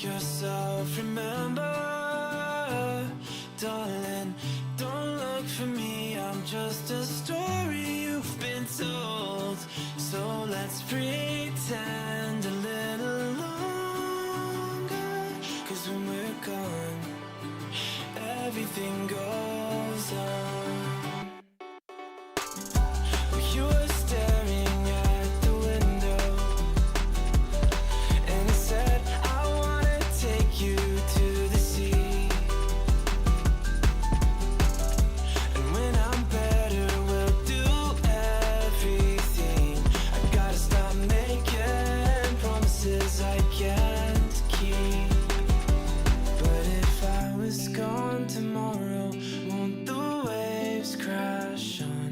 make yourself remember. Darling, don't look for me, I'm just a story you've been told. So let's pretend a little longer, 'cause when we're gone, everything goes on. You were staring at the window, and I said, I wanna take you to the sea. And when I'm better, we'll do everything. I gotta stop making promises I can't keep. But if I was gone tomorrow, won't the waves crash on?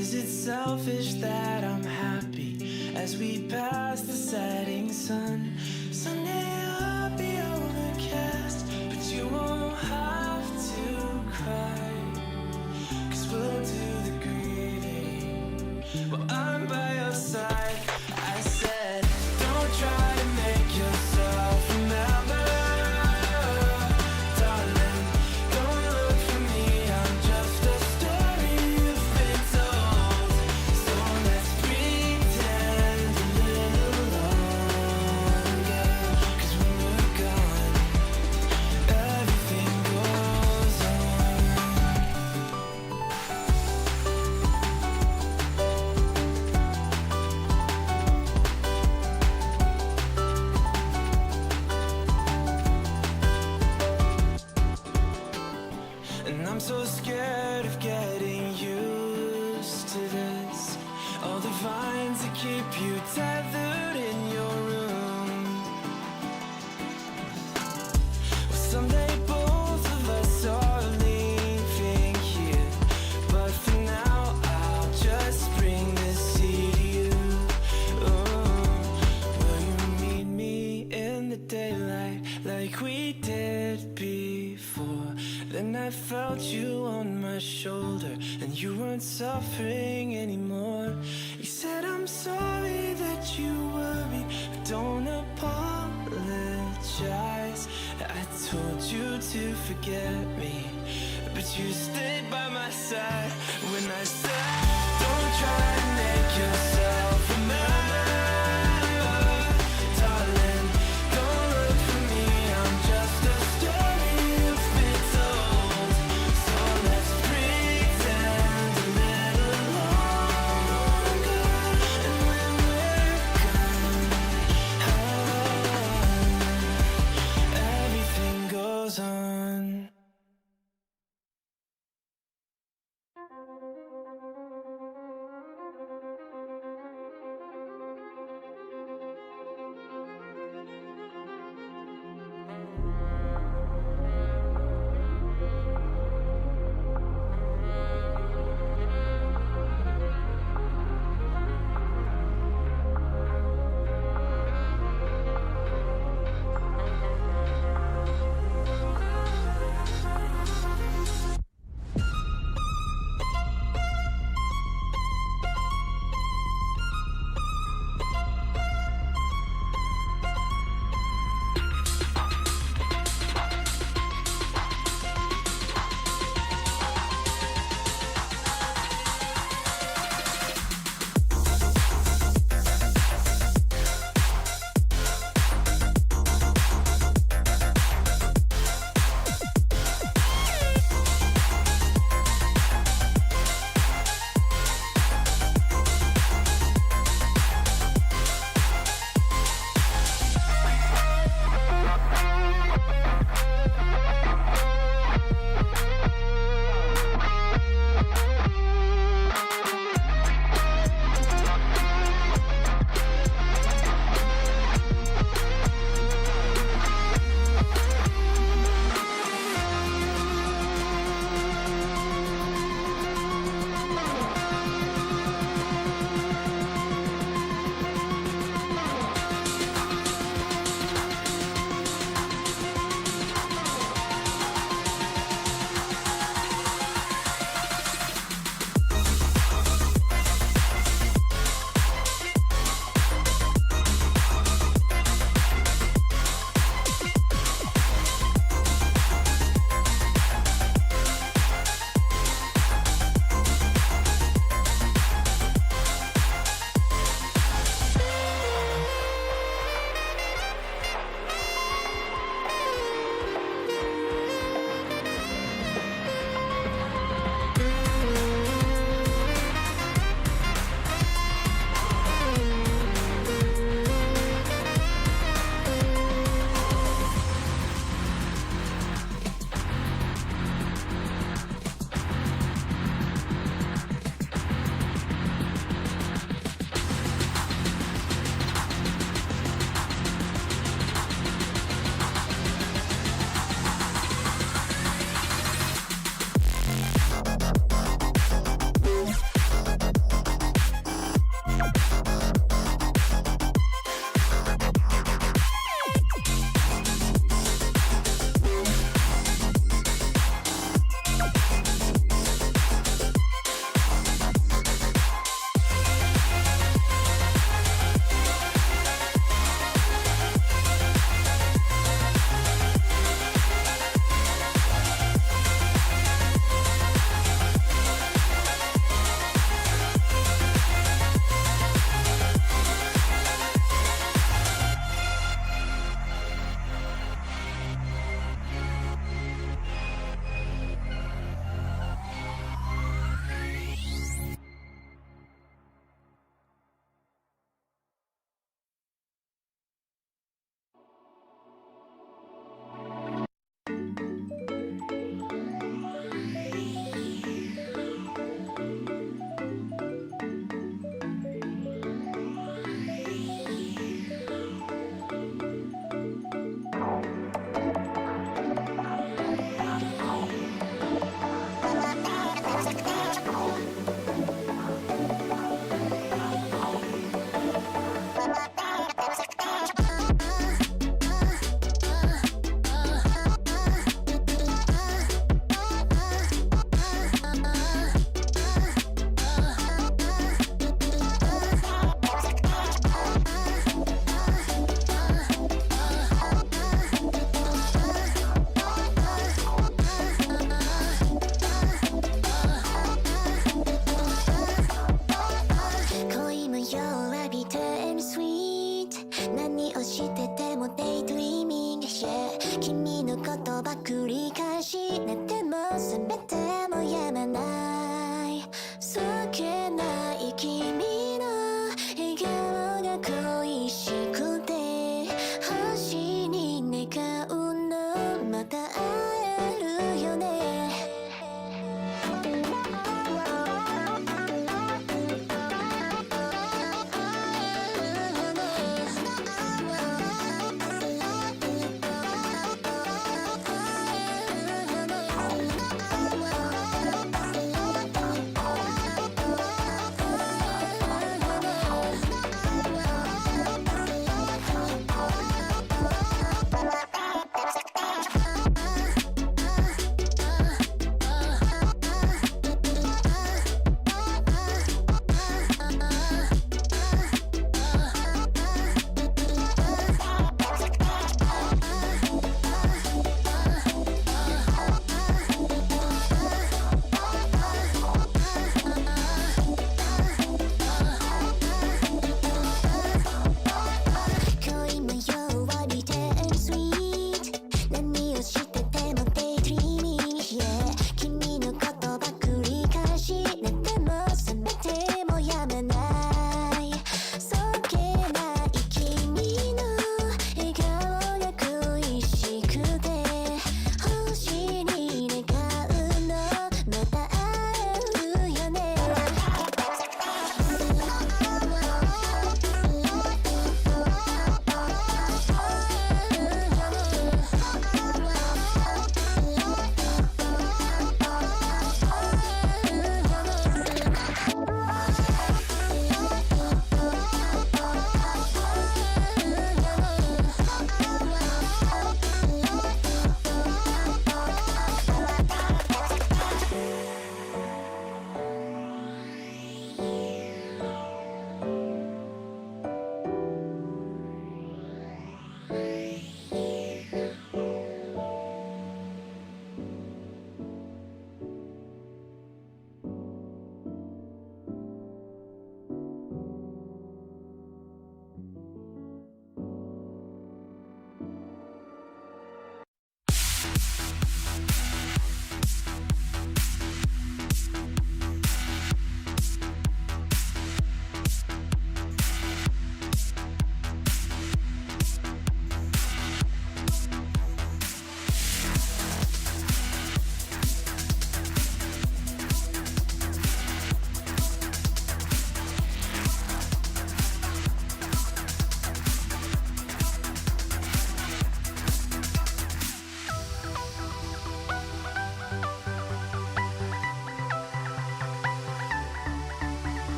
Is it selfish that I'm happy as we pass the setting sun? Someday I'll be overcast, but you won't have to cry, 'cause we'll do the grieving while I'm by your side. I said, don't try to make yourself remember. Darling, don't look for me, I'm just a story you've been told. So let's pretend a little longer, 'cause when we're gone, everything goes on. And I'm so scared of getting used to this. All the vines that keep you tethered in your room. Well, someday both of us are leaving here, but for now I'll just bring this sea to you. Will you meet me in the daylight like we did before? Then I felt you on my shoulder, and you weren't suffering anymore. You said, I'm sorry that you worried, but don't apologize. I told you to forget me, but you stayed by my side when I said, don't try to make yourself remember. Darling, don't look for me, I'm just a story you've been told. So let's pretend a little longer, and when we're gone, everything goes on. 君の言葉繰り返し寝ても覚めてもやまないそっけない君の笑顔が恋しくて星に願うのまた会えるよね「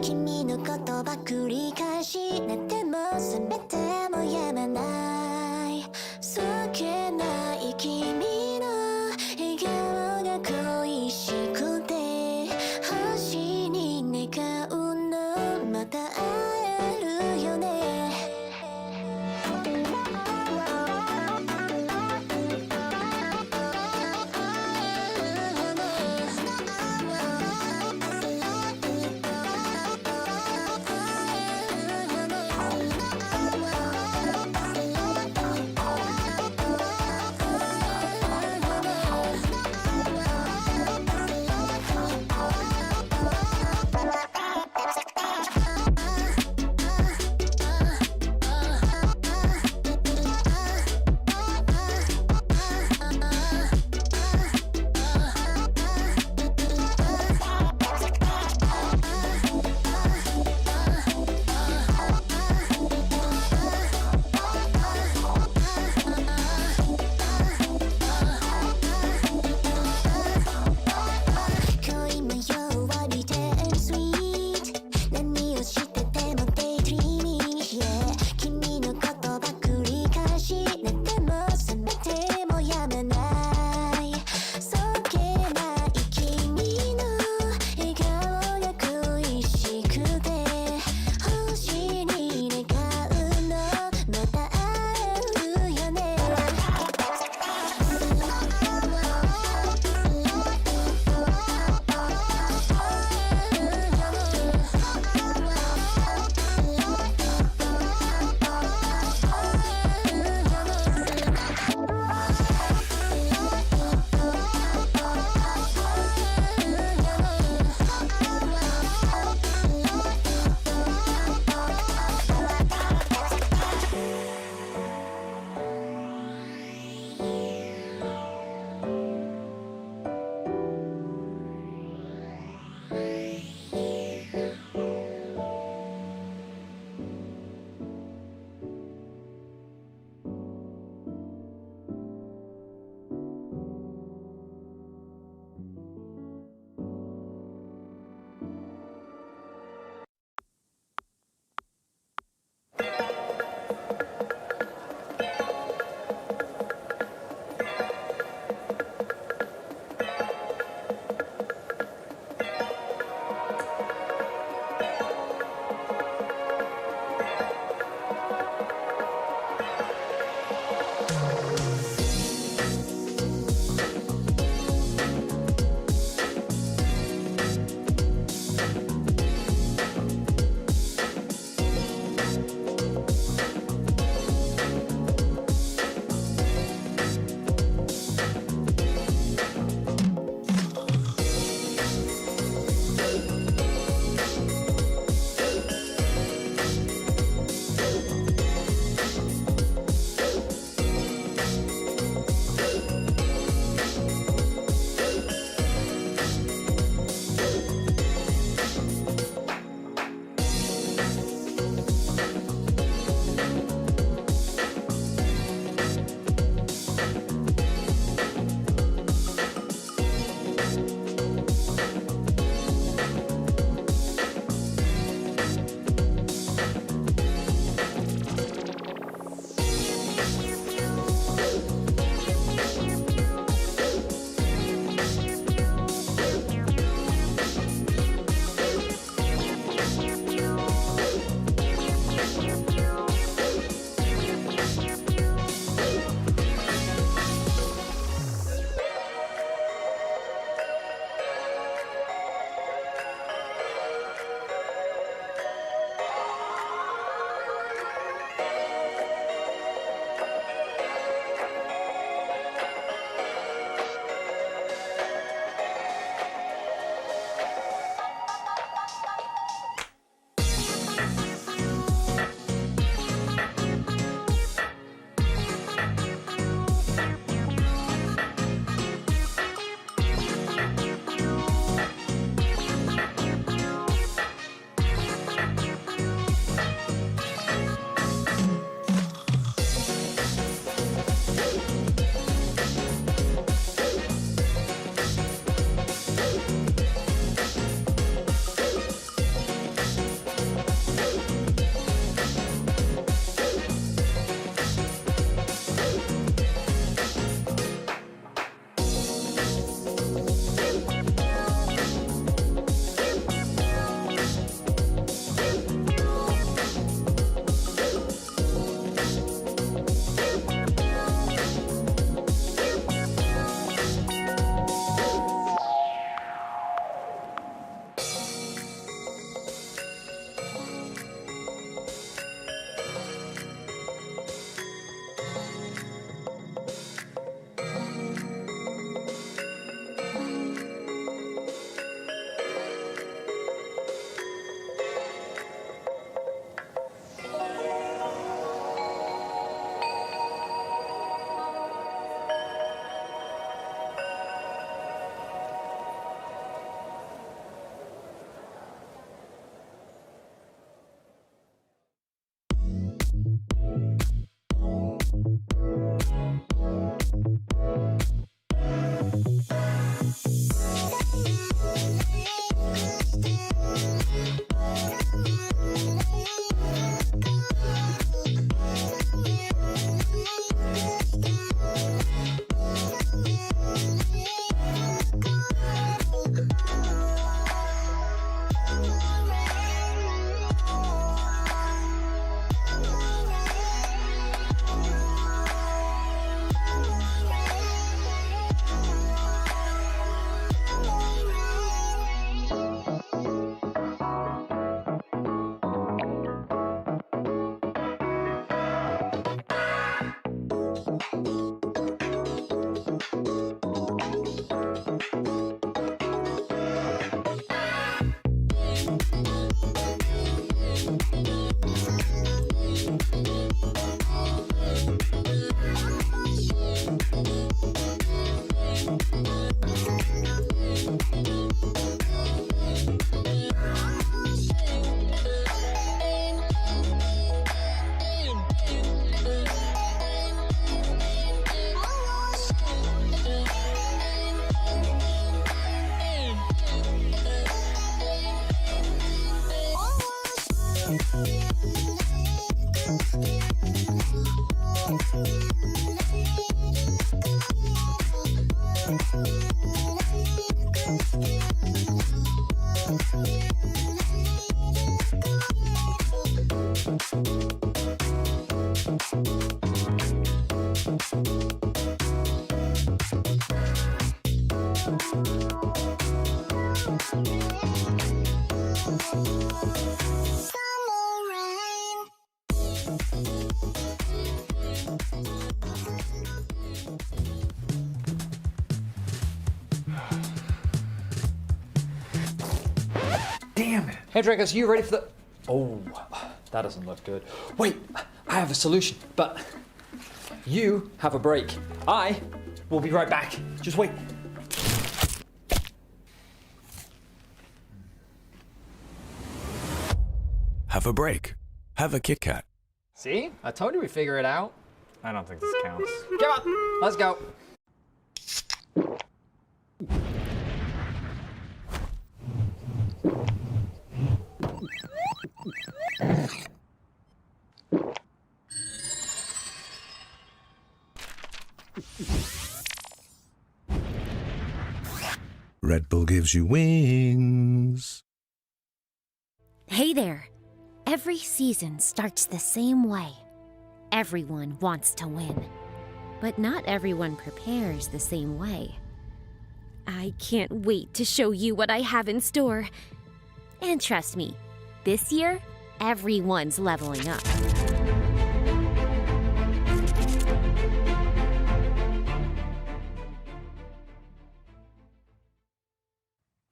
君のことば繰り返し寝ても覚めてもやまないそっけない君の笑顔が恋しくて星に願うのまた会えるよね Damn it. Hey, Dragos, you ready for the... Oh, that doesn't look good. Wait, I have a solution, but you have a break. I will be right back. Just wait. Have a break. Have a Kit Kat. See? I told you we'd figure it out. I don't think this counts. Come on, let's go. Red Bull gives you wings. Hey there! Every season starts the same way. Everyone wants to win, but not everyone prepares the same way. I can't wait to show you what I have in store. And trust me, this year, everyone's leveling up.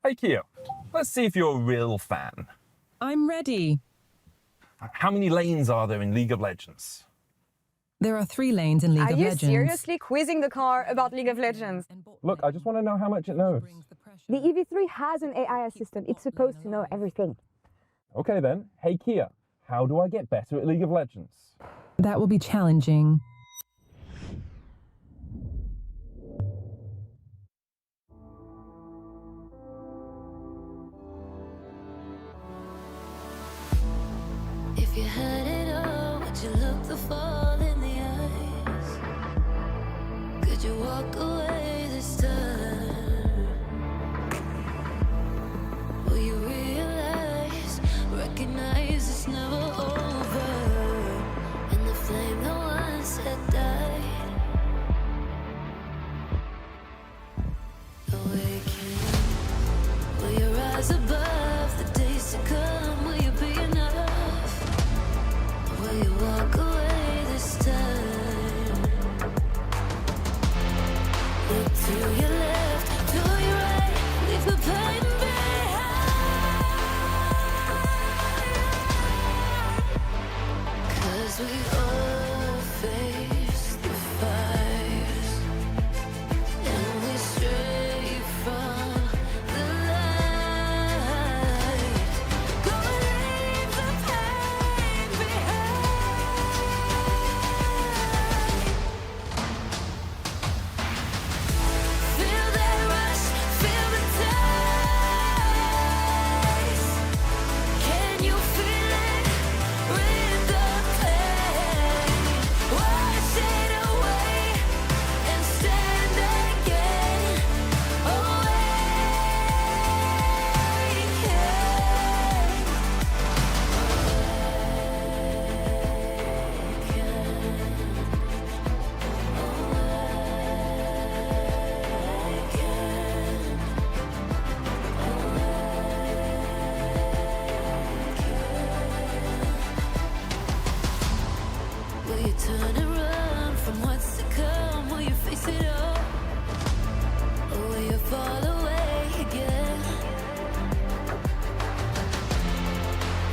Hey, Kia. Let's see if you're a real fan. I'm ready. How many lanes are there in League of Legends? There are 3 lanes in League Are of you Legends. seriously quizzing the car about League of Legends? Look, I just want to know how much it knows. The EV3 has an AI assistant. It's supposed to know everything. Okay then. Hey, Kia. How do I get better at League of Legends? That will be challenging. If you had it all, would you look the fall in the eyes? Could you walk away this time? Will you realize, recognize it's never over? And the flame that once had died, awaken. Will you rise above the days to come? Will you be enough? Will you walk away this time? Look to your left, to your right, leave the pain behind. 'Cause we all face the fires, and we stray from the light. Go and leave the pain behind. Feel that rush, feel the taste. Can you feel it? Rid the pain. Wash it away and stand again. Will you turn and run from what's to come? Will you face it all? Or will you fall away again?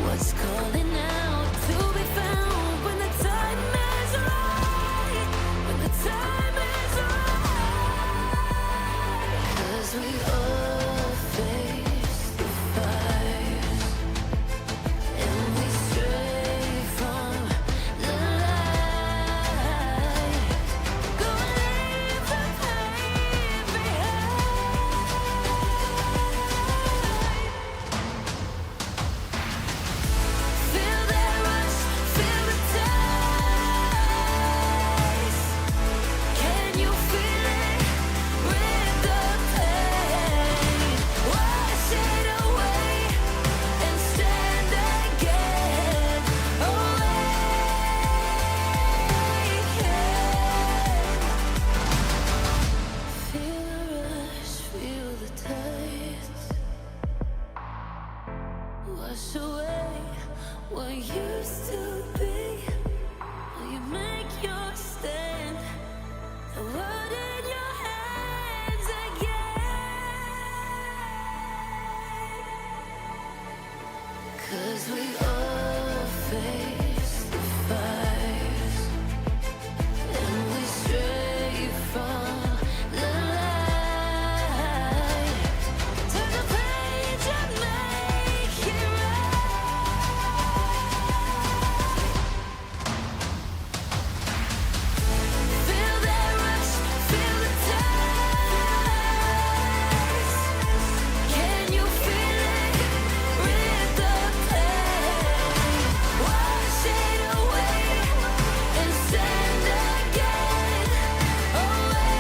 What's calling out to be found when the time is right? When the time is right. 'Cause we all face the fires, and we stray from the light. Go and leave the pain behind. Wash away what used to be. Will you make your stand? The world in your hands again. 'Cause we all face the fires, and we stray from the light. Turn the page and make it right. Feel that rush, feel the taste. Can you feel it? Rid the pain. Wash it away and send again. Away.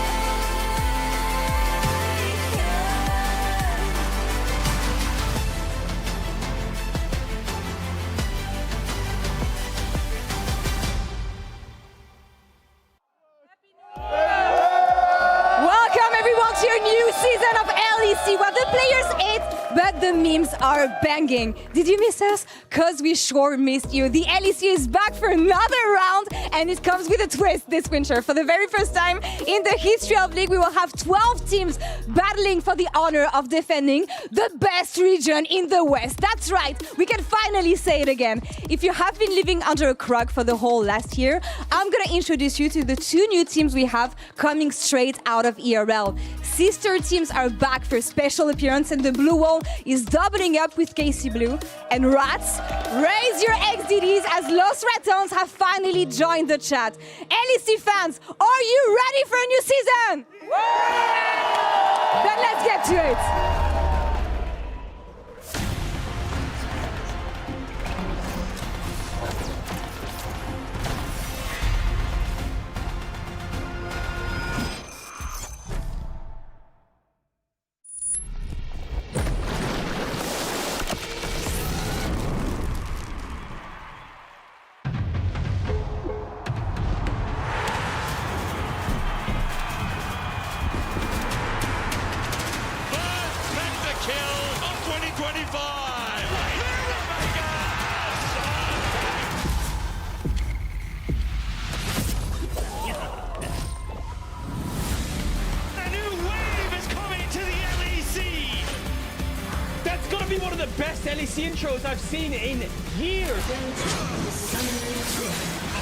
Welcome everyone to your new season of LEC, where the players hate, but the memes are banging. Did you miss us? Cause we sure missed you. The LEC is back for another round, and it comes with a twist this winter. For the very first time in the history of League, we will have 12 teams battling for the honor of defending the best region in the West. That's right, we can finally say it again. If you have been living under a crug for the whole last year, I'm gonna introduce you to the two new teams we have coming straight out of ERL. Sister teams are back for special appearance, and the Blue Wall is doubling up with KC Blue. And Rats, raise your XDDs as Los Ratones have finally joined the chat. LEC fans, are you ready for a new season? Then let's get to it. Kill of 2025. A new wave is coming to the LEC. That's gonna be one of the best LEC intros I've seen in years.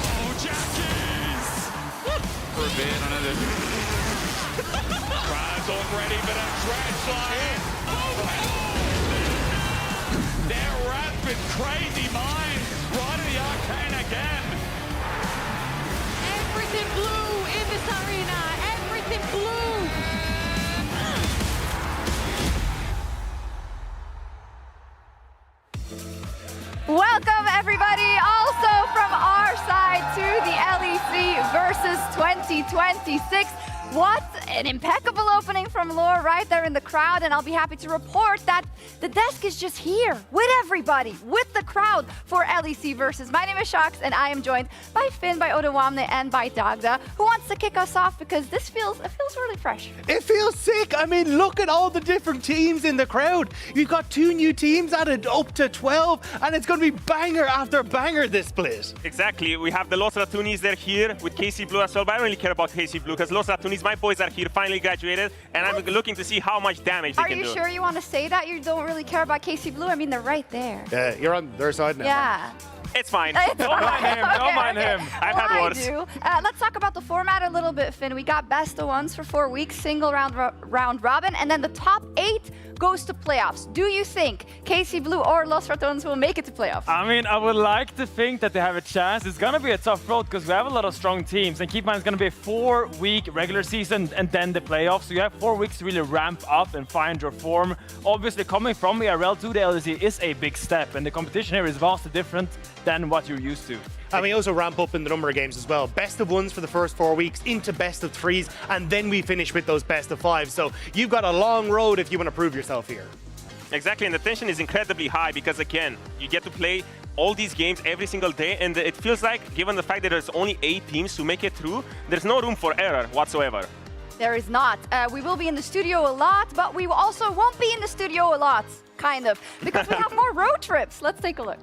Oh, Jackies! For a bit, I know that. Crowd's all ready for that trash slide. Their rapid, crazy minds right in the arcane again. Everything blue in this arena. Everything blue. Welcome everybody, also from our side to the LEC Versus 2026. What an impeccable opening from Lore right there in the crowd, and I'll be happy to report that the desk is just here with everybody, with the crowd for LEC Versus. My name is Shox, and I am joined by Finn, by Odawamne, and by Dagda, who wants to kick us off because this feels really fresh. It feels sick. I mean, look at all the different teams in the crowd. You've got two new teams added up to 12, and it's going to be banger after banger this split. Exactly. We have the Los Ratones, they're here with KC Blue as well, but I don't really care about KC Blue because Los Ratones, my boys are here, finally graduated, and I'm looking to see how much damage they can do. Are you sure you want to say that? You don't really care about KC Blue? I mean, they're right there. Yeah, you're on their side now. Yeah. It's fine. It's Don't mind him. Okay, Don't mind okay. him. I've had worse. I do. Let's talk about the format a little bit, Finn. We got best of ones for 4 weeks, single round robin, and then the top 8 goes to playoffs. Do you think KC Blue or Los Ratones will make it to playoffs? I mean, I would like to think that they have a chance. It's gonna be a tough road because we have a lot of strong teams, and keep in mind it's gonna be a 4-week regular season and then the playoffs. So you have 4 weeks to really ramp up and find your form. Obviously, coming from ERL to the LEC is a big step, and the competition here is vastly different than what you're used to. And we also ramp up in the number of games as well. Best of ones for the first 4 weeks, into best of 3s, and then we finish with those best of 5s. So you've got a long road if you want to prove yourself here. Exactly, and the tension is incredibly high because, again, you get to play all these games every single day, and it feels like, given the fact that there's only 8 teams to make it through, there's no room for error whatsoever. There is not. We will be in the studio a lot, but we also won't be in the studio a lot, kind of, because we have more road trips. Let's take a look.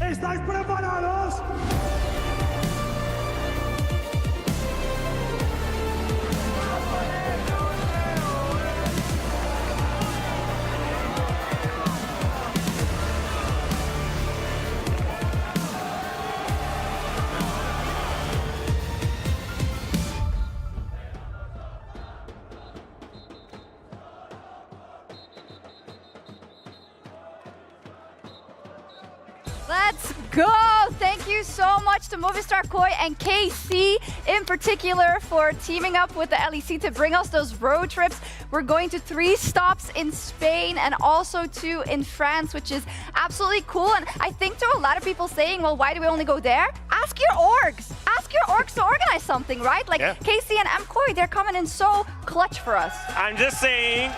¿Estáis preparados? Let's go! Thank you so much to Movistar Koi and KC in particular for teaming up with the LEC to bring us those road trips. We're going to 3 stops in Spain and also 2 in France, which is absolutely cool. And I think to a lot of people saying, well, why do we only go there? Ask your orgs. Ask your orgs to organize something, right? Like KC and MKoi, they're coming in so clutch for us. I'm just saying,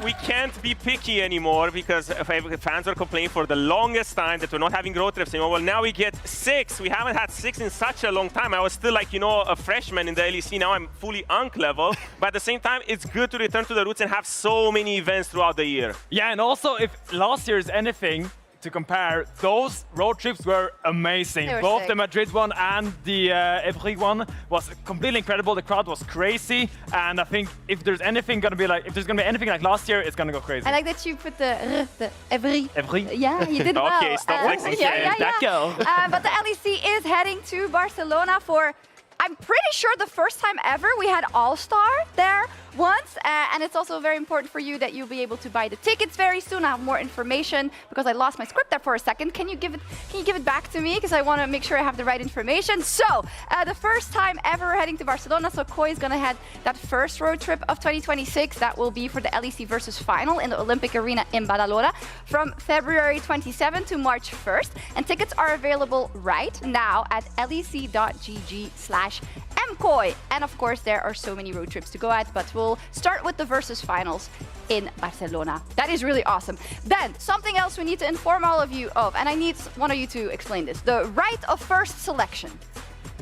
we can't be picky anymore because fans are complaining for the longest time that we're not having road trips anymore. Well, now we get 6. We haven't had 6 in such a long time. I was still like, a freshman in the LEC. Now I'm fully Unk level. But at the same time, it's good to return to the roots and have so many events throughout the year. Yeah, and also if last year is anything to compare, those road trips were amazing. Both the Madrid one and the Evry one was completely incredible. The crowd was crazy, and I think if there's anything gonna be like, if there's gonna be anything like last year, it's gonna go crazy. I like that you put the Evry. Evry? Yeah, you did well. Okay, stop flexing. That girl. But the LEC is heading to Barcelona for, I'm pretty sure, the first time ever. We had All-Star there once, and it's also very important for you that you'll be able to buy the tickets very soon. I have more information because I lost my script there for a second. Can you give it back to me, because I want to make sure I have the right information. So the first time ever we're heading to Barcelona, so Koi is going to head that first road trip of 2026. That will be for the LEC Versus final in the Olympic Arena in Badalona from February 27 to March 1st, and tickets are available right now at lec.gg/mkoi. And of course there are so many road trips to go at, but we'll start with the Versus finals in Barcelona. That is really awesome. Then something else we need to inform all of you of, and I need one of you to explain this: the right of first selection.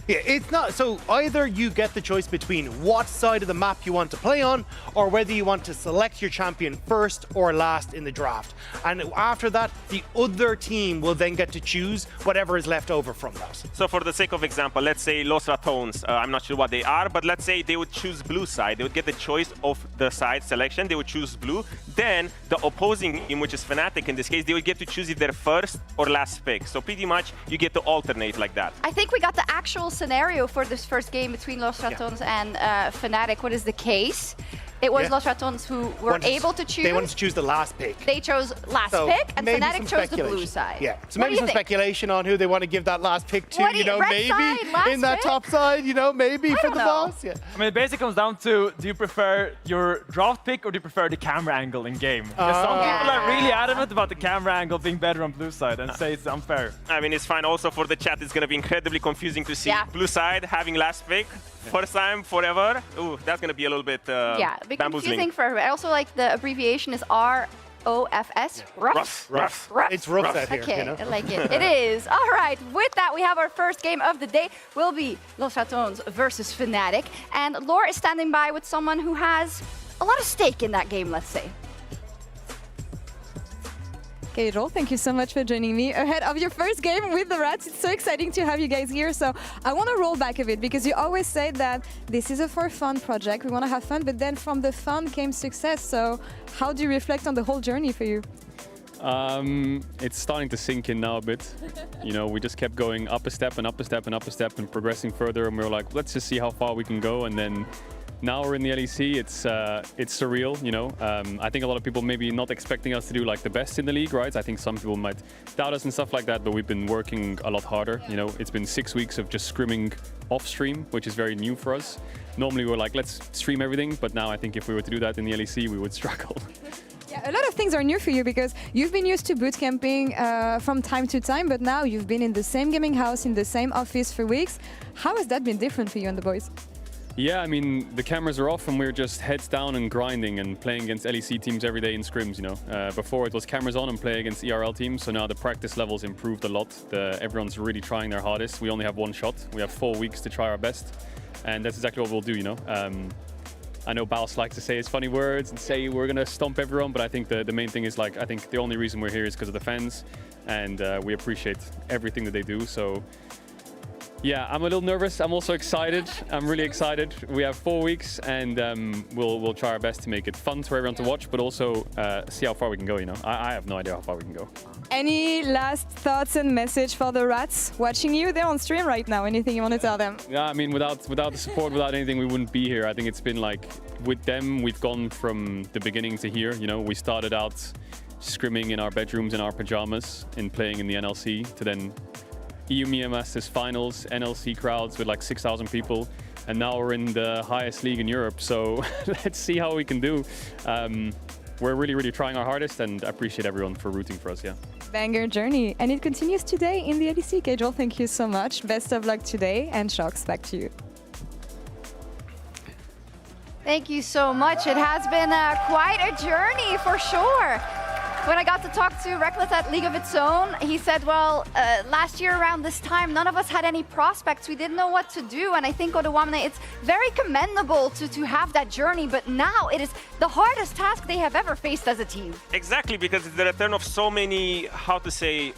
Yeah, it's not. So either you get the choice between what side of the map you want to play on, or whether you want to select your champion first or last in the draft. And after that, the other team will then get to choose whatever is left over from that. So for the sake of example, let's say Los Ratones, I'm not sure what they are, but let's say they would choose blue side. They would get the choice of the side selection. They would choose blue. Then the opposing team, which is Fnatic in this case, they would get to choose either first or last pick. So pretty much you get to alternate like that. I think we got the actual scenario for this first game between Los Ratones and Fnatic. What is the case? It was Los Ratones who were able to choose. They wanted to choose the last pick. They chose last pick, and Fnatic chose the blue side. Yeah, so maybe some speculation on who they want to give that last pick to, maybe in that top side, maybe for the boss. Yeah. I mean, it basically comes down to, do you prefer your draft pick or do you prefer the camera angle in game? Because some people are really adamant about the camera angle being better on blue side and say it's unfair. I mean, it's fine. Also for the chat, it's going to be incredibly confusing to see blue side having last pick. First time forever. Ooh, that's going to be a little bit confusing for everybody. I also like the abbreviation is ROFS. Rough. It's rough out here. Okay, I like it. It is. All right, with that, we have our first game of the day. Will be Los Ratones versus Fnatic. And Lore is standing by with someone who has a lot of stake in that game, let's say. Okay, Joel, thank you so much for joining me ahead of your first game with the Rats. It's so exciting to have you guys here. So I want to roll back a bit because you always say that this is a for fun project. We want to have fun, but then from the fun came success. So how do you reflect on the whole journey for you? It's starting to sink in now a bit. We just kept going up a step and up a step and up a step and progressing further. And we were like, let's just see how far we can go. And then now we're in the LEC. It's surreal, I think a lot of people maybe not expecting us to do like the best in the league, right? I think some people might doubt us and stuff like that, but we've been working a lot harder. It's been 6 weeks of just scrimming off stream, which is very new for us. Normally we're like, let's stream everything, but now I think if we were to do that in the LEC, we would struggle. Yeah, a lot of things are new for you because you've been used to boot camping from time to time, but now you've been in the same gaming house, in the same office for weeks. How has that been different for you and the boys? Yeah, I mean, the cameras are off and we're just heads down and grinding and playing against LEC teams every day in scrims, you know. Before it was cameras on and play against ERL teams, so now the practice levels improved a lot. Everyone's really trying their hardest. We only have one shot. We have 4 weeks to try our best, and that's exactly what we'll do, you know. I know Baus likes to say his funny words and say we're going to stomp everyone, but I think the main thing is, like, I think the only reason we're here is because of the fans, and we appreciate everything that they do. So yeah, I'm a little nervous. I'm also excited. I'm really excited. We have 4 weeks, and we'll try our best to make it fun for everyone to watch, but also see how far we can go, you know. I have no idea how far we can go. Any last thoughts and message for the Rats watching you? They're on stream right now. Anything you want to tell them? Yeah, I mean, without the support, without anything, we wouldn't be here. I think it's been like, with them, we've gone from the beginning to here. You know, we started out scrimming in our bedrooms in our pajamas and playing in the NLC, to then EMEA Masters finals, NLC crowds with like 6,000 people, and now we're in the highest league in Europe. So let's see how we can do. We're really, really trying our hardest, and I appreciate everyone for rooting for us, yeah. Banger journey, and it continues today in the LEC. Kajol, thank you so much. Best of luck today, and Shox, back to you. Thank you so much. It has been quite a journey for sure. When I got to talk to Reckless at League of Its Own, he said, well, last year around this time, none of us had any prospects. We didn't know what to do. And I think, Odawamne, it's very commendable to have that journey. But now it is the hardest task they have ever faced as a team. Exactly, because it's the return of so many, how to say,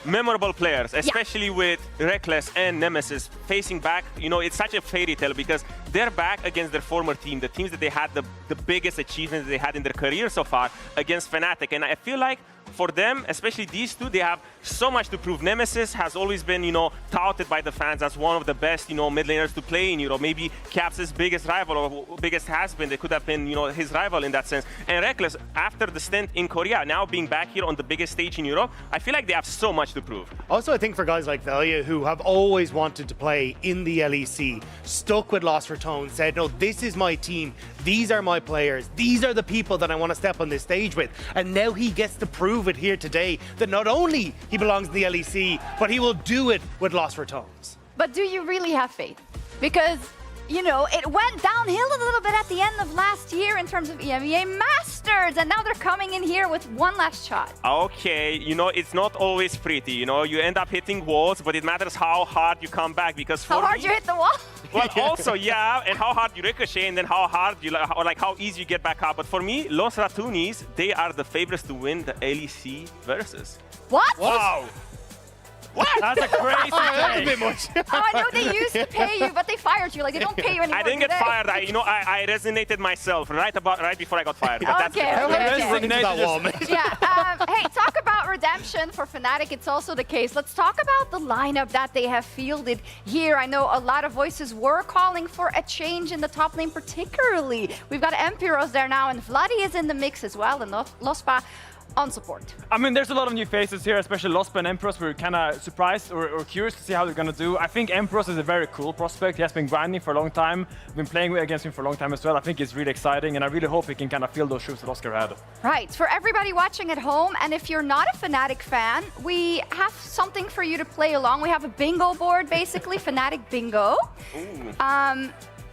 memorable players, especially with Reckless and Nemesis facing back. You know, it's such a fairy tale because they're back against their former team, the teams that they had the biggest achievements they had in their career so far, against Fnatic. And I feel like for them, especially these two, they have so much to prove. Nemesis has always been, you know, touted by the fans as one of the best, you know, mid laners to play in Europe. Maybe Caps' biggest rival, or biggest has been. They could have been, you know, his rival in that sense. And Reckless, after the stint in Korea, now being back here on the biggest stage in Europe, I feel like they have so much to prove. Also, I think for guys like Velia, who have always wanted to play in the LEC, stuck with Lost Ratones, said, no, this is my team. These are my players. These are the people that I want to step on this stage with. And now he gets to prove it here today, that not only he belongs in the LEC, but he will do it with Lost Ratones. But do you really have faith? Because, you know, it went downhill a little bit at the end of last year in terms of EMEA Masters, and now they're coming in here with one last shot. Okay, you know, it's not always pretty. You know, you end up hitting walls, but it matters how hard you come back, because for how hard you hit the wall? Well, also, yeah, and how hard you ricochet, and then how hard you, like how easy you get back up. But for me, Los Ratones, they are the favorites to win the LEC Versus. What? Wow. What? That's a crazy That's a bit much. Oh, I know they used to pay you, but they fired you. Like, they don't pay you anymore. I didn't get fired. I resonated myself right before I got fired. But okay. Yeah. Hey, talk about redemption for Fnatic. It's also the case. Let's talk about the lineup that they have fielded here. I know a lot of voices were calling for a change in the top lane, particularly. We've got Empiros there now, and Vladi is in the mix as well, and Lospa on support. I mean, there's a lot of new faces here, especially Lospa and Emperos. We're kind of surprised or curious to see how they're going to do. I think Emperos is a very cool prospect. He has been grinding for a long time. I've been playing against him for a long time as well. I think it's really exciting, and I really hope he can kind of fill those shoes that Oscar had. Right. For everybody watching at home, and if you're not a Fnatic fan, we have something for you to play along. We have a bingo board, basically, Fnatic Bingo.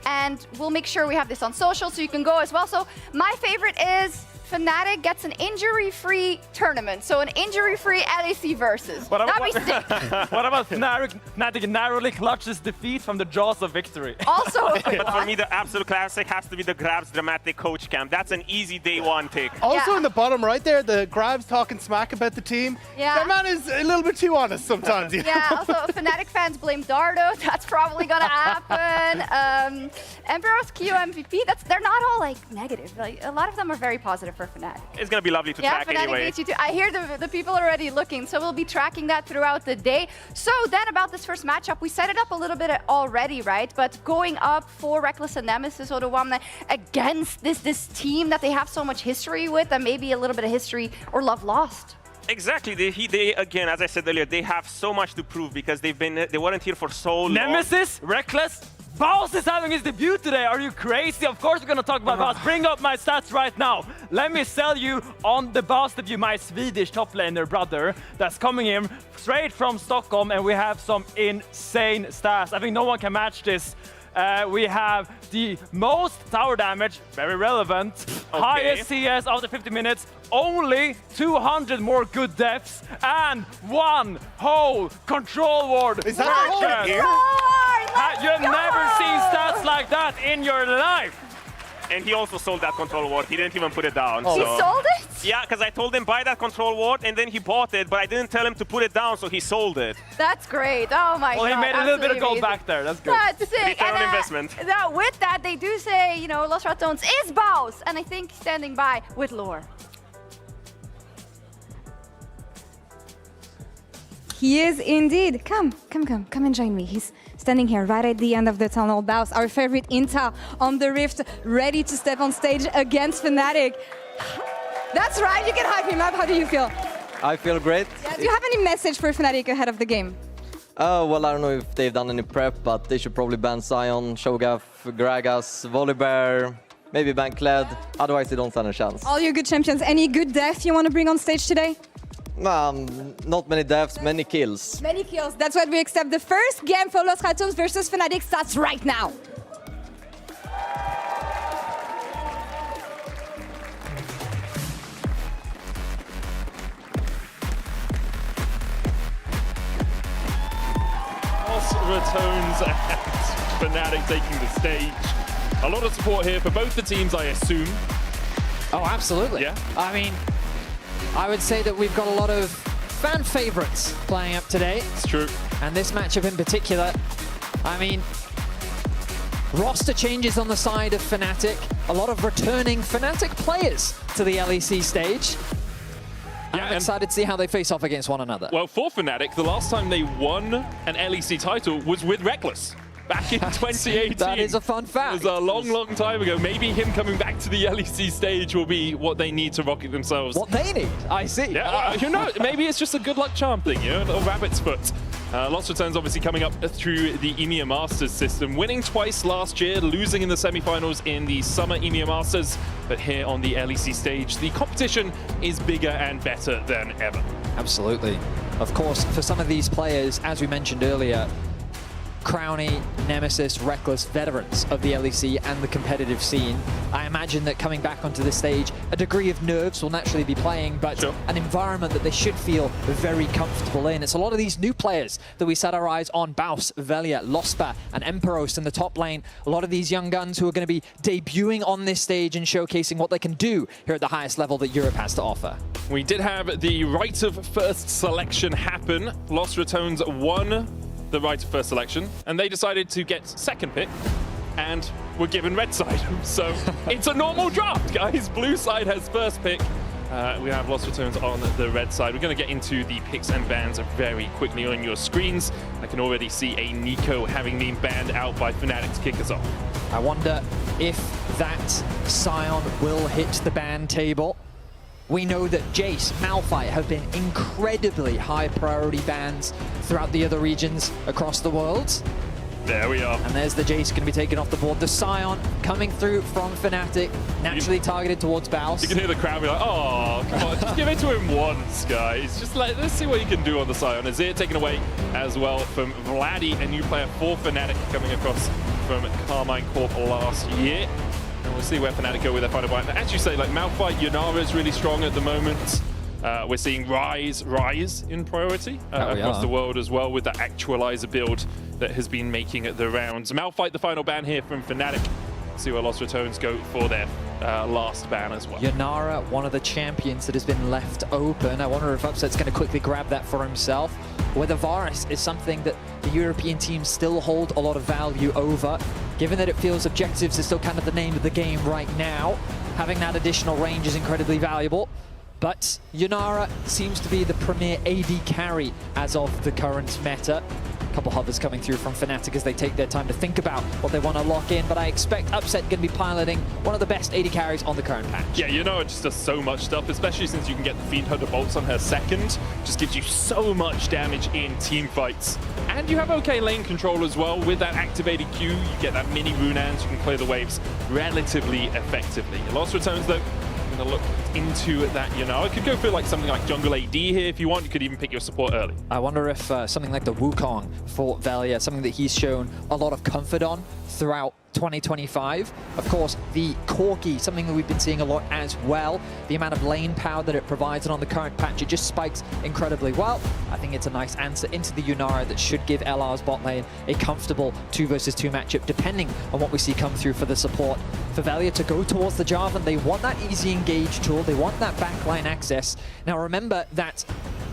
And we'll make sure we have this on social so you can go as well. So my favorite is Fnatic gets an injury-free tournament, so an injury-free LEC Versus. That'd be sick. What about Fnatic narrowly clutches defeat from the jaws of victory? Also, but for me, the absolute classic has to be the Grabs dramatic coach camp. That's an easy day one pick. Also in the bottom right there, the Grabs talking smack about the team. Yeah. That man is a little bit too honest sometimes. You know? Yeah, also Fnatic fans blame Dardo. That's probably gonna happen. Emperor's Q MVP, they're not all like negative. Like, a lot of them are very positive for Fnatic. It's gonna be lovely to track Fnatic anyway. beats you too. I hear the people are already looking, so we'll be tracking that throughout the day. So then about this first matchup, we set it up a little bit already, right? But going up for Reckless and Nemesis Odawamne against this team that they have so much history with, and maybe a little bit of history or love lost. Exactly. They again, as I said earlier, they have so much to prove because they weren't here for so long. Nemesis, Reckless, Baus is having his debut today. Are you crazy? Of course we're gonna talk about Baus. Bring up my stats right now. Let me sell you on the Baus debut, my Swedish top laner brother that's coming in straight from Stockholm, and we have some insane stats. I think no one can match this. We have the most tower damage, very relevant, highest CS after 50 minutes, only 200 more good deaths, and 1 whole control ward. Is that the Let's You've go! never seen stats like that in your life. And he also sold that control ward. He didn't even put it down. He So. sold it? Yeah, because I told him buy that control ward, and then he bought it, but I didn't tell him to put it down, so he sold it. That's great. Oh my god. Well, he made a little bit of gold absolutely back there. That's good. amazing. That's sick. Return on investment. Now, with that, they do say, you know, Los Ratones is Baus, and I think standing by with lore. He is indeed. Come and join me. He's standing here right at the end of the tunnel. Baus, our favorite Inta on the Rift, ready to step on stage against Fnatic. That's right, you can hype him up. How do you feel? I feel great. Yeah, do you have any message for Fnatic ahead of the game? Well, I don't know if they've done any prep, but they should probably ban Sion, Shogath, Gragas, Volibear, maybe ban Kled. Otherwise, they don't stand a chance. All your good champions. Any good death you want to bring on stage today? Not many deaths, many kills. Many kills. That's what we accept. The first game for Los Ratones versus Fnatic starts right now. Ratones and Fnatic taking the stage. A lot of support here for both the teams, I assume. Oh, absolutely. Yeah. I mean, I would say that we've got a lot of fan favorites playing up today. It's true. And this matchup in particular, I mean, roster changes on the side of Fnatic. A lot of returning Fnatic players to the LEC stage. Yeah, I'm excited to see how they face off against one another. Well, for Fnatic, the last time they won an LEC title was with Reckless. Back in 2018. That is a fun fact. It was a long, long time ago. Maybe him coming back to the LEC stage will be what they need to rocket themselves. What they need, I see. Yeah, who knows? Maybe it's just a good luck charm thing, you know, a little rabbit's foot. Los Ratones obviously coming up through the EMEA Masters system, winning twice last year, losing in the semifinals in the Summer EMEA Masters. But here on the LEC stage, the competition is bigger and better than ever. Absolutely. Of course, for some of these players, as we mentioned earlier, Crowny, Nemesis, Reckless, veterans of the LEC and the competitive scene. I imagine that coming back onto the stage, a degree of nerves will naturally be playing, but an environment that they should feel very comfortable in. It's a lot of these new players that we set our eyes on: Baus, Velia, Lospa, and Emperos in the top lane. A lot of these young guns who are going to be debuting on this stage and showcasing what they can do here at the highest level that Europe has to offer. We did have the right of first selection happen. Los Ratones won the right of first selection, and they decided to get second pick and were given red side. So it's a normal draft, guys. Blue side has first pick. We have Los Ratones on the red side. We're going to get into the picks and bans very quickly on your screens. I can already see a Nico having been banned out by Fnatic to kick us off. I wonder if that Sion will hit the ban table. We know that Jace, Malphite have been incredibly high priority bans throughout the other regions across the world. There we are. And there's the Jace going to be taken off the board. The Sion coming through from Fnatic, naturally targeted towards Baus. You can hear the crowd be like, oh, come on, just give it to him once, guys. Just let's see what you can do on the Sion. Azir taken away as well from Vladdy, a new player for Fnatic coming across from Karmine Corp last year. And we'll see where Fnatic go with their final fight. As you say, like Malphite, Yunara is really strong at the moment. We're seeing Rise in priority across the world as well, with the Actualizer build that has been making the rounds. Malphite, the final ban here from Fnatic. See where Los Ratones go for their last ban as well. Yunara, one of the champions that has been left open. I wonder if Upset's going to quickly grab that for himself. Whether Varus is something that the European teams still hold a lot of value over, given that it feels objectives is still kind of the name of the game right now. Having that additional range is incredibly valuable. But Yunara seems to be the premier AD carry as of the current meta. A couple hovers coming through from Fnatic as they take their time to think about what they want to lock in, but I expect Upset going to be piloting one of the best AD carries on the current patch. Yeah, you know, it just does so much stuff, especially since you can get the Fiend Hunter bolts on her second. Just gives you so much damage in team fights. And you have okay lane control as well. With that activated Q, you get that mini Runeans, you can clear the waves relatively effectively. Lost Ratones, though, I'm going to look into that, you know. I could go for like something like Jungle AD here if you want. You could even pick your support early. I wonder if something like the Wukong for Velia, something that he's shown a lot of comfort on throughout 2025. Of course, the Corki, something that we've been seeing a lot as well. The amount of lane power that it provides, and on the current patch, it just spikes incredibly well. I think it's a nice answer into the Yunara that should give LR's bot lane a comfortable 2 versus 2 matchup, depending on what we see come through for the support. For Velia to go towards the Jarvan, they want that easy engage tool, they want that backline access. Now remember that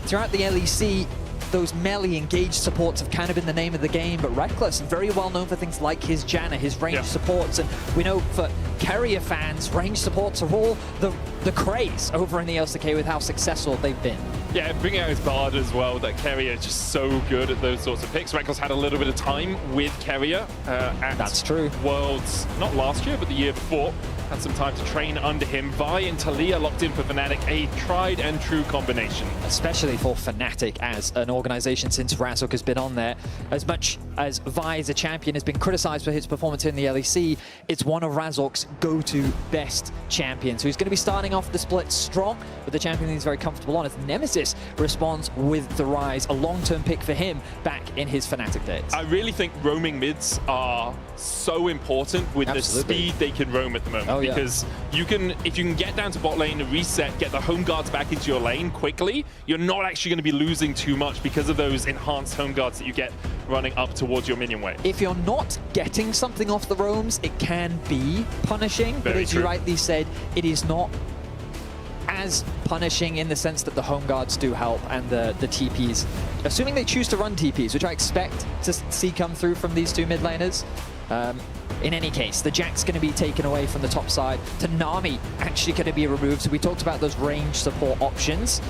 throughout the LEC, those melee engaged supports have kind of been the name of the game, but Reckless, very well known for things like his Janna, his ranged supports, and we know for carrier fans, ranged supports are all the craze over in the LCK with how successful they've been. Yeah, bringing out his Bard as well, that Carrier is just so good at those sorts of picks. Reckless had a little bit of time with Carrier at That's true. Worlds, not last year, but the year before. Had some time to train under him. Vi and Talia locked in for Fnatic, a tried and true combination. Especially for Fnatic as an organization since Razork has been on there. As much as Vi as a champion has been criticized for his performance in the LEC, it's one of Razork's go-to best champions. So he's going to be starting off the split strong with the champion he's very comfortable on, as Nemesis responds with the Rise, a long-term pick for him back in his Fnatic days. I really think roaming mids are so important with the speed they can roam at the moment. Because you can, if you can get down to bot lane and reset, get the home guards back into your lane quickly, you're not actually going to be losing too much because of those enhanced home guards that you get running up towards your minion wave. If you're not getting something off the roams, it can be punishing, but as you rightly said, it is not as punishing in the sense that the home guards do help and the TPs. Assuming they choose to run TPs, which I expect to see come through from these two mid laners. In any case, the Jack's going to be taken away from the top side. To Nami actually going to be removed. So we talked about those range support options.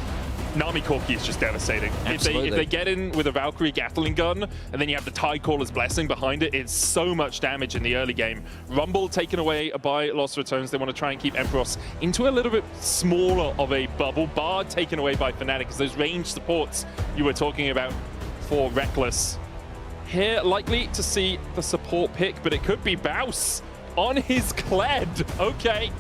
Nami Corki is just devastating. If they get in with a Valkyrie Gatling gun, and then you have the Tidecaller's Blessing behind it, it's so much damage in the early game. Rumble taken away by Lost Ratones. They want to try and keep Emperos into a little bit smaller of a bubble. Bard taken away by Fnatic, because those range supports you were talking about for Reckless. Here, likely to see the support pick, but it could be Baus on his Kled. Okay,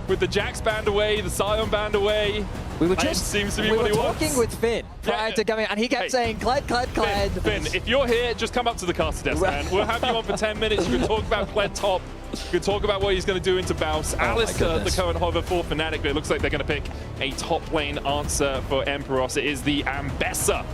with the Jax band away, the Sion band away. We were just seems to be what he wants. talking with Finn prior to coming, and he kept saying Kled, Kled, Kled. Finn, if you're here, just come up to the caster desk, man. We'll have you on for 10 minutes. You can talk about Kled top. You can talk about what he's going to do into Baus. Alistair, the current hover for Fnatic, but it looks like they're going to pick a top lane answer for Emperos. It is the Ambessa.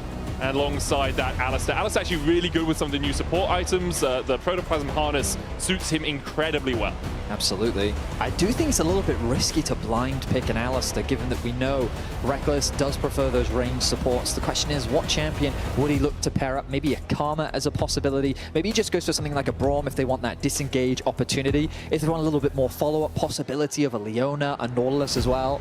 Alongside that, Alistair. Alistair actually really good with some of the new support items. The Protoplasm Harness suits him incredibly well. Absolutely. I do think it's a little bit risky to blind pick an Alistair, given that we know Reckless does prefer those range supports. The question is, what champion would he look to pair up? Maybe a Karma as a possibility. Maybe he just goes for something like a Braum if they want that disengage opportunity. If they want a little bit more follow-up possibility of a Leona, a Nautilus as well.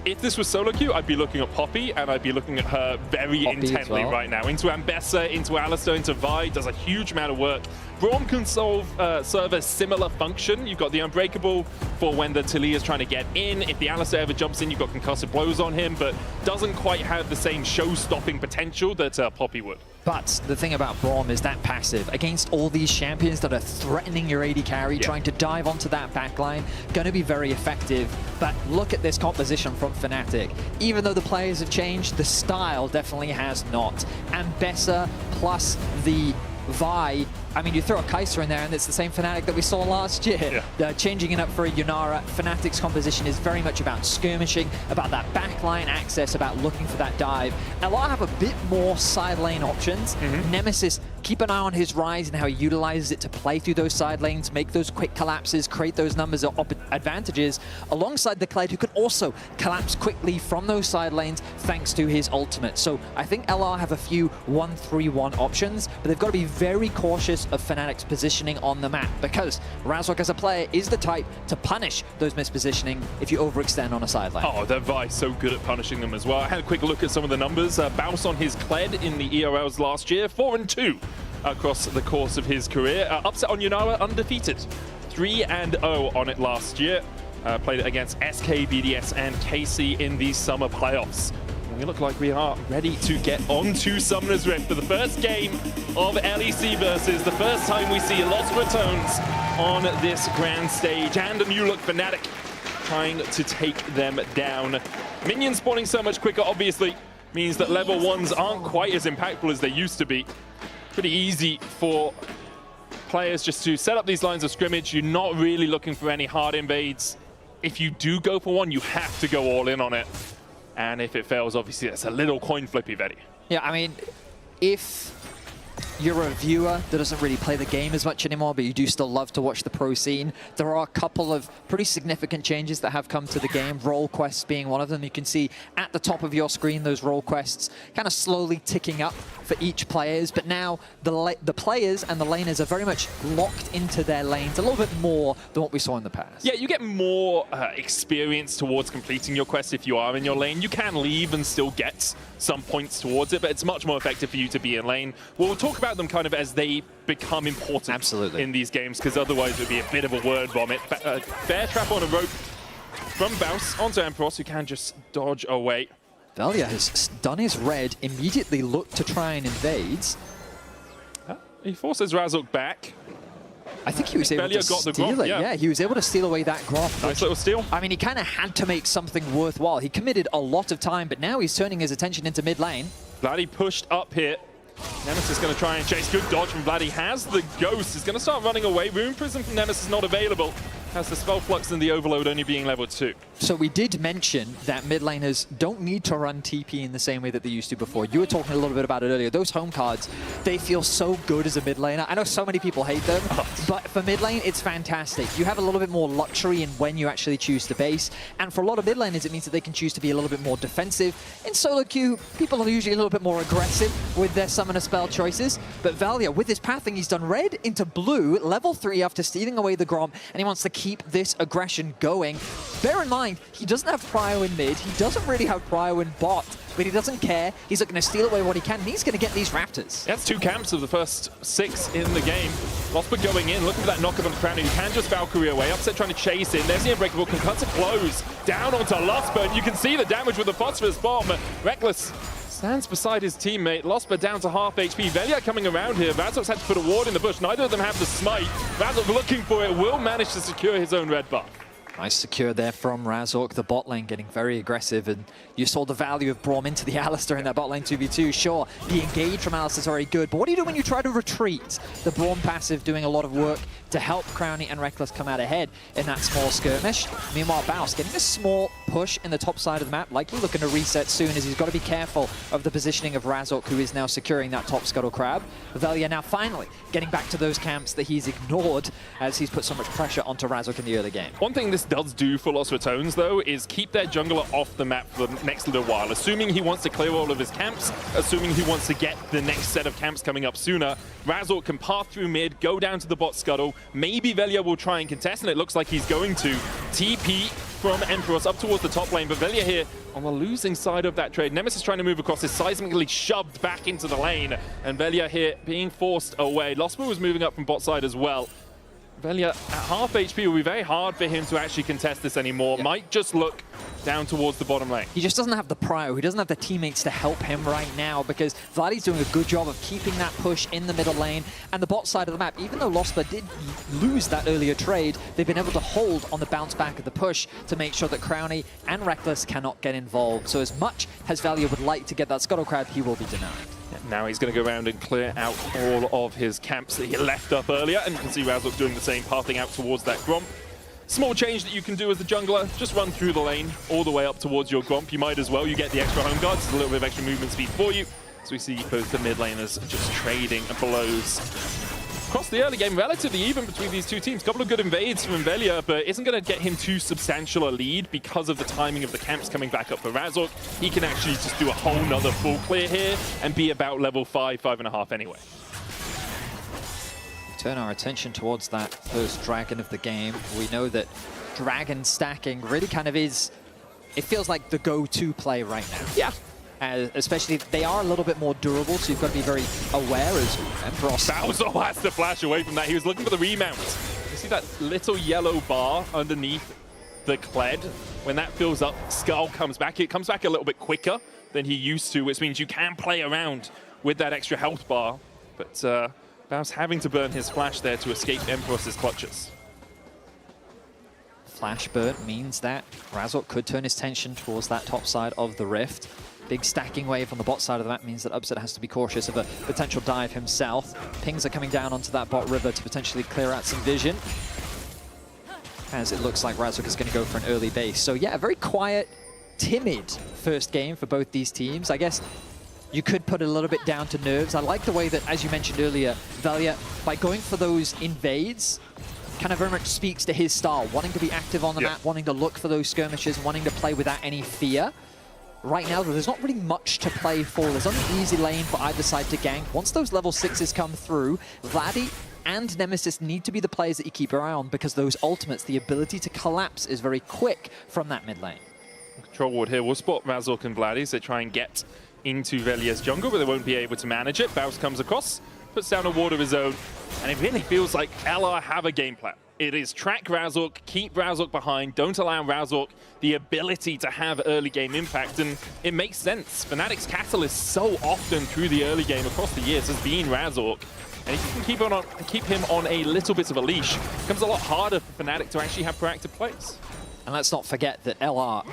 If this was solo queue, I'd be looking at Poppy, and I'd be looking at her very intently right now. Into Ambessa, into Alistair, into Vi, does a huge amount of work. Braum can serve a similar function. You've got the Unbreakable for when the Talia is trying to get in. If the Alistair ever jumps in, you've got Concussive Blows on him, but doesn't quite have the same show-stopping potential that Poppy would. But the thing about Braum is that passive against all these champions that are threatening your AD carry, trying to dive onto that backline, going to be very effective. But look at this composition from Fnatic. Even though the players have changed, the style definitely has not. Ambessa plus the Vi, I mean, you throw a Kai'Sa in there and it's the same Fnatic that we saw last year. Changing it up for a Yunara. Fnatic's composition is very much about skirmishing, about that backline access, about looking for that dive. LR have a bit more side lane options. Nemesis, keep an eye on his Rise and how he utilizes it to play through those side lanes, make those quick collapses, create those numbers of advantages, alongside the Kled, who can also collapse quickly from those side lanes thanks to his ultimate. So I think LR have a few 1-3-1 options, but they've got to be very cautious of Fnatic's positioning on the map, because Razork as a player is the type to punish those mispositioning if you overextend on a sideline. Oh, their Vi so good at punishing them as well. I had a quick look at some of the numbers. Baus on his Kled in the ERLs last year, 4-2 across the course of his career. Upset on Yunawa, undefeated. 3-0 on it last year. Played it against SK, BDS, and KC in the summer playoffs. And we look like we are ready to get on to Summoner's Rift for the first game of LEC Versus. The first time we see Los Ratones on this grand stage. And a new look Fnatic trying to take them down. Minions spawning so much quicker, obviously, means that level 1s aren't quite as impactful as they used to be. Pretty easy for players just to set up these lines of scrimmage. You're not really looking for any hard invades. If you do go for one, you have to go all in on it. And if it fails, obviously, it's a little coin flippy, Vedi. Yeah, I mean, if you're a viewer that doesn't really play the game as much anymore, but you do still love to watch the pro scene, there are a couple of pretty significant changes that have come to the game, role quests being one of them. You can see at the top of your screen those role quests kind of slowly ticking up for each players, but now the players and the laners are very much locked into their lanes a little bit more than what we saw in the past. Yeah, you get more experience towards completing your quest if you are in your lane. You can leave and still get some points towards it, but it's much more effective for you to be in lane. We'll talk about them kind of as they become important in these games, because otherwise it would be a bit of a word vomit. Bear trap on a rope from Baus onto Emperos, who can just dodge away. Velia has done his red, immediately looked to try and invade. He forces Razork back. I think he was able to steal it. Yeah, he was able to steal away that Gromp. Nice little steal. I mean, he kind of had to make something worthwhile. He committed a lot of time, but now he's turning his attention into mid lane. Vladdy pushed up here. Nemesis going to try and chase. Good dodge from Vladdy. Has the Ghost. He's going to start running away. Rune Prism from Nemesis not available. Has the Spell Flux and the Overload only being level 2. So we did mention that mid laners don't need to run TP in the same way that they used to before. You were talking a little bit about it earlier. Those home cards, they feel so good as a mid laner. I know so many people hate them, but for mid lane, it's fantastic. You have a little bit more luxury in when you actually choose to base. And for a lot of mid laners, it means that they can choose to be a little bit more defensive. In solo queue, people are usually a little bit more aggressive with their summoner spell choices. But Valia, with his pathing, he's done red into blue, level 3 after stealing away the Gromp, and he wants to keep this aggression going. Bear in mind, he doesn't have Prio in mid, he doesn't really have Prio in bot, but he doesn't care. He's looking to steal away what he can, and he's going to get these Raptors. That's 2 camps of the first 6 in the game. Losper going in, looking for that knockup on the Crown. You can just Valkyrie away. Upset trying to chase in. There's the Unbreakable. Can cut to close. Down onto Losper, and you can see the damage with the Phosphorus Bomb. Reckless stands beside his teammate. Losper down to half HP. Velia coming around here. Razork's had to put a ward in the bush. Neither of them have the smite. Razork looking for it. Will manage to secure his own red buff. Nice secure there from Razork. The bot lane getting very aggressive, and you saw the value of Braum into the Alistar in that bot lane 2v2. Sure, the engage from Alistar is very good, but what do you do when you try to retreat? The Braum passive doing a lot of work to help Crownie and Reckless come out ahead in that small skirmish. Meanwhile, Baus getting a small push in the top side of the map, likely looking to reset soon, as he's got to be careful of the positioning of Razork, who is now securing that top Scuttle Crab. Velia now finally getting back to those camps that he's ignored, as he's put so much pressure onto Razork in the early game. One thing this does do for Los Ratones, though, is keep their jungler off the map for the next little while. Assuming he wants to clear all of his camps, assuming he wants to get the next set of camps coming up sooner, Razork can path through mid, go down to the bot Scuttle. Maybe Velia will try and contest, and it looks like he's going to. TP from Emperos up towards the top lane, but Velia here on the losing side of that trade. Nemesis trying to move across, is seismically shoved back into the lane, and Velia here being forced away. Losper was moving up from bot side as well. Velia at half HP will be very hard for him to actually contest this anymore. Yeah. Might just look down towards the bottom lane. He just doesn't have the prio. He doesn't have the teammates to help him right now, because Vladdy's doing a good job of keeping that push in the middle lane. And the bot side of the map, even though Losper did lose that earlier trade, they've been able to hold on the bounce back of the push to make sure that Crownie and Reckless cannot get involved. So as much as Velia would like to get that Scuttle Crab, he will be denied. Now he's going to go around and clear out all of his camps that he left up earlier, and you can see Razork doing the same, pathing out towards that Gromp. Small change that you can do as the jungler, just run through the lane all the way up towards your Gromp. You might as well, you get the extra home guards, a little bit of extra movement speed for you. So we see both the mid laners just trading blows. Across the early game, relatively even between these two teams. Couple of good invades from Velia, but isn't going to get him too substantial a lead because of the timing of the camps coming back up for Razork. He can actually just do a whole nother full clear here and be about level 5, 5.5 anyway. Turn our attention towards that first dragon of the game. We know that dragon stacking really kind of is, it feels like the go-to play right now. Yeah. Especially, they are a little bit more durable, so you've got to be very aware as Emperos. Bowser has to flash away from that. He was looking for the remount. You see that little yellow bar underneath the Kled? When that fills up, Skull comes back. It comes back a little bit quicker than he used to, which means you can play around with that extra health bar. But Baus having to burn his flash there to escape Emperos's clutches. Flash burn means that Razork could turn his attention towards that top side of the rift. Big stacking wave on the bot side of the map means that Upset has to be cautious of a potential dive himself. Pings are coming down onto that bot river to potentially clear out some vision, as it looks like Razork is going to go for an early base. So yeah, a very quiet, timid first game for both these teams. I guess you could put it a little bit down to nerves. I like the way that, as you mentioned earlier, Velia, by going for those invades, kind of very much speaks to his style, wanting to be active on the map, wanting to look for those skirmishes, wanting to play without any fear. Right now, there's not really much to play for. There's only an easy lane for either side to gank. Once those level 6s come through, Vladdy and Nemesis need to be the players that you keep your eye on, because those ultimates, the ability to collapse is very quick from that mid lane. Control ward here will spot Razork and Vladdy as they try and get into Velia's jungle, but they won't be able to manage it. Baus comes across, puts down a ward of his own, and it really feels like LR have a game plan. It is track Razork, keep Razork behind, don't allow Razork the ability to have early game impact, and it makes sense. Fnatic's catalyst so often through the early game across the years has been Razork, and if you can keep him on a little bit of a leash, it becomes a lot harder for Fnatic to actually have proactive plays. And let's not forget that LR,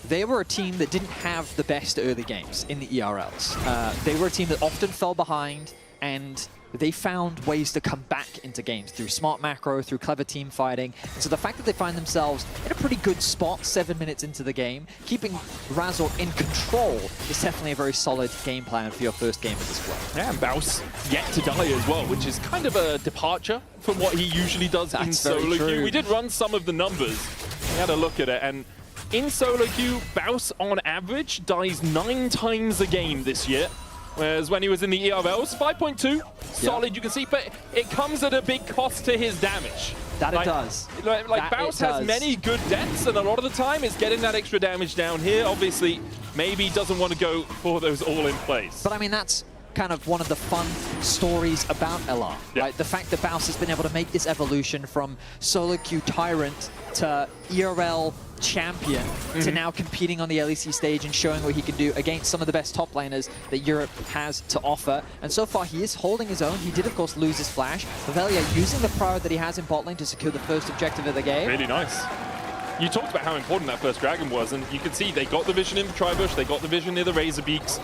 they were a team that didn't have the best early games in the ERLs. They were a team that often fell behind, and they found ways to come back into games through smart macro, through clever team fighting. And so the fact that they find themselves in a pretty good spot 7 minutes into the game, keeping Razork in control is definitely a very solid game plan for your first game of this world. Yeah, and Baus yet to die as well, which is kind of a departure from what he usually does in solo queue. We did run some of the numbers. We had a look at it, and in solo queue, Baus on average dies 9 times a game this year. Whereas when he was in the ERLs, 5.2, solid, you can see, but it comes at a big cost to his damage. That it does. Like Baus has many good deaths, and a lot of the time it's getting that extra damage down here. Obviously, maybe doesn't want to go for those all-in plays. But I mean, that's kind of one of the fun stories about LR, right? The fact that Baus has been able to make this evolution from solo queue tyrant to ERL champion to now competing on the LEC stage and showing what he can do against some of the best top laners that Europe has to offer. And so far, he is holding his own. He did, of course, lose his flash. Velia using the power that he has in bot lane to secure the first objective of the game. Really nice. You talked about how important that first dragon was, and you can see they got the vision in the Tribush, they got the vision near the Razor Beaks.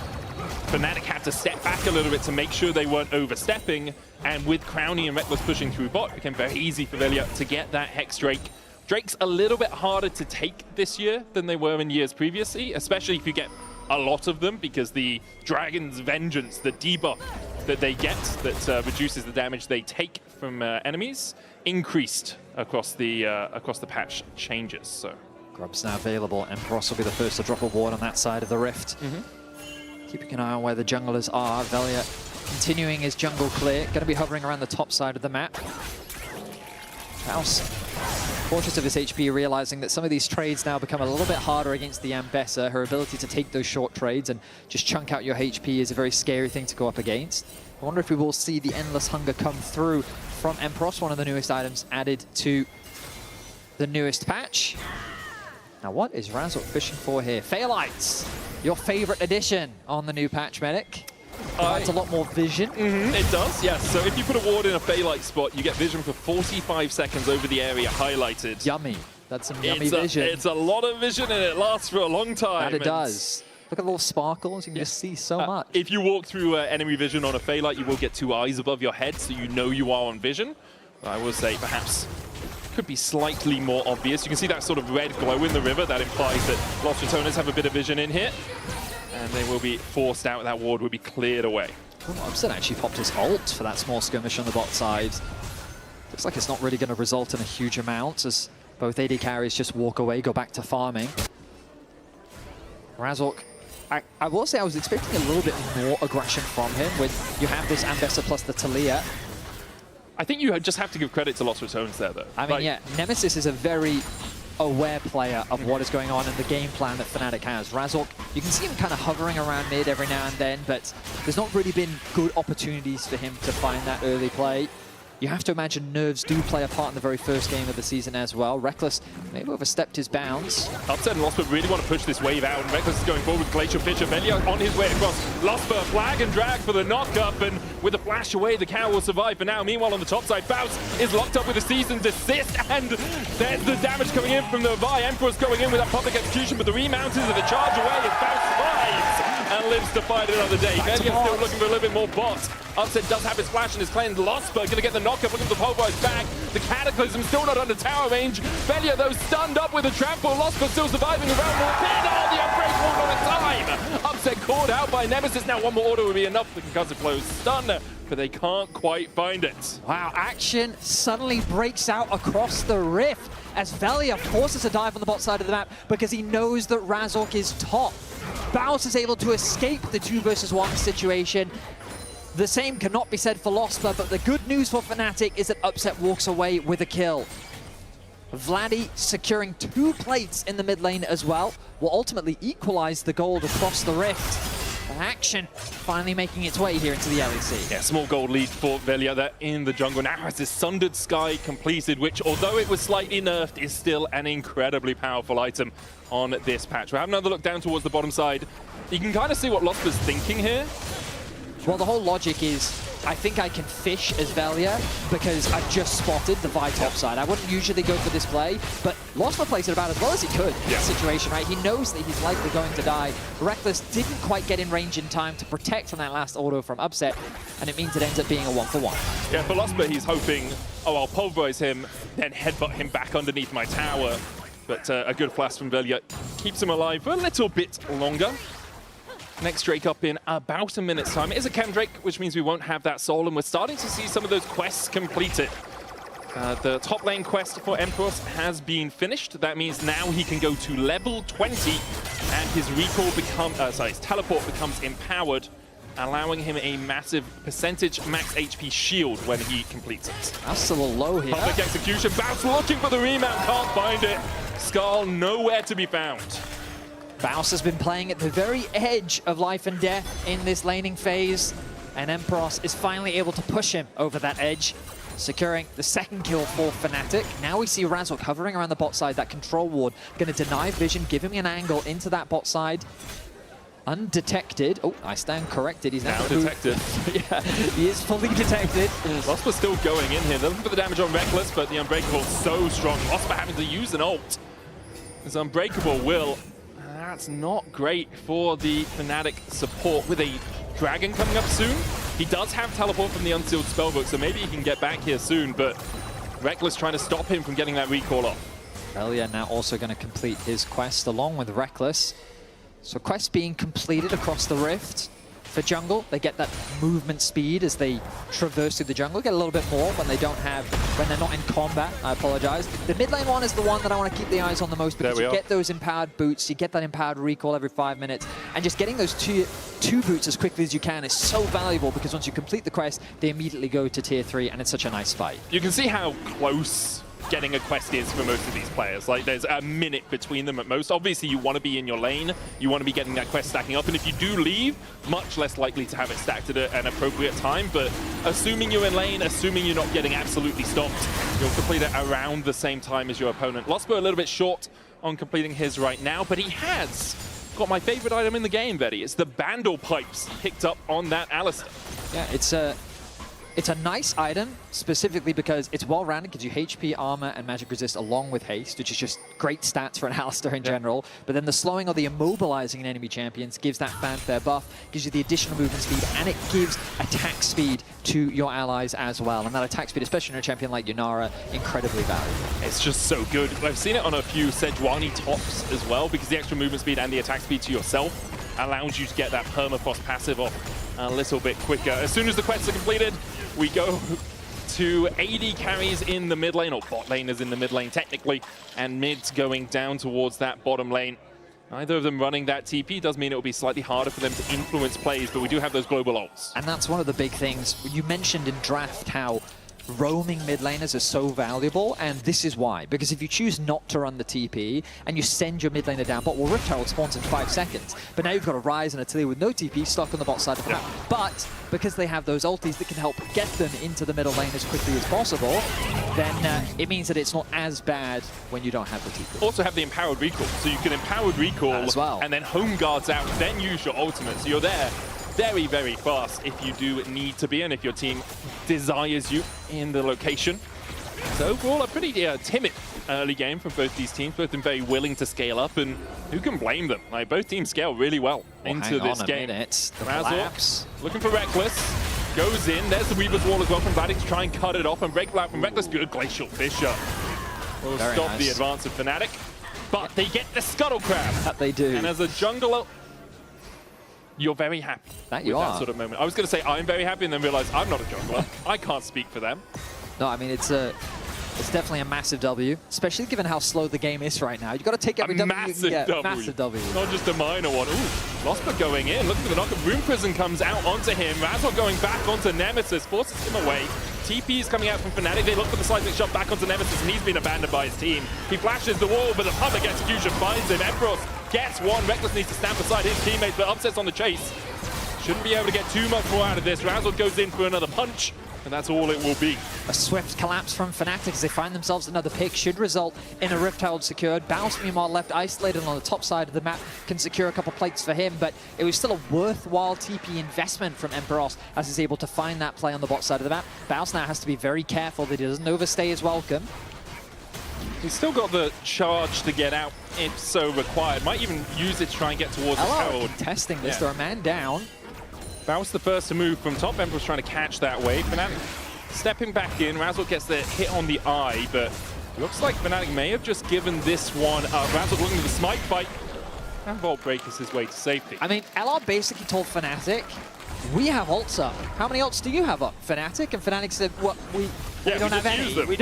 Fnatic had to step back a little bit to make sure they weren't overstepping, and with Crownie and Reckless pushing through bot, it became very easy for Velia to get that Hex Drake. Drake's a little bit harder to take this year than they were in years previously, especially if you get a lot of them, because the Dragon's Vengeance, the debuff that they get that reduces the damage they take from enemies, increased across the patch changes. So Grub's now available, and Emperos will be the first to drop a ward on that side of the rift. Keeping an eye on where the junglers are. Velia continuing his jungle clear, going to be hovering around the top side of the map. Baus, cautious of his HP, realizing that some of these trades now become a little bit harder against the Ambessa. Her ability to take those short trades and just chunk out your HP is a very scary thing to go up against. I wonder if we will see the Endless Hunger come through from Emperos, one of the newest items added to the newest patch. Now, what is Razork fishing for here? Phaelites, your favorite addition on the new patch, Medic. Provides a lot more vision. It does, yes. So if you put a ward in a Phaelite spot, you get vision for 45 seconds over the area highlighted. Yummy. That's some yummy vision. It's a lot of vision, and it lasts for a long time. That it does. Look at the little sparkles. You can just see so much. If you walk through enemy vision on a Phaelite, you will get 2 eyes above your head, so you know you are on vision. But I will say perhaps could be slightly more obvious. You can see that sort of red glow in the river. That implies that Lost Ratones have a bit of vision in here. And they will be forced out. That ward will be cleared away. Upset actually popped his ult for that small skirmish on the bot side. Looks like it's not really going to result in a huge amount as both AD carries just walk away, go back to farming. Razork, I will say I was expecting a little bit more aggression from him with you have this Ambessa plus the Talia. I think you just have to give credit to Lost Ratones there, though. I mean, yeah, Nemesis is a very aware player of what is going on in the game plan that Fnatic has. Razork, you can see him kind of hovering around mid every now and then, but there's not really been good opportunities for him to find that early play. You have to imagine nerves do play a part in the very first game of the season as well. Rekkles maybe overstepped his bounds. Upset and Losper really want to push this wave out, and Rekkles is going forward with Glacial Pitcher. Velia on his way across. Losper, flag and drag for the knock-up, and with a flash away, the cow will survive for now. Meanwhile, on the top side, Bounce is locked up with a Season's assist, and there's the damage coming in from the Vi. Emperor's going in with that public execution, but the remount is the charge away as Bounce survives and lives to fight another day. Velia's still looking for a little bit more bots. Upset does have his flash and his claim. Losper going to get the knock-up, looking for the pulverized back. The Cataclysm still not under tower range. Velia, though, stunned up with a trample. Losper still surviving around more pin. Oh, the Unbreakable on a time. Upset caught out by Nemesis. Now one more order would be enough. The concussive blows stun, but they can't quite find it. Wow, action suddenly breaks out across the rift as Velia forces a dive on the bot side of the map because he knows that Razork is top. Baus is able to escape the 2 versus 1 situation. The same cannot be said for Losper, but the good news for Fnatic is that Upset walks away with a kill. Vladdy securing 2 plates in the mid lane as well will ultimately equalize the gold across the rift. Action finally making its way here into the LEC. Yeah, small gold lead for Velia there in the jungle. Now has this Sundered Sky completed, which, although it was slightly nerfed, is still an incredibly powerful item on this patch. We'll have another look down towards the bottom side. You can kind of see what Losper's thinking here. Well, the whole logic is, I think I can fish as Velia because I've just spotted the Vi top side. I wouldn't usually go for this play, but Losper plays it about as well as he could in this situation, right? He knows that he's likely going to die. Rekkles didn't quite get in range in time to protect on that last auto from Upset, and it means it ends up being a 1-for-1. Yeah, for Losper, he's hoping, oh, I'll pulverize him, then headbutt him back underneath my tower. But a good flash from Velia keeps him alive for a little bit longer. Next Drake up in about a minute's time. It is a Chem Drake, which means we won't have that soul, and we're starting to see some of those quests completed. The top lane quest for Emperors has been finished. That means now he can go to level 20, and his recall his teleport becomes empowered, allowing him a massive percentage max HP shield when he completes it. That's a little low here. Public execution, Bounce looking for the remount, can't find it. Skull nowhere to be found. Baus has been playing at the very edge of life and death in this laning phase, and Emperos is finally able to push him over that edge, securing the second kill for Fnatic. Now we see Razork hovering around the bot side, that control ward, going to deny vision, give him an angle into that bot side. Undetected. Oh, I stand corrected. He's now detected. Yeah, he is fully detected. Losper's still going in here. They're looking for the damage on Rekkles, but the Unbreakable is so strong. Losper having to use an ult. His Unbreakable will. That's not great for the Fnatic support with a Dragon coming up soon. He does have teleport from the Unsealed Spellbook, so maybe he can get back here soon, but Rekkles trying to stop him from getting that recall off. Velia now also going to complete his quest along with Rekkles. So quest being completed across the rift. For jungle, they get that movement speed as they traverse through the jungle. Get a little bit more when they're not in combat. I apologize. The mid lane one is the one that I want to keep the eyes on the most because you get those empowered boots, you get that empowered recall every 5 minutes, and just getting those two boots as quickly as you can is so valuable because once you complete the quest, they immediately go to tier 3, and it's such a nice fight. You can see how close getting a quest is for most of these players. Like, there's a minute between them at most. Obviously, you want to be in your lane. You want to be getting that quest stacking up. And if you do leave, much less likely to have it stacked at an appropriate time. But assuming you're in lane, assuming you're not getting absolutely stopped, you'll complete it around the same time as your opponent. Losper a little bit short on completing his right now, but he has got my favorite item in the game, Betty. It's the Bandle Pipes picked up on that Alistar. Yeah, it's a nice item, specifically because it's well-rounded, gives you HP, armor, and magic resist along with haste, which is just great stats for an Alistar in general. But then the slowing or the immobilizing in enemy champions gives that fanfare buff, gives you the additional movement speed, and it gives attack speed to your allies as well. And that attack speed, especially in a champion like Yunara, incredibly valuable. It's just so good. I've seen it on a few Sejuani tops as well, because the extra movement speed and the attack speed to yourself allows you to get that permafrost passive off a little bit quicker. As soon as the quests are completed, we go to AD carries in the mid lane, or bot laners in the mid lane technically, and mid's going down towards that bottom lane. Neither of them running that TP does mean it will be slightly harder for them to influence plays, but we do have those global ults. And that's one of the big things. You mentioned in draft how roaming mid laners are so valuable, and this is why. Because if you choose not to run the TP and you send your mid laner down bot, well, Rift Herald spawns in 5 seconds. But now you've got a Ryze and a Tilly with no TP stuck on the bot side of the map. But because they have those ultis that can help get them into the middle lane as quickly as possible, then it means that it's not as bad when you don't have the TP. Also have the empowered recall, so you can empowered recall as well, and then home guards out, then use your ultimate. So you're there very, very fast if you do need to be, and if your team desires you in the location. So overall, a pretty timid early game from both these teams. Both of them very willing to scale up, and who can blame them? Like, both teams scale really well into this game. Razor looking for Reckless. Goes in. There's the Weaver's Wall as well from Vladdy to try and cut it off and break out from Reckless. Good Glacial Fissure will stop the advance of Fnatic. But they get the Scuttle Crab. That they do. And as a jungler, you're very happy that with that sort of moment. I was going to say I'm very happy and then realize I'm not a jungler. I can't speak for them. No, I mean, it's definitely a massive W, especially given how slow the game is right now. You've got to take every W you can get. Massive W. Not just a minor one. Ooh, Losper going in. Looking for the knockup. Rune Prison comes out onto him. Razzle going back onto Nemesis. Forces him away. TP is coming out from Fnatic. They look for the seismic shot back onto Nemesis, and he's been abandoned by his team. He flashes the wall, but the public execution finds him. Emperor gets one. Reckless needs to stand beside his teammates, but Upset's on the chase. Shouldn't be able to get too much more out of this. Razzle goes in for another punch, and that's all it will be. A swift collapse from Fnatic as they find themselves another pick. Should result in a Rift Herald secured. Bounce, meanwhile, left isolated on the top side of the map. Can secure a couple plates for him, but it was still a worthwhile TP investment from Emperos as he's able to find that play on the bot side of the map. Bounce now has to be very careful that he doesn't overstay his welcome. He's still got the charge to get out if so required. Might even use it to try and get towards the Herald. Contesting this, they're a man down. Bounce the first to move from top. Emperor's trying to catch that wave. Fnatic stepping back in. Razzle gets the hit on the eye, but looks like Fnatic may have just given this one up. Razzle looking for the smite fight, and Vault breaks his way to safety. I mean, LR basically told Fnatic, we have ults up. How many ults do you have up, Fnatic? And Fnatic said, well, we don't have any. We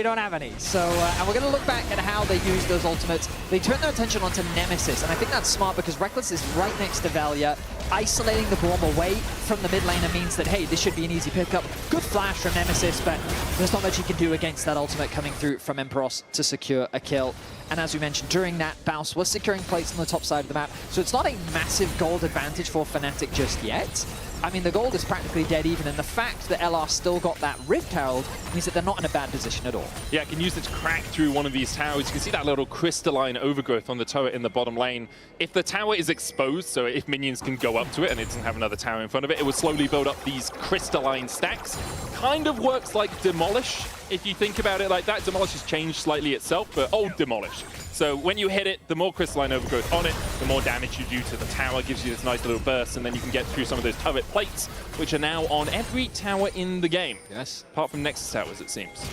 don't have any. So, and we're going to look back at how they use those ultimates. They turn their attention onto Nemesis, and I think that's smart because Reckless is right next to Valia. Isolating the bomb away from the mid laner means that, hey, this should be an easy pickup. Good flash from Nemesis, but there's not much he can do against that ultimate coming through from Emperos to secure a kill. And as we mentioned, during that, Bounce was securing plates on the top side of the map, so it's not a massive gold advantage for Fnatic just yet. I mean, the gold is practically dead even, and the fact that LR still got that Rift Herald means that they're not in a bad position at all. Yeah, can use it to crack through one of these towers. You can see that little crystalline overgrowth on the turret in the bottom lane. If the tower is exposed, so if minions can go up to it and it doesn't have another tower in front of it, it will slowly build up these crystalline stacks. Kind of works like Demolish, if you think about it like that. Demolish has changed slightly itself, but old Demolish. So when you hit it, the more crystalline overgrowth on it, the more damage you do to the tower. Gives you this nice little burst, and then you can get through some of those turret plates, which are now on every tower in the game. Yes. Apart from Nexus Towers, it seems.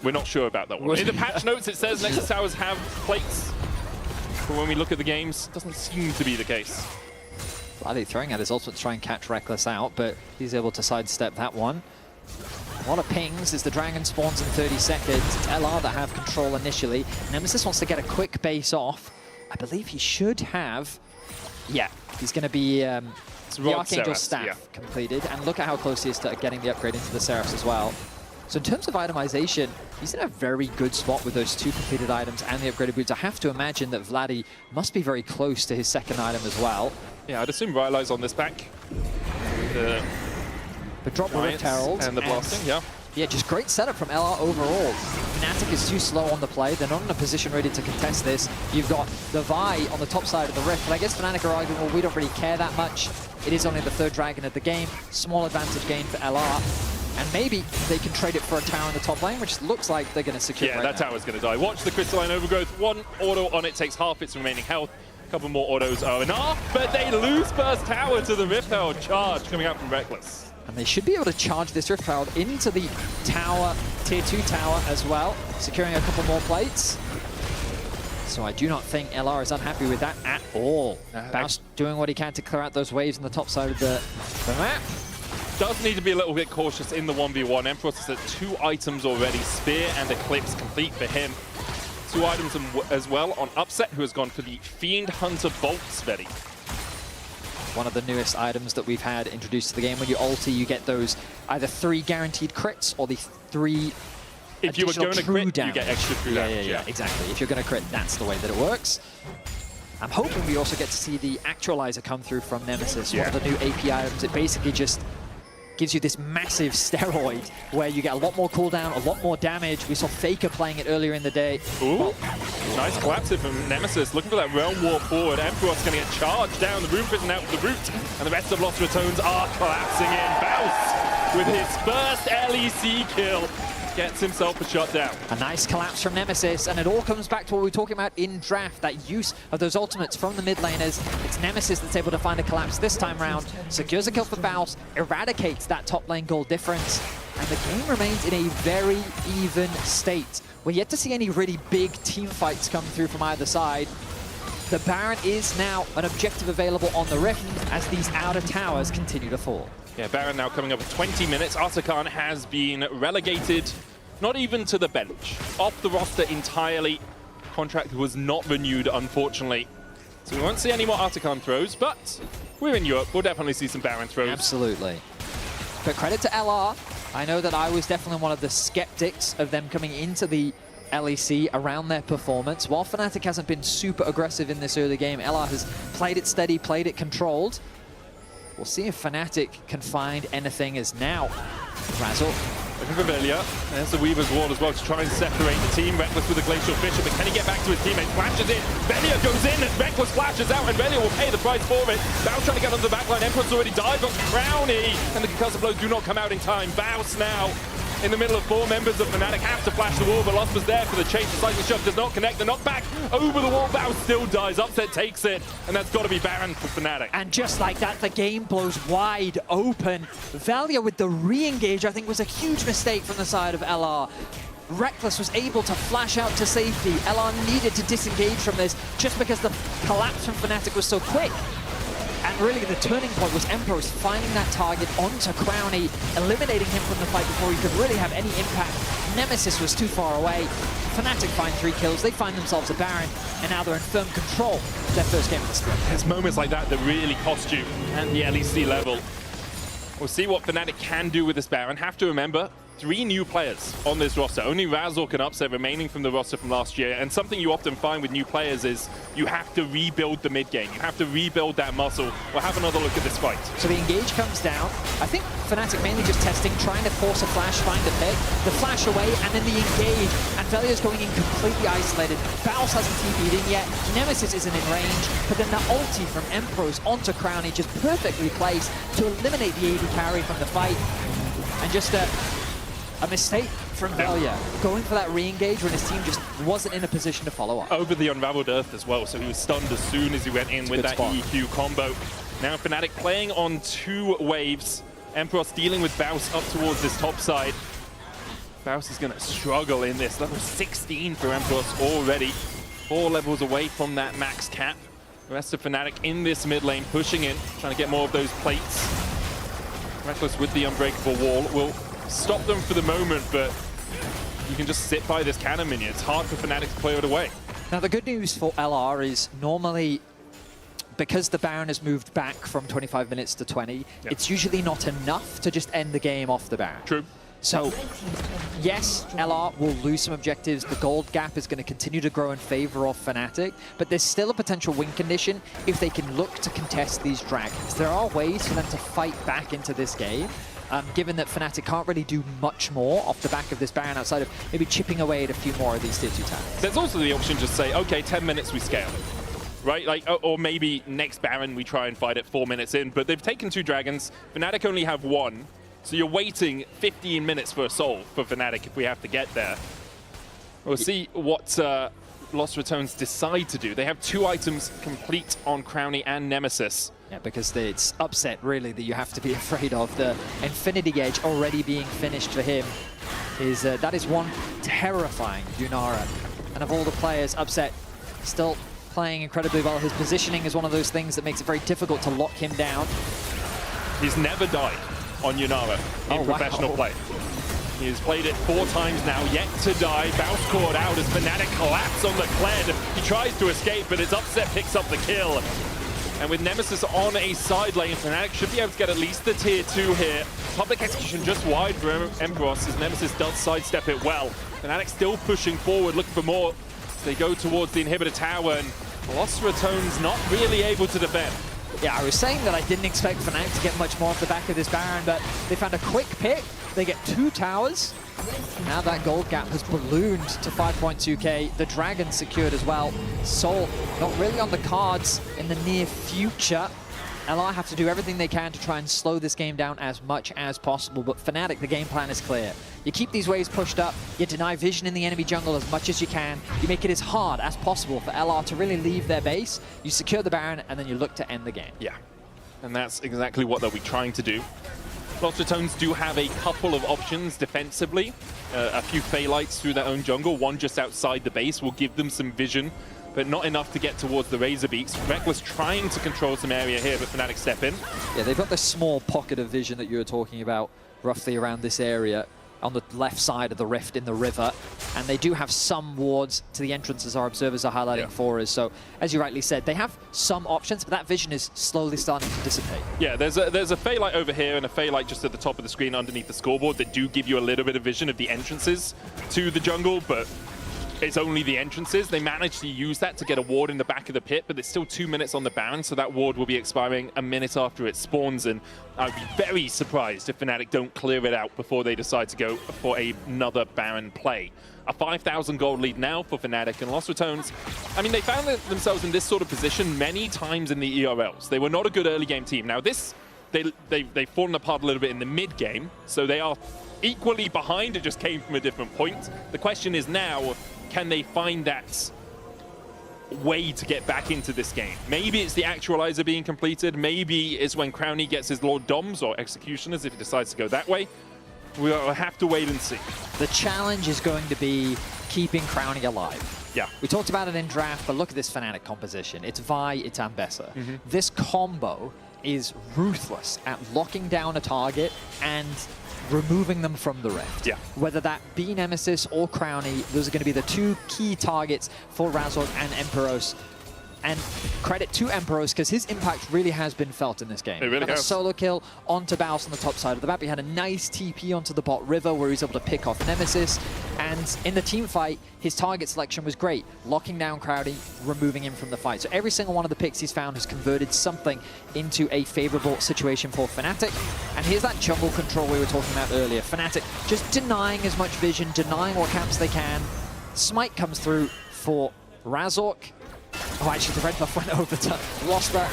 We're not sure about that one. In the patch notes, it says Nexus Towers have plates. But when we look at the games, it doesn't seem to be the case. Vladdy throwing at his ultimate to try and catch Reckless out, but he's able to sidestep that one. A lot of pings as the dragon spawns in 30 seconds. It's LR that have control initially. Nemesis wants to get a quick base off. I believe he should have... Yeah, he's going to be the Archangel Staff completed. And look at how close he is to getting the upgrade into the Seraphs as well. So in terms of itemization, he's in a very good spot with those 2 completed items and the upgraded boots. I have to imagine that Vladdy must be very close to his second item as well. Yeah, I'd assume Rylai's on this back. But drop the Rift Herald. And the blasting, yeah. Yeah, just great setup from LR overall. Fnatic is too slow on the play. They're not in a position ready to contest this. You've got the Vi on the top side of the Rift. But I guess Fnatic are arguing, well, we don't really care that much. It is only the 3rd dragon of the game. Small advantage gain for LR. And maybe they can trade it for a tower in the top lane, which looks like they're going to secure it right now. Tower's going to die. Watch the crystalline overgrowth. 1 auto on it takes half its remaining health. A couple more autos are enough, but they lose first tower to the Rift Herald charge coming out from Reckless. And they should be able to charge this Rift Herald into the tower, tier 2 tower as well, securing a couple more plates. So I do not think LR is unhappy with that at all. Bounce doing what he can to clear out those waves on the top side of the map. Does need to be a little bit cautious in the 1v1. Emperor is at 2 items already. Spear and Eclipse complete for him. 2 items as well on Upset, who has gone for the Fiend Hunter Bolt Sveti. one of the newest items that we've had introduced to the game. When you ulti, you get those either 3 guaranteed crits or the 3 if you were going to crit, damage. you get extra true damage. Yeah, exactly. If you're going to crit, that's the way that it works. I'm hoping we also get to see the actualizer come through from Nemesis, one of the new AP items. It basically just gives you this massive steroid where you get a lot more cooldown, a lot more damage. We saw Faker playing it earlier in the day. Ooh, nice collapse from Nemesis. Looking for that realm warp forward. Emperor's going to get charged down. The Rune Prison out with the root. And the rest of Lost Ratones are collapsing in. Baus with his first LEC kill. Gets himself a shutdown. A nice collapse from Nemesis, and it all comes back to what we were talking about in draft, that use of those ultimates from the mid laners. It's Nemesis that's able to find a collapse this time round, secures a kill for Baus, eradicates that top lane goal difference, and the game remains in a very even state. We're yet to see any really big team fights come through from either side. The Baron is now an objective available on the Rift as these outer towers continue to fall. Yeah, Baron now coming up with 20 minutes. Artikan has been relegated, not even to the bench, off the roster entirely. Contract was not renewed, unfortunately. So we won't see any more Artikan throws, but we're in Europe. We'll definitely see some Baron throws. Absolutely. But credit to LR. I know that I was definitely one of the skeptics of them coming into the LEC around their performance. While Fnatic hasn't been super aggressive in this early game, LR has played it steady, played it controlled. We'll see if Fnatic can find anything as now. Razzle. Looking for Velia. There's the Weaver's Wall as well to try and separate the team. Reckless with a Glacial Fisher, but can he get back to his teammate? Flashes in. Velia goes in, and Reckless flashes out, and Velia will pay the price for it. Baus trying to get onto the backline. Emperor's already died on Crowny, and the concussive blows do not come out in time. Baus now in the middle of 4 members of Fnatic, have to flash the wall, but Lost was there for the chase. The cycle shove does not connect. The knockback over the wall. Baus still dies. Upset takes it, and that's got to be Baron for Fnatic. And just like that, the game blows wide open. Velia with the re-engage, I think, was a huge mistake from the side of LR. Reckless was able to flash out to safety. LR needed to disengage from this just because the collapse from Fnatic was so quick. And really the turning point was Emperor's finding that target onto Crowny, eliminating him from the fight before he could really have any impact. Nemesis was too far away. Fnatic find 3 kills, they find themselves a Baron, and now they're in firm control of their first game of the split. There's moments like that that really cost you at the LEC level. We'll see what Fnatic can do with this Baron. Have to remember, 3 new players on this roster. Only Razzle can upset remaining from the roster from last year. And something you often find with new players is you have to rebuild the mid game. You have to rebuild that muscle. We'll have another look at this fight. So the engage comes down. I think Fnatic mainly just testing, trying to force a flash, find a pick, the flash away, and then the engage. And Velia's going in completely isolated. Baus hasn't TP'd in yet. Nemesis isn't in range. But then the ulti from Emperor's onto Crowny just perfectly placed to eliminate the AD carry from the fight. And just a mistake from Velia, going for that re-engage when his team just wasn't in a position to follow up. Over the Unraveled Earth as well, so he was stunned as soon as he went in with that EQ combo. Now Fnatic playing on 2 waves. Emperos dealing with Baus up towards this top side. Baus is going to struggle in this. Level 16 for Emperos already. 4 levels away from that max cap. The rest of Fnatic in this mid lane, pushing in, trying to get more of those plates. Reckless with the unbreakable wall will stop them for the moment, but you can just sit by this cannon minion. It's hard for Fnatic to clear it away. Now the good news for LR is normally, because the Baron has moved back from 25 minutes to 20, it's usually not enough to just end the game off the Baron. True. So, yes, LR will lose some objectives. The gold gap is going to continue to grow in favor of Fnatic, but there's still a potential win condition if they can look to contest these dragons. There are ways for them to fight back into this game, given that Fnatic can't really do much more off the back of this Baron outside of maybe chipping away at a few more of these tier 2 towers. There's also the option to say, okay, 10 minutes we scale. Right, like, or maybe next Baron we try and fight it 4 minutes in, but they've taken 2 dragons. Fnatic only have 1. So you're waiting 15 minutes for a soul for Fnatic if we have to get there. We'll see what Lost Ratones decide to do. They have 2 items complete on Crowny and Nemesis. Yeah, because it's upset, really, that you have to be afraid of. The Infinity Gauge already being finished for him is that is one terrifying Yunara. And of all the players, upset still playing incredibly well. His positioning is one of those things that makes it very difficult to lock him down. He's never died on Yunara in professional play. He has played it 4 times now, yet to die. Baus caught out as Fnatic collapse on the Kled. He tries to escape, but his upset picks up the kill. And with Nemesis on a side lane, Fnatic should be able to get at least the tier 2 here. Public execution just wide for Emperos as Nemesis does sidestep it well. Fnatic still pushing forward, looking for more. They go towards the inhibitor tower, and Ratones not really able to defend. Yeah, I was saying that I didn't expect Fnatic to get much more off the back of this Baron, but they found a quick pick. They get 2 towers. Now that gold gap has ballooned to 5.2k. The Dragon secured as well. Soul not really on the cards in the near future. LR have to do everything they can to try and slow this game down as much as possible, but Fnatic, the game plan is clear. You keep these waves pushed up, you deny vision in the enemy jungle as much as you can, you make it as hard as possible for LR to really leave their base, you secure the Baron, and then you look to end the game. Yeah, and that's exactly what they'll be trying to do. Ratones do have a couple of options defensively. A few Phaelites through their own jungle, one just outside the base will give them some vision, but not enough to get towards the Razor Beaks. Reckless trying to control some area here, but Fnatic step in. Yeah, they've got this small pocket of vision that you were talking about, roughly around this area, on the left side of the rift in the river. And they do have some wards to the entrances our observers are highlighting for us. So, as you rightly said, they have some options, but that vision is slowly starting to dissipate. Yeah, there's a Phaelite over here and a Phaelite just at the top of the screen underneath the scoreboard that do give you a little bit of vision of the entrances to the jungle, but it's only the entrances. They managed to use that to get a ward in the back of the pit, but it's still 2 minutes on the Baron, so that ward will be expiring a minute after it spawns, and I'd be very surprised if Fnatic don't clear it out before they decide to go for another Baron play. A 5,000 gold lead now for Fnatic, and Ratones, I mean, they found themselves in this sort of position many times in the ERLs. They were not a good early game team. Now this, they've fallen apart a little bit in the mid game, so they are equally behind. It just came from a different point. The question is now, can they find that way to get back into this game? Maybe it's the actualizer being completed. Maybe it's when Crownie gets his Lord Doms or Executioners if he decides to go that way. We'll have to wait and see. The challenge is going to be keeping Crownie alive. Yeah. We talked about it in draft, but look at this Fnatic composition. It's Vi, it's Ambessa. This combo is ruthless at locking down a target and removing them from the rift. Yeah. Whether that be Nemesis or Crownie, those are going to be the 2 key targets for Razork and Emperos. And credit to Emperos, because his impact really has been felt in this game. It really has. A has. solo kill onto Baus on the top side of the map. He had a nice TP onto the bot river where he was able to pick off Nemesis. And in the team fight, his target selection was great. Locking down Crowdy, removing him from the fight. So every single one of the picks he's found has converted something into a favorable situation for Fnatic. And here's that jungle control we were talking about earlier. Fnatic just denying as much vision, denying what camps they can. Smite comes through for Razork. Oh, actually, the red buff went over to lost that.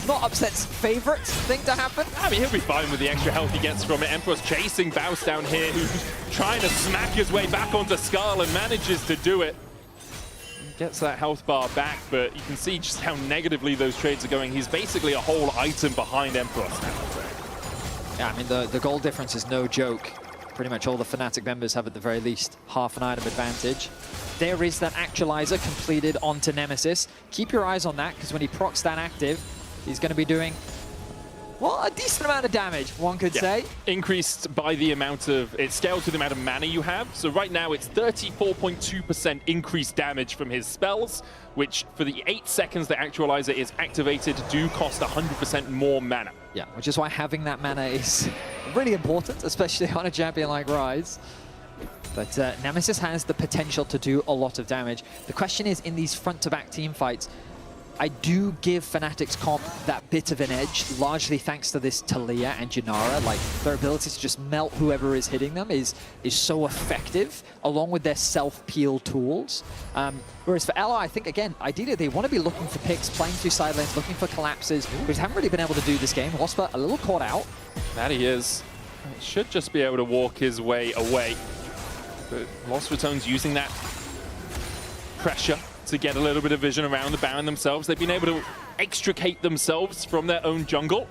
Not Upset's favorite thing to happen. I mean, he'll be fine with the extra health he gets from it. Emperor's chasing Baus down here, who's trying to smack his way back onto Skull and manages to do it. Gets that health bar back, but you can see just how negatively those trades are going. He's basically a whole item behind Emperor now. Yeah, I mean, the goal difference is no joke. Pretty much all the Fnatic members have at the very least half an item advantage. There is that actualizer completed onto Nemesis. Keep your eyes on that, because when he procs that active, he's going to be doing, well, a decent amount of damage, one could say. Increased by the amount of, it's scaled to the amount of mana you have. So right now it's 34.2% increased damage from his spells, which for the 8 seconds the actualizer is activated do cost 100% more mana. Yeah, which is why having that mana is really important, especially on a champion like Rise. But Nemesis has the potential to do a lot of damage. The question is, in these front-to-back team fights, I do give Fnatic's comp that bit of an edge, largely thanks to this Talia and Janara. Like, their ability to just melt whoever is hitting them is so effective, along with their self-peel tools. Whereas for LR, I think, again, ideally they want to be looking for picks, playing through side lanes, looking for collapses, which haven't really been able to do this game. Wasper a little caught out. That he is. Should just be able to walk his way away. But Ratones using that pressure to get a little bit of vision around the Baron themselves. They've been able to extricate themselves from their own jungle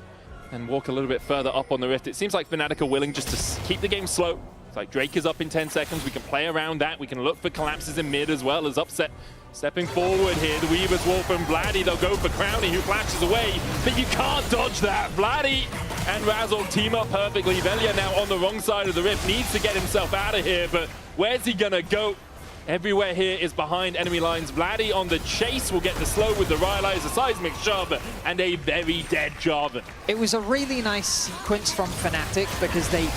and walk a little bit further up on the rift. It seems like Fnatic are willing just to keep the game slow. It's like Drake is up in 10 seconds. We can play around that. We can look for collapses in mid as well as Upset. Stepping forward here, the Weaver's Wall from Vladdy. They'll go for Crownie, who flashes away, but you can't dodge that. Vladdy and Razork team up perfectly. Velia now on the wrong side of the rift, needs to get himself out of here, but where's he gonna go? Everywhere here is behind enemy lines. Vladdy on the chase will get the slow with the Rylai's, a seismic shove, and a very dead job. It was a really nice sequence from Fnatic because they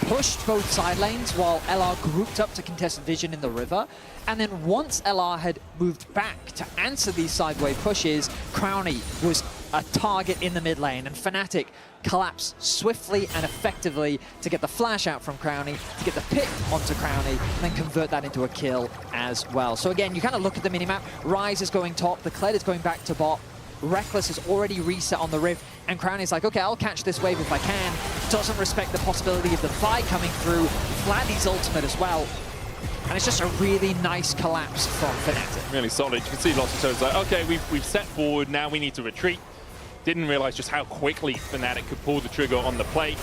pushed both side lanes while LR grouped up to contest Vision in the river. And then once LR had moved back to answer these sideway pushes, Crownie was a target in the mid lane, and Fnatic collapsed swiftly and effectively to get the flash out from Crownie, to get the pick onto Crownie, and then convert that into a kill as well. So again, you kind of look at the minimap. Rise is going top, the Kled is going back to bot, Reckless is already reset on the Rift, and Crownie's like, okay, I'll catch this wave if I can. Doesn't respect the possibility of the Vi coming through, Vladdy's ultimate as well. And it's just a really nice collapse from Fnatic. Really solid. You can see lots of toes like, okay, we've set forward, now we need to retreat. Didn't realize just how quickly Fnatic could pull the trigger on the plate.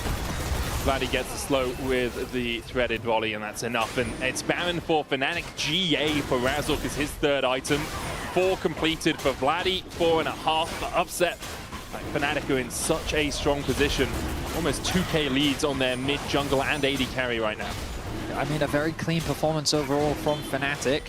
Vladdy gets the slow with the threaded volley, and that's enough. And it's Baron for Fnatic. GA for Razork is his third item. 4 completed for Vladdy, 4.5 for Upset. Fnatic are in such a strong position. Almost 2k leads on their mid jungle and AD carry right now. I mean, a very clean performance overall from Fnatic.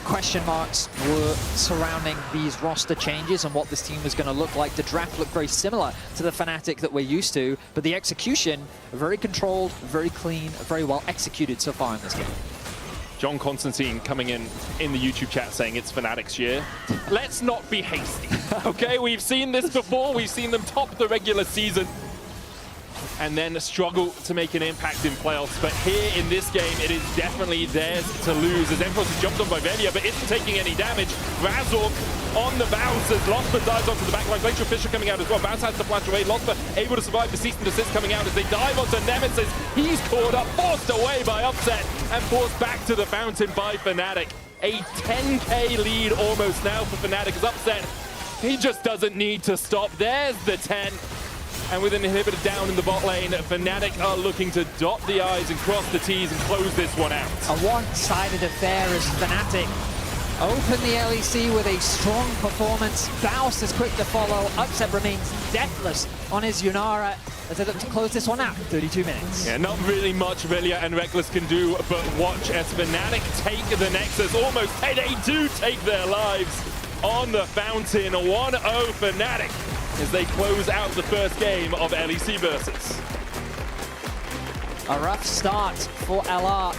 Question marks were surrounding these roster changes and what this team was going to look like. The draft looked very similar to the Fnatic that we're used to, but the execution, very controlled, very clean, very well executed so far in this game. John Constantine coming in the YouTube chat saying it's Fnatic's year. Let's not be hasty, okay? We've seen this before. We've seen them top the regular season and then struggle to make an impact in playoffs. But here in this game, it is definitely theirs to lose, as Empress is jumped on by Velia, but isn't taking any damage. Razork on the bounce as Losper dives onto the backline. Glacial Fisher coming out as well. Bounce has to flash away. Losper able to survive the cease and desist coming out as they dive onto Nemesis. He's caught up, forced away by Upset, and forced back to the fountain by Fnatic. A 10k lead almost now for Fnatic as Upset. He just doesn't need to stop. There's the 10. And with an inhibitor down in the bot lane, Fnatic are looking to dot the I's and cross the T's and close this one out. A one-sided affair as Fnatic open the LEC with a strong performance. Baus is quick to follow. Upset remains deathless on his Yunara as they look to close this one out in 32 minutes. Yeah, not really much Velia and Reckless can do, but watch as Fnatic take the Nexus. Almost, hey, they do take their lives on the fountain. 1-0 Fnatic as they close out the first game of LEC Versus. A rough start for LR,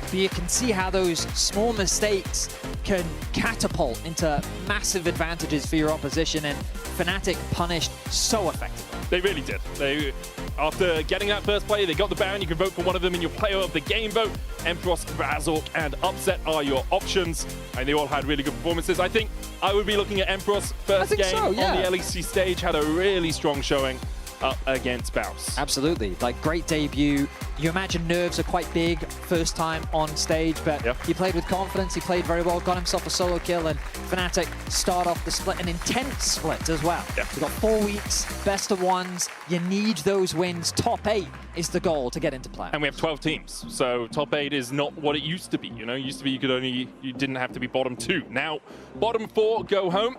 but you can see how those small mistakes can catapult into massive advantages for your opposition, and Fnatic punished so effectively. They really did. After getting that first play, they got the Baron. You can vote for one of them in your player of the game vote. Empress, Razork, and Upset are your options, and they all had really good performances. I think I would be looking at Empress first game on the LEC stage. Had a really strong showing up against Baus. Absolutely, like great debut. You imagine nerves are quite big first time on stage, but he played with confidence, he played very well, got himself a solo kill, and Fnatic start off the split, an intense split as well. We've got 4 weeks, best of ones, you need those wins. Top 8 is the goal to get into play. And we have 12 teams, so top 8 is not what it used to be. You know, it used to be you didn't have to be bottom 2. Now, bottom 4 go home.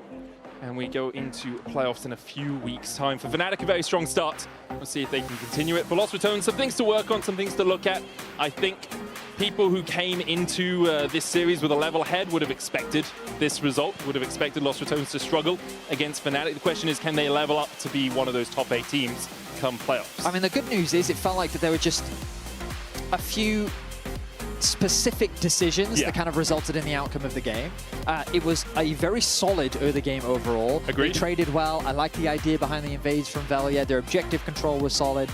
And we go into playoffs in a few weeks' time. For Fnatic, a very strong start. We'll see if they can continue it. For Lost Ratones, some things to work on, some things to look at. I think people who came into this series with a level head would have expected this result, would have expected Lost Ratones to struggle against Fnatic. The question is, can they level up to be one of those top 8 teams come playoffs? I mean, the good news is it felt like that there were just a few specific decisions that kind of resulted in the outcome of the game. It was a very solid early game overall. Agreed. They traded well. I like the idea behind the invades from Velia. Their objective control was solid.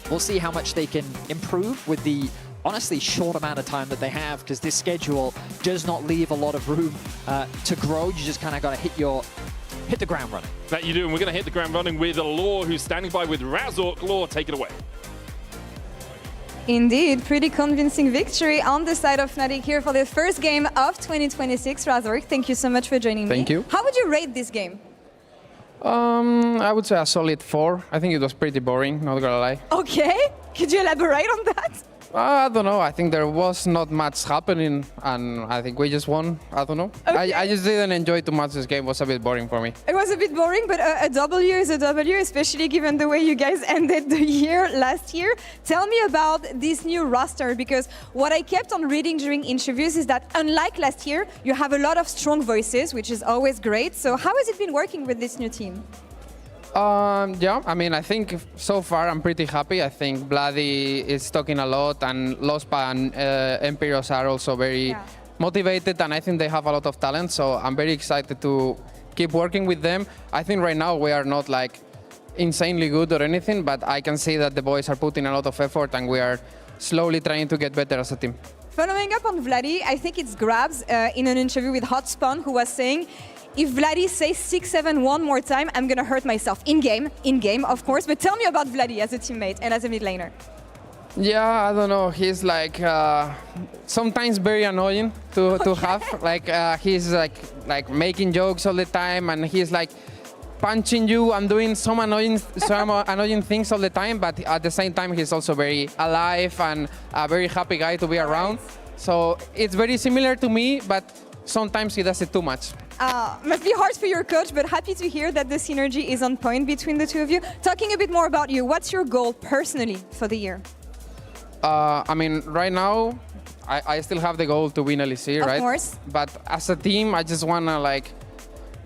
We'll see how much they can improve with the honestly short amount of time that they have, because this schedule does not leave a lot of room to grow. You just kind of got to hit the ground running. That you do, and we're going to hit the ground running with Law, who's standing by with Razork. Law, take it away. Indeed, pretty convincing victory on the side of Fnatic here for the first game of 2026. Razork, thank you so much for joining me. Thank you. How would you rate this game? I would say a solid 4. I think it was pretty boring, not gonna lie. Okay, could you elaborate on that? I don't know. I think there was not much happening, and I think we just won. I don't know. Okay. I just didn't enjoy too much this game. It was a bit boring for me. It was a bit boring, but a W is a W, especially given the way you guys ended the year last year. Tell me about this new roster, because what I kept on reading during interviews is that unlike last year, you have a lot of strong voices, which is always great. So how has it been working with this new team? Yeah, I mean, I think so far I'm pretty happy. I think Bloody is talking a lot, and Lospa and Empyros are also very motivated, and I think they have a lot of talent. So I'm very excited to keep working with them. I think right now we are not like insanely good or anything, but I can see that the boys are putting a lot of effort, and we are slowly trying to get better as a team. Following up on Vladi, I think it's Grabs in an interview with Hotspun who was saying, if Vladi says 6-7 one more time, I'm going to hurt myself. In game, of course. But tell me about Vladi as a teammate and as a mid laner. Yeah, I don't know. He's like sometimes very annoying to have. Like he's like making jokes all the time, and he's like punching you and doing some annoying things all the time. But at the same time, he's also very alive and a very happy guy to be around. So it's very similar to me, but sometimes he does it too much. Must be hard for your coach, but happy to hear that the synergy is on point between the two of you. Talking a bit more about you, what's your goal personally for the year? I mean, right now, I still have the goal to win LEC, right? Of course. But as a team, I just want to like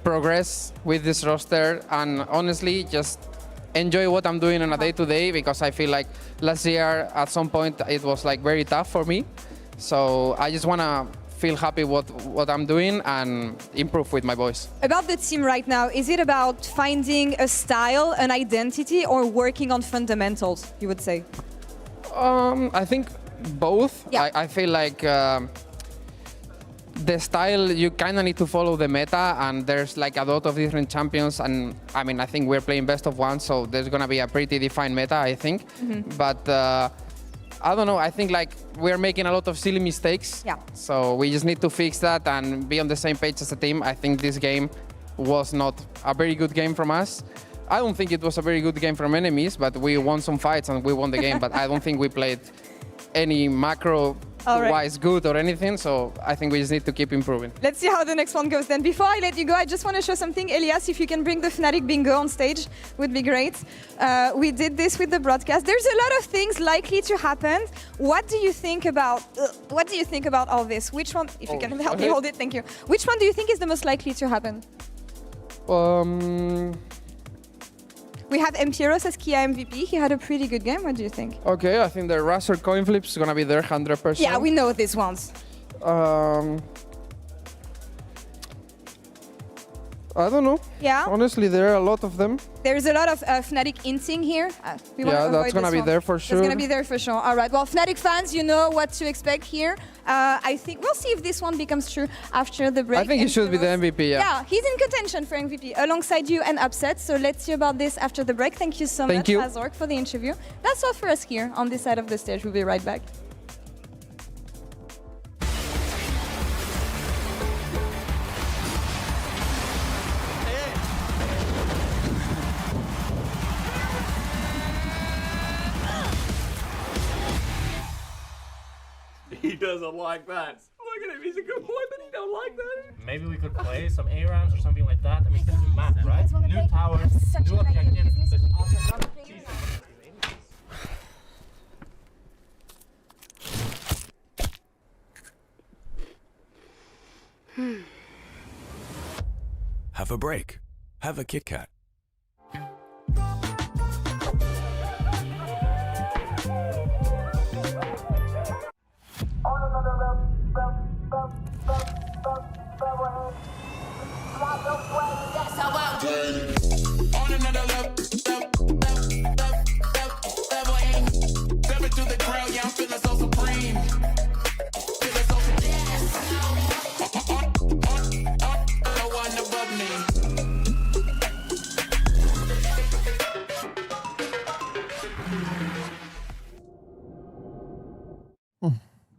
progress with this roster and honestly just enjoy what I'm doing on a day-to-day, because I feel like last year at some point it was like very tough for me. So I just want to feel happy what I'm doing and improve with my boys. About the team right now, is it about finding a style, an identity, or working on fundamentals, you would say? I think both. Yeah. I feel like the style, you kind of need to follow the meta, and there's like a lot of different champions, and I mean, I think we're playing best of one, so there's going to be a pretty defined meta, I think. But I don't know, I think like we're making a lot of silly mistakes. Yeah. So we just need to fix that and be on the same page as a team. I think this game was not a very good game from us. I don't think it was a very good game from enemies, but we won some fights and we won the game. But I don't think we played any macro-wise good or anything, so I think we just need to keep improving. Let's see how the next one goes then. Before I let you go, I just want to show something. Elias, if you can bring the Fnatic bingo on stage, would be great. We did this with the broadcast. There's a lot of things likely to happen. What do you think about all this? Which one, if you can help me hold it, thank you. Which one do you think is the most likely to happen? We have Empyros as Kia MVP. He had a pretty good game. What do you think? Okay, I think the Razor coin flip is going to be there 100%. Yeah, we know these ones. I don't know. Yeah? Honestly, there are a lot of them. There's a lot of Fnatic inting here. Yeah, that's going to be there for sure. That's going to be there for sure. All right. Well, Fnatic fans, you know what to expect here. I think we'll see if this one becomes true after the break. I think he should be the MVP, yeah. Yeah, he's in contention for MVP alongside you and Upset. So let's see about this after the break. Thank you so much, Azork, for the interview. That's all for us here on this side of the stage. We'll be right back. He doesn't like that. Look at him, he's a good boy, but he don't like that. Maybe we could play some ARAMs or something like that. I mean, it's a new map, right? New towers, new objectives. Have a break. Have a Kit Kat.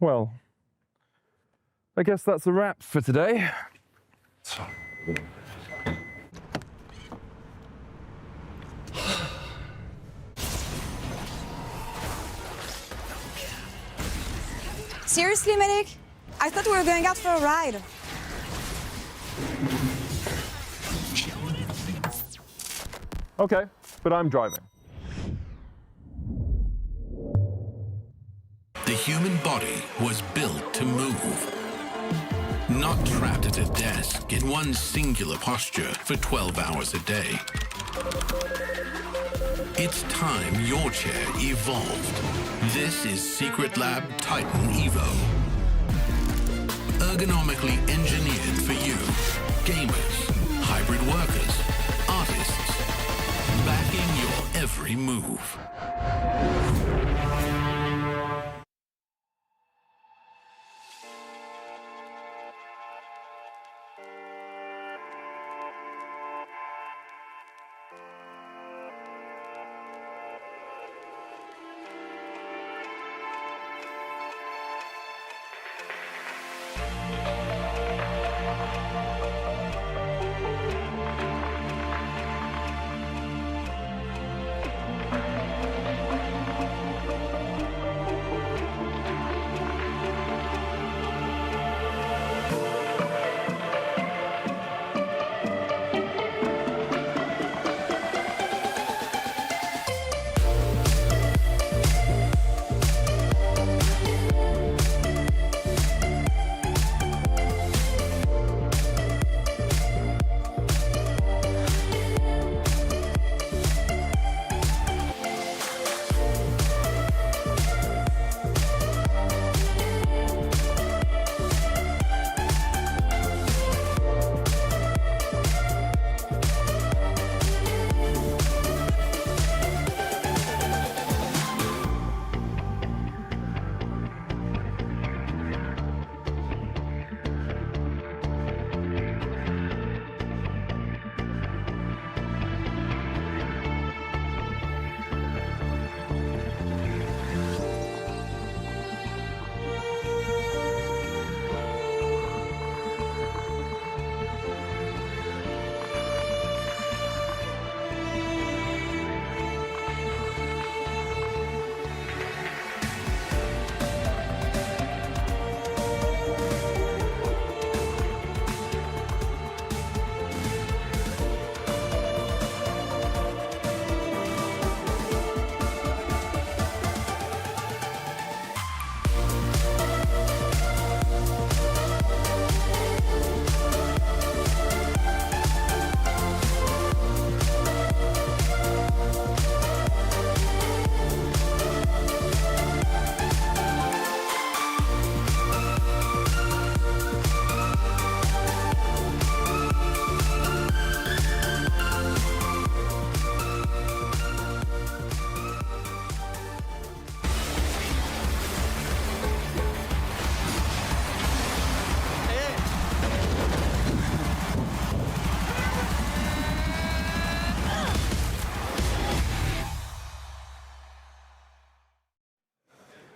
Well, I guess that's a wrap for today. Seriously, Medic? I thought we were going out for a ride. Okay, but I'm driving. The human body was built to move. Not trapped at a desk in one singular posture for 12 hours a day. It's time your chair evolved. This is Secret Lab Titan Evo. Ergonomically engineered for you. Gamers, hybrid workers, artists. Backing your every move.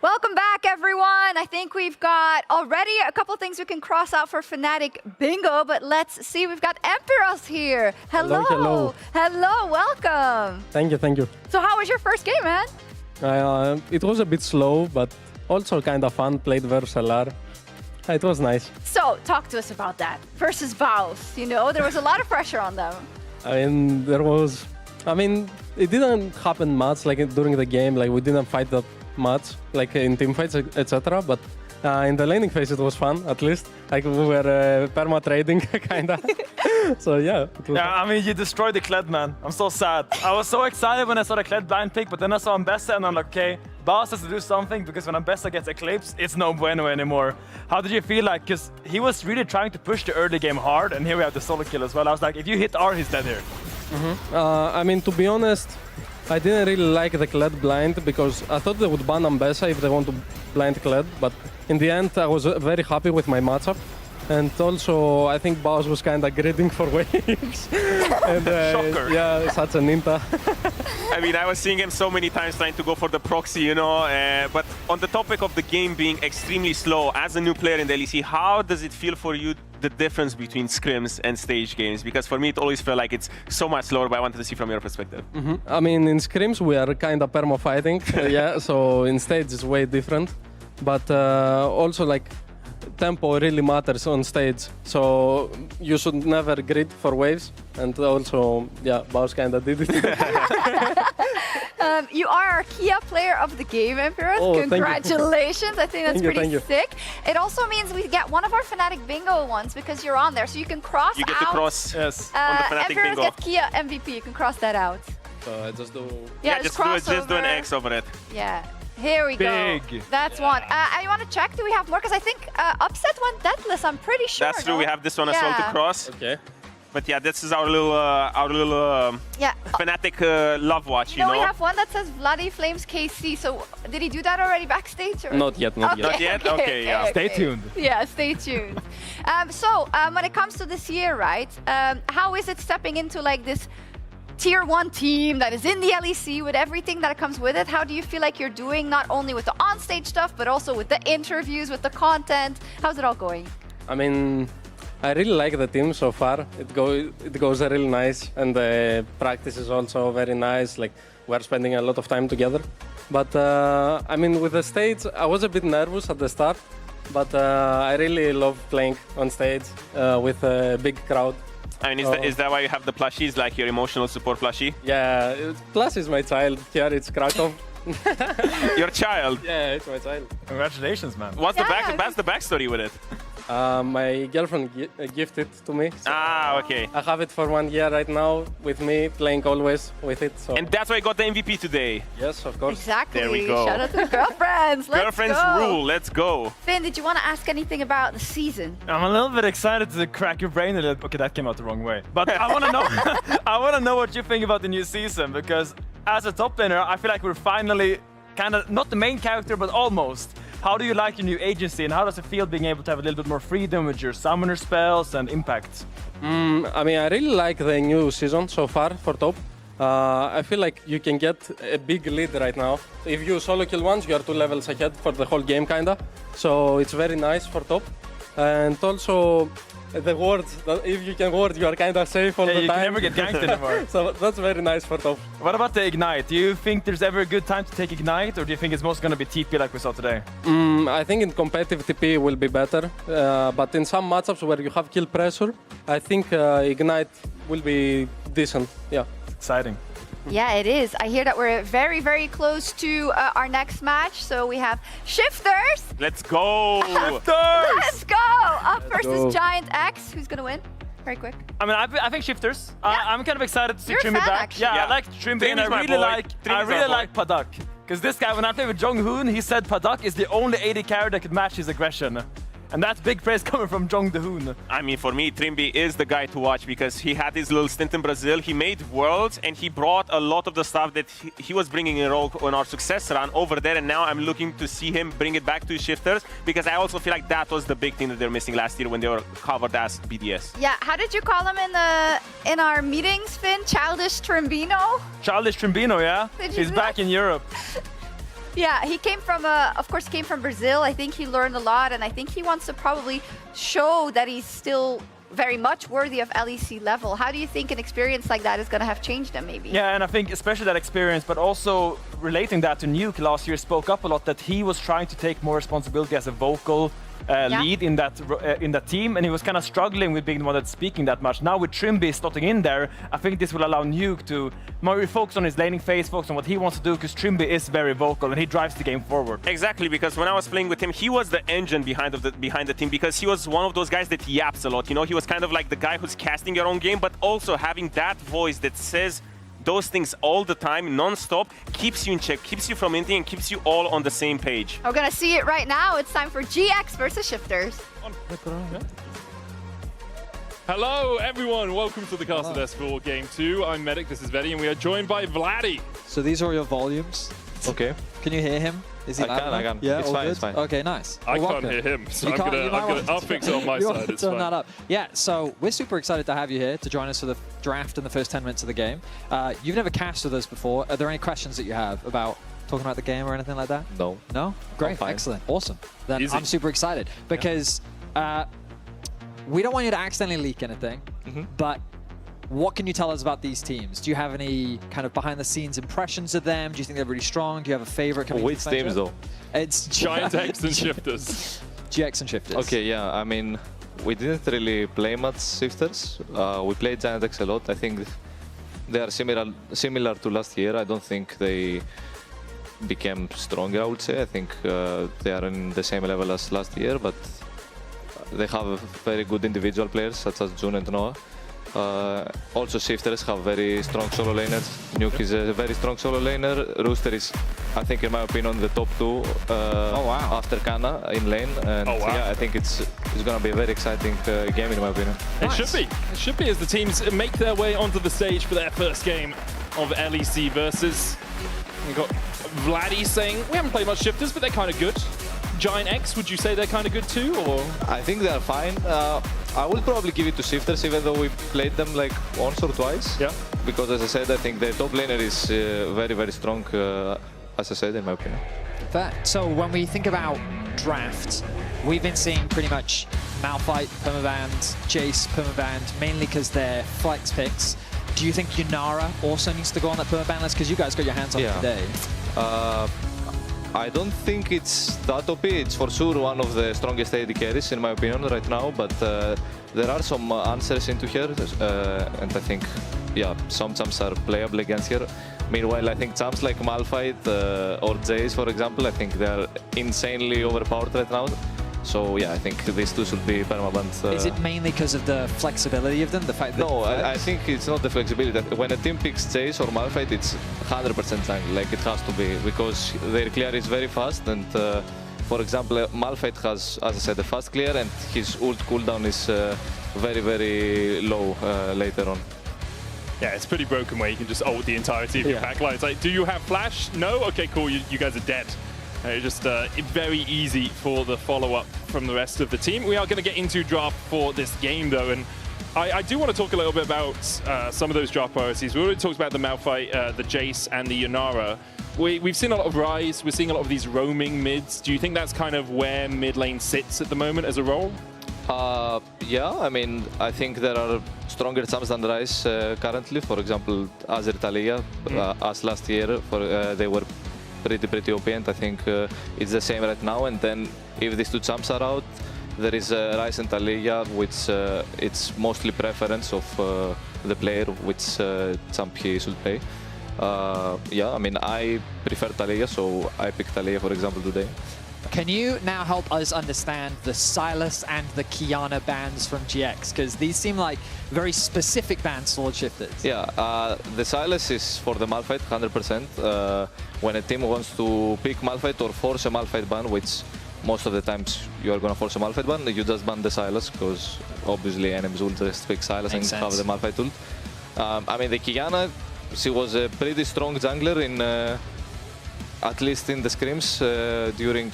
Welcome back, everyone. I think we've got already a couple things we can cross out for Fnatic Bingo, but let's see. We've got Empiros here. Hello. Hello. Hello, welcome. Thank you, thank you. So how was your first game, man? It was a bit slow, but also kind of fun. Played versus LR. It was nice. So talk to us about that. Versus Baus, you know, there was a lot of pressure on them. It didn't happen much like during the game. Like we didn't fight that much, like in teamfights, etc. But in the laning phase, it was fun. At least, like we were perma trading, kinda. So yeah. Yeah, I mean, you destroyed the Kled, man. I'm so sad. I was so excited when I saw the Kled blind pick, but then I saw Ambessa and I'm like, okay, Baus has to do something because when Ambessa gets Eclipse, it's no bueno anymore. How did you feel like? Because he was really trying to push the early game hard, and here we have the solo kill as well. I was like, if you hit R, he's dead here. To be honest, I didn't really like the Kled blind because I thought they would ban Ambessa if they want to blind Kled, but in the end, I was very happy with my matchup. And also, I think Baus was kind of gridding for waves. And, yeah, such a ninja. I mean, I was seeing him so many times trying to go for the proxy, you know. But on the topic of the game being extremely slow, as a new player in the LEC, how does it feel for you, the difference between scrims and stage games? Because for me, it always felt like it's so much slower, but I wanted to see from your perspective. I mean, in scrims, we are kind of perma-fighting, yeah, so in stage, it's way different. but also like tempo really matters on stage. So you should never grid for waves. And also, yeah, Baus kinda did it. You are our Kia Player of the Game, Emperor. Oh, congratulations. I think that's Thank you. sick. It also means we get one of our Fnatic Bingo ones because you're on there. So you can cross You get to out. cross on the Fnatic Emperor Bingo. get Kia MVP. You can cross that out. So I just do... Yeah, just cross do an over. X over it. Yeah. Here we go. That's one. I want to check, do we have more? Because I think Upset went deathless, I'm pretty sure. That's true, we have this one as well to cross. Okay. But yeah, this is our little Fnatic love watch, you know? We have one that says Vladi Flames KC. So did he do that already backstage? Or? Not yet, not yet. Not yet? Okay, yeah. Stay tuned. Yeah, stay tuned. When it comes to this year, right, how is it stepping into like this Tier 1 team that is in the LEC with everything that comes with it? How do you feel like you're doing, not only with the on-stage stuff, but also with the interviews, with the content? How's it all going? I mean, I really like the team so far. It goes really nice, and the practice is also very nice. Like, we're spending a lot of time together. But I mean, with the stage, I was a bit nervous at the start, but I really love playing on stage with a big crowd. I mean, is that why you have the plushies, like your emotional support plushie? Yeah, plus is my child. Here it's Krakow. Your child? Yeah, it's my child. Congratulations, man. What's the backstory with it? My girlfriend gifted it to me. So okay. I have it for 1 year right now with me, playing always with it. So. And that's why I got the MVP today. Yes, of course. Exactly. There we go. Shout out to the girlfriends. Let's Girlfriends go. rule. Let's go. Finn, did you want to ask anything about the season? I'm a little bit excited to crack your brain a little. Okay, that came out the wrong way. But I want to know. I want to know what you think about the new season, because as a top laner, I feel like we're finally kind of not the main character, but almost. How do you like your new agency, and how does it feel being able to have a little bit more freedom with your summoner spells and impacts? I mean, I really like the new season so far for top. I feel like you can get a big lead right now. If you solo kill once, you are 2 levels ahead for the whole game, kinda. So it's very nice for top. And also, the wards, if you can ward, you are kind of safe all the time. You can never get ganked anymore. So that's very nice for top. What about the Ignite? Do you think there's ever a good time to take Ignite, or do you think it's most going to be TP like we saw today? I think in competitive TP will be better, but in some matchups where you have kill pressure, I think Ignite will be decent, yeah. Exciting. Yeah, it is. I hear that we're very, very close to our next match. So we have Shifters. Let's go. Shifters! Let's go. Up Let's versus go. Giant X. Who's going to win? Very quick. I mean, I think Shifters. I'm kind of excited to see You're a Trimby fan, back. actually. Yeah, I like Trimby, and I really like Padak. Because this guy, when I played with Jonghoon, he said Padak is the only AD carry that could match his aggression. And that's big praise coming from Jong Dahoon. I mean, for me, Trimby is the guy to watch because he had his little stint in Brazil. He made Worlds, and he brought a lot of the stuff that he was bringing in on our success run over there. And now I'm looking to see him bring it back to Shifters, because I also feel like that was the big thing that they're missing last year when they were covered as BDS. Yeah, how did you call him in our meetings, Finn? Childish Trimbino? Childish Trimbino, yeah? Did you He's do back in Europe. Yeah, he came from, of course, came from Brazil. I think he learned a lot, and I think he wants to probably show that he's still very much worthy of LEC level. How do you think an experience like that is going to have changed him, maybe? Yeah, and I think especially that experience, but also relating that to Nuke last year, spoke up a lot that he was trying to take more responsibility as a vocal lead in that team, and he was kind of struggling with being the one that's speaking that much. Now with Trimby slotting in there, I think this will allow Nuke to more focus on his laning phase, focus on what he wants to do, because Trimby is very vocal and he drives the game forward. Exactly, because when I was playing with him, he was the engine behind the team, because he was one of those guys that yaps a lot. You know, he was kind of like the guy who's casting your own game, but also having that voice that says those things all the time, non-stop, keeps you in check, keeps you from inting, and keeps you all on the same page. We're going to see it right now. It's time for GX versus Shifters. Hello, everyone. Welcome to the Castle S4 Game 2. I'm Medic, this is Vedi, and we are joined by Vladi. So these are your volumes. Okay. Can you hear him? Is he loud enough? I can. Yeah, it's all fine, good? it's fine. Okay, nice. I Well, can't welcome. hear him, so You can't- you might want I'll to- fix it on my you want side, to it's turn fine. that up. Yeah, so we're super excited to have you here to join us for the draft in the first 10 minutes of the game. You've never cast with us before. Are there any questions that you have about talking about the game or anything like that? No. No? Great, fine. excellent, awesome. Then Easy. I'm super excited because we don't want you to accidentally leak anything, but What can you tell us about these teams? Do you have any kind of behind-the-scenes impressions of them? Do you think they're really strong? Do you have a favorite? Which teams, though? It's Giant X and Shifters. GX and Shifters. Okay, yeah. I mean, we didn't really play much Shifters. We played Giant X a lot. I think they are similar to last year. I don't think they became stronger, I would say. I think they are in the same level as last year, but they have very good individual players such as Jun and Noah. Also Shifters have very strong solo laners. Nuke is a very strong solo laner. Rooster is, I think in my opinion, the top 2 after Kana in lane. And yeah, I think it's gonna be a very exciting game in my opinion. It should be. It should be as the teams make their way onto the stage for their first game of LEC Versus. We've got Vladdy saying, we haven't played much Shifters, but they're kind of good. Giant X, would you say they're kind of good too, or? I think they are fine. I will probably give it to Shifters, even though we played them like once or twice. Yeah. Because as I said, I think the top laner is very, very strong, as I said, in my opinion. So when we think about drafts, we've been seeing pretty much Malphite, permaband, Jace, permaband, mainly because they're flex picks. Do you think Yunara also needs to go on that permaband list? Because you guys got your hands on it today. I don't think it's that OP. It's for sure one of the strongest AD carries in my opinion right now, but there are some answers into her, and I think, yeah, some champs are playable against her. Meanwhile, I think champs like Malphite or Jace, for example, I think they are insanely overpowered right now. So yeah, I think these two should be permaband. Is it mainly because of the flexibility of them? The fact that no, I think it's not the flexibility. When a team picks Jace or Malphite, it's 100% jungle, like it has to be, because their clear is very fast. And for example, Malphite has, as I said, a fast clear, and his ult cooldown is very, very low later on. Yeah, it's pretty broken where you can just ult the entirety of your pack line. It's like, do you have flash? No? Okay, cool, you guys are dead. Just very easy for the follow-up from the rest of the team. We are going to get into draft for this game, though, and I do want to talk a little bit about some of those draft priorities. We already talked about the Malphite, the Jace, and the Yunara. We've seen a lot of Ryze. We're seeing a lot of these roaming mids. Do you think that's kind of where mid lane sits at the moment as a role? Yeah, I mean, I think there are stronger champs than Ryze currently. For example, Azir Taliyah, as last year, they were pretty OP, and I think it's the same right now. And then if these two champs are out, there is Ryze and Taliyah, which it's mostly preference of the player which champ he should play. Yeah, I mean, I prefer Taliyah, so I picked Taliyah, for example, today. Can you now help us understand the Sylas and the Qiyana bans from GX? Because these seem like very specific bans towards Shifters. Yeah, the Sylas is for the Malphite, 100%. When a team wants to pick Malphite or force a Malphite ban, which most of the times you are going to force a Malphite ban, you just ban the Sylas, because obviously enemies will just pick Sylas and have the Malphite ult. I mean, the Qiyana, she was a pretty strong jungler in... at least in the scrims during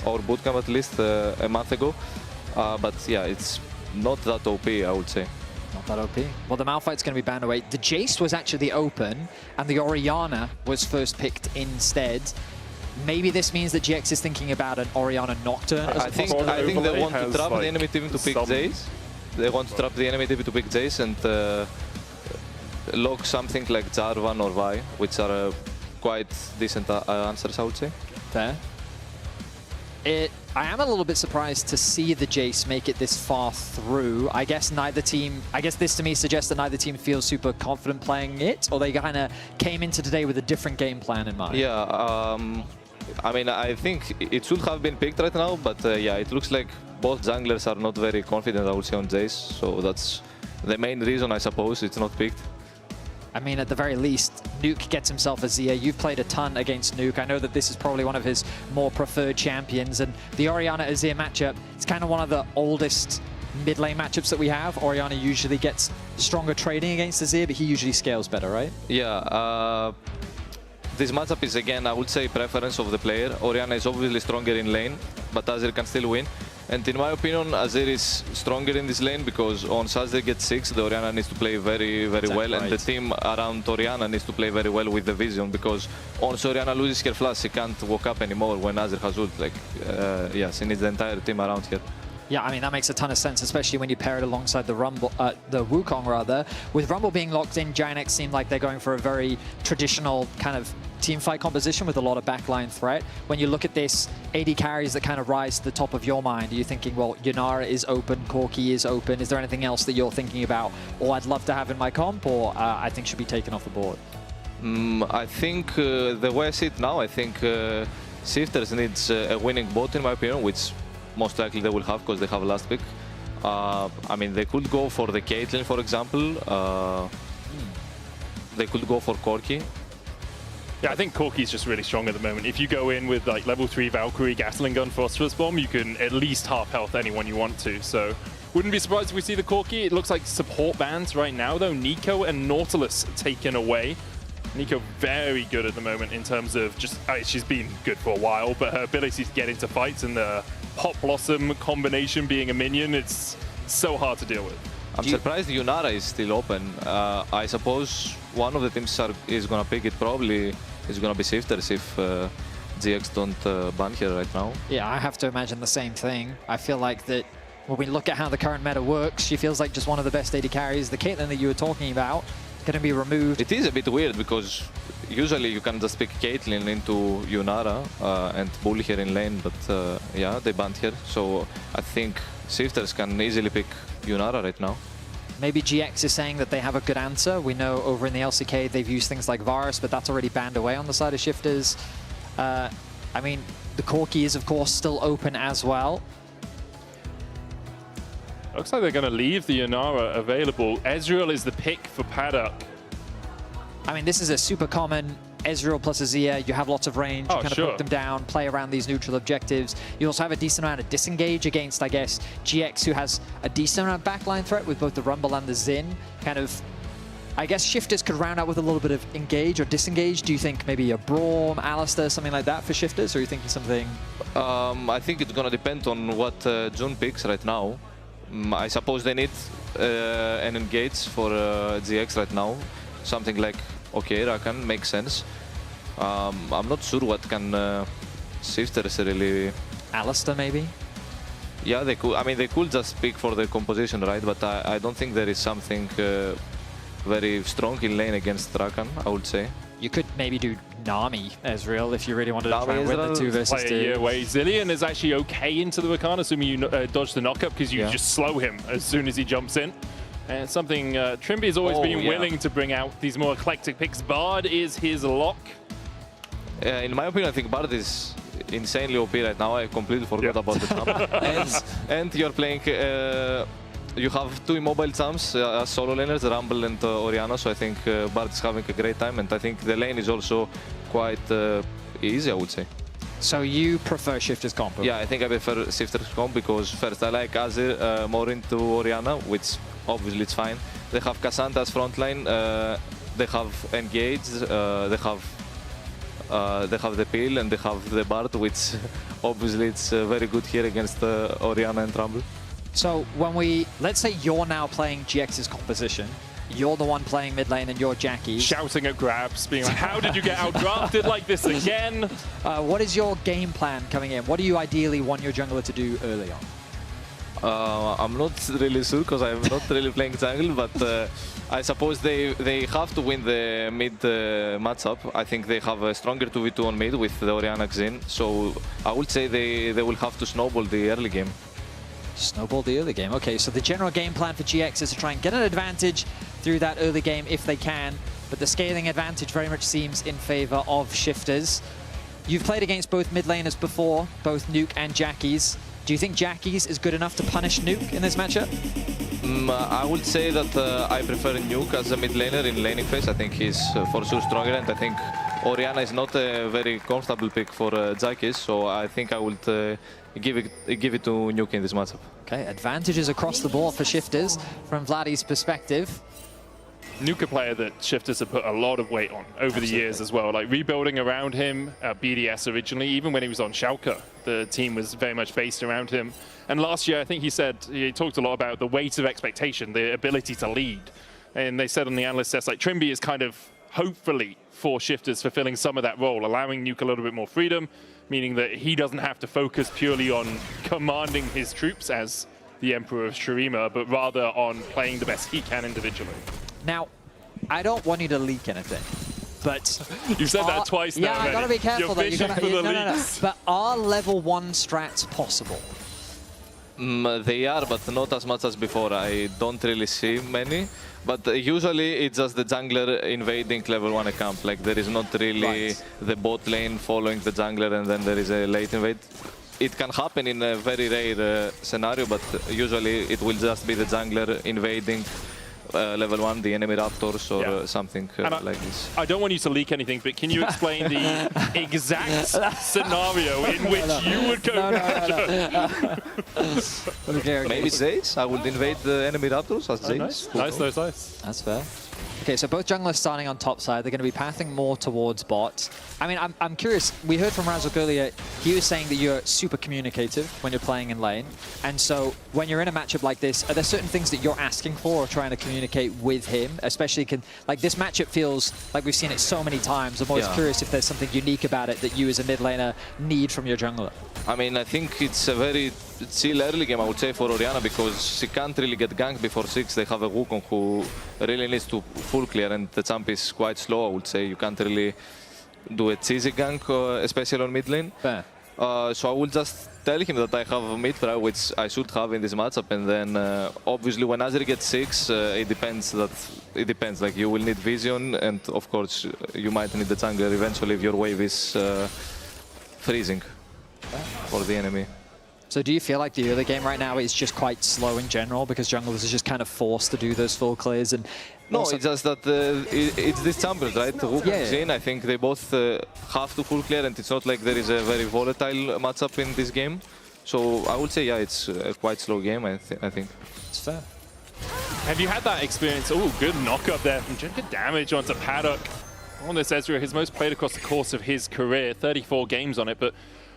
our bootcamp, at least a month ago. But yeah, it's not that OP, I would say. Not that OP. Well, the Malphite's going to be banned away. The Jace was actually open, and the Orianna was first picked instead. Maybe this means that GX is thinking about an Orianna Nocturne. I think they want to trap the enemy team to pick Jace. They want to trap the enemy team to pick Jace and lock something like Jarvan or Vi, which are quite decent answers, I would say. Fair. I am a little bit surprised to see the Jace make it this far through. I guess neither team, this to me suggests that neither team feels super confident playing it, or they kind of came into today with a different game plan in mind. Yeah, I mean, I think it should have been picked right now, but yeah, it looks like both junglers are not very confident, I would say, on Jace, so that's the main reason, I suppose, it's not picked. I mean, at the very least, Nuke gets himself a Zia. You've played a ton against Nuke. I know that this is probably one of his more preferred champions. And the Orianna-Azir matchup, it's kind of one of the oldest mid lane matchups that we have. Orianna usually gets stronger trading against Azir, but he usually scales better, right? Yeah. This matchup is, again, I would say, preference of the player. Orianna is obviously stronger in lane, but Azir can still win. And in my opinion, Azir is stronger in this lane because once Azir gets 6, the Orianna needs to play very, very well. And the team around Orianna needs to play very well with the vision, because once Orianna loses her flash, she can't walk up anymore when Azir has ult. Like, yeah, she needs the entire team around here. Yeah, I mean, that makes a ton of sense, especially when you pair it alongside the Rumble, the Wukong rather. With Rumble being locked in, Giant seem like they're going for a very traditional kind of team fight composition with a lot of backline threat. When you look at this, AD carries that kind of rise to the top of your mind, are you thinking, well, Yunara is open, Corki is open, is there anything else that you're thinking about, or I'd love to have in my comp, or I think should be taken off the board? I think the way I see it now, I think Shifters needs a winning bot in my opinion, which most likely they will have because they have a last pick. I mean, they could go for the Caitlyn, for example. They could go for Corki. Yeah, I think Corki's just really strong at the moment. If you go in with like level 3 Valkyrie, Gatling Gun, Phosphorus Bomb, you can at least half health anyone you want to. So wouldn't be surprised if we see the Corki. It looks like support bans right now though. Nico and Nautilus taken away. Nico very good at the moment in terms of just, she's been good for a while, but her ability to get into fights and the Pop Blossom combination being a minion, it's so hard to deal with. I'm surprised Yunara is still open. I suppose one of the teams is gonna pick it, probably is gonna be Shifters if GX don't ban her right now. Yeah, I have to imagine the same thing. I feel like that when we look at how the current meta works, she feels like just one of the best AD carries. The Caitlyn that you were talking about, going to be removed. It is a bit weird because usually you can just pick Caitlyn into Yunara and bully her in lane, but yeah, they banned her. So I think Shifters can easily pick Yunara right now. Maybe GX is saying that they have a good answer. We know over in the LCK they've used things like Varus, but that's already banned away on the side of Shifters. I mean, the Corki is of course still open as well. Looks like they're going to leave the Yunara available. Ezreal is the pick for Paddock. I mean, this is a super common Ezreal plus Azir. You have lots of range. You kind of put them down, play around these neutral objectives. You also have a decent amount of disengage against, I guess, GX, who has a decent amount of backline threat with both the Rumble and the Xin. Kind of, I guess Shifters could round out with a little bit of engage or disengage. Do you think maybe a Braum, Alistair, something like that for Shifters, or are you thinking something? I think it's going to depend on what June picks right now. I suppose they need an engage for GX right now. Something like, okay, Rakan makes sense. I'm not sure what can Shifters really... Alistair, maybe? Yeah, they could. I mean, they could just pick for the composition, right? But I don't think there is something very strong in lane against Rakan, I would say. You could maybe do Nami Ezreal if you really wanted to try and win the 2 versus 2. Play a year away. Zillion is actually okay into the Rakan, assuming you dodge the knockup, because you just slow him as soon as he jumps in. And something Trimby has always been willing to bring out these more eclectic picks. Bard is his lock. In my opinion, I think Bard is insanely OP right now. I completely forgot about the champ. and you're playing... you have 2 immobile champs as solo laners, Rumble and Orianna, so I think Bard is having a great time, and I think the lane is also quite easy, I would say. So you prefer Shifters comp? Yeah, I think I prefer Shifters comp because first I like Azir more into Orianna, which obviously it's fine. They have Cassandra as frontline, they have Engage, they have the Peel, and they have the Bard, which obviously it's very good here against Orianna and Rumble. So when let's say you're now playing GX's composition, you're the one playing mid lane and you're Jackie. Shouting at grabs, being like, how did you get outdrafted like this again? What is your game plan coming in? What do you ideally want your jungler to do early on? I'm not really sure because I'm not really playing jungle, but I suppose they have to win the mid matchup. I think they have a stronger 2v2 on mid with the Orianna Xin, so I would say they will have to snowball the early game. Snowball the early game. Okay, so the general game plan for GX is to try and get an advantage through that early game if they can, but the scaling advantage very much seems in favor of Shifters. You've played against both mid laners before, both Nuke and Jackie's. Do you think Jackie's is good enough to punish Nuke in this matchup? I would say that I prefer Nuke as a mid laner in laning phase. I think he's for sure stronger, and I think Orianna is not a very comfortable pick for Jackie's, so I think I would give it to Nuke in this matchup. Okay, advantages across the board for Shifters from Vladdy's perspective. Nuke, a player that Shifters have put a lot of weight on over the years as well. Like rebuilding around him, BDS originally, even when he was on Schalke, the team was very much based around him. And last year, I think he talked a lot about the weight of expectation, the ability to lead. And they said on the analyst test, like Trimby is kind of hopefully for Shifters fulfilling some of that role, allowing Nuke a little bit more freedom, meaning that he doesn't have to focus purely on commanding his troops as the Emperor of Shurima, but rather on playing the best he can individually. Now, I don't want you to leak anything, but... You've said that twice now. Yeah, I gotta be careful You're that fishing for the no. leaks. But are level 1 strats possible? They are, but not as much as before. I don't really see many. But usually it's just the jungler invading level 1 camp. Like there is not really the bot lane following the jungler and then there is a late invade. It can happen in a very rare scenario, but usually it will just be the jungler invading level 1, the enemy Raptors or something like this. I don't want you to leak anything, but can you explain the exact scenario in which you would go? Maybe Zace? I would invade the enemy Raptors as Zace. Nice. That's fair. Okay, so both junglers starting on top side. They're going to be pathing more towards bot. I mean, I'm curious. We heard from Razok earlier. He was saying that you're super communicative when you're playing in lane. And so when you're in a matchup like this, are there certain things that you're asking for or trying to communicate with him? Especially, like this matchup feels like we've seen it so many times. I'm always curious if there's something unique about it that you as a mid laner need from your jungler. I mean, I think it's a very chill early game, I would say, for Orianna, because she can't really get ganked before 6. They have a Wukong who really needs to full clear, and the champ is quite slow, I would say. You can't really do a cheesy gank, especially on mid lane. So I will just tell him that I have a mid try, which I should have in this matchup, and then obviously when Azir gets 6, it depends. Like you will need vision, and of course you might need the jungler eventually if your wave is freezing for the enemy. So do you feel like the early game right now is just quite slow in general because junglers are just kind of forced to do those full clears? And no, it's just that it's these champions, right? Wukong and Jhin, I think they both have to full clear, and it's not like there is a very volatile matchup in this game. So I would say, yeah, it's a quite slow game, I think. It's fair. Have you had that experience? Oh, good knock up there from Jhin. Good damage onto Paddock. On this Ezreal, his most played across the course of his career, 34 games on it, but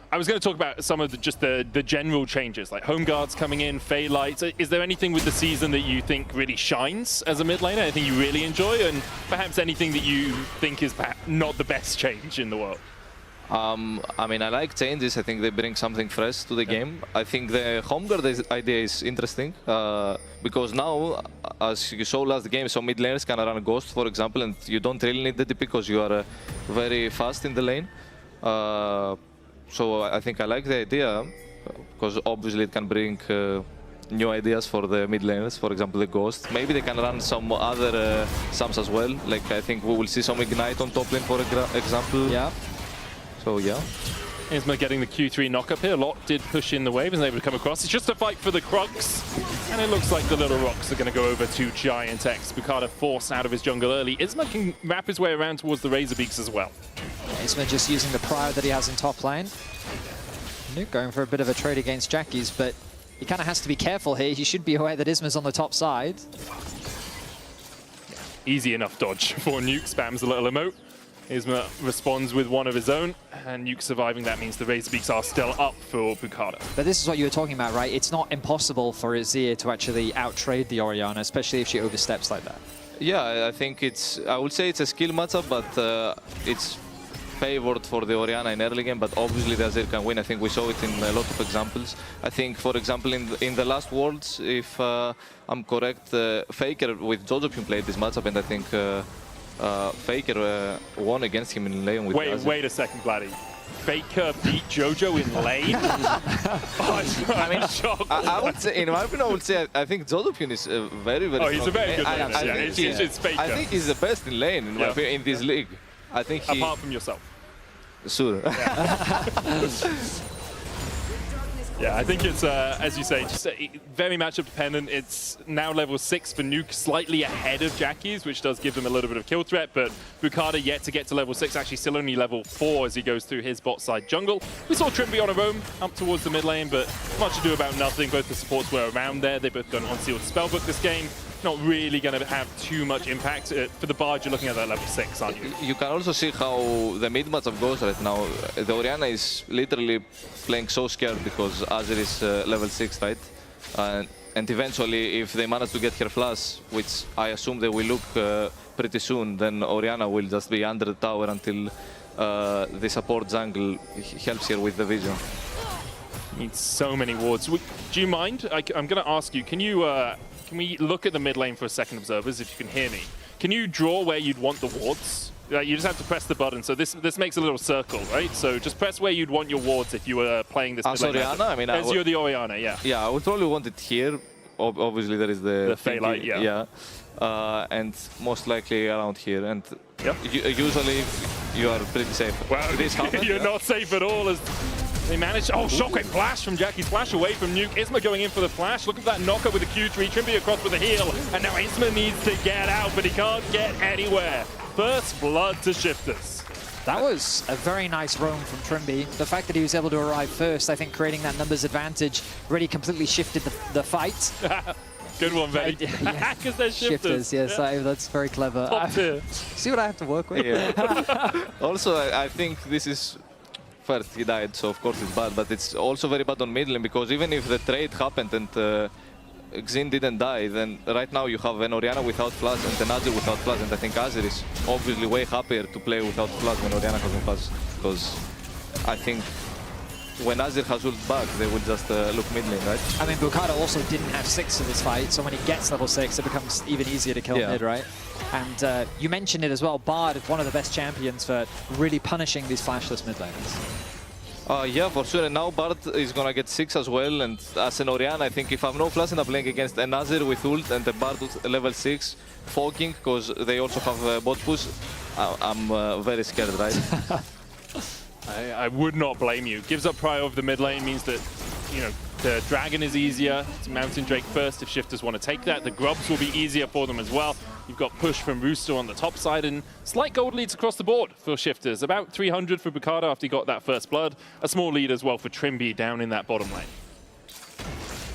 I was going to talk about some of the general changes, like home guards coming in, Fey Lights. Is there anything with the season that you think really shines as a mid laner? Anything you really enjoy, and perhaps anything that you think is not the best change in the world? I mean, I like changes. I think they bring something fresh to the game. I think the home guard idea is interesting because now, as you saw last game, some mid laners can run a Ghost, for example, and you don't really need the DP because you are very fast in the lane. So I think I like the idea, because obviously it can bring new ideas for the mid laners, for example the Ghost. Maybe they can run some other Sams as well, like I think we will see some Ignite on top lane, for example. Yeah. So yeah. EMEA getting the Q3 knock-up here. Lot did push in the wave and able to come across. It's just a fight for the Crux, and it looks like the little rocks are going to go over to Giant X. Bukata forced out of his jungle early. EMEA can wrap his way around towards the Razorbeaks as well. EMEA just using the prior that he has in top lane. Nuke going for a bit of a trade against Jackie's, but he kind of has to be careful here. He should be aware that EMEA's on the top side. Easy enough dodge for Nuke. Spams a little emote. EMEA responds with one of his own, and Nuke surviving. That means the Razorbeaks are still up for Bukata. But this is what you were talking about, right? It's not impossible for Azir to actually out-trade the Orianna, especially if she oversteps like that. Yeah, I think I would say it's a skill matchup, but it's favored for the Orianna in early game, but obviously the Azir can win. I think we saw it in a lot of examples. I think, for example, in the last Worlds, if I'm correct, Faker with Jojopyun played this matchup, and I think Faker won against him in lane with Azir. Wait a second, Vladdy. Faker beat Jojo in lane? I mean, shocked. I would say, in my opinion, I would say I think Jojopyun is very, very strong. He's a very good laner. It's Faker. I think he's the best in lane, in my opinion, in this league. I think he... Apart from yourself. Sure. Yeah, I think it's, as you say, just very matchup dependent. It's now level 6 for Nuke, slightly ahead of Jackie's, which does give them a little bit of kill threat, but Bukata yet to get to level 6, actually still only level 4 as he goes through his bot side jungle. We saw Trimby on a roam up towards the mid lane, but much ado about nothing. Both the supports were around there. They both got an unsealed spellbook this game. Not really going to have too much impact. For the Bard, you're looking at that level 6, aren't you? You can also see how the mid matchup goes right now. The Orianna is literally playing so scared because Azir is level 6, right? And eventually, if they manage to get her flash, which I assume they will look pretty soon, then Orianna will just be under the tower until the support jungle helps here with the vision. Needs so many wards. Do you mind? I'm going to ask you, can we look at the mid lane for a second, observers, if you can hear me? Can you draw where you'd want the wards? You just have to press the button. So this makes a little circle, right? So just press where you'd want your wards if you were playing this mid lane. Orianna? I mean, as you're the Orianna, yeah. Yeah, I would probably want it here. Obviously, there is the Phaelite, yeah. And most likely around here. And usually, you are pretty safe. Wow, this happens, you're not safe at all as they manage. Oh, shockwave flash from Jackie's flash away from Nuke. Isma going in for the flash. Look at that knocker with the Q3. Trimby across with a heal. And now Isma needs to get out, but he can't get anywhere. First blood to Shifters. That was a very nice roam from Trimby. The fact that he was able to arrive first, I think creating that numbers advantage really completely shifted the fight. Good one, Betty. Because they're shifters. Yes, that's very clever. Top tier. See what I have to work with? Yeah. Also, I think this is... First, he died, so of course it's bad, but it's also very bad on mid lane, because even if the trade happened and Xin didn't die, then right now you have an Orianna without flash and an Azir without flash, and I think Azir is obviously way happier to play without flash when Orianna has no flash, because I think when Azir has ult back, they will just look mid lane, right? I mean, Bukata also didn't have 6 in this fight, so when he gets level 6, it becomes even easier to kill mid, right? And you mentioned it as well, Bard is one of the best champions for really punishing these flashless mid laners. Yeah, for sure. And now Bard is gonna get 6 as well. And as an Orianna, I think if I have no flash and I'm playing against an Azir with ult and a Bard with level 6 fogging, because they also have bot push, I'm very scared, right? I would not blame you. Gives up prio over the mid lane, means that, you know, the Dragon is easier. It's Mountain Drake first if Shifters want to take that. The Grubs will be easier for them as well. You've got push from Rooster on the top side and slight gold leads across the board for Shifters. About 300 for Bukata after he got that first blood. A small lead as well for Trimby down in that bottom lane.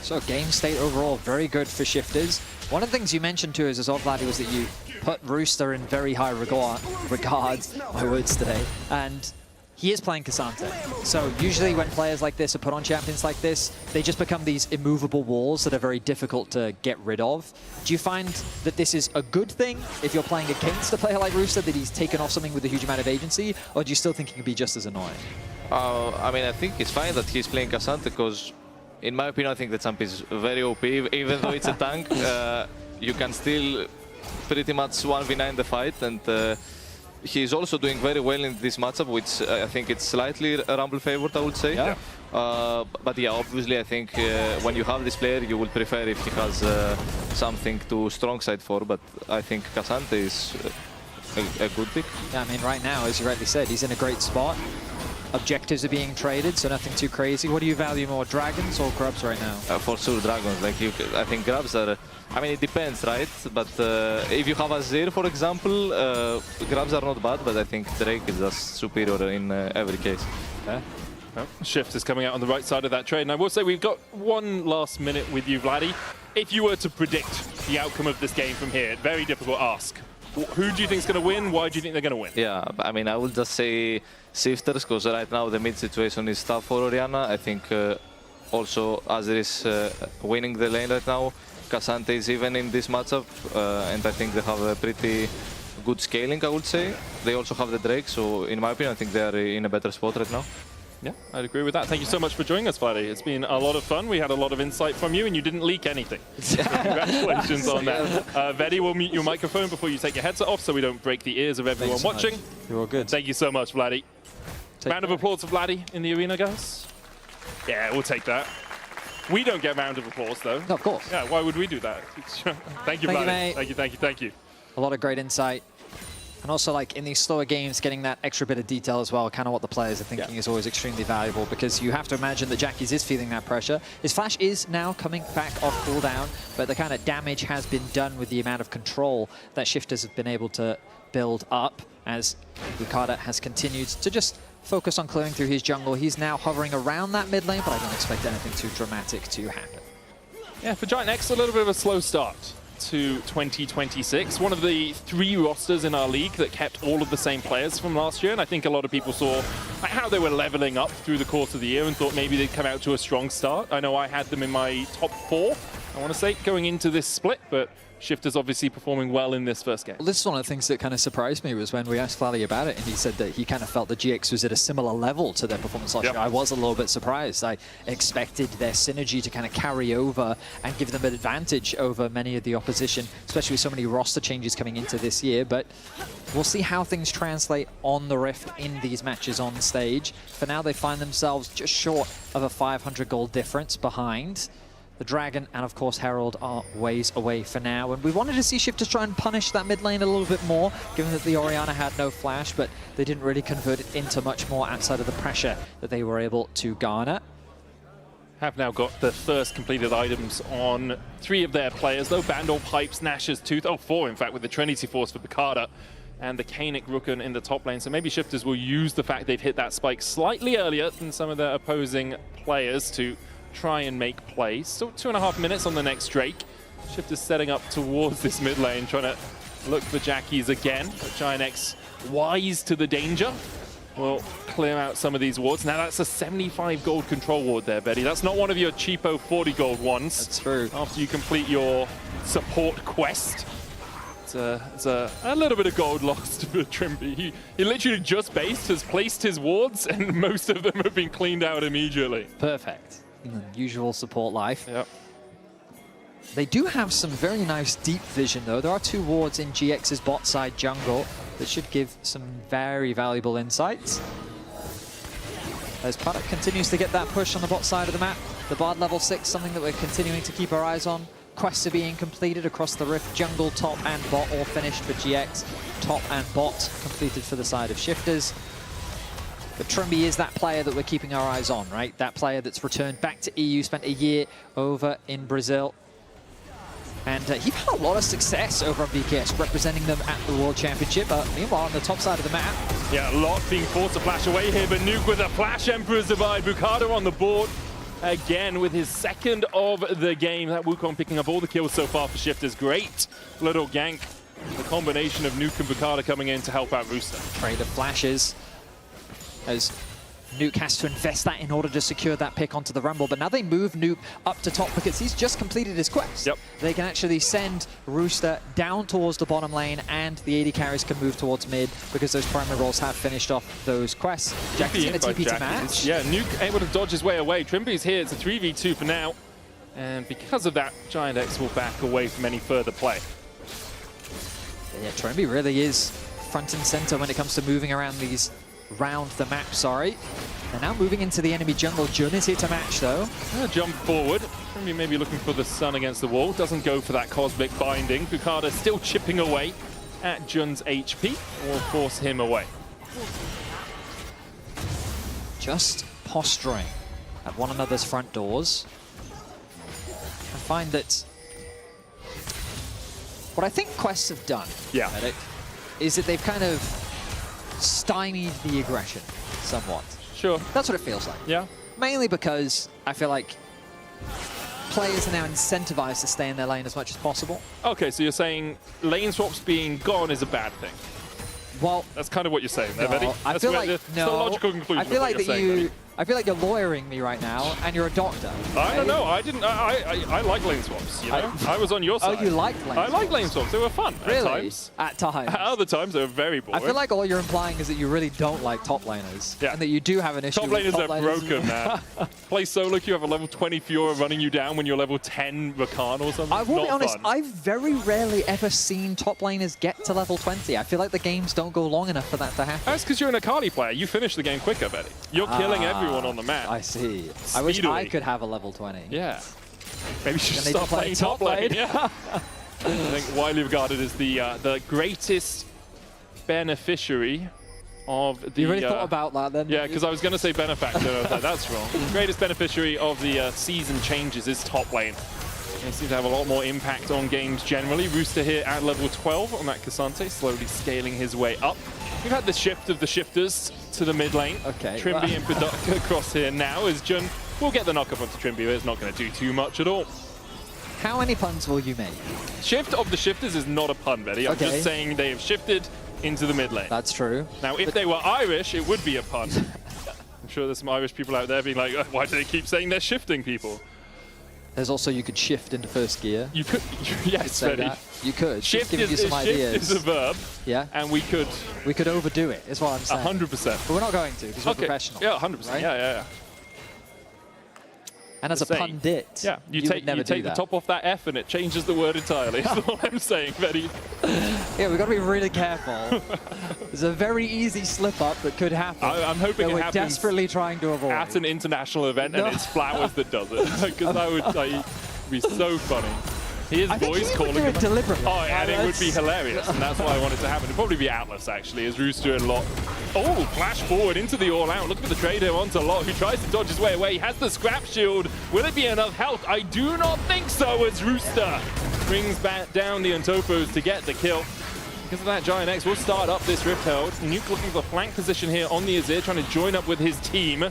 So game state overall very good for Shifters. One of the things you mentioned to us as well, Vladdy, was that you put Rooster in very high regards, my words today, and he is playing Cassante. So usually when players like this are put on champions like this, they just become these immovable walls that are very difficult to get rid of. Do you find that this is a good thing if you're playing against a player like Rooster, that he's taken off something with a huge amount of agency, or do you still think he can be just as annoying? I mean, I think it's fine that he's playing Cassante, because in my opinion, I think the champ is very OP. Even though it's a tank, you can still pretty much 1v9 the fight, and he's also doing very well in this matchup, which I think it's slightly Rumble favored, I would say. Yeah. But yeah, obviously I think when you have this player, you would prefer if he has something to strong side for, but I think Cassante is a good pick. Yeah, I mean, right now, as you rightly said, he's in a great spot. Objectives are being traded, so nothing too crazy. What do you value more, Dragons or Grubs right now? For sure, Dragons. Like I think Grubs are... I mean, it depends, right? But if you have Azir, for example, Grubs are not bad, but I think Drake is just superior in every case. Yeah. Well, Shift is coming out on the right side of that trade. And I will say we've got one last minute with you, Vladdy. If you were to predict the outcome of this game from here, very difficult ask. Who do you think is going to win? Why do you think they're going to win? Yeah, I mean, I would just say Shifters, because right now the mid situation is tough for Orianna. I think also Azir is winning the lane right now. Cassante is even in this matchup, and I think they have a pretty good scaling, I would say. They also have the Drake, so in my opinion, I think they are in a better spot right now. Yeah, I'd agree with that. Thank you so much for joining us, Vladdy. It's been a lot of fun. We had a lot of insight from you, and you didn't leak anything. So congratulations on that. Veddy will mute your microphone before you take your headset off, so we don't break the ears of everyone watching. You're all good. Thank you so much, Vladdy. Round of applause for Vladdy in the arena, guys. Yeah, we'll take that. We don't get round of applause, though. No, of course. Yeah, why would we do that? Thank you, Vladdy. Mate. Thank you, thank you, thank you. A lot of great insight. And also, like, in these slower games, getting that extra bit of detail as well, kind of what the players are thinking is always extremely valuable, because you have to imagine that Jackie's is feeling that pressure. His flash is now coming back off cooldown, but the kind of damage has been done with the amount of control that Shifters have been able to build up, as Bukata has continued to just focus on clearing through his jungle. He's now hovering around that mid lane, but I don't expect anything too dramatic to happen. Yeah, for Giant X, a little bit of a slow start to 2026. One of the 3 rosters in our league that kept all of the same players from last year, and I think a lot of people saw how they were leveling up through the course of the year and thought maybe they'd come out to a strong start. I know I had them in my top 4 I want to say, going into this split, but Shifters obviously performing well in this first game. Well, this is one of the things that kind of surprised me was when we asked Vladi about it, and he said that he kind of felt the GX was at a similar level to their performance last year. I was a little bit surprised. I expected their synergy to kind of carry over and give them an advantage over many of the opposition, especially with so many roster changes coming into this year. But we'll see how things translate on the Rift in these matches on stage. For now, they find themselves just short of a 500 gold difference behind. The Dragon and, of course, Herald are ways away for now. And we wanted to see Shifters try and punish that mid lane a little bit more, given that the Orianna had no flash, but they didn't really convert it into much more outside of the pressure that they were able to garner. Have now got the first completed items on 3 of their players, though. Bandor, Pipes, Nash's Tooth, 4 in fact, with the Trinity Force for Picarda and the Kanik Rukun in the top lane. So maybe Shifters will use the fact they've hit that spike slightly earlier than some of their opposing players to try and make plays. Still 2.5 minutes on the next Drake. Shifters setting up towards this mid lane, trying to look for Jackies again. But Giant X, wise to the danger, will clear out some of these wards. Now that's a 75 gold control ward there, Betty. That's not one of your cheapo 40 gold ones. That's true. After you complete your support quest. It's a little bit of gold lost for Trimby. He literally just based, has placed his wards, and most of them have been cleaned out immediately. Perfect. Usual support life. Yep. They do have some very nice deep vision, though. There are 2 wards in GX's bot side jungle that should give some very valuable insights. As Paddock continues to get that push on the bot side of the map. The Bard level 6, something that we're continuing to keep our eyes on. Quests are being completed across the Rift. Jungle, top, and bot all finished for GX. Top and bot completed for the side of Shifters. But Trimby is that player that we're keeping our eyes on, right? That player that's returned back to EU, spent a year over in Brazil. And he had a lot of success over on BKS, representing them at the World Championship. Meanwhile, on the top side of the map. Yeah, a lot being forced to flash away here, but Nuke with a flash, Emperor's Divide. Bukado on the board again with his second of the game. That Wukong picking up all the kills so far for Shifters. Great little gank. The combination of Nuke and Bukado coming in to help out Rooster. Trade of flashes, as Nuke has to invest that in order to secure that pick onto the Rumble. But now they move Nuke up to top because he's just completed his quest. Yep. They can actually send Rooster down towards the bottom lane, and the AD carries can move towards mid because those primary roles have finished off those quests. Jackie's going to TP to match. Yeah, Nuke able to dodge his way away. Trimby's here. It's a 3v2 for now. And because of that, Giant X will back away from any further play. Yeah, Trimby really is front and center when it comes to moving around the map, sorry. They're now moving into the enemy jungle. Jun is here to match, though. Jump forward. Trimby maybe looking for the sun against the wall. Doesn't go for that cosmic binding. Bukado still chipping away at Jun's HP. Will force him away. Just posturing at one another's front doors. I find that what I think quests have done, is that they've kind of stymied the aggression somewhat. Sure. That's what it feels like. Yeah. Mainly because I feel like players are now incentivized to stay in their lane as much as possible. Okay, so you're saying lane swaps being gone is a bad thing. Well, that's kind of what you're saying there, Betty. I feel like it's the logical conclusion. I feel like that you. I feel like you're lawyering me right now, and you're a doctor. I don't know. I didn't. I like lane swaps. You know, I was on your side. Oh, you like lane swaps? I like lane swaps. They were fun really? At times. At times. At other times, they were very boring. I feel like all you're implying is that you really don't like top laners, and that you do have an issue. Top with laners top are broken, man. Play solo queue, have a level 20 Fiora running you down when you're level 10 Rakan or something. I will be honest. Fun. I've very rarely ever seen top laners get to level 20. I feel like the games don't go long enough for that to happen. That's because you're an Akali player. You finish the game quicker, Betty. You're killing everyone on the map. I see. I wish I could have a level 20. Yeah. Maybe you should start playing top lane. Yeah. I think widely regarded as the greatest beneficiary of the... You really thought about that then? Yeah, because I was going to say benefactor. I was like, that's wrong. The greatest beneficiary of the season changes is top lane. They seem to have a lot more impact on games generally. Rooster here at level 12 on that Cassante, slowly scaling his way up. We've had the shift of the shifters to the mid lane. Okay. Trimby and Paduk across here now as Jun will get the knock up onto Trimby, but it's not going to do too much at all. How many puns will you make? Shift of the shifters is not a pun, Betty. I'm just saying they have shifted into the mid lane. That's true. Now, if they were Irish, it would be a pun. I'm sure there's some Irish people out there being like, why do they keep saying they're shifting people? There's also, you could shift into first gear. You could, yes, Freddy. You could. Shift giving you some ideas. Shift is a verb. Yeah. And we could overdo it, is what I'm saying. 100%. But we're not going to, because we're professional. Yeah, 100%. Right? Yeah. And as a pundit, yeah, you take the top off that F and it changes the word entirely. That's all I'm saying, Freddy. Yeah, we've got to be really careful. There's a very easy slip-up that could happen. I'm hoping it we're happens desperately trying to avoid. At an international event and it's Flowers that does it. Because that would be so funny. His voice calling him deliberately. Oh, and it would be hilarious, and that's why I wanted to happen. It'd probably be Atlas, actually, as Rooster and Lot. Oh, flash forward into the all-out. Look at the trade here onto Lot, who tries to dodge his way away. He has the scrap shield. Will it be enough health? I do not think so, as Rooster brings back down the Untofos to get the kill. Because of that, Giant X will start up this Rift Herald. Nuke looking for the flank position here on the Azir, trying to join up with his team.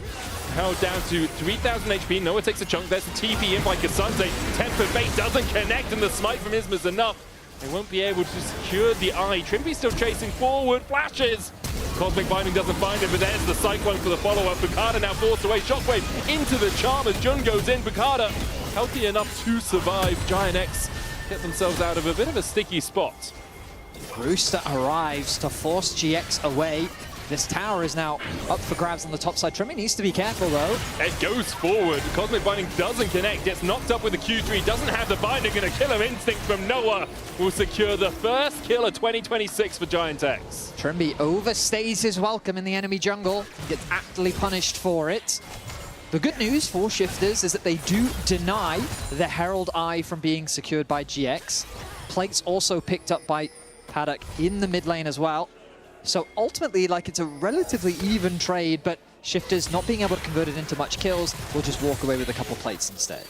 Held down to 3,000 HP. Noah takes a chunk. There's the TP in by Kasante. Tempered Fate doesn't connect, and the smite from Isma is enough. They won't be able to secure the eye. Trimby still chasing forward. Flashes. Cosmic Binding doesn't find it, but there's the Cyclone for the follow-up. Bukada now forced away. Shockwave into the charm as Jun goes in. Bukada healthy enough to survive. Giant X get themselves out of a bit of a sticky spot. Rooster arrives to force GX away. This tower is now up for grabs on the top side. Trimmy needs to be careful, though. It goes forward. Cosmic Binding doesn't connect. Gets knocked up with the Q3. Doesn't have the binding. Gonna kill him. Instinct from Noah will secure the first kill of 2026 for Giant X. Trimby overstays his welcome in the enemy jungle. Gets aptly punished for it. The good news for Shifters is that they do deny the Herald Eye from being secured by GX. Plates also picked up by Paddock in the mid lane as well. So ultimately, like, it's a relatively even trade, but Shifters not being able to convert it into much kills will just walk away with a couple plates instead.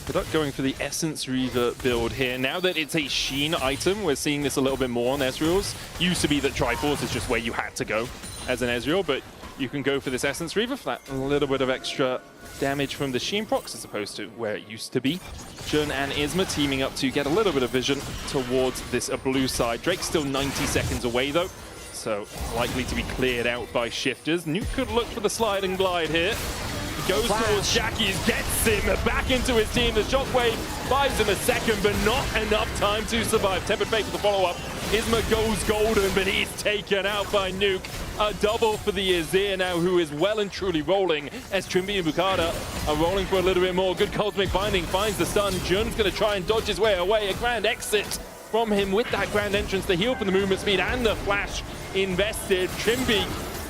Paddock going for the Essence Reaver build here. Now that it's a Sheen item, we're seeing this a little bit more on Ezreal's. Used to be that Triforce is just where you had to go as an Ezreal, but you can go for this Essence Reaver for that a little bit of extra damage from the Sheen procs as opposed to where it used to be. Jun and Isma teaming up to get a little bit of vision towards this blue side. Drake's still 90 seconds away though, so likely to be cleared out by Shifters. Nuke could look for the slide and glide here. He goes towards Jackie's, gets him back into his team. The Shockwave buys him a second, but not enough time to survive. Tempered Fate for the follow-up. Isma goes golden, but he's taken out by Nuke. A double for the Azir now, who is well and truly rolling, as Trimby and Bukada are rolling for a little bit more. Good Cosmic Binding finds the stun. Jun's going to try and dodge his way away. A grand exit from him with that grand entrance, the heal from the movement speed and the flash invested. Trimby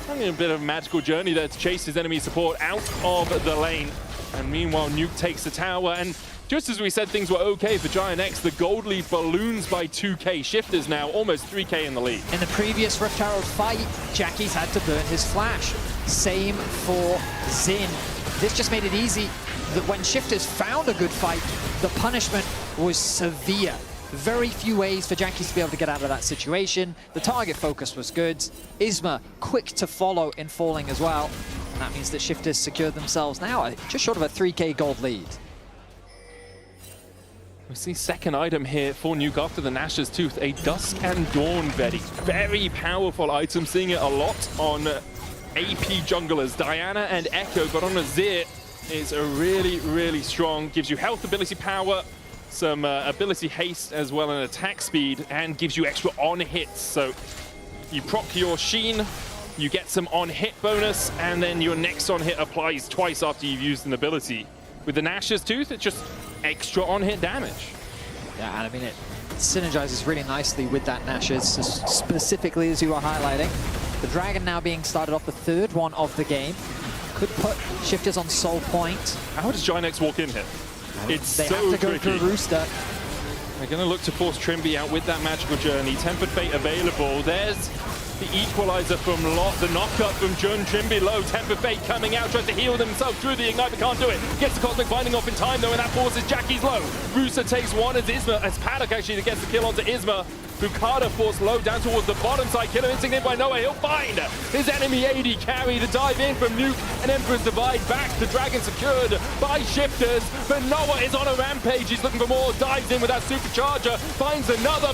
having a bit of a magical journey there to chase his enemy support out of the lane. And meanwhile, Nuke takes the tower, and just as we said things were okay for Giant X, the gold lead balloons by 2k. Shifters now almost 3k in the lead. In the previous Rift Herald fight, Jackie's had to burn his flash. Same for Xin. This just made it easy that when Shifters found a good fight, the punishment was severe. Very few ways for Jackie's to be able to get out of that situation. The target focus was good. Isma quick to follow in falling as well. And that means that Shifters secured themselves now just short of a 3k gold lead. We see second item here for Nuke after the Nash's Tooth, a Dusk and Dawn Betty. Very powerful item, seeing it a lot on AP junglers, Diana and Echo, but on Azir is a really strong, gives you health, ability, power, some ability haste as well, and attack speed, and gives you extra on hits. So you proc your Sheen, you get some on hit bonus, and then your next on hit applies twice after you've used an ability. With the Nash's Tooth, it's just extra on-hit damage. Yeah, and I mean, it synergizes really nicely with that Nash's, specifically as you were highlighting. The Dragon now being started off, the third one of the game. Could put Shifters on soul point. How does Giant X walk in here? It's they so have to go tricky. through Rooster. They're going to look to force Trimby out with that magical journey. Tempered Fate available. There's the equalizer from Lot, the knockup from Jun. Trimby low, Tempered Fate coming out, tries to heal himself through the Ignite, but can't do it. Gets the Cosmic Binding off in time though, and that forces Jackie's low. Rooster takes one as Isma, as Paddock actually gets the kill onto Isma. Bukada forced low down towards the bottom side. Killer Instinct in by Noah. He'll find his enemy AD carry to dive in from Nuke and Emperor's Divide back. The Dragon secured by Shifters, but Noah is on a rampage. He's looking for more. Dives in with that supercharger. Finds another.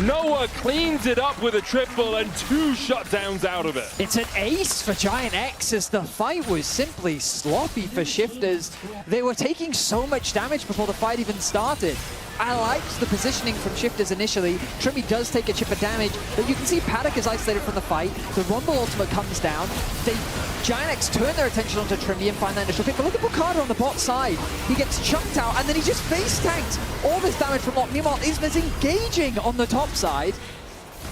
Noah cleans it up with a triple and 2 shutdowns out of it. It's an ace for Giant X as the fight was simply sloppy for Shifters. They were taking so much damage before the fight even started. I liked the positioning from Shifters initially. Trimby does take a chip of damage, but you can see Paddock is isolated from the fight. The Rumble ultimate comes down. Giant X turn their attention onto Trimby and find that initial pick. But look at Bukada on the bot side. He gets chunked out, and then he just face tanks all this damage from Lock. Meanwhile, Isma's engaging on the top side.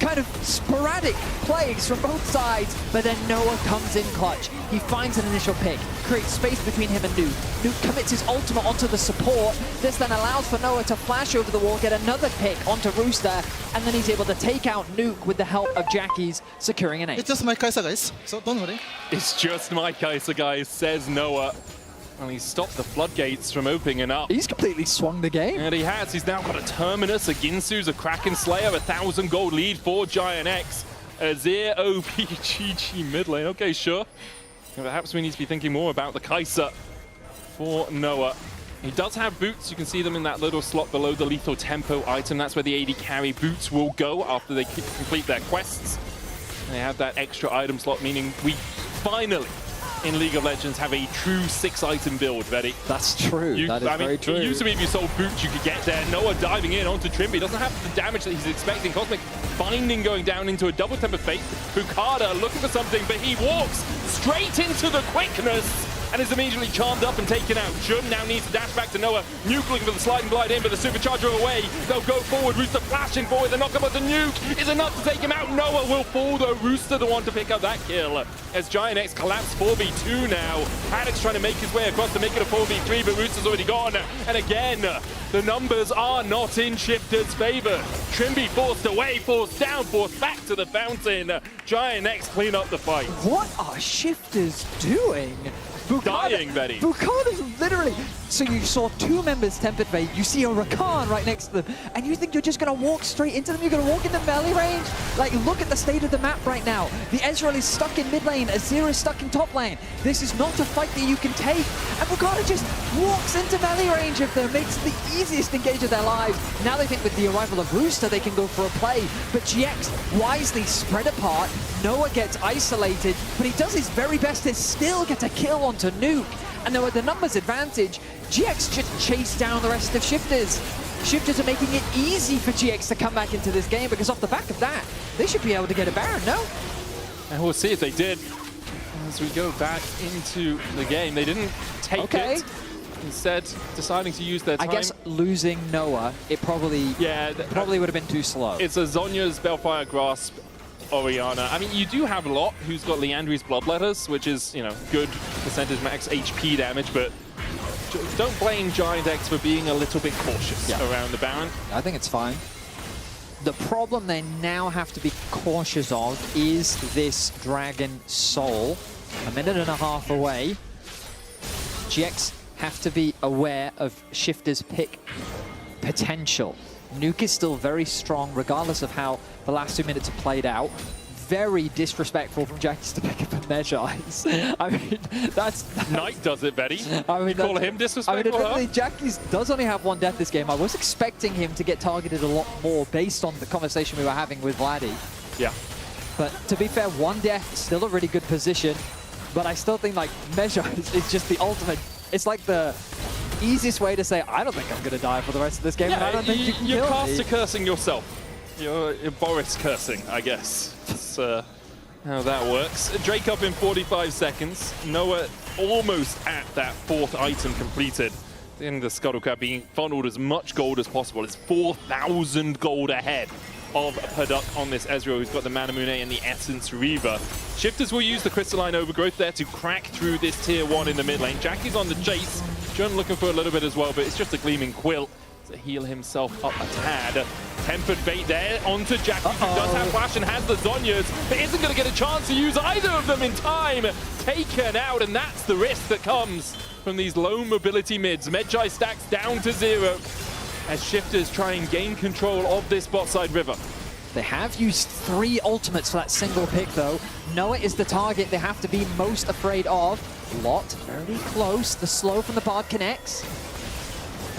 Kind of sporadic plays from both sides, but then Noah comes in clutch. He finds an initial pick, creates space between him and Nuke. Nuke commits his ultimate onto the support. This then allows for Noah to flash over the wall, get another pick onto Rooster, and then he's able to take out Nuke with the help of Jackie's, securing an ace. It's just my Kai'Sa, guys, so don't worry. It's just my Kai'Sa, guys, says Noah. And he stopped the floodgates from opening up. He's completely swung the game. And he has. He's now got a Terminus, a Ginsu's, a Kraken Slayer, 1,000 gold lead for Giant X. Azir, OP, GG mid lane. Okay, sure. And perhaps we need to be thinking more about the Kai'Sa for Noah. He does have boots. You can see them in that little slot below the lethal tempo item. That's where the AD carry boots will go after they complete their quests. And they have that extra item slot, meaning we finally in League of Legends have a true 6-item build, Veddy. That's true. That is very true. It used to be if you sold boots, you could get there. Noah diving in onto Trimby. Doesn't have the damage that he's expecting. Cosmic Binding going down into a double temper fate. Bukada looking for something, but he walks straight into the quickness and is immediately charmed up and taken out. Jun now needs to dash back to Noah. Nuke looking for the sliding glide in, but the supercharger away. They'll go forward. Rooster flashing forward. The knock up of the Nuke is enough to take him out. Noah will fall, though. Rooster the one to pick up that kill. As Giant X collapse 4v2 now. Paddock's trying to make his way across to make it a 4v3, but Rooster's already gone. And again, the numbers are not in Shifter's favor. Trimby forced away, forced down, forced back to the fountain. Giant X clean up the fight. What are Shifters doing? Dying, Veddy. Bukada's literally... So you saw 2 members tempered fate, you see a Rakan right next to them, and you think you're just going to walk straight into them? You're going to walk into melee range? Like, look at the state of the map right now. The Ezreal is stuck in mid lane, Azir is stuck in top lane. This is not a fight that you can take. And Bukada just walks into melee range of them, makes the easiest engage of their lives. Now they think with the arrival of Rooster, they can go for a play. But GX wisely spread apart. Noah gets isolated, but he does his very best to still get a kill onto Nuke. And then with the numbers advantage, GX just chased down the rest of Shifters. Shifters are making it easy for GX to come back into this game, because off the back of that, they should be able to get a Baron, no? And we'll see if they did. As we go back into the game, they didn't take it. Instead, deciding to use their time. I guess losing Noah, it probably would have been too slow. It's a Zhonya's Bellfire Grasp, Orianna. I mean, you do have Lot, who's got Leandri's Bloodletters, which is, you know, good percentage max HP damage, but don't blame Giant X for being a little bit cautious around the Baron. I think it's fine. The problem they now have to be cautious of is this Dragon Soul. 1.5 minutes away. GX have to be aware of Shifter's pick potential. Nuke is still very strong, regardless of how the last 2 minutes have played out. Very disrespectful from Jackie's to pick up a Measure Ice. I mean, that's... Knight does it, Betty. I mean, you call him disrespectful? I mean, Jackie's does only have 1 death this game. I was expecting him to get targeted a lot more based on the conversation we were having with Vladdy. Yeah. But to be fair, 1 death, still a really good position. But I still think, like, Measure is just the ultimate... It's like the easiest way to say, I don't think I'm going to die for the rest of this game, and I don't think you can kill me. You're caster cursing yourself. You're Boris cursing, I guess. That's how that works. Drake up in 45 seconds. Noah almost at that 4th item completed. In the Scuttle Cap being funneled as much gold as possible. It's 4,000 gold ahead of Paddock on this Ezreal, who's got the Manamune and the Essence Reaver. Shifters will use the Crystalline Overgrowth there to crack through this tier 1 in the mid lane. Jackie's on the chase. Jun looking for a little bit as well, but it's just a Gleaming Quill to heal himself up a tad. Tempered Fate there onto Jackie, who does have Flash and has the Zhonyas, but isn't going to get a chance to use either of them in time. Taken out, and that's the risk that comes from these low mobility mids. Medjay stacks down to 0 as Shifters try and gain control of this bot side river. They have used 3 ultimates for that single pick, though. Noah is the target they have to be most afraid of. Lot very close. The slow from the Bard connects.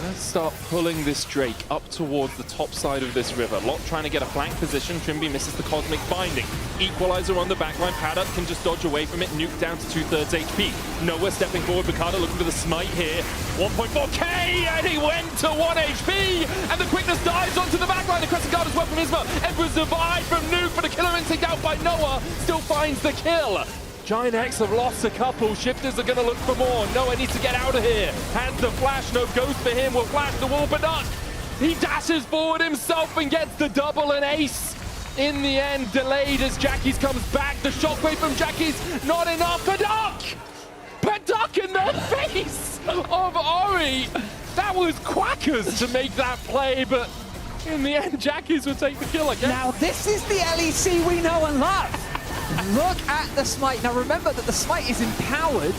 Gonna start pulling this Drake up towards the top side of this river. Lot trying to get a flank position. Trimby misses the Cosmic Binding. Equalizer on the backline. Paddock can just dodge away from it. Nuke down to 2/3 HP. Noah stepping forward. Bacada looking for the smite here. 1.4k, and he went to 1 HP, and the quickness dives onto the backline. The Crescent Guard as well from Isma. Emperor's Divide from Nuke, but a killer instinct out by Noah still finds the kill. Giant X have lost a couple. Shifters are going to look for more. Noah needs to get out of here. Has the flash. No ghost for him. Will flash the wall, but not. He dashes forward himself and gets the double and ace. In the end, delayed as Jackie's comes back. The shockwave from Jackie's not enough. Paddock in the face of Ori. That was quackers to make that play, but in the end, Jackie's will take the kill, I guess. Now, this is the LEC we know and love. Look at the smite. Now remember that the smite is empowered.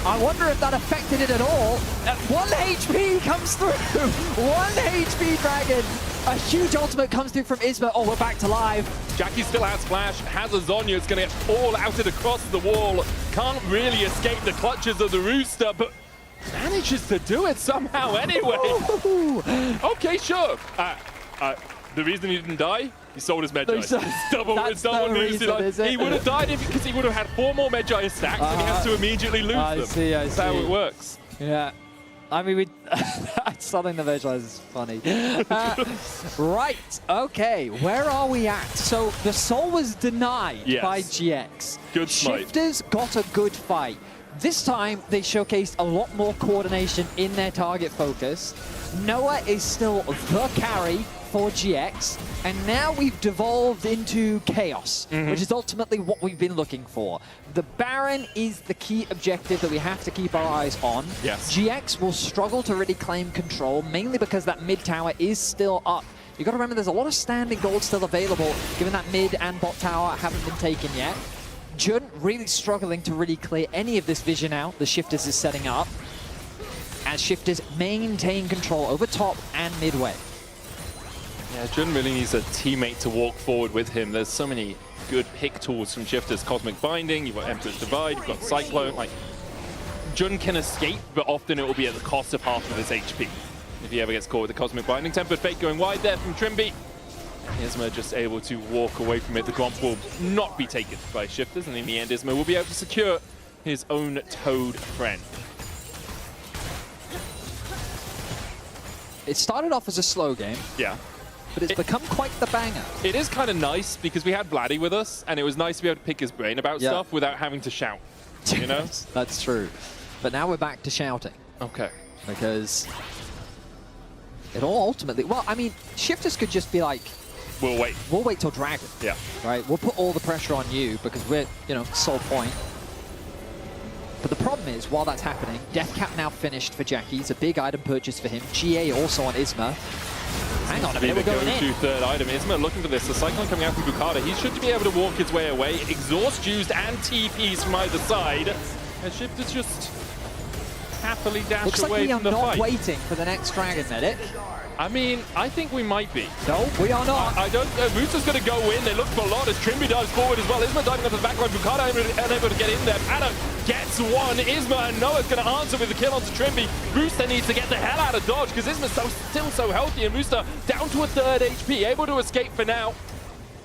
I wonder if that affected it at all. 1 HP comes through. 1 HP Dragon. A huge ultimate comes through from Isma. Oh, we're back to live. Jackie still has flash, has a Zonya. It's going to get all outed across the wall. Can't really escape the clutches of the Rooster, but manages to do it somehow anyway. Okay, sure. The reason he didn't die, he sold his Medjay. It's double news. He would have died because he would have had 4 more Medjay stacks and he has to immediately lose them. I see. That's how it works. Yeah. I mean, selling the Medjay is funny. Right. Okay. Where are we at? So the soul was denied by GX. Good smite. Shifters got a good fight. This time, they showcased a lot more coordination in their target focus. Noah is still the carry for GX, and now we've devolved into chaos, which is ultimately what we've been looking for. The Baron is the key objective that we have to keep our eyes on. Yes. GX will struggle to really claim control, mainly because that mid tower is still up. You got to remember there's a lot of standing gold still available, given that mid and bot tower haven't been taken yet. Jun really struggling to really clear any of this vision out the Shifters is setting up, as Shifters maintain control over top and midway. Yeah, Jun really needs a teammate to walk forward with him. There's so many good pick tools from Shifters. Cosmic Binding, you've got Emperor's Divide, you've got Cyclone. Like, Jun can escape, but often it will be at the cost of half of his HP. If he ever gets caught with the Cosmic Binding. Tempered Fate going wide there from Trimby. Isma just able to walk away from it. The Gromp will not be taken by Shifters, and in the end, Isma will be able to secure his own Toad friend. It started off as a slow game. Yeah. But it's become quite the banger. It is kind of nice because we had Vladdy with us, and it was nice to be able to pick his brain about stuff without having to shout, you know? That's true. But now we're back to shouting. Okay. Because it all ultimately... Well, I mean, Shifters could just be like... We'll wait. We'll wait till Dragon. Yeah. Right? We'll put all the pressure on you because we're, you know, sole point. But the problem is, while that's happening, Death Cap now finished for Jackie. It's a big item purchase for him. GA also on Isma. Hang on a minute, we're going in. Third item. Isma looking for this. The Cyclone coming out from Bukata. He should be able to walk his way away. Exhaust used and TPs from either side. And Shifters just happily dash Looks away like from the fight. we are not waiting for the next Dragon Medic. I mean, I think we might be. No, we are not. I don't. Rooster's going to go in. They look for a lot as Trimby dives forward as well. Isma diving onto the backline. Bukata unable to get in there. Paddock gets one. Isma and Noah's going to answer with the kill onto Trimby. Rooster needs to get the hell out of dodge because Isma's still so healthy, and Rooster down to a 3rd HP, able to escape for now.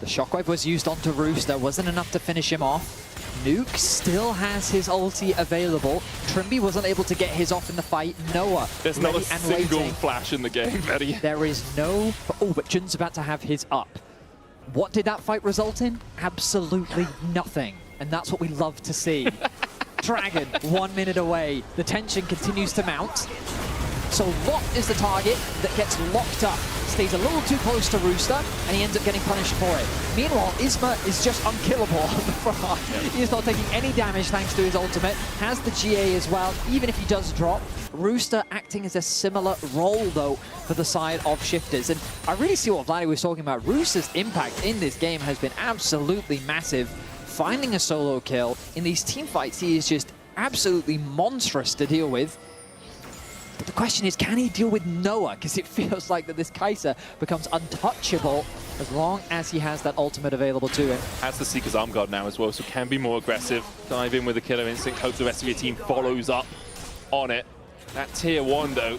The shockwave was used onto Rooster. Wasn't enough to finish him off. Nuke still has his ulti available. Trimby wasn't able to get his off in the fight. Noah There's not a single flash in the game, Betty. There is no... Oh, but Jun's about to have his up. What did that fight result in? Absolutely nothing. And that's what we love to see. Dragon, 1 minute away. The tension continues to mount. So Lot is the target that gets locked up. Stays a little too close to Rooster, and he ends up getting punished for it. Meanwhile, Isma is just unkillable on the front. He is not taking any damage thanks to his ultimate. Has the GA as well, even if he does drop. Rooster acting as a similar role, though, for the side of Shifters. And I really see what Vladdy was talking about. Rooster's impact in this game has been absolutely massive. Finding a solo kill. In these team fights, he is just absolutely monstrous to deal with. But the question is, can he deal with Noah? Because it feels like that this Kai'Sa becomes untouchable as long as he has that ultimate available to him. Has the Seeker's Arm Guard now as well, so can be more aggressive. Dive in with the Killer Instinct, hope the rest of your team follows up on it. That tier 1, though,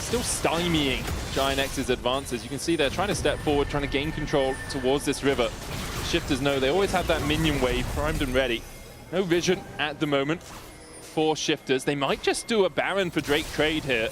still stymieing Giant X's advances. You can see they're trying to step forward, trying to gain control towards this river. Shifters know they always have that minion wave primed and ready. No vision at the moment for Shifters. They might just do a Baron for Drake trade here.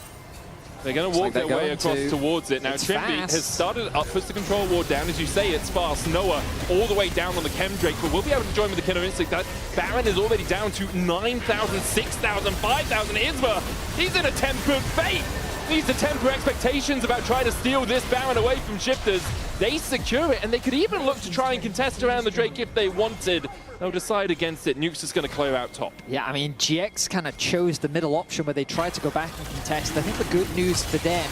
They're going to walk their way across towards it. Now, Trimby has started up, puts the control ward down. As you say, it's fast. Noah all the way down on the Chem Drake, but we'll be able to join with the Killer Instinct. That Baron is already down to 9,000, 6,000, 5,000. Isma, he's in a tempered fate. Needs to temper expectations about trying to steal this Baron away from Shifters. They secure it, and they could even look to try and contest around the Drake if they wanted. They'll decide against it. Nuke's just going to clear out top. Yeah, I mean, GX kind of chose the middle option where they tried to go back and contest. I think the good news for them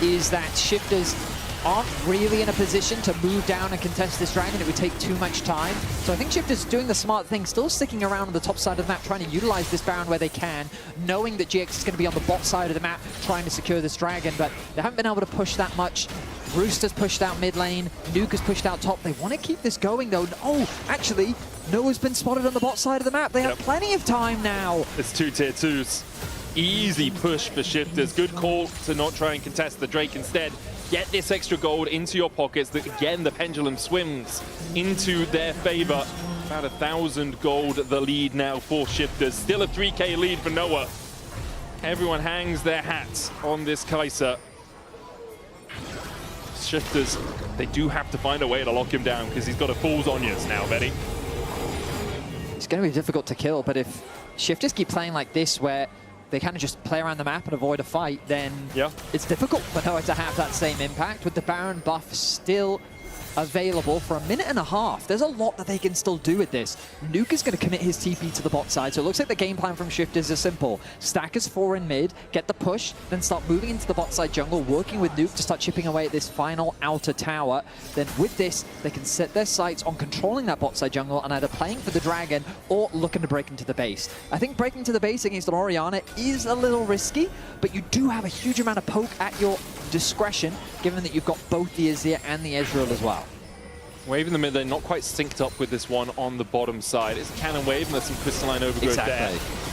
is that Shifters aren't really in a position to move down and contest this dragon. It would take too much time. So I think Shifters doing the smart thing, still sticking around on the top side of the map, trying to utilize this Baron where they can, knowing that GX is going to be on the bot side of the map, trying to secure this dragon, but they haven't been able to push that much. Rooster's pushed out mid lane, Nuke has pushed out top. They want to keep this going though. Oh, actually, Noah's been spotted on the bot side of the map. They have plenty of time now. It's 2 tier 2s. Easy push for Shifters. Good call to not try and contest the Drake instead. Get this extra gold into your pockets. Again, the pendulum swims into their favor. About 1,000 gold the lead now for Shifters. Still a 3K lead for Noah. Everyone hangs their hats on this Kai'Sa. Shifters, they do have to find a way to lock him down because he's got a Fool's Onions now, Betty. It's going to be difficult to kill, but if Shifters keep playing like this where they kind of just play around the map and avoid a fight, then it's difficult for Noah to have that same impact. With the Baron buff still available for a minute and a half, there's a lot that they can still do with this. Nuke is going to commit his TP to the bot side, so it looks like the game plan from Shifters is simple. Stack as 4 in mid, get the push, then start moving into the bot side jungle, working with Nuke to start chipping away at this final outer tower. Then with this, they can set their sights on controlling that bot side jungle and either playing for the dragon or looking to break into the base. I think breaking to the base against an Orianna is a little risky, but you do have a huge amount of poke at your discretion, given that you've got both the Azir and the Ezreal as well. Wave in the mid, they're not quite synced up with this one on the bottom side. It's a cannon wave and there's some crystalline overgrowth there.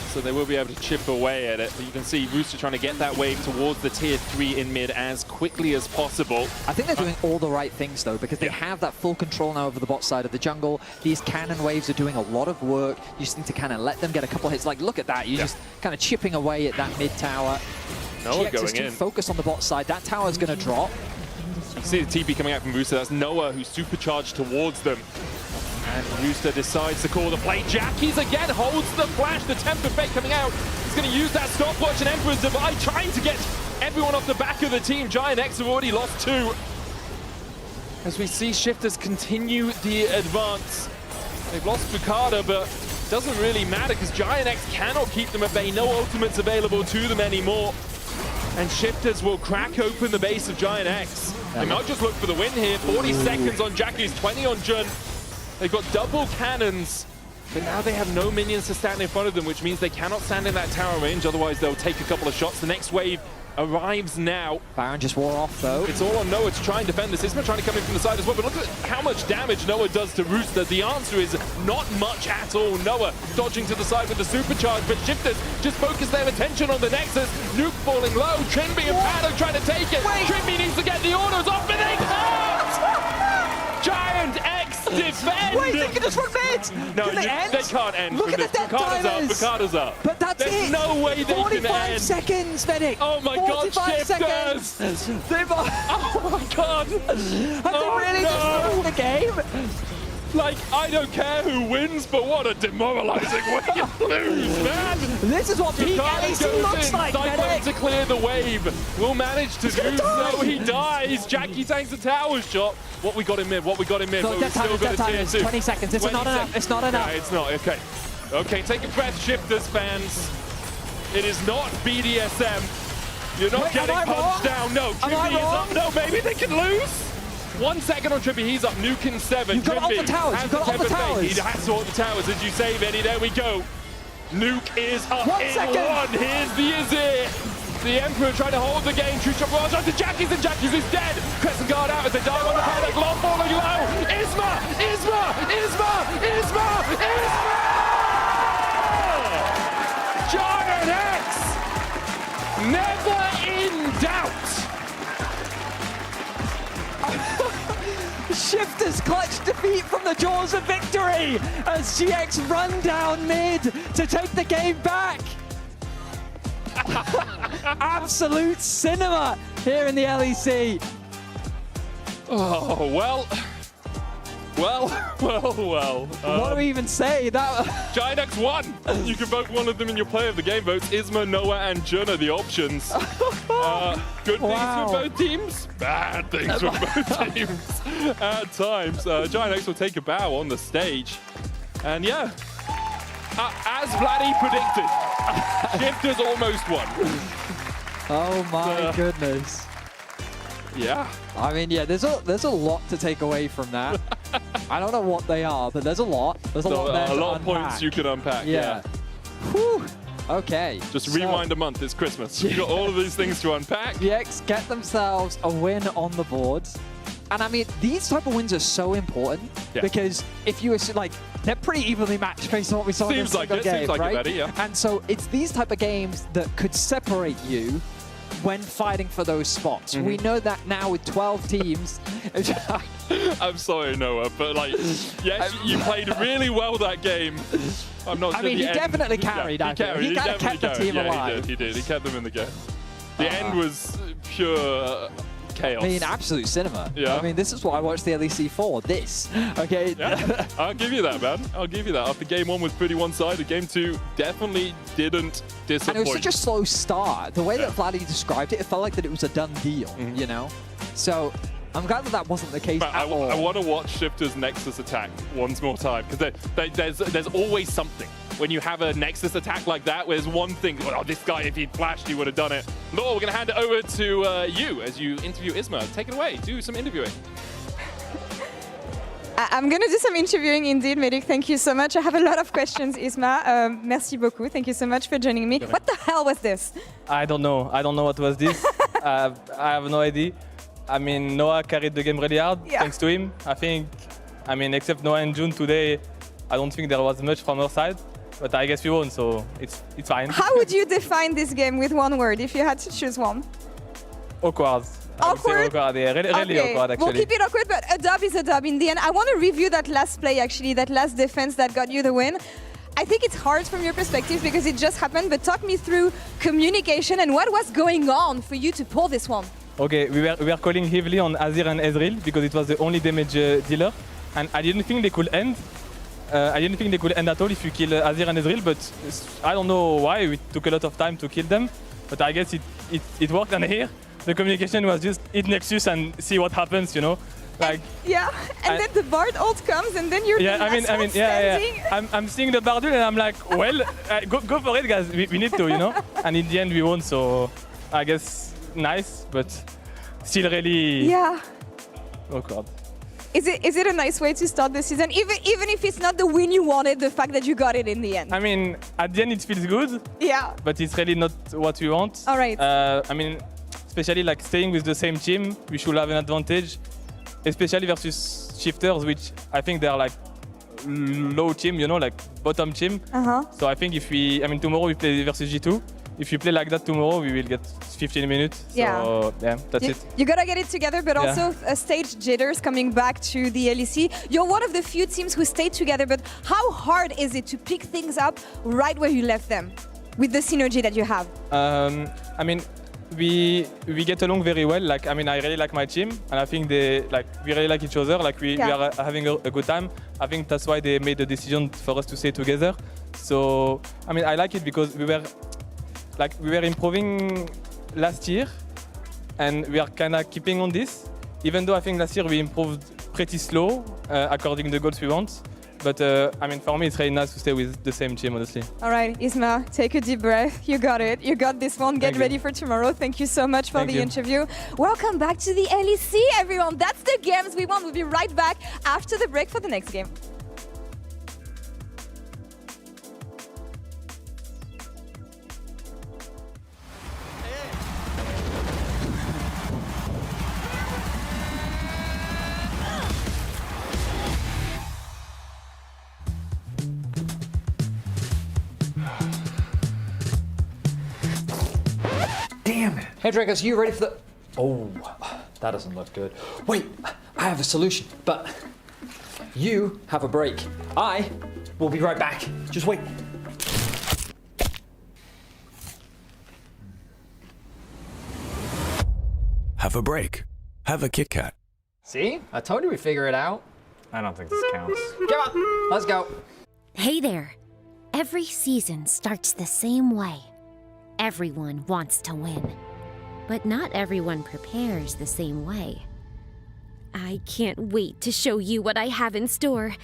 So they will be able to chip away at it. But you can see Rooster trying to get that wave towards the tier 3 in mid as quickly as possible. I think they're doing all the right things though, because they have that full control now over the bot side of the jungle. These cannon waves are doing a lot of work. You just need to kind of let them get a couple hits. Like, look at that. You're just kind of chipping away at that mid tower. Noah GX going is too in. focused on the bot side. That tower's going to drop. You see the TP coming out from Rooster. That's Noah who's supercharged towards them. And Rooster decides to call the play. Jackie's again holds the flash. The Temper Fate coming out. He's going to use that stopwatch and Emperor's Divide, trying to get everyone off the back of the team. Giant X have already lost 2. As we see Shifters continue the advance. They've lost Bukada, but it doesn't really matter because Giant X cannot keep them at bay. No ultimates available to them anymore. And Shifters will crack open the base of Giant X. They might just look for the win here. 40 seconds on Jackie's, 20 on Jun. They've got double cannons, but now they have no minions to stand in front of them, which means they cannot stand in that tower range. Otherwise, they'll take a couple of shots. The next wave arrives now. Baron just wore off, though. It's all on Noah to try and defend this. Isma trying to come in from the side as well, but look at how much damage Noah does to Rooster. The answer is not much at all. Noah dodging to the side with the supercharge, but Shifters just focus their attention on the Nexus. Nuke falling low. Trimby and Pado trying to take it. Trimby needs to get the autos off, but they can't! Giant X defend! Wait, they can just run mid! No, they can't end Look from at this. the death timers! Bukada's up. But that's There's it! no way they can end. 45 seconds, Medic! Oh my god, 45 Shifters! seconds! Oh my god! Have they really just won the game? Like, I don't care who wins, but what a demoralizing way to lose, man! This is what peak LEC looks like, Medic! To clear the wave. Will manage to do so. He dies. Jackie tanks a tower shot. What we got in mid? What we got in mid? No, But we still got a tier 2. 20 seconds. It's 20 not enough. It's not enough. Yeah, it's not. Okay. Okay, take a breath, Shifters fans. It is not BDSM. You're not getting punched down. No, Trippy is up. No, maybe they can lose. 1 second on Trippy, he's up. Nuke in 7. You've got off the towers. You've got off the towers. He has to hold the towers. As you say, Benny, there we go. Nuke is up 1 in second. 1. Here's the Azir. The Emperor trying to hold the game. True shot barrage onto Jackie's, and Jackie's is dead. Crescent Guard out as they dive on the paddock. Glove falling low. Isma! Isma! Isma! Isma! Isma! Giant X! Never in doubt. Shifters clutch defeat from the jaws of victory as GX run down mid to take the game back. Absolute cinema here in the LEC. Oh, well. What do we even say? Ginex won. You can vote one of them in your player of the game votes. Isma, Noah, and Jun are the options. Good things for both teams. Bad things for both teams. At times, Ginex will take a bow on the stage. And yeah, as Vladdy predicted, Shifters almost won. Oh my goodness. Yeah. I mean, yeah, there's a lot to take away from that. I don't know what they are, but there's a lot. There's a lot there a lot to of points you can unpack. Yeah. Whew. Okay. Just rewind a month. It's Christmas. You've got all of these things to unpack. GX get themselves a win on the board. And I mean, these type of wins are so important because if you assume, like, they're pretty evenly matched based on what we saw in the single game, seems like right? it better, yeah. And so it's these type of games that could separate you when fighting for those spots. We know that now with 12 teams. I'm sorry, Noah, but like, yes, you played really well that game. I'm not. I mean, he definitely carried. He kind of kept the team alive. He did. He kept them in the game. The end was pure chaos. I mean, absolute cinema. Yeah. I mean, this is what I watched the LEC for. This. Okay. Yeah. I'll give you that, man. I'll give you that. After game one was pretty one-sided, game two definitely didn't disappoint. And it was such a slow start. The way that Vladdy described it, it felt like that it was a done deal, you know? So I'm glad that that wasn't the case at all. I want to watch Shifters Nexus attack once more time, because there's always something. When you have a Nexus attack like that, where there's one thing, oh, this guy, if he'd flashed, he would have done it. Laura, we're going to hand it over to you as you interview Isma. Take it away. Do some interviewing. I'm going to do some interviewing indeed, Medic. Thank you so much. I have a lot of questions, Isma. Merci beaucoup. Thank you so much for joining me. What the hell was this? I don't know. I don't know what was this. I have no idea. I mean, Noah carried the game really hard, thanks to him. I mean, except Noah and June today, I don't think there was much from our side. But I guess we won, so it's fine. How would you define this game with one word if you had to choose one? Awkward. Awkward? Awkward, yeah. Really awkward, actually. We'll keep it awkward, but a dub is a dub in the end. I want to review that last play, actually, that last defense that got you the win. I think it's hard from your perspective because it just happened, but talk me through communication and what was going on for you to pull this one. Okay, we were calling heavily on Azir and Ezreal because it was the only damage dealer, and I didn't think they could end. I didn't think they could end at all if you kill Azir and Ezreal, but I don't know why. We took a lot of time to kill them, but I guess it worked. And here, the communication was just hit Nexus and see what happens, you know? Like, and then the Bard ult comes, and then you're I'm seeing the Bard ult, and I'm like, well, go for it, guys. We need to, you know? And in the end, we won, so I guess nice, but still really awkward. Is it a nice way to start the season? Even if it's not the win you wanted, the fact that you got it in the end. I mean, at the end it feels good. Yeah. But it's really not what we want. All right. I mean, especially like staying with the same team, we should have an advantage, especially versus Shifters, which I think they're like low team, you know, like bottom team. So I think tomorrow we play versus G2. If you play like that tomorrow, we will get 15 minutes. So, that's it. You gotta get it together, but also stage jitters coming back to the LEC. You're one of the few teams who stayed together, but how hard is it to pick things up right where you left them with the synergy that you have? I mean, we get along very well. Like, I mean, I really like my team, and I think we really like each other. Like, we are having a good time. I think that's why they made the decision for us to stay together. So, I mean, I like it because we were improving last year, and we are kind of keeping on this. Even though I think last year we improved pretty slow, according to the goals we want. But I mean, for me, it's really nice to stay with the same team, honestly. All right, Isma, take a deep breath. You got it. You got this one. Get ready for tomorrow. Thank you so much for the interview. Welcome back to the LEC, everyone. That's the games we want. We'll be right back after the break for the next game. Hey Dragos, you ready for the... Oh, that doesn't look good. Wait, I have a solution, but you have a break. I will be right back. Just wait. Have a break. Have a Kit Kat. See? I told you we'd figure it out. I don't think this counts. Come on, let's go. Hey there. Every season starts the same way. Everyone wants to win. But not everyone prepares the same way. I can't wait to show you what I have in store.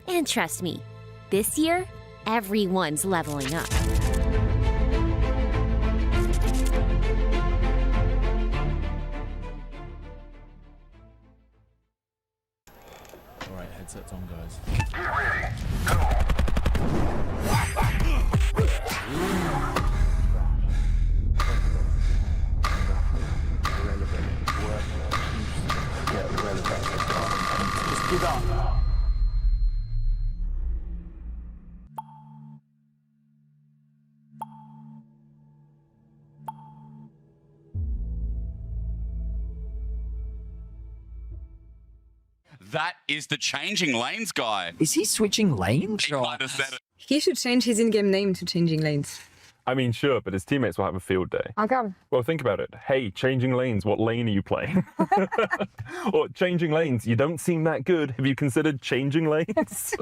And trust me, this year, everyone's leveling up. Alright, headsets on, guys. Just give up. That is the changing lanes guy. Is he switching lanes? He might have said it. He should change his in-game name to Changing Lanes. I mean, sure, but his teammates will have a field day. How come? Well, think about it. Hey, changing lanes, what lane are you playing? Or changing lanes, you don't seem that good. Have you considered changing lanes?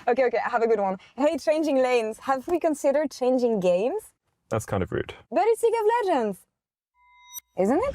Okay, I have a good one. Hey, Changing Lanes, have we considered changing games? That's kind of rude. But it's League of Legends, isn't it?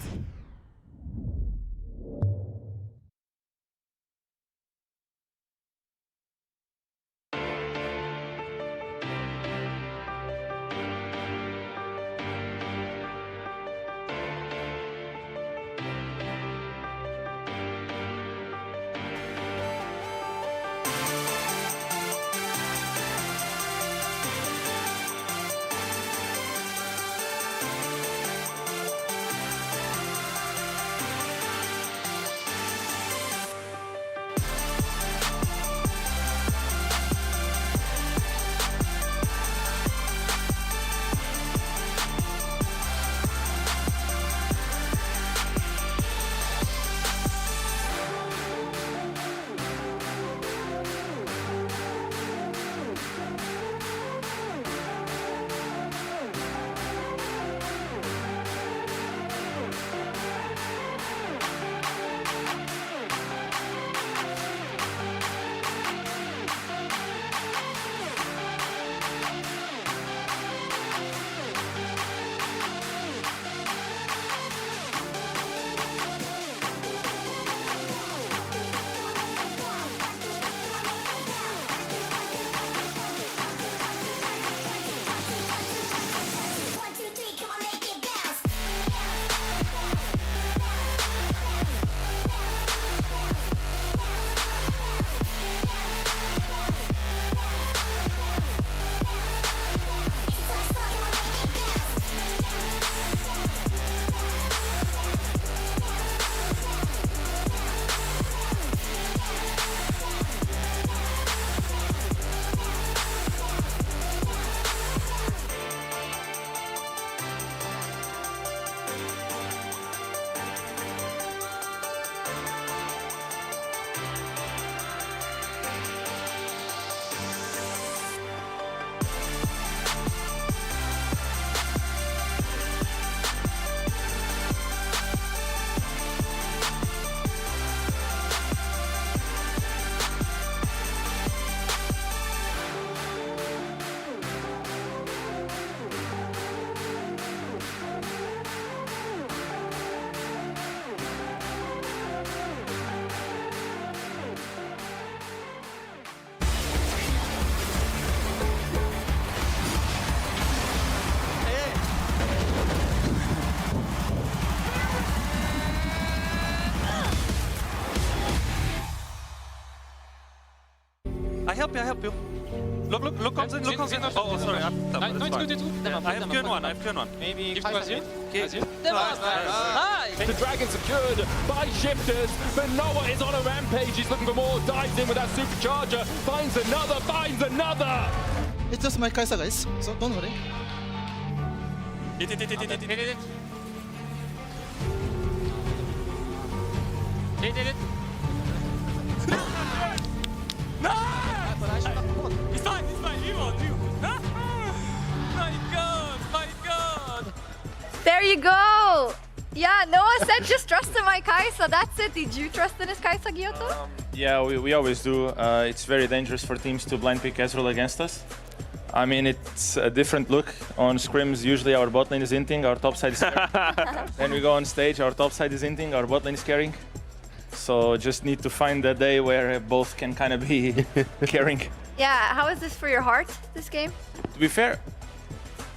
I help you. Look on the. Oh, sorry. I have turn one. Maybe The dragon secured by shifters, but Noah is on a rampage. He's looking for more. Dives in with that supercharger. Finds another. It's just my Kai'Sa, guys, so don't worry. Hit. They did it. No! He's fine, he won't do. My god! There you go. Yeah, Noah said just trust in my Kai'Sa. That's it. Did you trust in his Kai'Sa, Gyoto? Yeah, we always do. It's very dangerous for teams to blind pick Ezreal against us. I mean, it's a different look. On scrims, usually our bot lane is inting, our top side is carrying. Then we go on stage, our top side is inting, our bot lane is carrying. So just need to find the day where both can kind of be carrying. Yeah, how is this for your heart, this game? To be fair,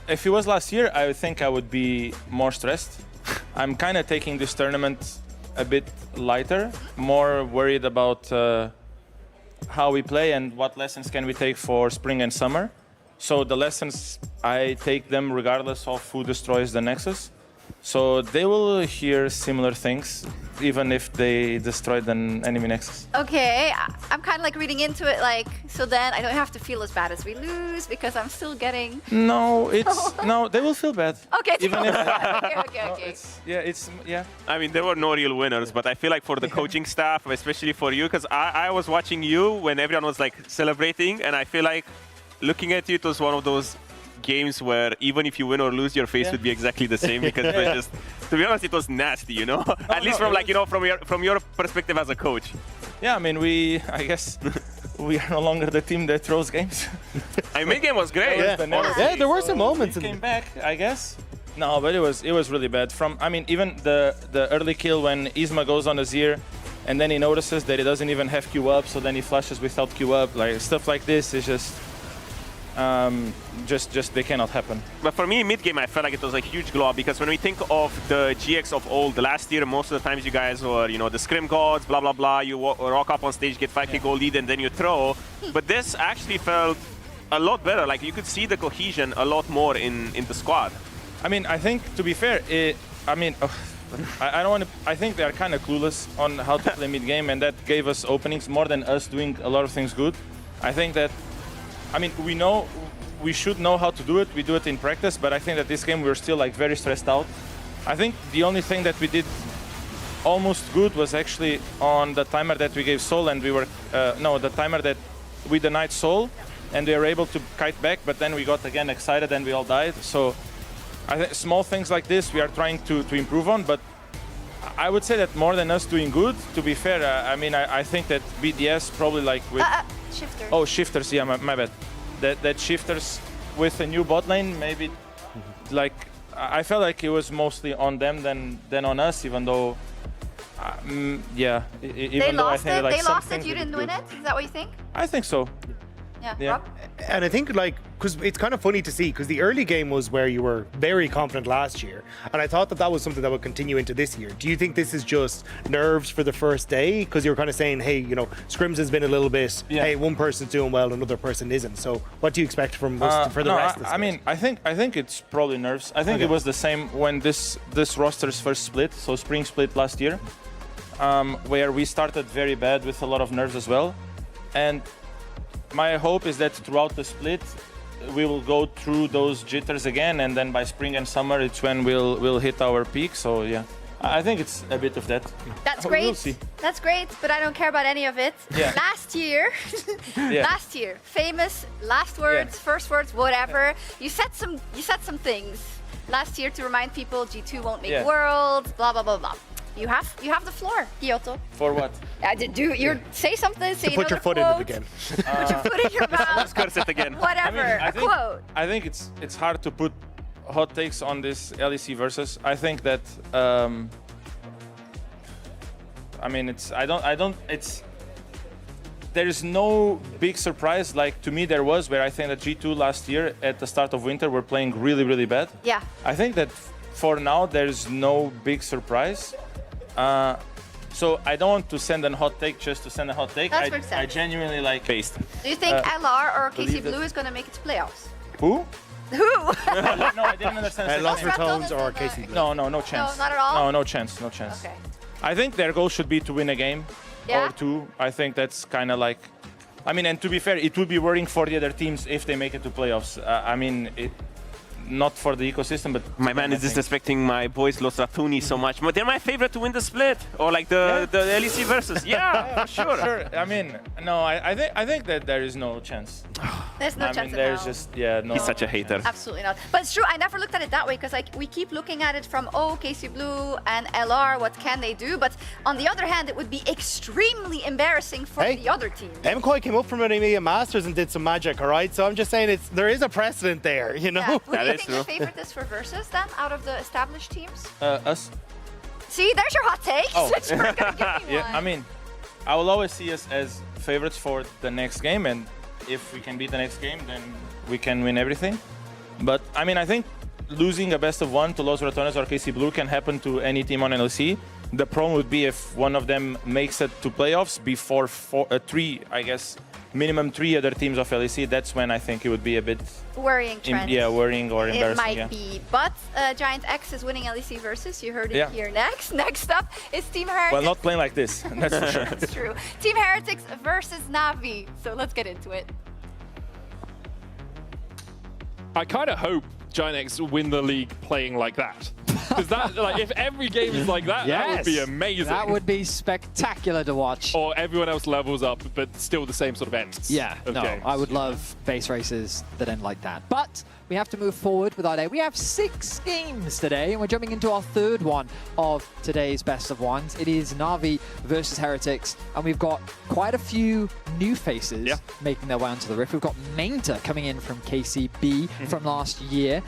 if it was last year, I think I would be more stressed. I'm kind of taking this tournament a bit lighter, more worried about how we play and what lessons can we take for spring and summer. So the lessons, I take them regardless of who destroys the Nexus. So they will hear similar things, even if they destroyed an enemy Nexus. Okay, I'm kind of like reading into it like, so then I don't have to feel as bad as we lose because I'm still getting... No, no, they will feel bad. Okay, even if, okay. I mean, there were no real winners, but I feel like for the coaching staff, especially for you, because I was watching you when everyone was like celebrating, and I feel like looking at you, it was one of those games where even if you win or lose, your face would be exactly the same because it was just, to be honest, it was nasty, you know. At least from like, you know, from your perspective as a coach. Yeah, I mean, I guess we are no longer the team that throws games. I mean, mid-game was great. Yeah, there were some moments. We came back, I guess. No, but it was really bad. I mean, even the early kill when Isma goes on Azir, and then he notices that he doesn't even have Q up, so then he flashes without Q up. Like stuff like this is just they cannot happen. But for me, mid-game, I felt like it was a huge glow up because when we think of the GX of old, the last year, most of the times you guys were, you know, the scrim gods, blah, blah, blah. You rock up on stage, get 5k gold lead, and then you throw. But this actually felt a lot better. Like, you could see the cohesion a lot more in the squad. I mean, I think, to be fair, I don't want to... I think they are kind of clueless on how to play mid-game, and that gave us openings more than us doing a lot of things good. I think that... I mean, we should know how to do it. We do it in practice, but I think that this game we were still like very stressed out. I think the only thing that we did almost good was actually on the timer that we gave Soul, and we were the timer that we denied Soul, and we were able to kite back, but then we got again excited and we all died. So I think small things like this we are trying to improve on, but I would say that more than us doing good, to be fair, I mean, I think that BDS probably like with... Shifters. Oh, shifters, yeah, my bad. That shifters with a new bot lane, maybe, like, I felt like it was mostly on them than on us, even though, yeah. They lost it, they lost it, you didn't win it? Is that what you think? I think so. Yeah. Rob? And I think, like, because it's kind of funny to see, because the early game was where you were very confident last year, and I thought that was something that would continue into this year. Do you think this is just nerves for the first day? Because you were kind of saying, hey, you know, scrims has been a little bit, hey, one person's doing well, another person isn't. So what do you expect from us for the rest of the I mean, I think it's probably nerves. I think it was the same when this roster's first split, so spring split last year, where we started very bad with a lot of nerves as well. And my hope is that throughout the split, we will go through those jitters again, and then by spring and summer, it's when we'll hit our peak. So yeah, I think it's a bit of that. That's great. We'll see. That's great, but I don't care about any of it. Yeah. Last year, famous last words, first words, whatever. You said some things last year to remind people G2 won't make worlds, blah blah blah blah. You have the floor, Gyoto. For what? Say something. Say put your foot in it again. Put your foot in your mouth. Let's curse it again. Whatever. I think, quote. I think it's hard to put hot takes on this LEC Versus. I think that I mean there is no big surprise like to me there was, where I think that G2 last year at the start of winter were playing really bad. Yeah. I think that for now there's no big surprise. So I don't want to send a hot take just to send a hot take. I genuinely like based. Do you think LR or KC Blue is going to make it to playoffs? Who? Who? No, I didn't understand. Lost Ratones or KC Blue? No chance. No, not at all? No chance. Okay. I think their goal should be to win a game or two. I think that's kind of like, I mean, and to be fair, it would be worrying for the other teams if they make it to playoffs. I mean, not for the ecosystem, but my man is disrespecting my boys Los Ratones so much. But they're my favorite to win the split or like the LEC Versus. Yeah, for sure. I mean, no, I think that there is no chance. There's no chance. I mean, there's just no. He's such a hater. Absolutely not. But it's true. I never looked at it that way because like we keep looking at it from KC Blue and LR. What can they do? But on the other hand, it would be extremely embarrassing for the other team. MCOY came up from an EMEA Masters and did some magic, all right? So I'm just saying there is a precedent there, you know? Yeah. Who do you think the favorite is for Versus then, out of the established teams? Us. See, there's your hot take. Oh. Since you're gonna give me one. I mean, I will always see us as favorites for the next game, and if we can beat the next game, then we can win everything. But I mean, I think losing a best of one to Los Ratones or KC Blue can happen to any team on LEC. The problem would be if one of them makes it to playoffs before minimum 3 other teams of LEC. That's when I think it would be a bit worrying trend. Worrying or embarrassing. It might be, but Giant X is winning LEC Versus. You heard it here next. Next up is Team Heretics. Well, not playing like this, that's for sure. That's true. Team Heretics versus Navi. So let's get into it. I kind of hope Giant X win the league playing like that. Because that, like, if every game is like that, that would be amazing. That would be spectacular to watch. Or everyone else levels up, but still the same sort of ends. Yeah, no, games. I would love base races that end like that. But we have to move forward with our day. We have 6 games today, and we're jumping into our 3rd one of today's best of ones. It is Navi versus Heretics, and we've got quite a few new faces making their way onto the Rift. We've got Mainta coming in from KCB from last year.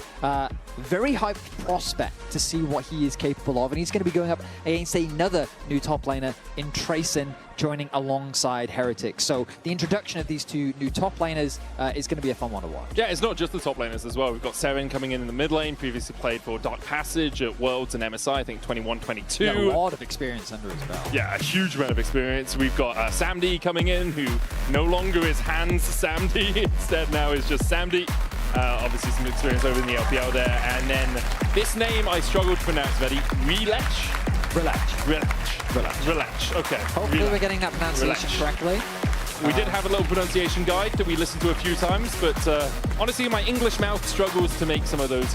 Very hyped prospect to see what he is capable of, and he's going to be going up against another new top laner in Trayson, joining alongside Heretics. So the introduction of these 2 new top laners is going to be a fun one to watch. Yeah, it's not just the top laners as well. We've got Seren coming in the mid lane, previously played for Dark Passage at Worlds and MSI, I think 21-22. Yeah, a lot of experience under his belt. Yeah, a huge amount of experience. We've got Samdi coming in, who no longer is Hans Samdi, instead now is just Samdi. Obviously some experience over in the LPL there. And then this name I struggled to pronounce, Vedi. Relach. Okay. Hopefully we're getting that pronunciation correctly. We did have a little pronunciation guide that we listened to a few times, but honestly my English mouth struggles to make some of those.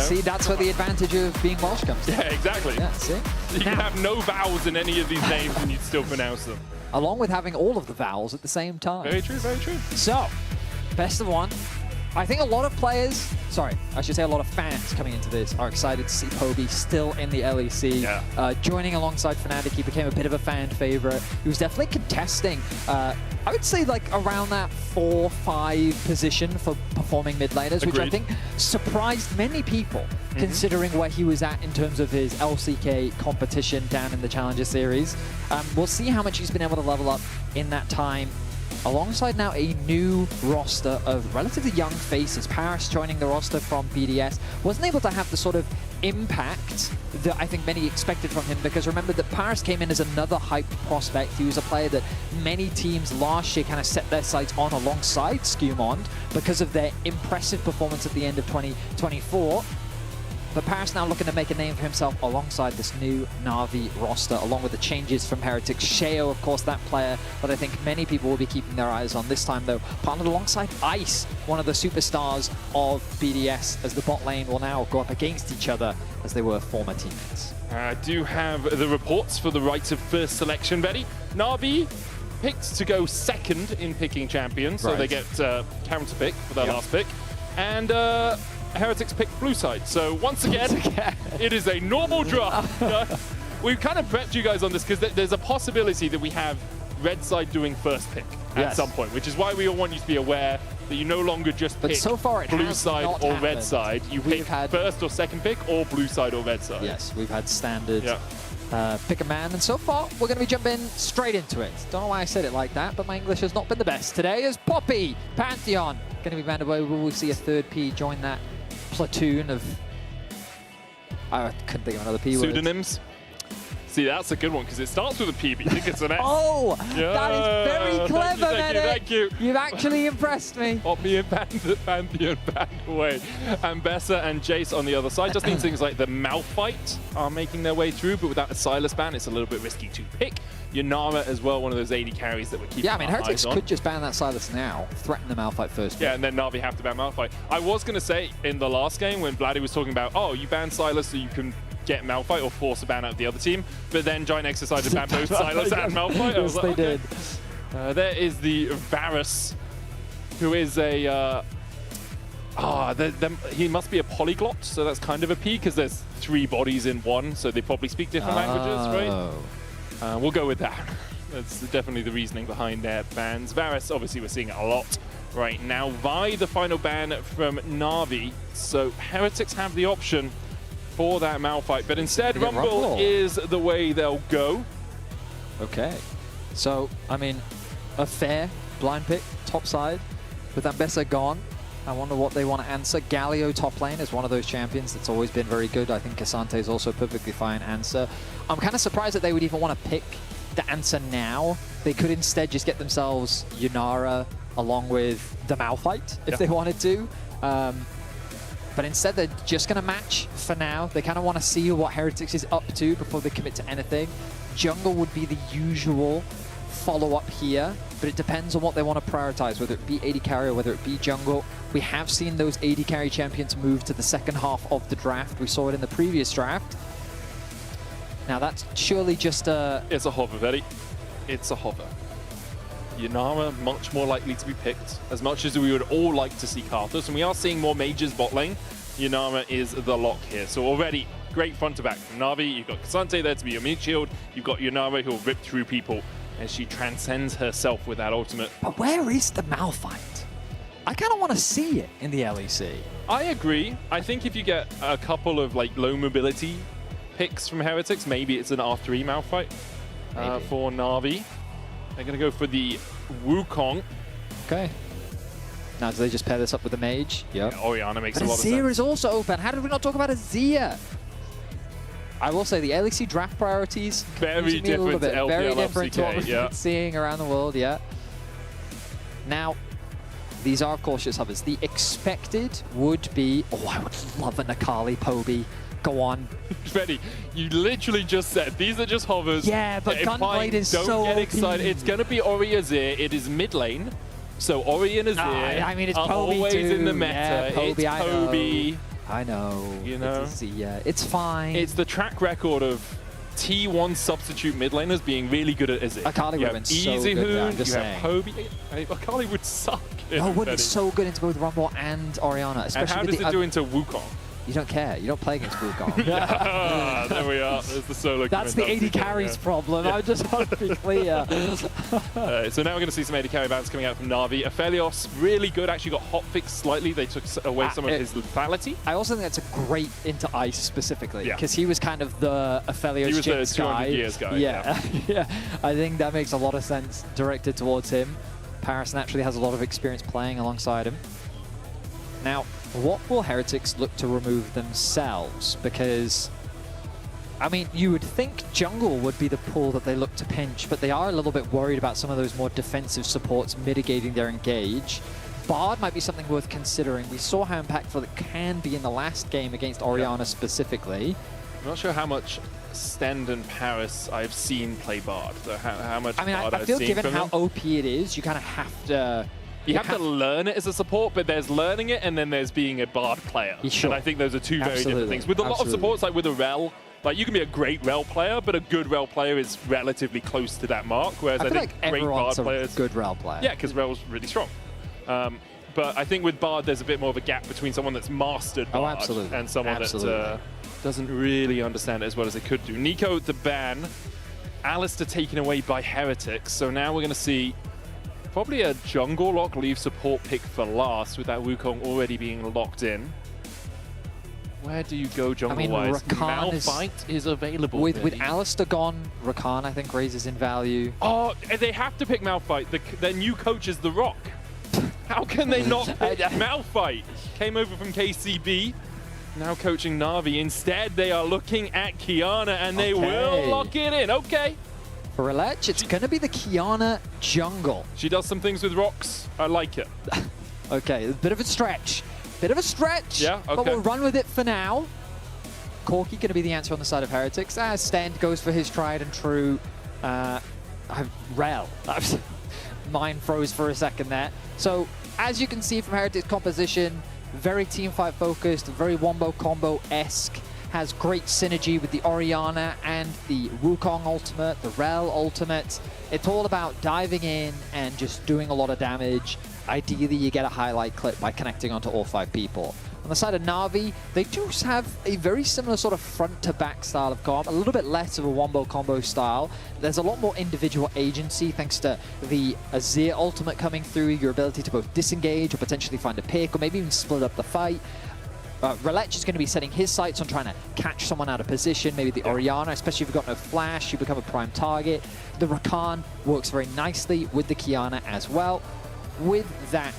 See, that's where the advantage of being Welsh comes in. Yeah, exactly. Yeah, see? You can have no vowels in any of these names and you'd still pronounce them. Along with having all of the vowels at the same time. Very true, very true. So, best of one. I think a lot of players, I should say a lot of fans coming into this are excited to see Poby still in the LEC. Joining alongside Fnatic, he became a bit of a fan favorite. He was definitely contesting, I would say like around that 4-5 position for performing mid laners, which I think surprised many people considering where he was at in terms of his LCK competition down in the Challenger Series. We'll see how much he's been able to level up in that time. Alongside now a new roster of relatively young faces. Paris joining the roster from BDS. Wasn't able to have the sort of impact that I think many expected from him, because remember that Paris came in as another hyped prospect. He was a player that many teams last year kind of set their sights on alongside Skumond because of their impressive performance at the end of 2024. But Paris now looking to make a name for himself alongside this new Na'Vi roster, along with the changes from Heretics. Sheo, of course, that player that I think many people will be keeping their eyes on. This time, though, partnered alongside Ice, one of the superstars of BDS, as the bot lane will now go up against each other as they were former teammates. I do have the reports for the rights of first selection, Betty. Na'Vi picked to go 2nd in picking champions, so they get counter pick for their last pick. And Heretics picked blue side. So once again, it is a normal draw. We've kind of prepped you guys on this because there's a possibility that we have red side doing first pick at some point, which is why we all want you to be aware that you no longer just pick so far blue side or red side. You pick first or second pick or blue side or red side. Yes, we've had standard pick a man, and so far we're going to be jumping straight into it. Don't know why I said it like that, but my English has not been the best today. As Poppy, Pantheon, going to be banned away. Will we see a 3rd P join that platoon of... I couldn't think of another P word. Pseudonyms? See, that's a good one because it starts with a P, but you think it's an S. Oh, yeah. that is very clever, Thank you. You've actually impressed me. Poppy and Pantheon back away. And Bessa and Jace on the other side. Just means things like the Malphite are making their way through, but without a Silas ban, it's a little bit risky to pick. Yunara as well, one of those AD carries that we're keeping Yeah, I mean, our Heretics eyes on. could just ban that Silas now, threaten the Malphite first. Yeah, and then Na'Vi have to ban Malphite. I was going to say in the last game when Vladdy was talking about, oh, you ban Silas so you can get Malphite or force a ban out of the other team, but then Giant X decided to ban both Silas and Malphite. I was like, they did. There is the Varus, who is a... he must be a polyglot, so that's kind of a P, because there's 3 bodies in one, so they probably speak different languages, right? We'll go with that. That's definitely the reasoning behind their bans. Varus, obviously, we're seeing it a lot right now. Vi, the final ban from Na'Vi, so Heretics have the option for that Malphite, but instead Rumble is the way they'll go. Okay. So, I mean, a fair blind pick, top side, with Ambessa gone. I wonder what they want to answer. Galio top lane is one of those champions that's always been very good. I think Cassante is also a perfectly fine answer. I'm kind of surprised that they would even want to pick the answer now. They could instead just get themselves Yunara along with the Malphite if they wanted to. But instead, they're just going to match for now. They kind of want to see what Heretics is up to before they commit to anything. Jungle would be the usual follow-up here, but it depends on what they want to prioritize, whether it be AD carry or whether it be jungle. We have seen those AD carry champions move to the second half of the draft. We saw it in the previous draft. Now, that's surely just a... It's a hover, Veddy. It's a hover. Yunara much more likely to be picked, as much as we would all like to see Karthus, and we are seeing more mages bot lane. Yunara is the lock here. So already, great front to back from Na'Vi. You've got Cassante there to be your meat shield. You've got Yunara who'll rip through people as she transcends herself with that ultimate. But where is the Malphite? I kind of want to see it in the LEC. I agree. I think if you get a couple of like low mobility picks from Heretics, maybe it's an R3 Malphite for Na'Vi. They're going to go for the Wukong. Okay. Now, do they just pair this up with the mage? Yep. Yeah, Orianna makes a lot of sense. Azir is also open. How did we not talk about Azir? I will say the LEC draft priorities very different to LPL, very different FCK, to what we've been seeing around the world, yeah. Now, these are, of course, just hovers. The expected would be... Oh, I would love a Nakali Poby. Go on. Ready? You literally just said these are just hovers. Yeah, but Gunblade is don't so get OP. excited. It's going to be Ori Azir. It is mid lane. So Ori and Azir I mean, it's are Poby always too. in the meta. Yeah, Poby, it's Poby. I know. You know? It's fine. It's the track record of T1 substitute mid laners being really good at Azir. Akali would have been so Easy good there, I'm Hoon, just you saying. have Poby. Akali would suck. No, it would be so good into both Rumble and Orianna. Especially And how with does it do into Wukong? You don't care. You don't play against Wukong. There we are. There's the solo. That's the AD carries problem. I just want to be clear. So now we're going to see some AD carry bans coming out from Na'Vi. Aphelios, really good. Actually got hotfixed slightly. They took away some of his lethality. I also think that's a great into Ice specifically, because he was kind of the Aphelios He was the 200 guy. years guy. Yeah. Yeah. I think that makes a lot of sense directed towards him. Paris naturally has a lot of experience playing alongside him. Now, what will Heretics look to remove themselves? Because, I mean, you would think jungle would be the pool that they look to pinch, but they are a little bit worried about some of those more defensive supports mitigating their engage. Bard might be something worth considering. We saw how impactful it can be in the last game against Orianna specifically. I'm not sure how much Stend and Paris I've seen play Bard. So how much I mean, Bard I feel I've seen given from how him. OP it is, you kind of have to... You have to learn it as a support, but there's learning it and then there's being a Bard player. Sure. And I think those are two very different things. With a lot of supports, like with a Rel, like you can be a great Rel player, but a good Rel player is relatively close to that mark, whereas I feel think like great Bard everyone's a players... good Rel player. Yeah, because Rel's really strong. But I think with Bard, there's a bit more of a gap between someone that's mastered Bard and someone that doesn't really understand it as well as they could do. Nico, the ban. Alistair taken away by Heretics. So now we're going to see probably a jungle lock leave support pick for last, with that Wukong already being locked in. Where do you go jungle-wise? Malphite is available. With Alistair gone, Rakan, I think, raises in value. Oh, they have to pick Malphite. Their new coach is The Rock. How can they not pick Malphite? Came over from KCB. now coaching Na'Vi. Instead, they are looking at Kiana, and they will lock it in. Okay. For LEC, it's going to be the Kiana jungle. She does some things with rocks. I like it. Okay, a bit of a stretch. Bit of a stretch. Yeah, okay. But we'll run with it for now. Corki going to be the answer on the side of Heretics. Stend goes for his tried and true Rel. Mine froze for a second there. So, as you can see from Heretics' composition, very teamfight focused, very wombo combo-esque. Has great synergy with the Orianna and the Wukong ultimate, the Rel ultimate. It's all about diving in and just doing a lot of damage. Ideally, you get a highlight clip by connecting onto all 5 people. On the side of Na'Vi, they do have a very similar sort of front-to-back style of comp, a little bit less of a wombo combo style. There's a lot more individual agency thanks to the Azir ultimate coming through, your ability to both disengage or potentially find a pick or maybe even split up the fight. Relech is going to be setting his sights on trying to catch someone out of position, maybe the Orianna, especially if you've got no flash, you become a prime target. The Rakan works very nicely with the Kiana as well. With that,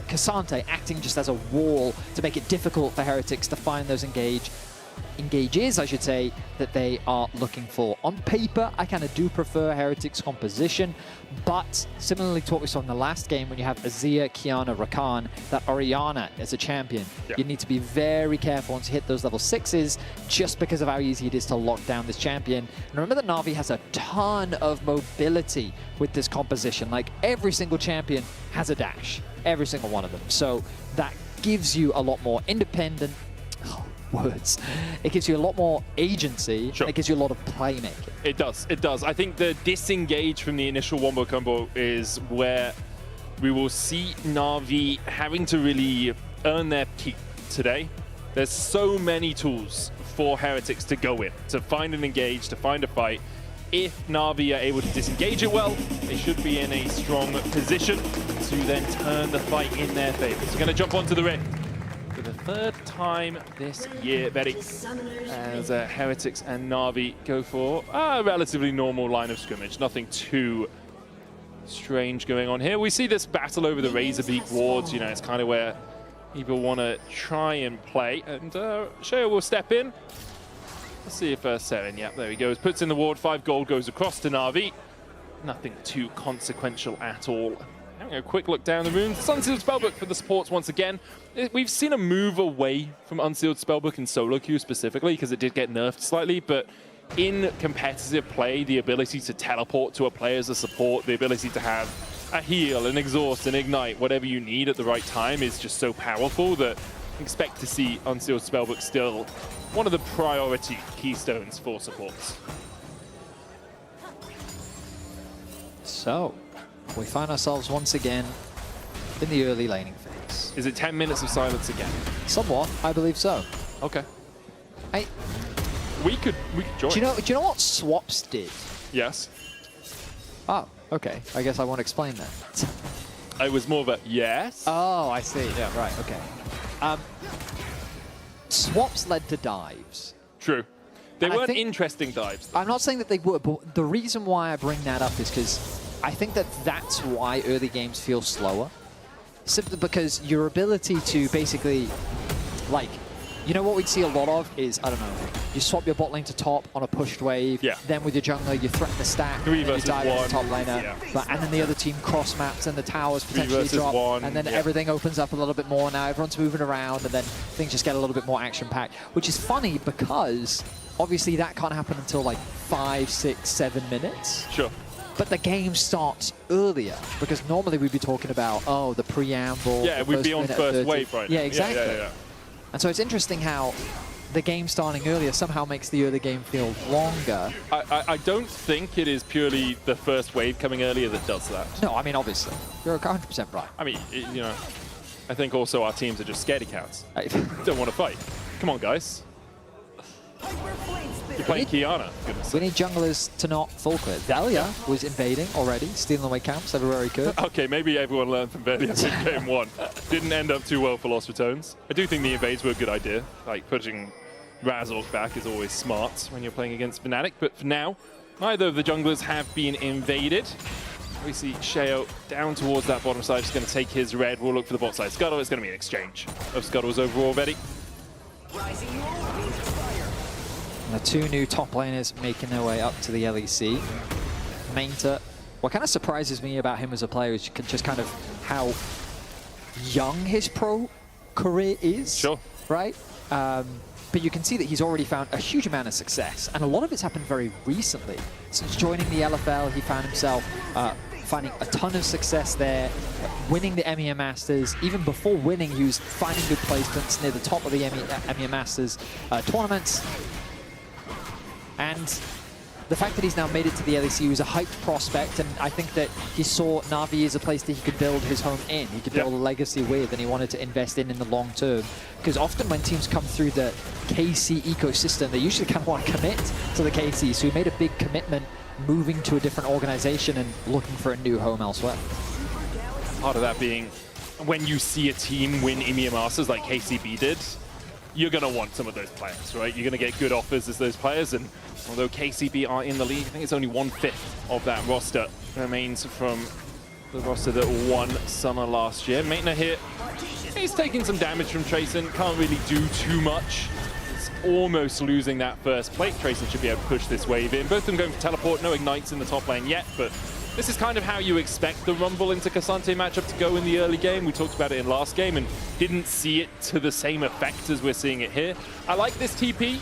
Cassante acting just as a wall to make it difficult for Heretics to find those engages, I should say, that they are looking for. On paper, I kind of do prefer Heretics' composition, but similarly to what we saw in the last game, when you have Azir, Kiana, Rakan, that Orianna as a champion, you need to be very careful once you hit those level 6s, just because of how easy it is to lock down this champion. And remember that Na'Vi has a ton of mobility with this composition. Like, every single champion has a dash, every single one of them. So that gives you a lot more independent words. It gives you a lot more agency, and it gives you a lot of playmaking. It does, it does. I think the disengage from the initial wombo combo is where we will see Na'Vi having to really earn their keep today. There's so many tools for Heretics to go in, to find an engage, to find a fight. If Na'Vi are able to disengage it well, they should be in a strong position to then turn the fight in their favor. So going to jump onto the ring. For the 3rd time this year, Betty, as Heretics and Na'Vi go for a relatively normal line of scrimmage. Nothing too strange going on here. We see this battle over the Razorbeak wards. You know, it's kind of where people want to try and play. And Sheo will step in. Let's see if Seren, yeah, there he goes. Puts in the ward, 5 gold goes across to Na'Vi. Nothing too consequential at all. Having a quick look down the runes. It's Unsealed Spellbook for the supports once again. We've seen a move away from Unsealed Spellbook in solo queue specifically because it did get nerfed slightly, but in competitive play, the ability to teleport to a player as a support, the ability to have a heal, an exhaust, an ignite, whatever you need at the right time is just so powerful that I expect to see Unsealed Spellbook still one of the priority keystones for supports. So, we find ourselves once again in the early laning phase. Is it 10 minutes of silence again? Somewhat, I believe so. Okay. We could join. Do you know what swaps did? Yes. Oh, okay. I guess I won't explain that. I was more of a yes. Oh, I see. Yeah, right. Okay. Swaps led to dives. True. They weren't interesting dives. I'm not saying that they were, but the reason why I bring that up is because I think that that's why early games feel slower. Simply because your ability to basically, like, you know what we'd see a lot of is, I don't know, you swap your bot lane to top on a pushed wave, then with your jungler you threaten the stack, 3 and then you versus dive 1. into top laner, and then the other team cross maps and the towers potentially drop, 1, and then everything opens up a little bit more now, everyone's moving around, and then things just get a little bit more action-packed, which is funny because obviously that can't happen until like 5, 6, 7 minutes. Sure. But the game starts earlier, because normally we'd be talking about, oh, the preamble. Yeah, we'd be on first wave right now. now. Yeah, exactly. Yeah. And so it's interesting how the game starting earlier somehow makes the early game feel longer. I don't think it is purely the first wave coming earlier that does that. No, I mean, obviously. You're 100% right. I mean, you know, I think also our teams are just scaredy cats. Don't want to fight. Come on, guys. You're playing Kiana. We need junglers to not full clear. Dahlia was invading already, stealing away camps everywhere he could. Okay, maybe everyone learned from Verdius in game 1. Didn't end up too well for Lost Ratones. I do think the invades were a good idea. Like, pushing Razork back is always smart when you're playing against Fnatic, but for now, neither of the junglers have been invaded. We see Sheo down towards that bottom side, just going to take his red. We'll look for the bot side. Scuttle is going to be an exchange of Scuttles over already. And the two new top laners making their way up to the LEC. Mainta, what kind of surprises me about him as a player is just kind of how young his pro career is. Sure. Right? But you can see that he's already found a huge amount of success, and a lot of it's happened very recently. Since joining the LFL, he found himself finding a ton of success there, winning the EMEA Masters. Even before winning, he was finding good placements near the top of the EMEA Masters tournaments. And the fact that he's now made it to the LEC was a hyped prospect, and I think that he saw Na'Vi as a place that he could build his home in. He could build a legacy with, and he wanted to invest in the long term. Because often when teams come through the KC ecosystem, they usually kind of want to commit to the KC. So he made a big commitment moving to a different organization and looking for a new home elsewhere. Part of that being when you see a team win EMEA Masters like KCB did, you're going to want some of those players, right? You're going to get good offers as those players, and although KCB are in the league, I think it's only 1/5 of that roster remains from the roster that won Summer last year. Maitner here, he's taking some damage from Trayson, can't really do too much. It's almost losing that first plate. Trayson should be able to push this wave in. Both of them going for teleport, no ignites in the top lane yet, but this is kind of how you expect the Rumble into Cassante matchup to go in the early game. We talked about it in last game and didn't see it to the same effect as we're seeing it here. I like this TP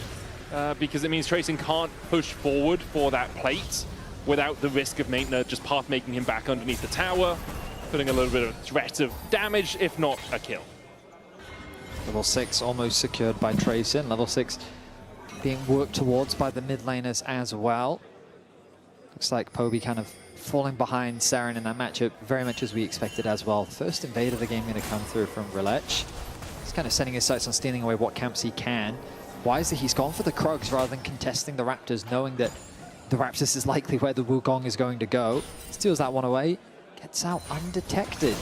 because it means Trayson can't push forward for that plate without the risk of Maitner just path making him back underneath the tower, putting a little bit of threat of damage, if not a kill. Level 6 almost secured by Trayson. Level 6 being worked towards by the mid laners as well. Looks like Poby kind of falling behind Saren in that matchup, very much as we expected as well. First invade of the game going to come through from Relech. He's kind of setting his sights on stealing away what camps he can. Wisely, he's gone for the Krugs rather than contesting the Raptors, knowing that the Raptors is likely where the Wukong is going to go. Steals that one away, gets out undetected.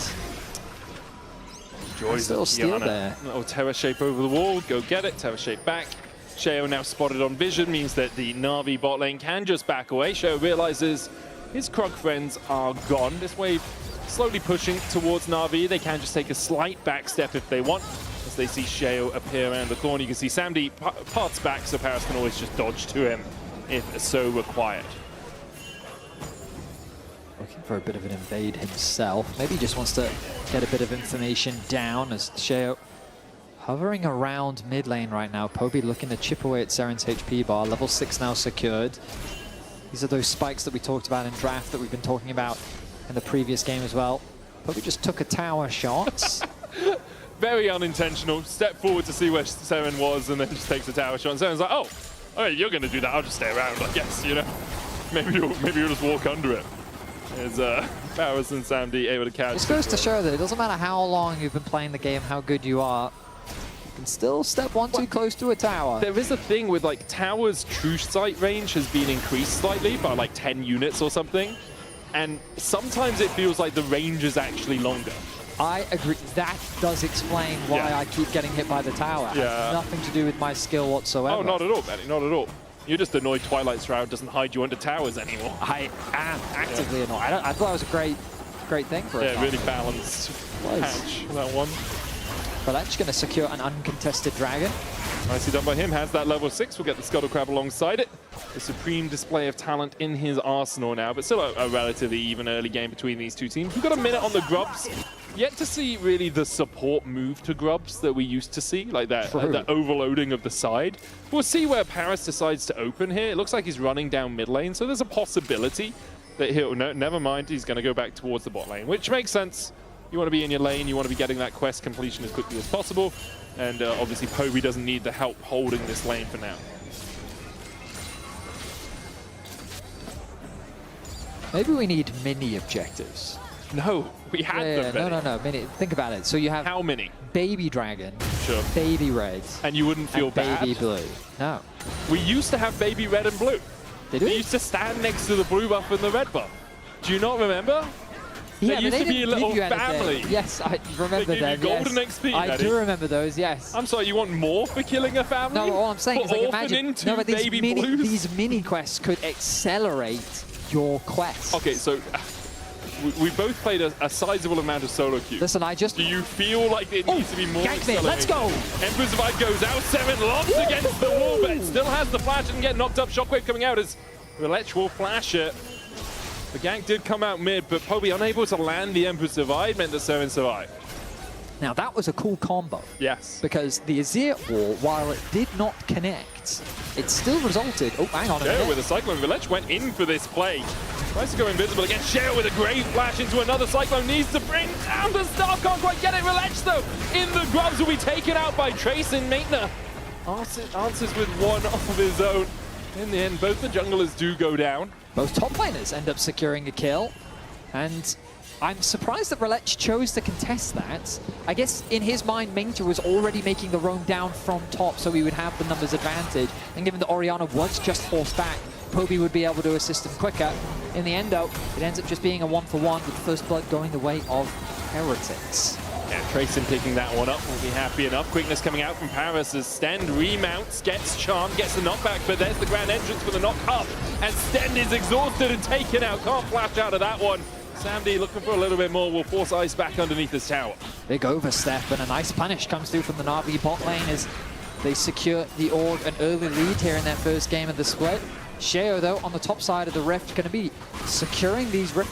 Joys still steal there. Little Terror Shape over the wall, go get it, Terror Shape back. Sheo now spotted on vision, means that the Na'Vi bot lane can just back away. Sheo realizes his Krug friends are gone. This wave slowly pushing towards Na'Vi. They can just take a slight back step if they want. As they see Sheo appear around the corner, you can see Samdi parts back, so Paris can always just dodge to him if so required. Looking for a bit of an invade himself. Maybe he just wants to get a bit of information down as Sheo hovering around mid lane right now. Poby looking to chip away at Saren's HP bar. Level 6 now secured. These are those spikes that we talked about in draft that we've been talking about in the previous game as well. Poby just took a tower shot. Very unintentional. Step forward to see where Saren was and then just takes a tower shot. And Saren's like, oh, all right, you're going to do that. I'll just stay around, I guess, you know. Maybe you'll just walk under it. Is Paris and Samdi able to catch This goes to show that it doesn't matter how long you've been playing the game, how good you are. You can still step one too close to a tower. There is a thing with like towers' true sight range has been increased slightly by like 10 units or something. And sometimes it feels like the range is actually longer. I agree. That does explain why I keep getting hit by the tower. It has nothing to do with my skill whatsoever. Oh, not at all, Benny, not at all. You're just annoyed Twilight Shroud doesn't hide you under towers anymore. I am actively annoyed. I thought it was a great thing for it. Yeah, really balanced patch, that one. But that's going to secure an uncontested dragon. Nicely done by him. Has that level 6. We'll get the Scuttle Crab alongside it. A supreme display of talent in his arsenal now, but still a relatively even early game between these two teams. We've got a minute on the Grubs. Yet to see really the support move to Grubs that we used to see, like that overloading of the side. We'll see where Paris decides to open here. It looks like he's running down mid lane, so there's a possibility that he'll, no, never mind, he's going to go back towards the bot lane, which makes sense. You want to be in your lane, you want to be getting that quest completion as quickly as possible, and obviously Poby doesn't need the help holding this lane for now. Maybe we need mini objectives. No, we had them. No, mini. Think about it. So you have how many? Baby Dragon, sure. Baby Red, and you wouldn't feel bad. Baby Blue. No. We used to have Baby Red and Blue. Did we? They used to stand next to the blue buff and the red buff. Do you not remember? Yeah, they used to be a little family. Yes, I remember them. Golden yes. XP, I do remember those, yes. I'm sorry, you want more for killing a family? No, all I'm saying is like imagine but these mini quests could accelerate your quest. Okay, so we both played a sizable amount of solo queue. Listen, I just... Do you feel like it needs to be more Gank, let's go! Emperor's Divide goes out, 7 locked against the wall, but it still has the flash and get knocked up. Shockwave coming out as LEC will flash it. The gank did come out mid, but Poby unable to land the Emperor's Divide meant that 7 survived. Now, that was a cool combo. Yes. Because the Azir wall, while it did not connect, it still resulted... Oh, hang on a minute. with a Cyclone. LEC went in for this play. Tries to go invisible again. Sheo with a great flash into another Cyclone. Needs to bring down the star. Can't quite get it. LEC, though, in the grubs, will be taken out by Trace and Maitner. Answers with one of his own. In the end, both the junglers do go down. Both top laners end up securing a kill. And I'm surprised that LEC chose to contest that. I guess in his mind, Maitner was already making the roam down from top, so he would have the numbers advantage. And given that Orianna was just forced back, Poby would be able to assist him quicker. In the end, though, it ends up just being a 1-for-1 with First Blood going the way of Heretics. Yeah, Trayson picking that one up will be happy enough. Quickness coming out from Paris as Stend remounts, gets Charm, gets the knockback, but there's the grand entrance for the knock up. And Stend is exhausted and taken out. Can't flash out of that one. Samdi looking for a little bit more, will force Ice back underneath his tower. Big overstep and a nice punish comes through from the Na'Vi bot lane as they secure the Org an early lead here in their first game of the split. Sheo, though, on the top side of the Rift, going to be securing these Void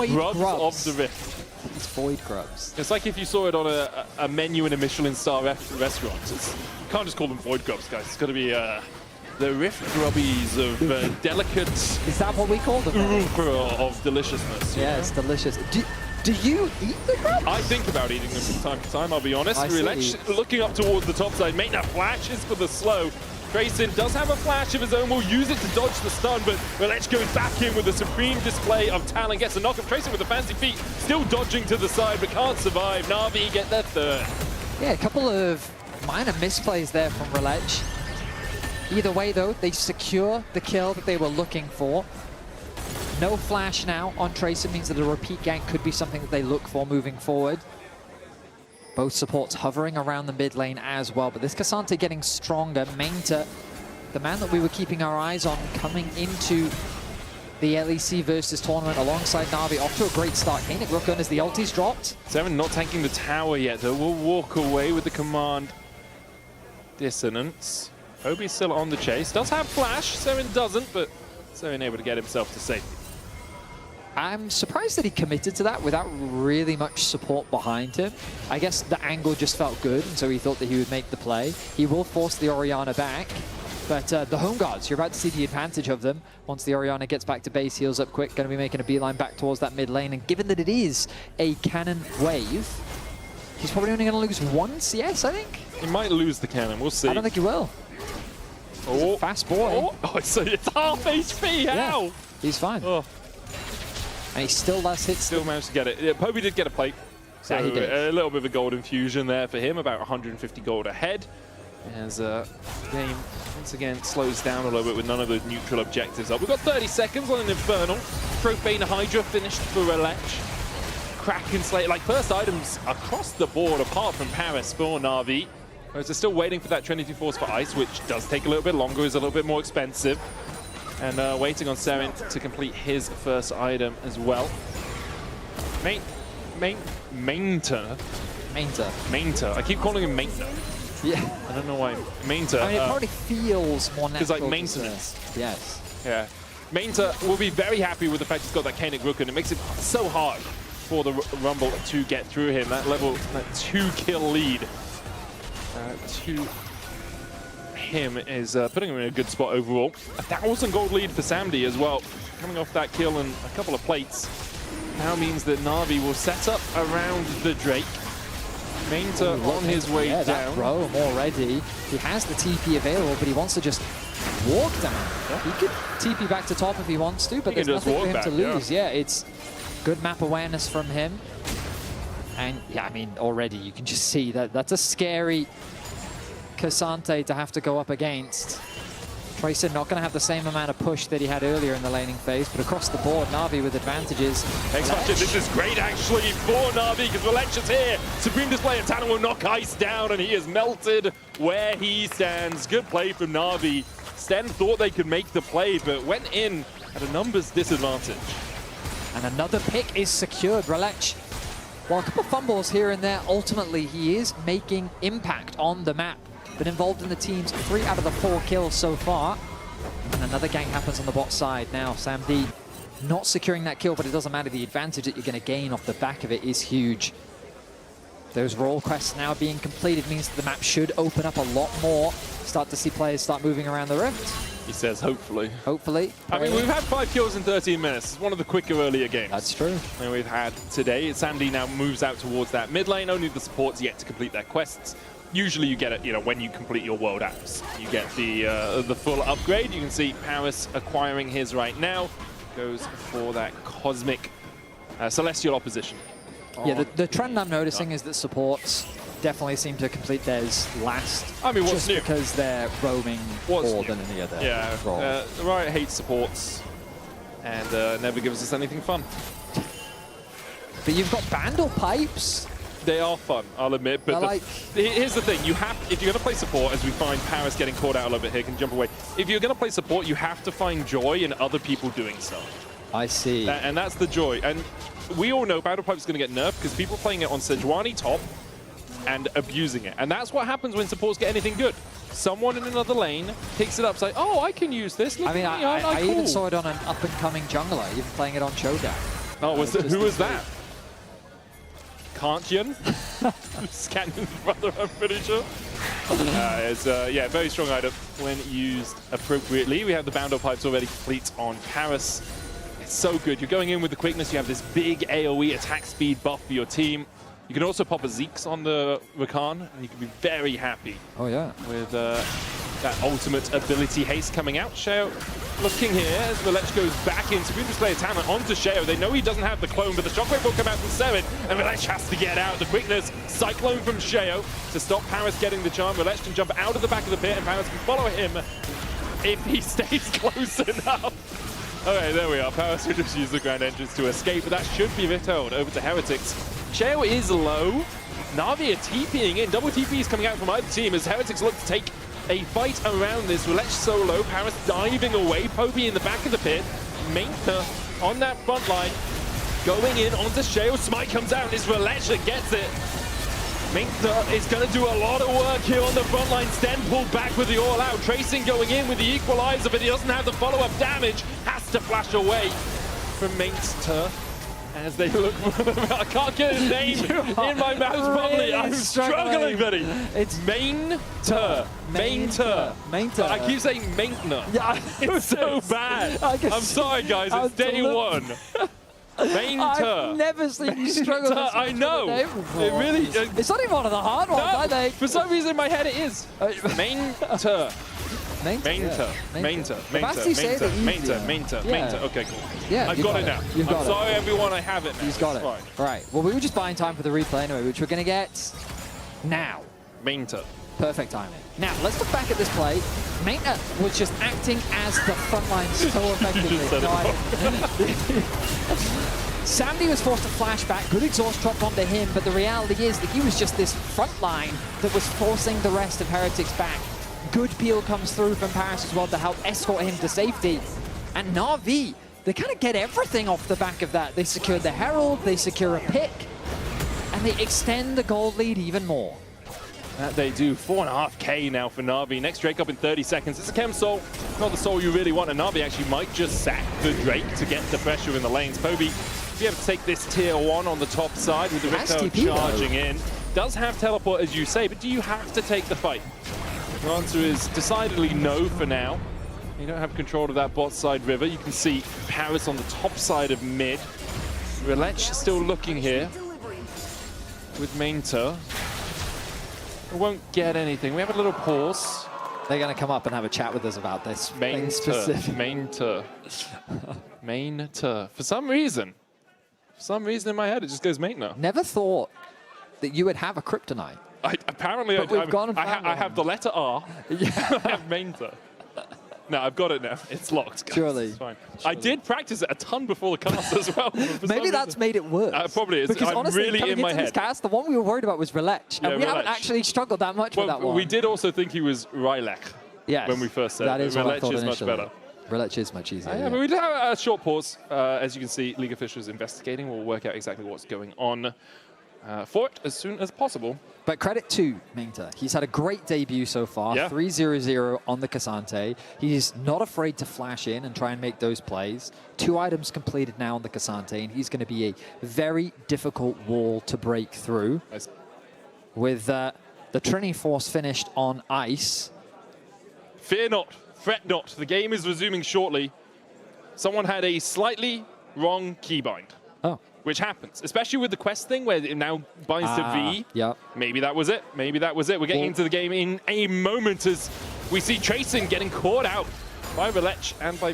grubs of the Rift. These Void grubs. It's like if you saw it on a menu in a Michelin star restaurant. You can't just call them Void grubs, guys. It's got to be the Rift grubbies of delicate... Is that what we call them? Of deliciousness. Yeah, it's delicious. Do you eat the grubs? I think about eating them from time to time, I'll be honest. LEC looking up towards the top side. Maitner flashes for the slow. Trayson does have a flash of his own, will use it to dodge the stun, but LEC goes back in with a supreme display of talent, gets a knock of Trayson with the fancy feet, still dodging to the side, but can't survive. Na'Vi get their third. Yeah, a couple of minor misplays there from LEC. Either way, though, they secure the kill that they were looking for. No flash now on Trayson means that a repeat gank could be something that they look for moving forward. Both supports hovering around the mid lane as well, but this K'Sante getting stronger. Maitner, the man that we were keeping our eyes on coming into the LEC Versus tournament alongside Na'Vi, off to a great start. Kainic Rukun as the ulti's dropped. 7 not tanking the tower yet, though. We'll walk away with the command. Dissonance. Poby's still on the chase. Does have flash, 7 doesn't, but 7 able to get himself to safety. I'm surprised that he committed to that without really much support behind him. I guess the angle just felt good, and so he thought that he would make the play. He will force the Orianna back, but the Home Guards, you're about to see the advantage of them. Once the Orianna gets back to base, heals up quick, going to be making a beeline back towards that mid lane, and given that it is a cannon wave, he's probably only going to lose 1 CS, I think. He might lose the cannon, we'll see. I don't think he will. Oh, fast boy. Oh, so it's half HP, how? Yeah, he's fine. Oh. And he still does hit. Still managed to get it. Yeah, Poby did get a plate. So yeah, he did. A little bit of a gold infusion there for him, about 150 gold ahead. As game once again slows down a little bit with none of those neutral objectives up. We've got 30 seconds on an Infernal. Profane Hydra finished for LEC. Kraken Slayer, like first items across the board apart from Paris for Na'Vi. Whereas they're still waiting for that Trinity Force for Ice, which does take a little bit longer, is a little bit more expensive. And waiting on Seren to complete his first item as well. Maitner. I keep calling him Maitner. Yeah. I don't know why. Maitner. I mean, it probably feels more natural. Because like maintenance. Yes. Yeah. Maitner will be very happy with the fact he's got that Kainic Rukun. It makes it so hard for the Rumble to get through him. That level, that 2-kill lead to him is putting him in a good spot overall. 1,000 gold lead for Samdi as well. Coming off that kill and a couple of plates now means that Na'Vi will set up around the Drake. Maitner on his way down. That roam already. He has the TP available, but he wants to just walk down. Yeah. He could TP back to top if he wants to, but there's nothing for him to lose. Yeah, it's good map awareness from him. And yeah, I mean, already you can just see that that's a scary K'Sante to have to go up against. Trayson not going to have the same amount of push that he had earlier in the laning phase, but across the board, Na'Vi with advantages. This is great actually for Na'Vi because LEC is here. Supreme display of talent will knock Ice down and he is melted where he stands. Good play from Na'Vi. Sten thought they could make the play, but went in at a numbers disadvantage. And another pick is secured. Relech, well, a couple of fumbles here and there, ultimately he is making impact on the map. Been involved in the team's 3 out of the 4 kills so far. And another gank happens on the bot side now. Sam D not securing that kill, but it doesn't matter. The advantage that you're going to gain off the back of it is huge. Those role quests now being completed means that the map should open up a lot more. Start to see players start moving around the rift. He says, hopefully. Hopefully. I mean, we've had 5 kills in 13 minutes. It's one of the quicker earlier games. That's true. And we've had today. Sandy now moves out towards that mid lane. Only the support's yet to complete their quests. Usually you get it, you know, when you complete your world apps. You get the full upgrade. You can see Paris acquiring his right now. Goes for that cosmic celestial opposition. Yeah, the trend I'm noticing is that supports definitely seem to complete theirs last. I mean, what's just new? Because they're roaming more than any other role. The Riot hates supports and never gives us anything fun. But you've got Bandle pipes. They are fun, I'll admit. But here's the thing: if you're going to play support, as we find Paris getting caught out a little bit here, can jump away. If you're going to play support, you have to find joy in other people doing so. I see. And that's the joy. And we all know Battle Pipe is going to get nerfed because people playing it on Sejuani top and abusing it. And that's what happens when supports get anything good. Someone in another lane picks it up, say, "Oh, I can use this." Look I mean, at me, I cool. even saw it on an up-and-coming jungler, even playing it on Showdown. Oh, who was that? Kantian? Scannon's brother, I'm pretty sure. It's yeah, very strong item when used appropriately. We have the Bound Pipes already complete on Paris. It's so good. You're going in with the quickness. You have this big AoE attack speed buff for your team. You can also pop a Zeke's on the Rakan, and you can be very happy. Oh, yeah. With that ultimate ability haste coming out. Sheo looking here as Relech goes back into Previous Player Talent onto Sheo. They know he doesn't have the clone, but the shockwave will come out from Seven, and Relech has to get out. The quickness, Cyclone from Sheo to stop Paris getting the charm. Relech can jump out of the back of the pit, and Paris can follow him if he stays close enough. Okay, there we are. Paris will just use the grand entrance to escape, but that should be returned over to Heretics. Sheo is low. Na'Vi are TPing in. Double TP is coming out from either team as Heretics look to take a fight around this. Relech solo, Paris diving away, Popey in the back of the pit, Mainta on that front line, going in onto Sheo. Smite comes out, it's Relech that gets it. Mainta is going to do a lot of work here on the front line. Sten pulled back with the all-out. Tracing going in with the equalizer, but he doesn't have the follow-up damage. Has to flash away from Mainta. As they look, I can't get his name in my mouth properly. I'm struggling, buddy. It's Mainta. I keep saying Maintner. Yeah, it's so bad. I'm sorry, guys. It's day one. Mainta. I've never seen you struggle. I know. It really. It's not even one of the hard ones, I think. For some reason in my head it is. Mainta. Mainta. Okay, cool. Yeah, I've got it now. I'm sorry, everyone. I have it now. He's got it. Fine. Right. Well, we were just buying time for the replay anyway, which we're going to get now. Mainta. Perfect timing. Now, let's look back at this play. Mainta was just acting as the front line so effectively. Sandy was forced to flash back. Good exhaust dropped onto him, but the reality is that he was just this front line that was forcing the rest of Heretics back. Good peel comes through from Paris as well to help escort him to safety. And Na'Vi, they kind of get everything off the back of that. They secure the Herald, they secure a pick, and they extend the gold lead even more. That they do. 4.5k now for Na'Vi. Next Drake up in 30 seconds. It's a Chem Soul. Not the soul you really want. And Na'Vi actually might just sack the Drake to get the pressure in the lanes. Poby, be able to take this tier 1 on the top side with the Rito charging in. Does have teleport, as you say, but do you have to take the fight? The answer is decidedly no for now. You don't have control of that bot side river. You can see Paris on the top side of mid. Relech still looking here with Mainta. Won't get anything. We have a little pause. They're going to come up and have a chat with us about this. Mainta. For some reason in my head, it just goes Mainta. Never thought that you would have a kryptonite. Apparently, I have the letter R. I have Mainta. No, I've got it now. It's locked, guys. Surely. It's fine. I did practice it a ton before the cast as well. Maybe that's made it worse. Probably is. Because I'm honestly, really coming in my into head. this cast, the one we were worried about was Relech. And we haven't actually struggled that much with that one. We did also think he was Rylek. Yes. When we first said that is Relech what I thought is much initially. better. Relech is much easier. Yeah, but we do have a short pause. As you can see, League officials investigating. We'll work out exactly what's going on for it as soon as possible. But credit to Minta. He's had a great debut so far. Yeah. 3-0-0 on the Cassante. He's not afraid to flash in and try and make those plays. 2 items completed now on the Cassante, and he's going to be a very difficult wall to break through. Nice. With the Trini Force finished on ice. Fear not, fret not. The game is resuming shortly. Someone had a slightly wrong keybind. Oh. Which happens, especially with the quest thing where it now binds to V. Yeah. Maybe that was it. Maybe that was it. We're getting into the game in a moment as we see Tracing getting caught out by Relech and by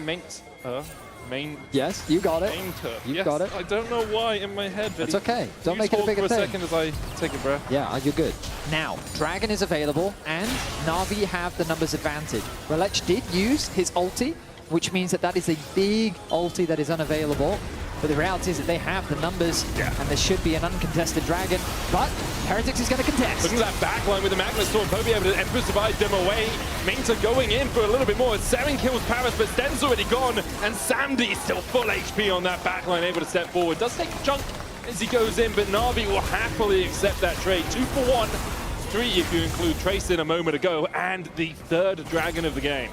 Yes, you got it. You got it. I don't know why in my head. It's okay. Don't Please make it a hold bigger for thing. a second as I take a breath. Yeah, you're good. Now, Dragon is available, and Na'Vi have the numbers advantage. Relech did use his ulti, which means that is a big ulti that is unavailable. But the reality is that they have the numbers, and there should be an uncontested Dragon. But Heretics is going to contest. Look at that backline with the Magnet Storm. Poby able to Empress divide them away. Minta going in for a little bit more. 7 kills Paris, but Sten's already gone. And Samdi still full HP on that backline, able to step forward. Does take a chunk as he goes in, but Na'Vi will happily accept that trade. 2 for 1. 3 if you include Trace in a moment ago, and the 3rd Dragon of the game.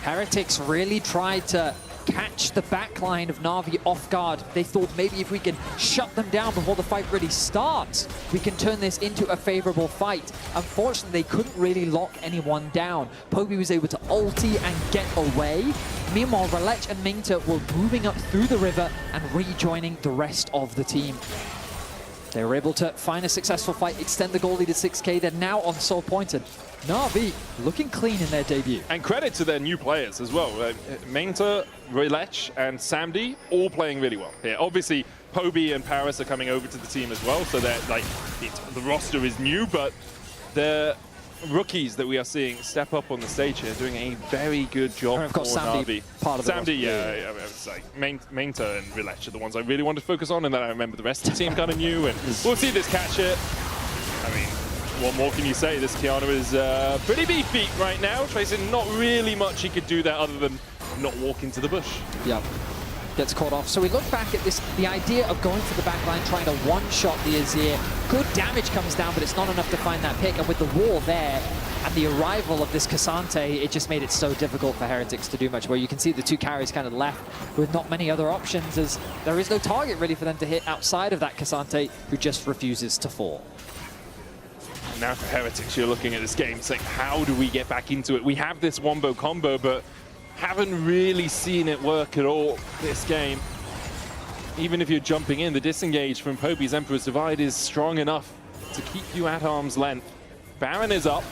Heretics really tried to catch the backline of Na'Vi off guard. They thought maybe if we can shut them down before the fight really starts, we can turn this into a favorable fight. Unfortunately, they couldn't really lock anyone down. Poby was able to ulti and get away. Meanwhile, Relech and Minta were moving up through the river and rejoining the rest of the team. They were able to find a successful fight, extend the goal lead to 6k. They're now on Soul Pointed. Na'Vi looking clean in their debut. And credit to their new players as well. Minta, Relech, and Samdi all playing really well here. Obviously, Poby and Paris are coming over to the team as well, so they're like the roster is new, but the rookies that we are seeing step up on the stage here, doing a very good job. And of course, for Samdi, Na'Vi. part of the Samdi, yeah. I was like Minta and Relech are the ones I really wanted to focus on, and then I remember the rest of the team kind of new, and we'll see this catch here. I mean, what more can you say? This Kiana is pretty beefy right now. Tracing not really much he could do there other than not walk into the bush. Yeah, gets caught off. So we look back at this, the idea of going for the backline, trying to one-shot the Azir. Good damage comes down, but it's not enough to find that pick. And with the wall there and the arrival of this Cassante, it just made it so difficult for Heretics to do much, where you can see the 2 carries kind of left with not many other options, as there is no target really for them to hit outside of that Cassante, who just refuses to fall. Now for Heretics, you're looking at this game saying, how do we get back into it? We have this wombo combo, but haven't really seen it work at all this game. Even if you're jumping in, the disengage from Poby's Emperor's Divide is strong enough to keep you at arm's length. Baron is up.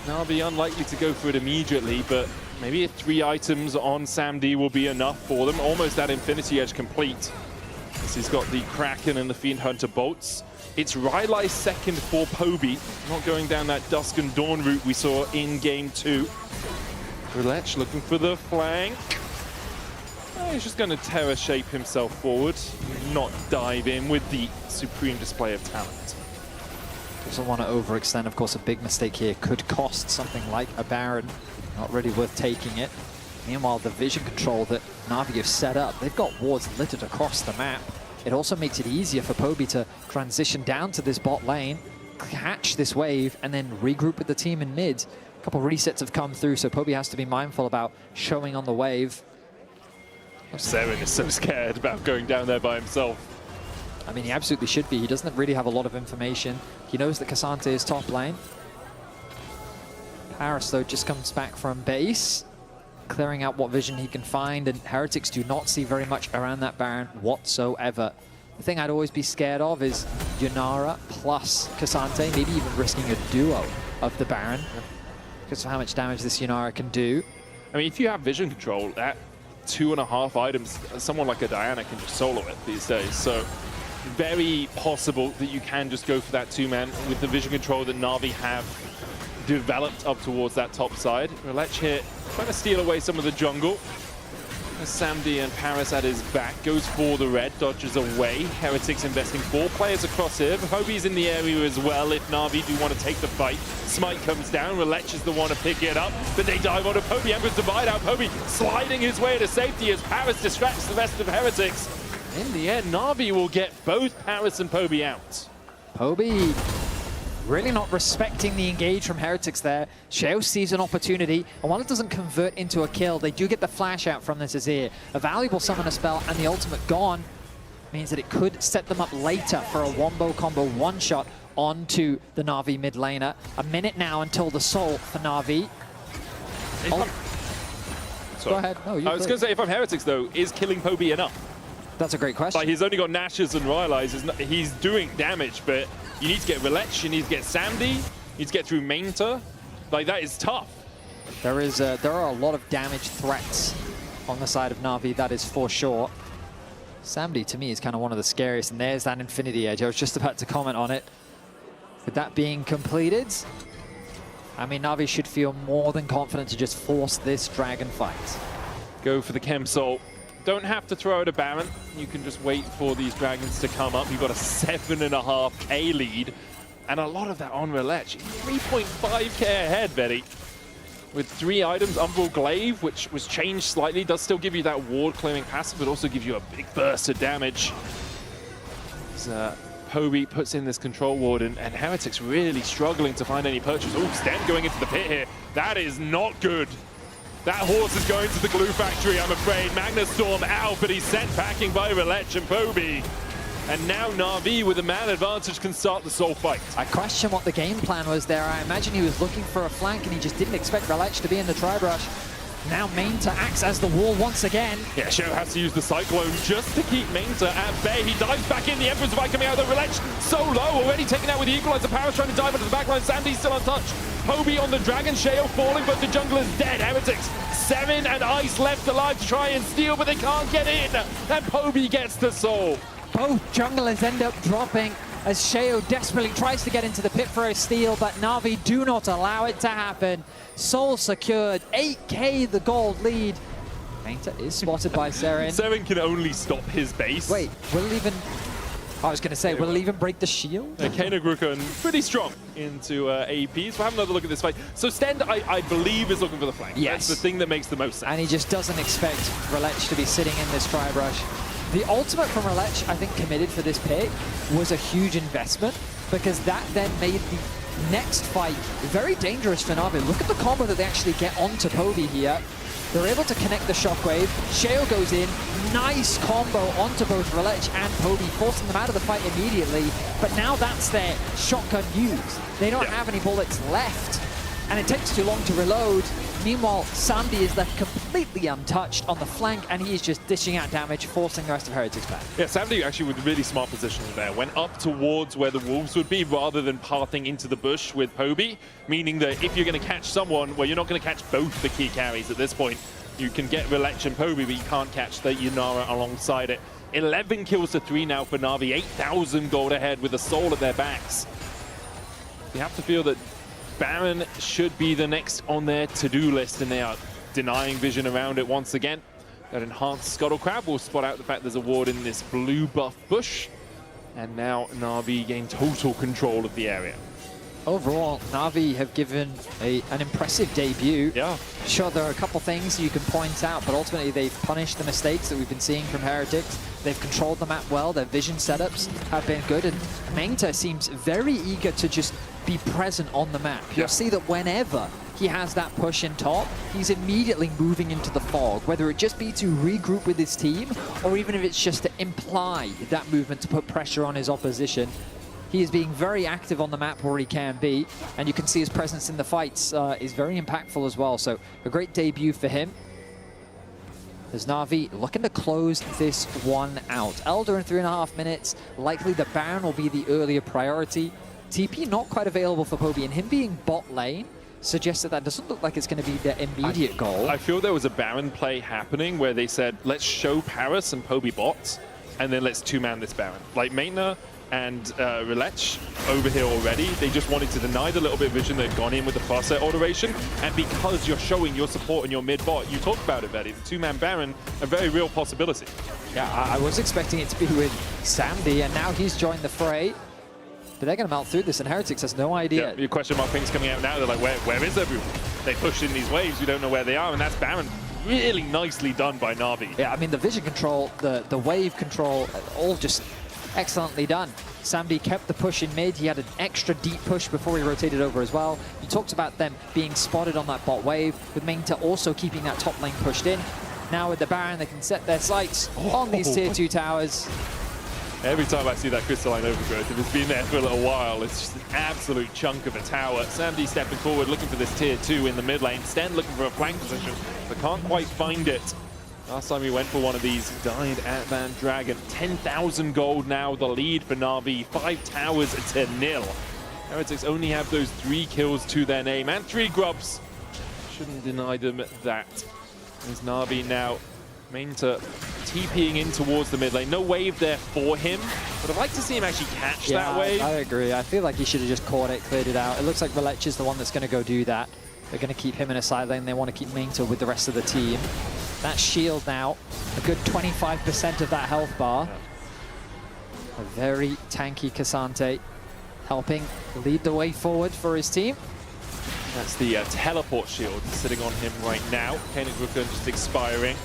Na'Vi unlikely to go for it immediately, but maybe 3 items on Samdi will be enough for them. Almost that Infinity Edge complete. As he's got the Kraken and the Fiend Hunter bolts. It's Rylai's second for Poby, not going down that Dusk and Dawn route we saw in Game 2. Relech looking for the flank. He's just going to Terra shape himself forward, not dive in with the supreme display of talent. Doesn't want to overextend. Of course, a big mistake here could cost something like a Baron. Not really worth taking it. Meanwhile, the vision control that Na'Vi have set up, they've got wards littered across the map. It also makes it easier for Poby to transition down to this bot lane, catch this wave, and then regroup with the team in mid. A couple resets have come through, so Poby has to be mindful about showing on the wave. Seven is so scared about going down there by himself. I mean, he absolutely should be. He doesn't really have a lot of information. He knows that Cassante is top lane. Paris, though, just comes back from base, clearing out what vision he can find, and Heretics do not see very much around that Baron whatsoever. The thing I'd always be scared of is Yunara plus Cassante, maybe even risking a duo of the Baron, because of how much damage this Yunara can do. I mean, if you have vision control, that 2.5 items, someone like a Diana can just solo it these days, so very possible that you can just go for that 2-man with the vision control that Na'Vi have developed up towards that top side. Relech here trying to steal away some of the jungle. Samdi and Paris at his back, goes for the red, dodges away. Heretics investing 4 players across here. Hobie's in the area as well if Na'Vi do want to take the fight. Smite comes down, Relech is the one to pick it up, but they dive onto Poby. Ember's divide out, Poby sliding his way to safety as Paris distracts the rest of Heretics. In the end, Na'Vi will get both Paris and Poby out. Poby really not respecting the engage from Heretics there. Sheo sees an opportunity, and while it doesn't convert into a kill, they do get the flash out from this Azir. A valuable summoner spell, and the ultimate gone means that it could set them up later for a wombo combo one-shot onto the Na'Vi mid laner. A minute now until the soul for Na'Vi. Go ahead. No, I was going to say, if I'm Heretics, though, is killing Poby enough? That's a great question. Like, he's only got Nash's and Rylai's. He's doing damage, but you need to get Relech, you need to get Samdi, you need to get through Mainta. Like, that is tough. There are a lot of damage threats on the side of Na'Vi, that is for sure. Samdi, to me, is kind of one of the scariest, and there's that Infinity Edge. I was just about to comment on it. With that being completed, I mean, Na'Vi should feel more than confident to just force this dragon fight. Go for the Chem Soul. Don't have to throw out a Baron. You can just wait for these dragons to come up. You've got a 7.5k lead, and a lot of that on Relech. 3.5k ahead, Betty. With 3 items, Umbral Glaive, which was changed slightly, does still give you that ward clearing passive, but also gives you a big burst of damage. As Poby puts in this control ward, and Heretics really struggling to find any purchase. Oh, Sten going into the pit here. That is not good. That horse is going to the glue factory, I'm afraid. Magnus Storm out, but he's sent packing by Relech and Poby. And now Na'Vi with a man advantage can start the soul fight. I question what the game plan was there. I imagine he was looking for a flank and he just didn't expect Relech to be in the tri-brush. Now Mainta acts as the wall once again. Yeah, Sheo has to use the Cyclone just to keep Mainta at bay. He dives back in, the Emperor's Divide coming out of the Relech. So low, already taken out with the Equalizer. Paris trying to dive into the backline. Sandy's still untouched. Poby on the Dragon, Sheo falling, but the jungler's dead. Heretics, 7 and Ice left alive to try and steal, but they can't get in. And Poby gets the soul. Both junglers end up dropping as Sheo desperately tries to get into the pit for a steal, but Na'Vi do not allow it to happen. Soul secured, 8k the gold lead. Mainta is spotted by Seren. Seren can only stop his base. Wait, will it even... I was going to say, will it even break the shield? Kena Grukan pretty strong into APs. We'll have another look at this fight. So Stend, I believe, is looking for the flank. Yes. That's the thing that makes the most sense. And he just doesn't expect Relech to be sitting in this tri-brush. The ultimate from Relech, I think, committed for this pick was a huge investment, because that then made the next fight very dangerous for Na'Vi. Look at the combo that they actually get onto Poby here. They're able to connect the shockwave. Sheo goes in. Nice combo onto both Relech and Poby, forcing them out of the fight immediately. But now that's their shotgun use. They don't have any bullets left, and it takes too long to reload. Meanwhile, Sandy is left completely untouched on the flank, and he's just dishing out damage, forcing the rest of Heretics back. Yeah, Sandy actually with really smart positioning there. Went up towards where the wolves would be rather than pathing into the bush with Poby, meaning that if you're going to catch someone, well, you're not going to catch both the key carries at this point. You can get Relech and Poby, but you can't catch the Yunara alongside it. 11 kills to 3 now for Na'Vi, 8,000 gold ahead with a soul at their backs. You have to feel that Baron should be the next on their to-do list, and they are denying vision around it once again. That enhanced Scuttle Crab will spot out the fact there's a ward in this blue buff bush. And now Na'Vi gain total control of the area. Overall, Na'Vi have given an impressive debut. Yeah. Sure, there are a couple things you can point out, but ultimately they've punished the mistakes that we've been seeing from Heretics. They've controlled the map well, their vision setups have been good, and Mainta seems very eager to just be present on the map. You'll see that whenever he has that push in top, he's immediately moving into the fog, whether it just be to regroup with his team, or even if it's just to imply that movement to put pressure on his opposition. He is being very active on the map where he can be, and you can see his presence in the fights is very impactful as well. So a great debut for him. As Na'Vi looking to close this one out. Elder in 3.5 minutes. Likely the Baron will be the earlier priority. TP not quite available for Poby, and him being bot lane suggests that that doesn't look like it's going to be their immediate goal. I feel there was a Baron play happening where they said, let's show Paris and Poby bots, and then let's two-man this Baron. Like, Mainta and Relech over here already. They just wanted to deny the little bit of vision they'd gone in with the fast set alteration. And because you're showing your support in your mid bot, you talked about it, Betty, the two-man Baron, a very real possibility. Yeah, I was expecting it to be with Samdi, and now he's joined the fray. But they're going to melt through this, and Heretics has no idea. Yeah, your question mark ping's coming out now. They're like, where is everyone? They pushed in these waves. We don't know where they are, and that's Baron. Really nicely done by Na'Vi. Yeah, I mean, the vision control, the wave control, all just excellently done. Samdi kept the push in mid. He had an extra deep push before he rotated over as well. You talked about them being spotted on that bot wave, with Mengta also keeping that top lane pushed in. Now with the Baron, they can set their sights on these tier 2 towers. Every time I see that crystalline overgrowth, if it's been there for a little while, it's just an absolute chunk of a tower. Samdi stepping forward, looking for this tier 2 in the mid lane. Sten looking for a flank position, but can't quite find it. Last time we went for one of these, died at Van Dragon. 10,000 gold now, the lead for Na'Vi. 5 towers to 0. Heretics only have those 3 kills to their name, and 3 grubs. Shouldn't deny them that. There's Na'Vi now. Mengta TPing in towards the mid lane. No wave there for him, but I'd like to see him actually catch that wave. I agree. I feel like he should have just caught it, cleared it out. It looks like Relech is the one that's going to go do that. They're going to keep him in a side lane. They want to keep Mengta with the rest of the team. That shield now, a good 25% of that health bar. A very tanky Cassante helping lead the way forward for his team. That's the teleport shield sitting on him right now. Koenig Rukun just expiring.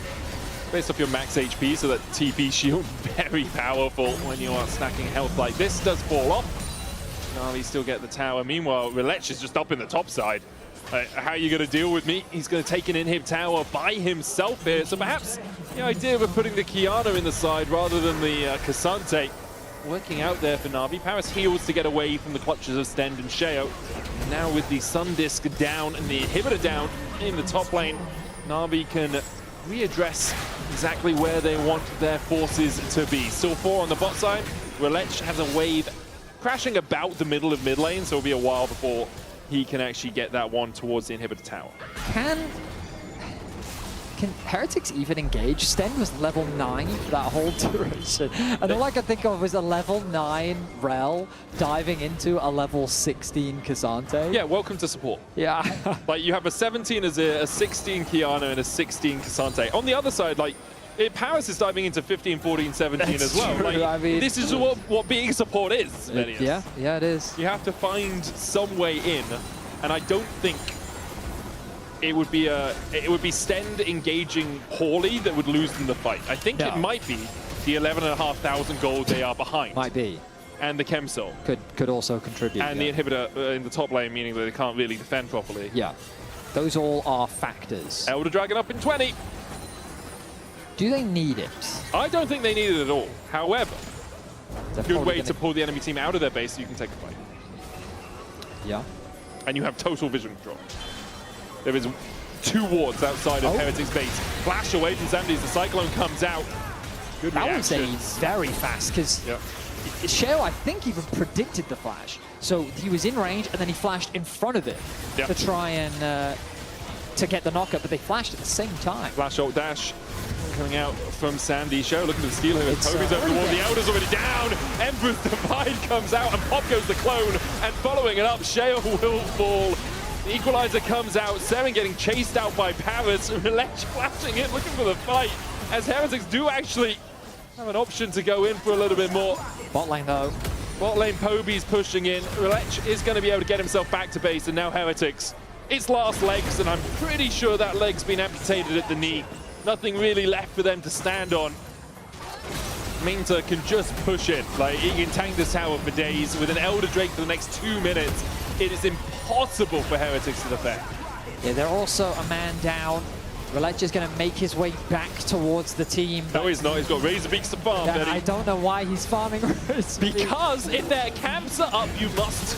Based off your max HP, so that TP shield, very powerful when you are stacking health like this. Does fall off. Na'Vi still get the tower. Meanwhile, Relech is just up in the top side. How are you going to deal with me? He's going to take an inhib tower by himself here. So perhaps the idea of putting the Kiana in the side rather than the Cassante working out there for Na'Vi. Paris heals to get away from the clutches of Stend and Sheo. Now with the Sun Disc down and the inhibitor down in the top lane, Na'Vi can readdress exactly where they want their forces to be. Still 4 on the bot side. Relech has a wave crashing about the middle of mid lane, so it'll be a while before he can actually get that one towards the inhibitor tower. Can Heretics even engage? Sten was level 9 for that whole duration. And all I could think of was a level 9 Rel diving into a level 16 Cassante. Yeah, welcome to support. Yeah. Like, you have a 17 Azir, a 16 Kiana, and a 16 Cassante. On the other side, like, Paris is diving into 15, 14, 17 as well. True. Like, I mean, this is what being support is, Venius. Yeah, it is. You have to find some way in, and I don't think it would be Stend engaging poorly that would lose them the fight. I think it might be the 11,500 gold they are behind. Might be. And the Chem Soul. Could also contribute. And the inhibitor in the top lane, meaning that they can't really defend properly. Yeah. Those all are factors. Elder Dragon up in 20. Do they need it? I don't think they need it at all. However, good way to pull the enemy team out of their base so you can take a fight. Yeah. And you have total vision control. There is 2 wards outside of Heretics' base. Flash away from Samdi as the Cyclone comes out. Good reaction. That was very fast, because Sheo, I think, even predicted the flash. So he was in range, and then he flashed in front of it to try and to get the knockup, but they flashed at the same time. Flash ult dash coming out from Samdi. Sheo looking to steal him. Toby's over the wall. The Elder's already down. Emperor's Divide comes out, and pop goes the clone. And following it up, Sheo will fall. The Equalizer comes out, Seren getting chased out by Paris, Relech flashing it, looking for the fight, as Heretics do actually have an option to go in for a little bit more. Bot lane though. Bot lane Poby's pushing in, Relech is going to be able to get himself back to base, and now Heretics, it's last legs, and I'm pretty sure that leg's been amputated at the knee. Nothing really left for them to stand on. Mengta can just push it, like he can tank this tower for days with an Elder Drake for the next 2 minutes. It is impossible for Heretics to defend. Yeah, they're also a man down. Relech is going to make his way back towards the team. No, he's not. He's got Razor Beaks to farm. Yeah, I don't know why he's farming Razor Beaks. Because if their camps are up, you must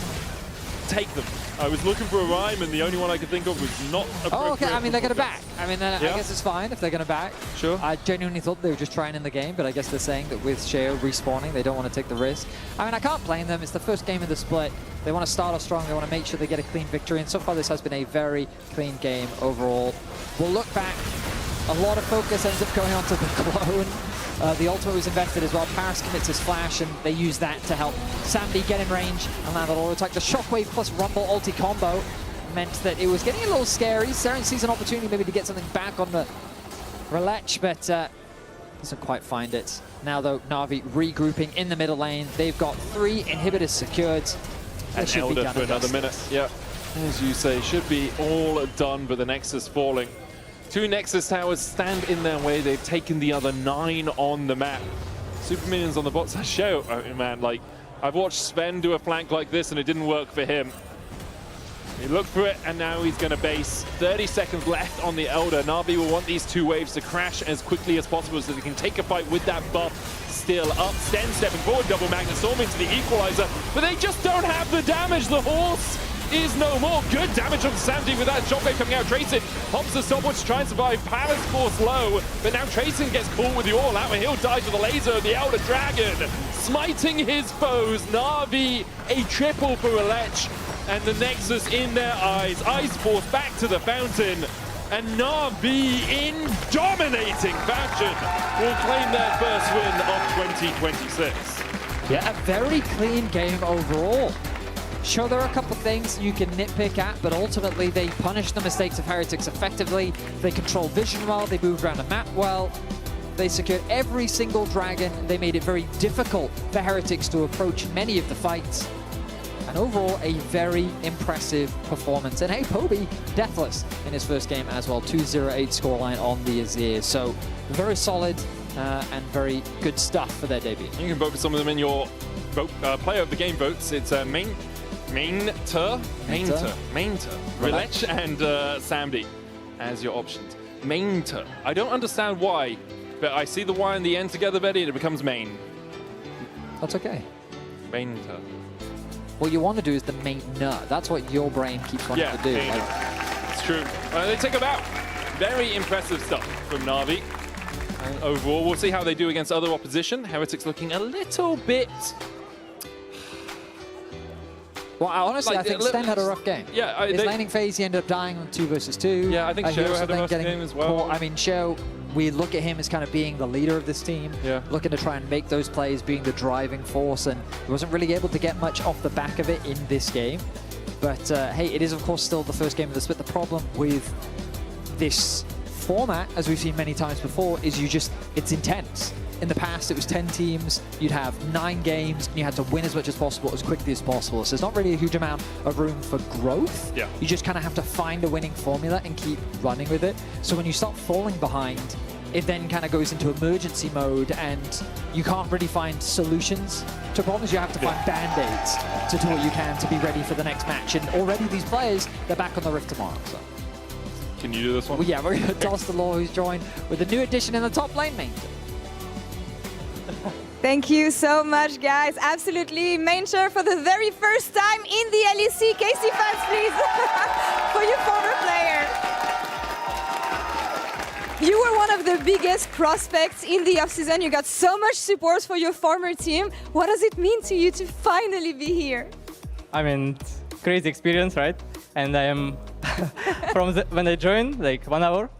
take them. I was looking for a rhyme, and the only one I could think of was not appropriate. Oh, okay. I mean, they're going to back. I mean, I guess it's fine if they're going to back. Sure. I genuinely thought they were just trying in the game, but I guess they're saying that with Sheo respawning, they don't want to take the risk. I mean, I can't blame them. It's the first game of the split. They want to start off strong. They want to make sure they get a clean victory, and so far this has been a very clean game overall. We'll look back. A lot of focus ends up going on to the clone. The ultimate was invested as well. Paris commits his flash, and they use that to help Sandy get in range and land the auto attack. The Shockwave plus Rumble ulti combo meant that it was getting a little scary. Seren sees an opportunity maybe to get something back on the Relech, but doesn't quite find it. Now though, Na'Vi regrouping in the middle lane. They've got 3 inhibitors secured. And Elder for another minute. Yeah, as you say, should be all done, but the Nexus falling. 2 Nexus towers stand in their way. They've taken the other 9 on the map. Super minions on the bot side show. I mean, man, like, I've watched Sven do a flank like this and it didn't work for him. He looked for it, and now he's going to base. 30 seconds left on the Elder. Na'Vi will want these 2 waves to crash as quickly as possible so they can take a fight with that buff still up. Sten stepping forward, double Magnet Storm into the Equalizer, but they just don't have the damage. The horse is no more. Good damage on Sandy with that shockwave coming out. Tracing hops the stopwatch to try and survive. Palace force low, but now Tracing gets caught with the all out, and he'll die to the laser. The Elder Dragon smiting his foes. Na'Vi a triple for Relech, and the Nexus in their eyes. Ice Force back to the fountain, and Na'Vi in dominating fashion will claim their first win of 2026. Yeah, a very clean game overall. Sure, there are a couple of things you can nitpick at, but ultimately they punish the mistakes of Heretics effectively. They control vision well, they moved around the map well. They secured every single dragon. They made it very difficult for Heretics to approach many of the fights. And overall, a very impressive performance. And hey, Poby, deathless in his first game as well. 2-0-8 scoreline on the Azir. So very solid and very good stuff for their debut. You can vote for some of them in your player of the game votes. It's Mainter, Relech and Samdi as your options. Mainter. I don't understand why, but I see the Y and the N together, Betty, and it becomes main. That's okay. Mainter. What you want to do is the main-ner. That's what your brain keeps wanting to do. It's true. They take them out. Very impressive stuff from Na'Vi. And overall, we'll see how they do against other opposition. Heretics looking a little bit... Well, honestly, I think Sten had a rough game. Yeah, his laning phase, he ended up dying on 2 versus 2. Yeah, I think Show had a rough game as well. Caught. I mean, Show, we look at him as kind of being the leader of this team, looking to try and make those plays, being the driving force, and he wasn't really able to get much off the back of it in this game. But hey, it is of course still the first game of the split. The problem with this format, as we've seen many times before, is it's intense. In the past, it was 10 teams, you'd have 9 games, and you had to win as much as possible, as quickly as possible. So there's not really a huge amount of room for growth. Yeah. You just kind of have to find a winning formula and keep running with it. So when you start falling behind, it then kind of goes into emergency mode, and you can't really find solutions to problems. You have to find band-aids to do what you can to be ready for the next match. And already these players, they're back on the Rift tomorrow. So. Can you do this one? Well, yeah, we're going to toss the law, who's joined with a new addition in the top lane, main. Thank you so much, guys. Absolutely. Mainter for the very first time in the LEC. KC fans, please, for your former player. You were one of the biggest prospects in the offseason. You got so much support for your former team. What does it mean to you to finally be here? I mean, crazy experience, right? And I am, when I joined, like 1 hour,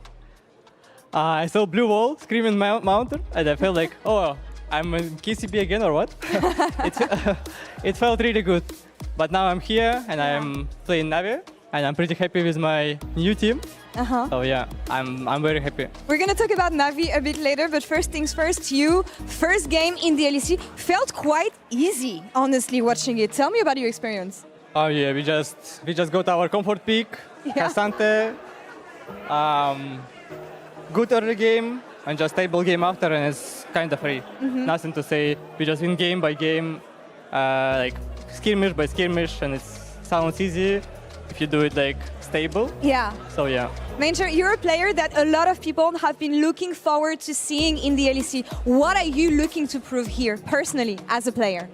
I saw blue wall, screaming mountain, and I felt like, oh, I'm in KCB again or what? It felt really good. But now I'm here and I'm playing Na'Vi, and I'm pretty happy with my new team. So yeah, I'm very happy. We're gonna talk about Na'Vi a bit later, but first things first, you first game in the LEC felt quite easy, honestly, watching it. Tell me about your experience. Oh yeah, we just got our comfort pick, Cassante, good early game, and just stable game after, and it's kind of free. Nothing to say. We just win game by game, like skirmish by skirmish, and it sounds easy if you do it like stable. Yeah. So yeah. Mainter, you're a player that a lot of people have been looking forward to seeing in the LEC. What are you looking to prove here, personally, as a player?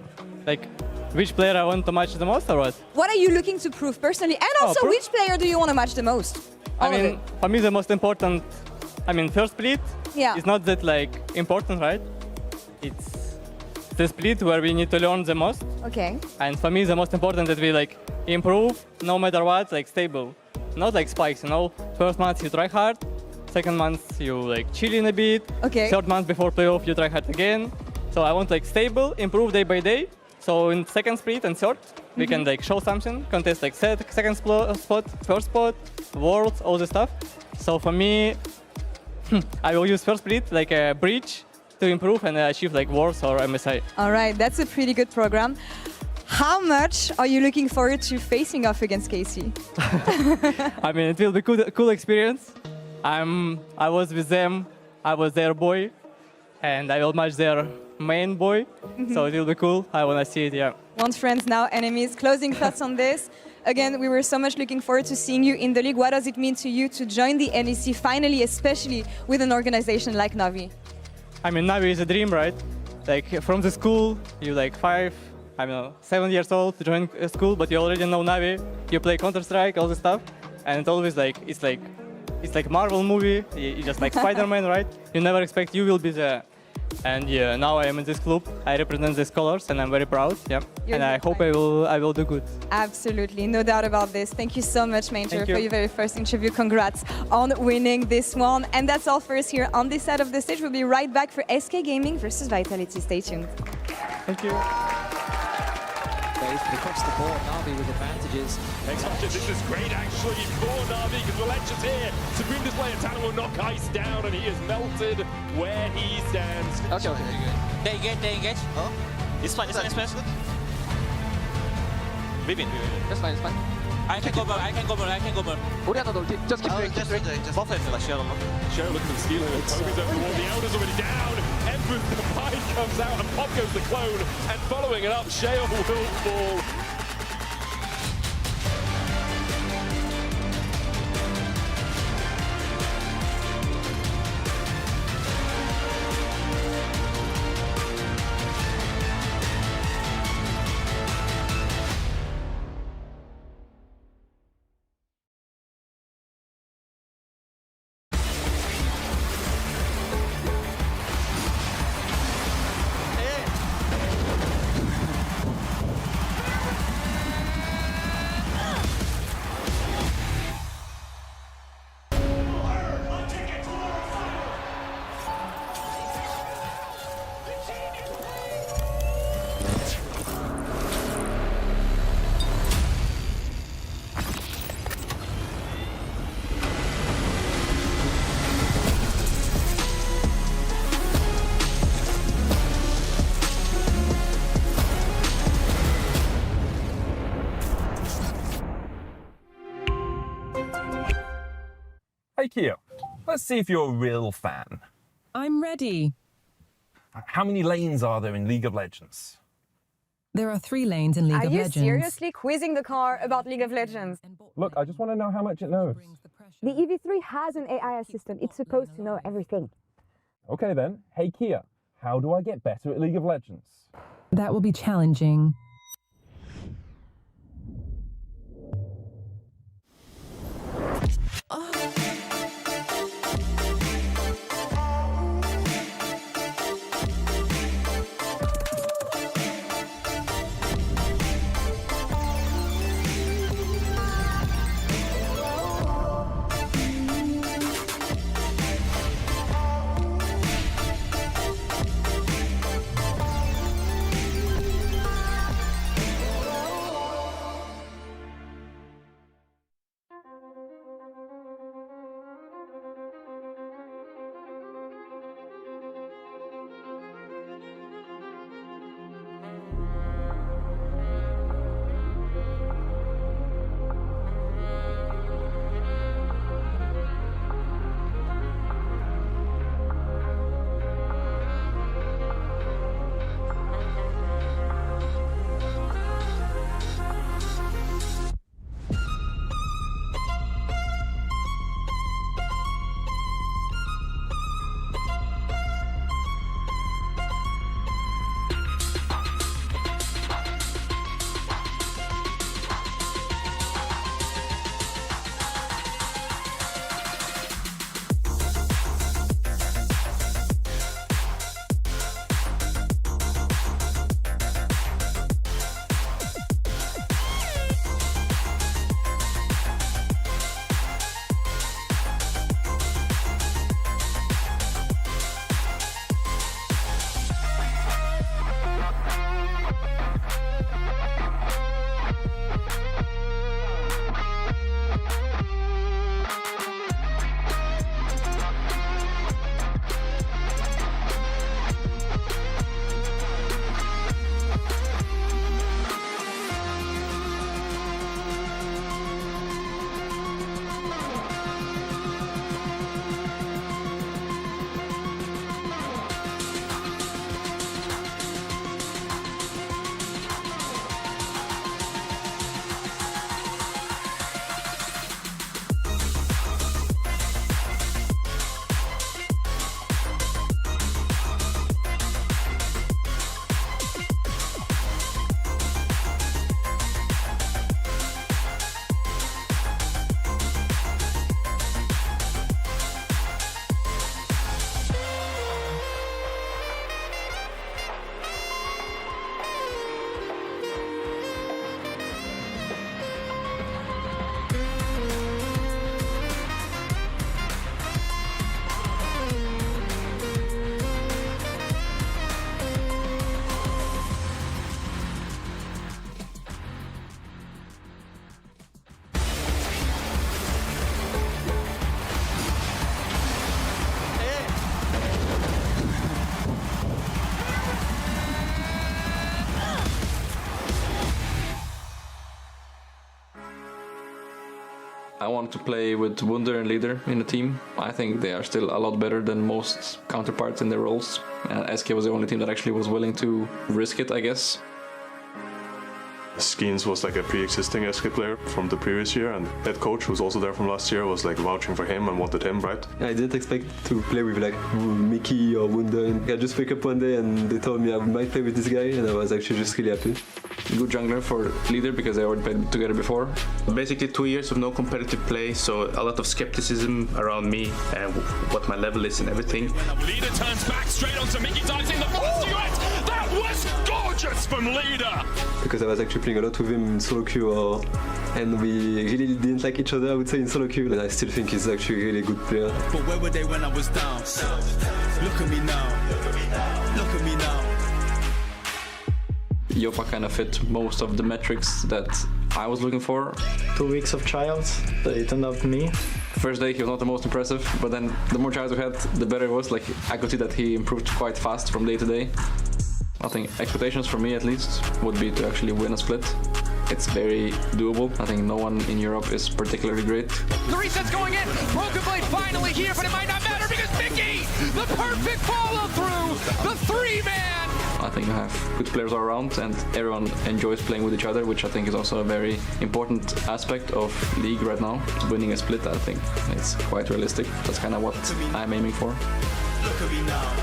Like, which player I want to match the most, or what? What are you looking to prove personally? And also, which player do you want to match the most? I mean, for me, the most important, first split is not that like important, right? It's the split where we need to learn the most. Okay. And for me, the most important that we like improve no matter what, like stable. Not like spikes, you know? First match you try hard, Second month, you like chilling a bit. Okay. Third month before playoff, you try hard again. So I want like stable, improve day by day. So in second split and third, we can like show something, contest like second spot, first spot, worlds, all this stuff. So for me, I will use first split like a bridge to improve and achieve like worlds or MSI. All right, that's a pretty good program. How much are you looking forward to facing off against Casey? I mean, it will be cool experience. I was with them, I was their boy, and I will match their main boy, so it will be cool. I want to see it, yeah. Once friends, now enemies. Closing thoughts on this. Again, we were so much looking forward to seeing you in the league. What does it mean to you to join the LEC finally, especially with an organization like Navi? I mean, Navi is a dream, right? Like from the school, you like 7 years old to join a school, but you already know Navi. You play Counter-Strike, all this stuff, and it's always like it's like Marvel movie. You just like Spider-Man, right? You never expect you will be there. And yeah, now I am in this club. I represent these colors, and I'm very proud. Yeah, and I hope I will do good. Absolutely, no doubt about this. Thank you so much, Major, Thank you. for your very first interview. Congrats on winning this one. And that's all for us here on this side of the stage. We'll be right back for SK Gaming versus Vitality. Stay tuned. Thank you. Across the board, Navi with advantages. Next matchup, this is great actually for Navi because Valencha's here. Supreme Display of Talent will knock Ice down and he is melted where he stands. Okay. They engage. Oh. It's fine, it's fine. Vivian. That's fine, it's fine. I can go burn. Just keep doing it. Buff it, Cheryl. Cheryl looking for stealing and Toby's over the wall. The Elder's already down. Emperor's Divide comes out and Pop goes the clone. And following it up, Shale will fall. Hey Kia, let's see if you're a real fan. I'm ready. How many lanes are there in League of Legends? There are 3 lanes in League of Legends. Are you seriously quizzing the car about League of Legends? Look, I just want to know how much it knows. The EV3 has an AI assistant. It's supposed to know everything. Okay then, hey Kia, how do I get better at League of Legends? That will be challenging. I wanted to play with Wunder and Leader in the team. I think they are still a lot better than most counterparts in their roles. SK was the only team that actually was willing to risk it, I guess. Skeens was like a pre-existing SK player from the previous year, and head coach, who was also there from last year, was like vouching for him and wanted him, right? I didn't expect to play with like Mickey or Wunder. I just wake up one day and they told me I might play with this guy, and I was actually just really happy. Good jungler for Leader because they already played together before. Basically 2 years of no competitive play, so a lot of skepticism around me and what my level is and everything. Leader turns back straight onto Mickey, dives in the first duet. That was gorgeous from Leader. Because I was actually playing a lot with him in solo queue, and we really didn't like each other, I would say, in solo queue. And I still think he's actually a really good player. But where were they when I was down? Look at me now. Look at me now. Yopa kind of fit most of the metrics that I was looking for. 2 weeks of trials, they turned out to me. First day he was not the most impressive, but then the more trials we had, the better it was. Like, I could see that he improved quite fast from day to day. I think expectations for me at least would be to actually win a split. It's very doable. I think no one in Europe is particularly great. The reset's going in. Broken Blade finally here, but it might not matter because Mickey, the perfect follow through, the 3-man. I think you have good players all around and everyone enjoys playing with each other, which I think is also a very important aspect of League right now. Winning a split, I think it's quite realistic. That's kind of what I'm aiming for. Look at me now.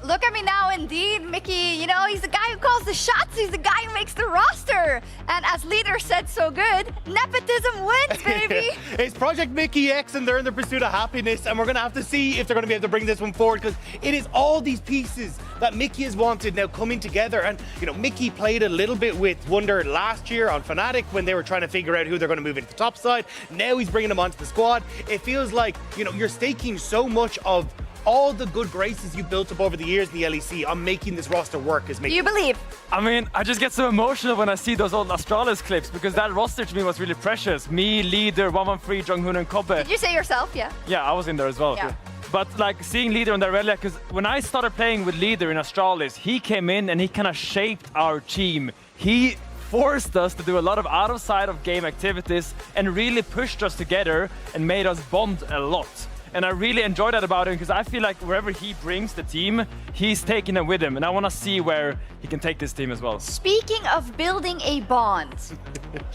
Look at me now, indeed, Mickey. You know, he's the guy who calls the shots. He's the guy who makes the roster. And as Leader said so good, nepotism wins, baby. It's Project Mickey X, and they're in the pursuit of happiness. And we're going to have to see if they're going to be able to bring this one forward, because it is all these pieces that Mickey has wanted now coming together. And, you know, Mickey played a little bit with Wunder last year on Fnatic when they were trying to figure out who they're going to move into the top side. Now he's bringing them onto the squad. It feels like, you know, you're staking so much of all the good graces you built up over the years in the LEC on making this roster work. As you believe? I mean, I just get so emotional when I see those old Astralis clips, because that roster to me was really precious. Me, Leader, 113, Jonghoon, and Kobbe. Did you say yourself? Yeah. Yeah, I was in there as well. Yeah. But like seeing Leader on the Irelia, because when I started playing with Leader in Astralis, he came in and he kind of shaped our team. He forced us to do a lot of out-of-side of game activities and really pushed us together and made us bond a lot. And I really enjoy that about him, because I feel like wherever he brings the team, he's taking them with him. And I want to see where he can take this team as well. Speaking of building a bond,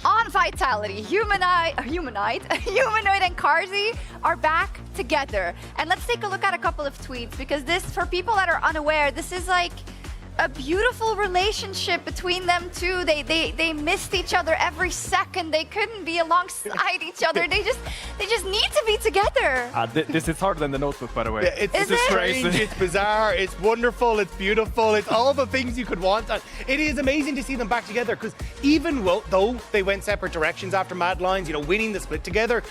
on Vitality, Humanoid and Karzi are back together. And let's take a look at a couple of tweets, because this, for people that are unaware, this is like a beautiful relationship between them two. They missed each other every second. They couldn't be alongside each other. They just need to be together. This is harder than the Notebook, by the way. Yeah, it's strange, it's bizarre, it's wonderful, it's beautiful, it's all the things you could want. And it is amazing to see them back together, because even though they went separate directions after Mad Lions, you know, winning the split together,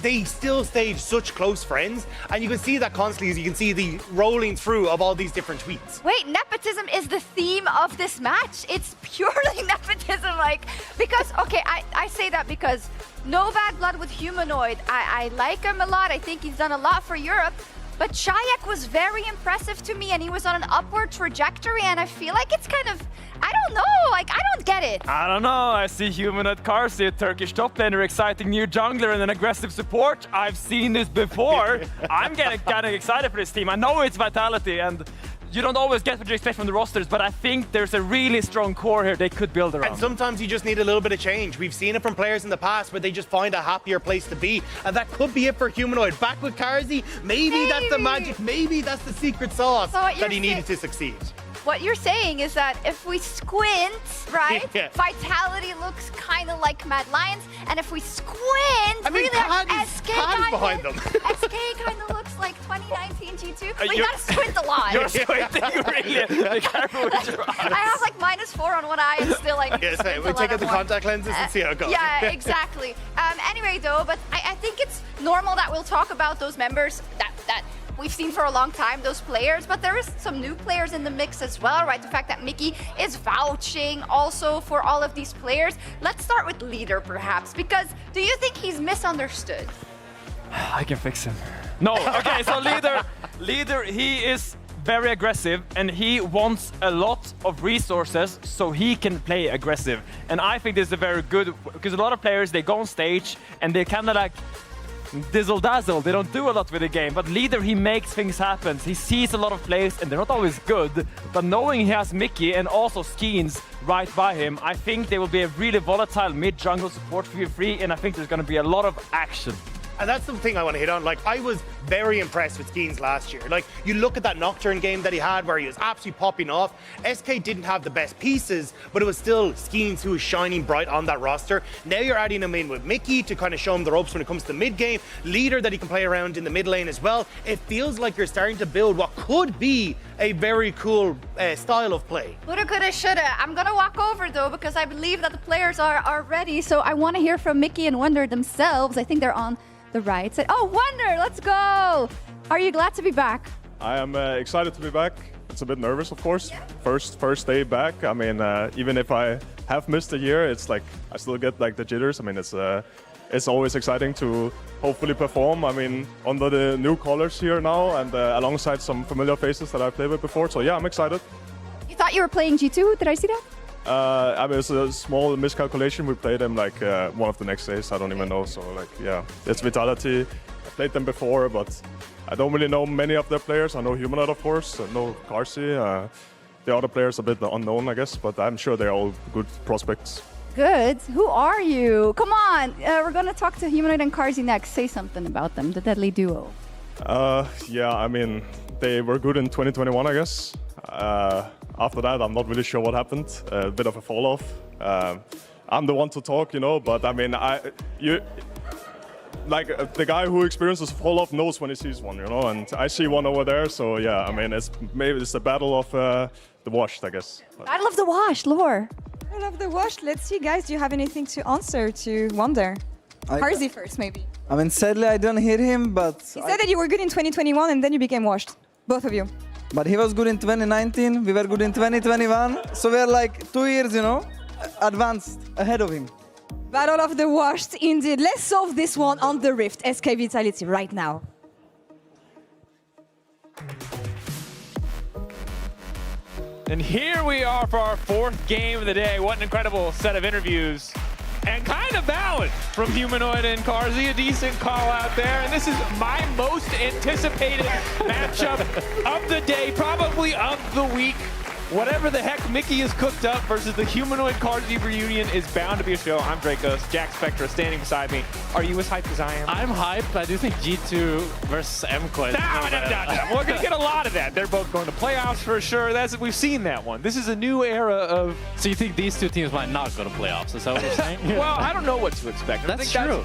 they still stayed such close friends. And you can see that constantly as you can see the rolling through of all these different tweets. Wait, nepotism is the theme of this match. It's purely nepotism, like, because, okay, I say that because no bad blood with Humanoid. I like him a lot. I think he's done a lot for Europe. But Shayak was very impressive to me, and he was on an upward trajectory, and I feel like it's kind of, I don't know, like, I don't get it. I don't know. I see Humanoid Karsi, a Turkish top laner, exciting new jungler and an aggressive support. I've seen this before. I'm getting kind of excited for this team. I know it's Vitality, and you don't always get what you expect from the rosters, but I think there's a really strong core here they could build around. And sometimes you just need a little bit of change. We've seen it from players in the past where they just find a happier place to be. And that could be it for Humanoid. Back with Karzi, maybe that's the magic, maybe that's the secret sauce that he needed to succeed. What you're saying is that if we squint, right, Yeah. Vitality looks kind of like Mad Lions, and if we squint, I mean, really like SK behind them. SK kind of looks like 2019 G2. But you gotta squint a lot. You're squinting really. Be careful with your eyes. I have like -4 on one eye and still like. Yes, we'll take out the contact lenses and see how it goes. Yeah, exactly. Anyway, though, but I think it's normal that we'll talk about those members that we've seen for a long time, those players, but there is some new players in the mix as well, right? The fact that Mickey is vouching also for all of these players. Let's start with Leader, perhaps, because do you think he's misunderstood? I can fix him. No, okay, so Leader, he is very aggressive, and he wants a lot of resources so he can play aggressive. And I think this is a very good, because a lot of players, they go on stage and they kind of like dizzle dazzle. They don't do a lot with the game, but Leader, he makes things happen. He sees a lot of plays and they're not always good, but knowing he has Mickey and also Skeens right by him, I think they will be a really volatile mid-jungle support for you free, and I think there's going to be a lot of action. And that's the thing I want to hit on. Like, I was very impressed with Skeens last year. Like, you look at that Nocturne game that he had where he was absolutely popping off. SK didn't have the best pieces, but it was still Skeens who was shining bright on that roster. Now you're adding him in with Mickey to kind of show him the ropes when it comes to mid game. Leader that he can play around in the mid lane as well. It feels like you're starting to build what could be a very cool style of play. Woulda, coulda, shoulda. I'm gonna walk over though because I believe that the players are ready. So I want to hear from Mickey and Wonder themselves. I think they're on the right side. Oh, Wonder, let's go. Are you glad to be back? I am excited to be back. It's a bit nervous, of course. Yeah. First day back. I mean, even if I have missed a year, it's like I still get like the jitters. I mean, it's always exciting to hopefully perform. I mean, under the new colors here now and alongside some familiar faces that I've played with before. So yeah, I'm excited. You thought you were playing G2? Did I see that? I mean, it's a small miscalculation. We played them like one of the next days. I don't even know. So like, yeah, it's Vitality. I played them before, but I don't really know many of their players. I know Humanoid, of course. I know Karsi. The other players a bit unknown, I guess, but I'm sure they're all good prospects. Good. Who are you? Come on. We're going to talk to Humanoid and Karsi next. Say something about them, the deadly duo. Yeah, I mean, they were good in 2021, I guess. After that, I'm not really sure what happened. A bit of a fall off. I'm the one to talk, you know, but I mean, the guy who experiences a fall off knows when he sees one, you know, and I see one over there. So yeah, I mean, maybe it's the battle of the washed, I guess. Battle of the washed, Lore. Battle of the washed. Let's see, guys. Do you have anything to answer to Wonder? Karsi first, maybe. I mean, sadly, I don't hear him, but... He said that you were good in 2021 and then you became washed. Both of you. But he was good in 2019, we were good in 2021. So we're like 2 years, you know, advanced ahead of him. Battle of the washed, indeed. Let's solve this one on the Rift. SK Vitality right now. And here we are for our fourth game of the day. What an incredible set of interviews. And kind of balanced from Humanoid and Karsi, a decent call out there. And this is my most anticipated matchup of the day, probably of the week. Whatever the heck Mickey has cooked up versus the Humanoid Karsi reunion is bound to be a show. I'm Dracos, Jack Spectra standing beside me. Are you as hyped as I am? I'm hyped. I do think G2 versus MCLA. We're going to get a lot of that. They're both going to playoffs for sure. We've seen that one. This is a new era of... So you think these two teams might not go to playoffs? Is that what you're saying? Well, I don't know what to expect. That's true.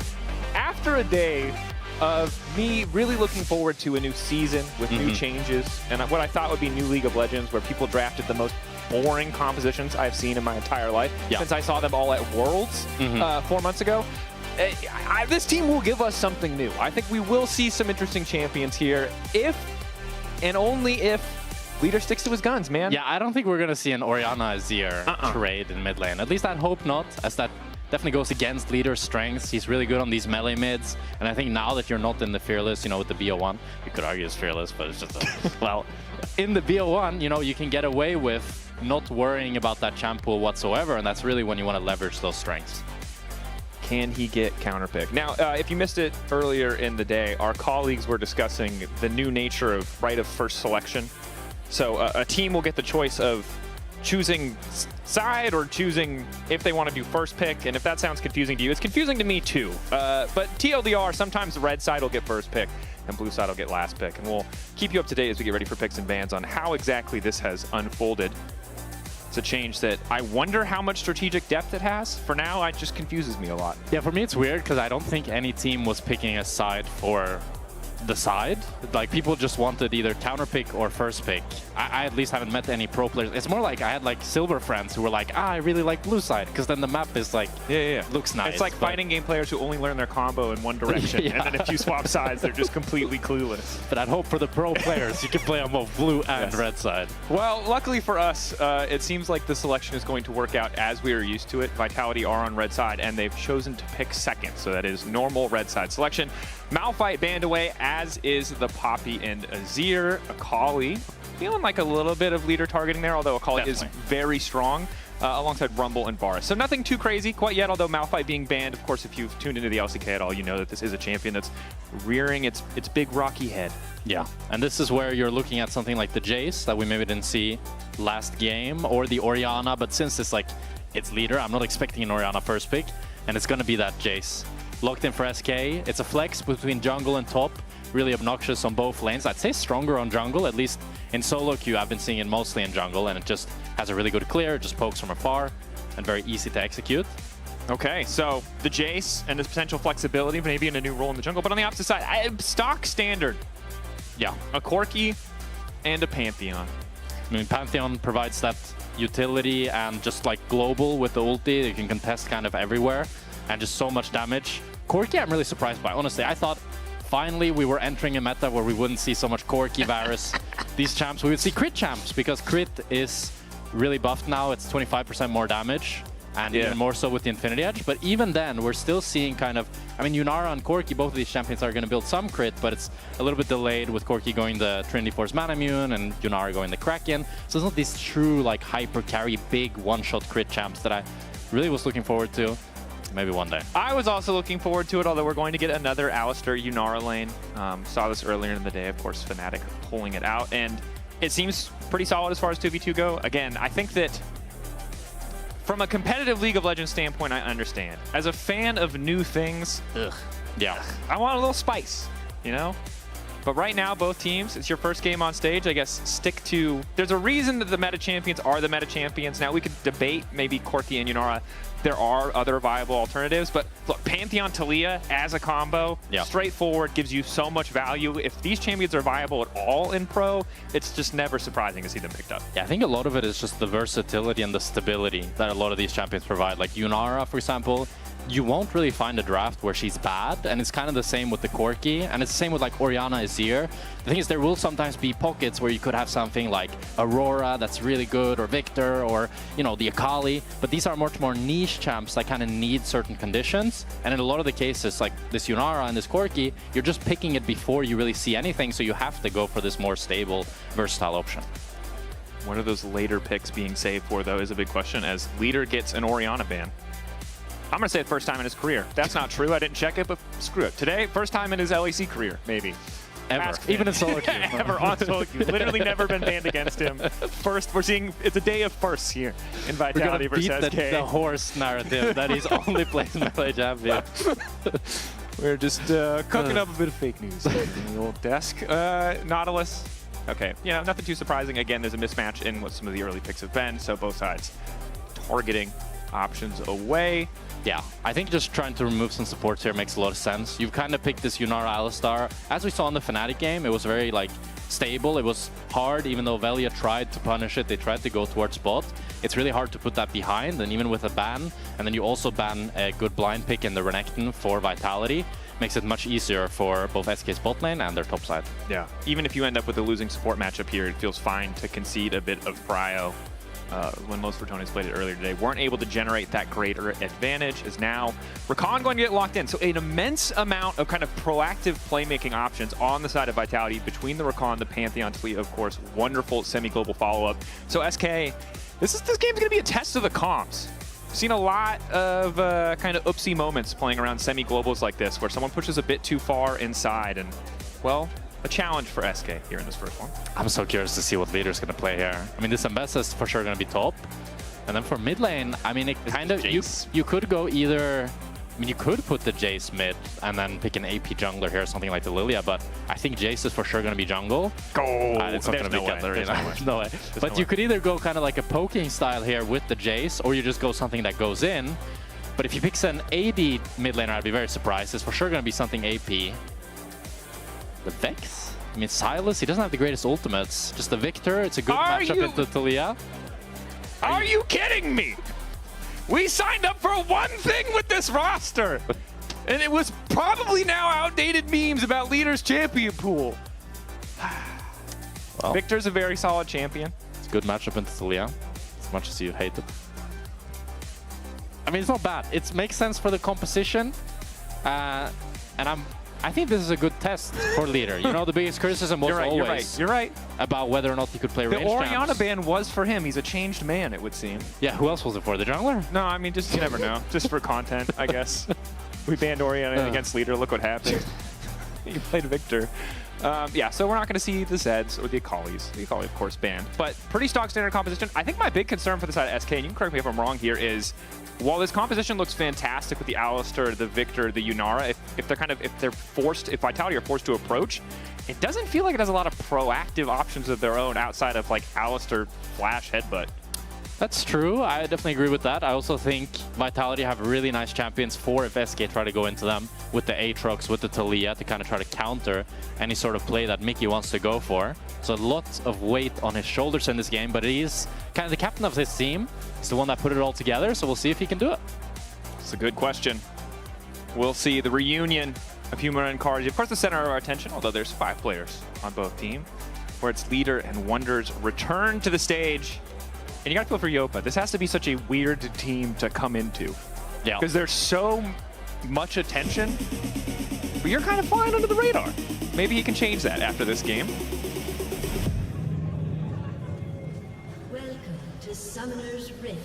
After a day of me really looking forward to a new season with new changes and what I thought would be new League of Legends where people drafted the most boring compositions I've seen in my entire life since I saw them all at Worlds 4 months ago. This team will give us something new. I think we will see some interesting champions here if and only if Leader sticks to his guns, man. Yeah, I don't think we're going to see an Orianna Azir trade in mid lane. At least I hope not, as that definitely goes against Leader's strengths. He's really good on these melee mids. And I think now that you're not in the Fearless, you know, with the BO1, you could argue it's Fearless, but it's just well, in the BO1, you know, you can get away with not worrying about that champ pool whatsoever. And that's really when you want to leverage those strengths. Can he get counterpick? Now, if you missed it earlier in the day, our colleagues were discussing the new nature of right of first selection. So a team will get the choice of choosing side or choosing if they want to do first pick. And if that sounds confusing to you, it's confusing to me too. But TLDR, sometimes the red side will get first pick and blue side will get last pick. And we'll keep you up to date as we get ready for picks and bans on how exactly this has unfolded. It's a change that I wonder how much strategic depth it has. For now, it just confuses me a lot. Yeah, for me it's weird because I don't think any team was picking a side for the side. Like, people just wanted either counter pick or first pick. I at least haven't met any pro players. It's more like I had like silver friends who were like, I really like blue side, because then the map is like, looks nice. It's like fighting game players who only learn their combo in one direction, and then if you swap sides, they're just completely clueless. But I'd hope for the pro players, you can play on both blue and red side. Well, luckily for us, it seems like the selection is going to work out as we are used to it. Vitality are on red side, and they've chosen to pick second, so that is normal red side selection. Malphite banned away, as is the Poppy and Azir. Akali feeling like a little bit of leader targeting there, although Akali is very strong. Alongside Rumble and Varus. So nothing too crazy quite yet, although Malphite being banned, of course, if you've tuned into the LCK at all, you know that this is a champion that's rearing its big rocky head. Yeah, and this is where you're looking at something like the Jace that we maybe didn't see last game, or the Orianna, but since it's leader, I'm not expecting an Orianna first pick, and it's gonna be that Jace. Locked in for SK, it's a flex between jungle and top, really obnoxious on both lanes. I'd say stronger on jungle, at least in solo queue, I've been seeing it mostly in jungle, and it just has a really good clear, just pokes from afar, and very easy to execute. Okay, so the Jace and his potential flexibility, maybe in a new role in the jungle, but on the opposite side, stock standard. Yeah. A Corki and a Pantheon. I mean, Pantheon provides that utility and just like global with the ulti, you can contest kind of everywhere, and just so much damage. Corki, I'm really surprised by. Honestly, I thought finally we were entering a meta where we wouldn't see so much Corki, Varus, these champs. We would see crit champs, because crit is really buffed now. It's 25% more damage, and even more so with the Infinity Edge. But even then, we're still seeing kind of, I mean, Yunara and Corki, both of these champions are going to build some crit, but it's a little bit delayed with Corki going the Trinity Force Mana Immune and Yunara going the Kraken. So it's not these true like hyper carry big one-shot crit champs that I really was looking forward to. Maybe one day. I was also looking forward to it, although we're going to get another Alistar Yunara lane. Saw this earlier in the day, of course, Fnatic pulling it out, and it seems pretty solid as far as 2v2 go. Again, I think that from a competitive League of Legends standpoint, I understand. As a fan of new things, I want a little spice, you know? But right now, both teams, it's your first game on stage. I guess stick to... There's a reason that the meta champions are the meta champions. Now, we could debate maybe Corki and Yunara. There are other viable alternatives, but look, Pantheon Taliyah as a combo, straightforward, gives you so much value. If these champions are viable at all in pro, it's just never surprising to see them picked up. Yeah, I think a lot of it is just the versatility and the stability that a lot of these champions provide. Like Yunara, for example, you won't really find a draft where she's bad, and it's kind of the same with the Corki, and it's the same with like Orianna Azir. The thing is, there will sometimes be pockets where you could have something like Aurora that's really good, or Victor, or, you know, the Akali, but these are much more niche champs that kind of need certain conditions, and in a lot of the cases, like this Yunara and this Corki, you're just picking it before you really see anything, so you have to go for this more stable, versatile option. What are those later picks being saved for, though, is a big question, as Leader gets an Orianna ban. I'm going to say the first time in his career. That's not true. I didn't check it, but screw it. Today, first time in his LEC career, maybe. Ever. Even in solo queue. Ever on solo queue. Literally never been banned against him. First, we're seeing, it's a day of firsts here in Vitality versus SK. We're going to beat the horse narrative that he's only plays melee champion. We're just cooking up a bit of fake news in the old desk. Nautilus. Okay, you know, nothing too surprising. Again, there's a mismatch in what some of the early picks have been, so both sides targeting options away. Yeah, I think just trying to remove some supports here makes a lot of sense. You've kind of picked this Yunara Alistar. As we saw in the Fnatic game, it was very like stable. It was hard, even though Velia tried to punish it. They tried to go towards bot. It's really hard to put that behind, and even with a ban, and then you also ban a good blind pick in the Renekton for Vitality, makes it much easier for both SK's bot lane and their top side. Yeah, even if you end up with a losing support matchup here, it feels fine to concede a bit of prio. When most Ratones played it earlier today, weren't able to generate that greater advantage, is now Rakan going to get locked in. So an immense amount of kind of proactive playmaking options on the side of Vitality between the Rakan, the Pantheon fleet, of course. Wonderful semi-global follow-up. So SK, this game's going to be a test of the comms. We've seen a lot of kind of oopsie moments playing around semi-globals like this, where someone pushes a bit too far inside, and, well, a challenge for SK here in this first one. I'm so curious to see what Leader's going to play here. I mean, this Ambessa is for sure going to be top. And then for mid lane, I mean, it kind of, you could go either, I mean, you could put the Jace mid and then pick an AP jungler here, something like the Lilia, but I think Jace is for sure going to be jungle. It's not going to be Cutler, you know? No way. But you could either go kind of like a poking style here with the Jace, or you just go something that goes in. But if he picks an AD mid laner, I'd be very surprised. It's for sure going to be something AP. The Vex? I mean, Silas, he doesn't have the greatest ultimates. Just the Victor, it's a good matchup into Taliyah. Are you kidding me? We signed up for one thing with this roster, and it was probably now outdated memes about Leader's champion pool. Well, Victor's a very solid champion. It's a good matchup into Taliyah, as much as you hate it. I mean, it's not bad. It makes sense for the composition, and I think this is a good test for leader. You know, the biggest criticism was always You're right. about whether or not he could play range The Orianna champs. ban was for him. He's a changed man, it would seem. Yeah, who else was it for? The jungler? No, I mean, just you never know. Just for content, I guess. We banned Orianna against leader. Look what happened. He played Victor. Yeah, so we're not going to see the Zeds or the Akalis. The Akali, of course, banned. But pretty stock standard composition. I think my big concern for the side of SK, and you can correct me if I'm wrong here, is while this composition looks fantastic with the Alistar, the Victor, the Yunara, if Vitality are forced to approach, it doesn't feel like it has a lot of proactive options of their own outside of like Alistar, Flash, Headbutt. That's true. I definitely agree with that. I also think Vitality have really nice champions for if SK try to go into them with the Aatrox, with the Taliyah to kind of try to counter any sort of play that Mickey wants to go for. So lots of weight on his shoulders in this game, but he's kind of the captain of this team. He's the one that put it all together, so we'll see if he can do it. It's a good question. We'll see the reunion of Humor and Cards. Of course, the center of our attention, although there's 5 players on both teams, where it's Leader and Wonders return to the stage. And you got to feel for Yopa. This has to be such a weird team to come into. Yeah. Because there's so much attention, but you're kind of flying under the radar. Maybe he can change that after this game. Welcome to Summoner's Rift.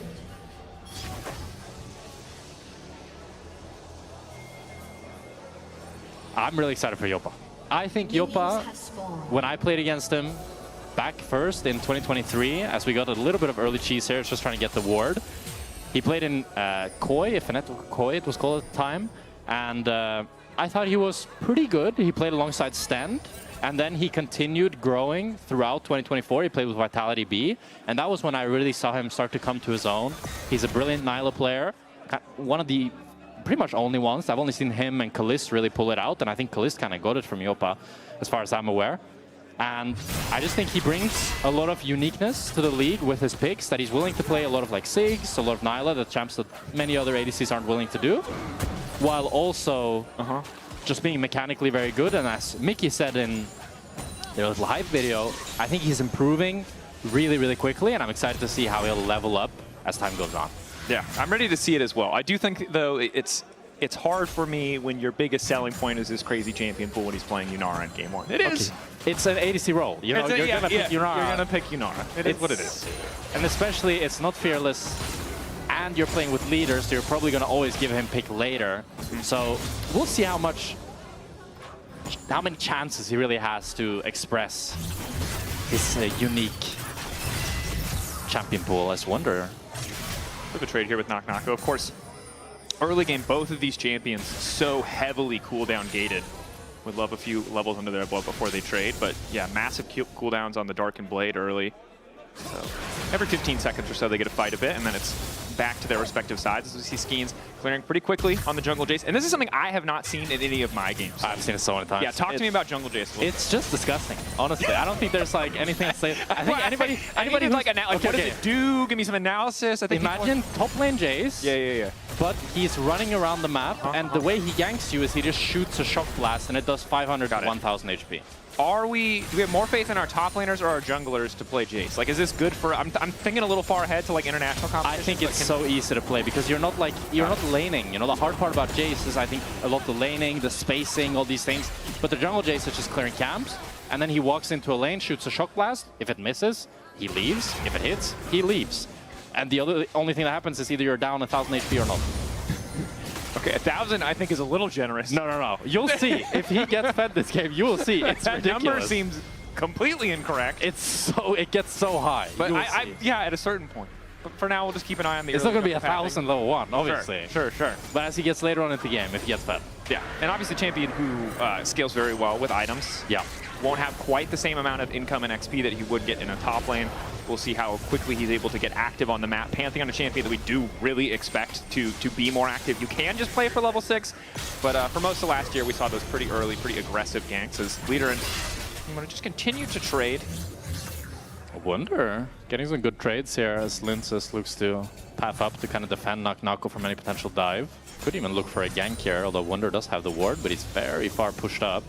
I'm really excited for Yopa. I think Yopa, when I played against him back first in 2023, as we got a little bit of early cheese here, just trying to get the ward. He played in Koi, Fnatic Koi it was called at the time, and I thought he was pretty good. He played alongside Stand, and then he continued growing throughout 2024. He played with Vitality B, and that was when I really saw him start to come to his own. He's a brilliant Nyla player, one of the pretty much only ones. I've only seen him and Kalist really pull it out, and I think Kalist kind of got it from Yopa, as far as I'm aware. And I just think he brings a lot of uniqueness to the league with his picks, that he's willing to play a lot of like Ziggs, a lot of Nyla, the champs that many other ADCs aren't willing to do, while also just being mechanically very good. And as Mickey said in their live video, I think he's improving really, really quickly, and I'm excited to see how he'll level up as time goes on. Yeah, I'm ready to see it as well. I do think, though, it's hard for me when your biggest selling point is this crazy champion pool when he's playing Yunara in Game 1. It is. It's an ADC role. You know, you're gonna pick Yunara. You're gonna pick Yunara. It is what it is. And especially, it's not fearless, and you're playing with leaders, so you're probably gonna always give him pick later. So we'll see how many chances he really has to express his unique champion pool as Wonder. Look at a trade here with Knock Knocko. Of course, early game, both of these champions so heavily cooldown gated. Would love a few levels under their blood before they trade, but yeah, massive cooldowns on the Darkened Blade early. So every 15 seconds or so they get to fight a bit, and then it's back to their respective sides. As we see Skeens clearing pretty quickly on the Jungle Jace. And this is something I have not seen in any of my games. I've seen it so many times. Yeah, talk to me about Jungle Jace. It's just disgusting, honestly. I don't think there's like anything to say. I think anybody like, what does it do? Give me some analysis. I think imagine top lane Jace. Yeah. But he's running around the map, and the way he ganks you is he just shoots a shock blast, and it does 500 to 1,000 HP. Do we have more faith in our top laners or our junglers to play Jace? Like, is this good for? I'm thinking a little far ahead to like international competition. I think it's so easy to play because you're not laning. You know, the hard part about Jace is I think a lot the laning, the spacing, all these things. But the jungle Jace is just clearing camps, and then he walks into a lane, shoots a shock blast. If it misses, he leaves. If it hits, he leaves. And the only thing that happens is either you're down 1,000 HP or not. Okay, 1,000 I think is a little generous. No. You'll see. If he gets fed this game, you will see. It's that ridiculous. number seems completely incorrect. It gets so high. But yeah, at a certain point. But for now, we'll just keep an eye on the. It's not going to be 1,000 level 1, obviously. Sure. But as he gets later on in the game, if he gets fed. Yeah, and obviously champion who scales very well with items. Yeah. Won't have quite the same amount of income and XP that he would get in a top lane. We'll see how quickly he's able to get active on the map. Pantheon, a champion that we do really expect to be more active. You can just play for level 6, but for most of last year, we saw those pretty early, pretty aggressive ganks as leader, and I'm going to just continue to trade. I wonder. Getting some good trades here as Linces looks to path up to kind of defend Knock Knocko from any potential dive. Could even look for a gank here, although Wonder does have the ward, but he's very far pushed up.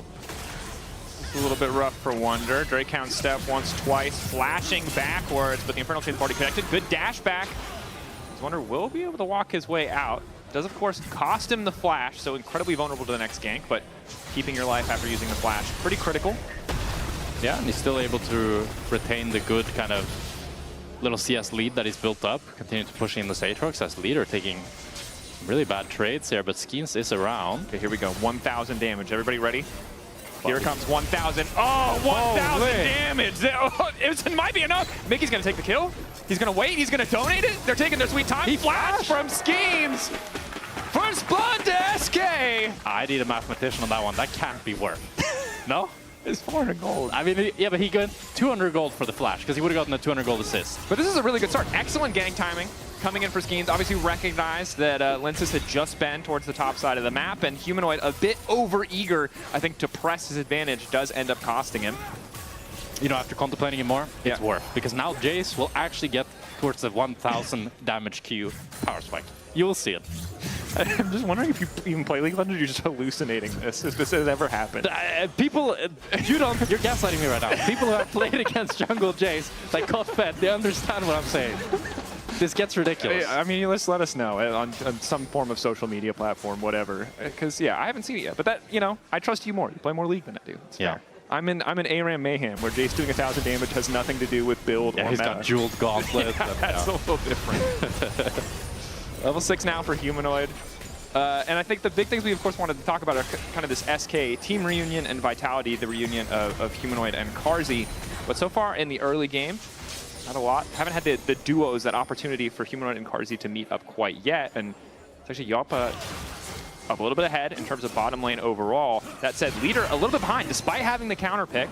A little bit rough for Wonder. Drake count step once, twice, flashing backwards, but the Infernal Chain's already connected. Good dash back. Wonder will be able to walk his way out. Does, of course, cost him the flash, so incredibly vulnerable to the next gank, but keeping your life after using the flash, pretty critical. Yeah, and he's still able to retain the good kind of little CS lead that he's built up, continue to push in the Aatrox as leader, taking really bad trades here, but Skeens is around. Okay, here we go. 1,000 damage. Everybody ready? Here comes 1,000. Oh, 1,000 damage. It might be enough. Mickey's going to take the kill. He's going to wait. He's going to donate it. They're taking their sweet time. He flashed from Schemes. First blood to SK. I need a mathematician on that one. That can't be worth. No? It's 400 gold. I mean, yeah, but he got 200 gold for the flash because he would have gotten a 200 gold assist. But this is a really good start. Excellent gank timing coming in for Skeens. Obviously recognized that Linces had just been towards the top side of the map, and Humanoid a bit over-eager, I think, to press his advantage does end up costing him. You know, after contemplating it more, it's worth. Because now Jace will actually get towards the 1,000 damage Q power spike. You will see it. I'm just wondering if you even play League of Legends, you're just hallucinating this, if this has ever happened. People, you're gaslighting me right now. People who have played against Jungle Jace, like got fed, they understand what I'm saying. This gets ridiculous. I mean, let's let us know on some form of social media platform, whatever. Because, yeah, I haven't seen it yet. But that, you know, I trust you more. You play more League than I do. It's fair. I'm in ARAM Mayhem, where Jace doing 1,000 damage has nothing to do with build or he's meta. Got jeweled gauntlet. That's a little different. Level 6 now for Humanoid. And I think the big things we, of course, wanted to talk about are kind of this SK team reunion and Vitality, the reunion of Humanoid and Karzi. But so far in the early game, not a lot. Haven't had the duos, that opportunity for Humanoid and Karzi to meet up quite yet. And it's actually Yoppa up a little bit ahead in terms of bottom lane overall. That said, leader a little bit behind, despite having the counter pick.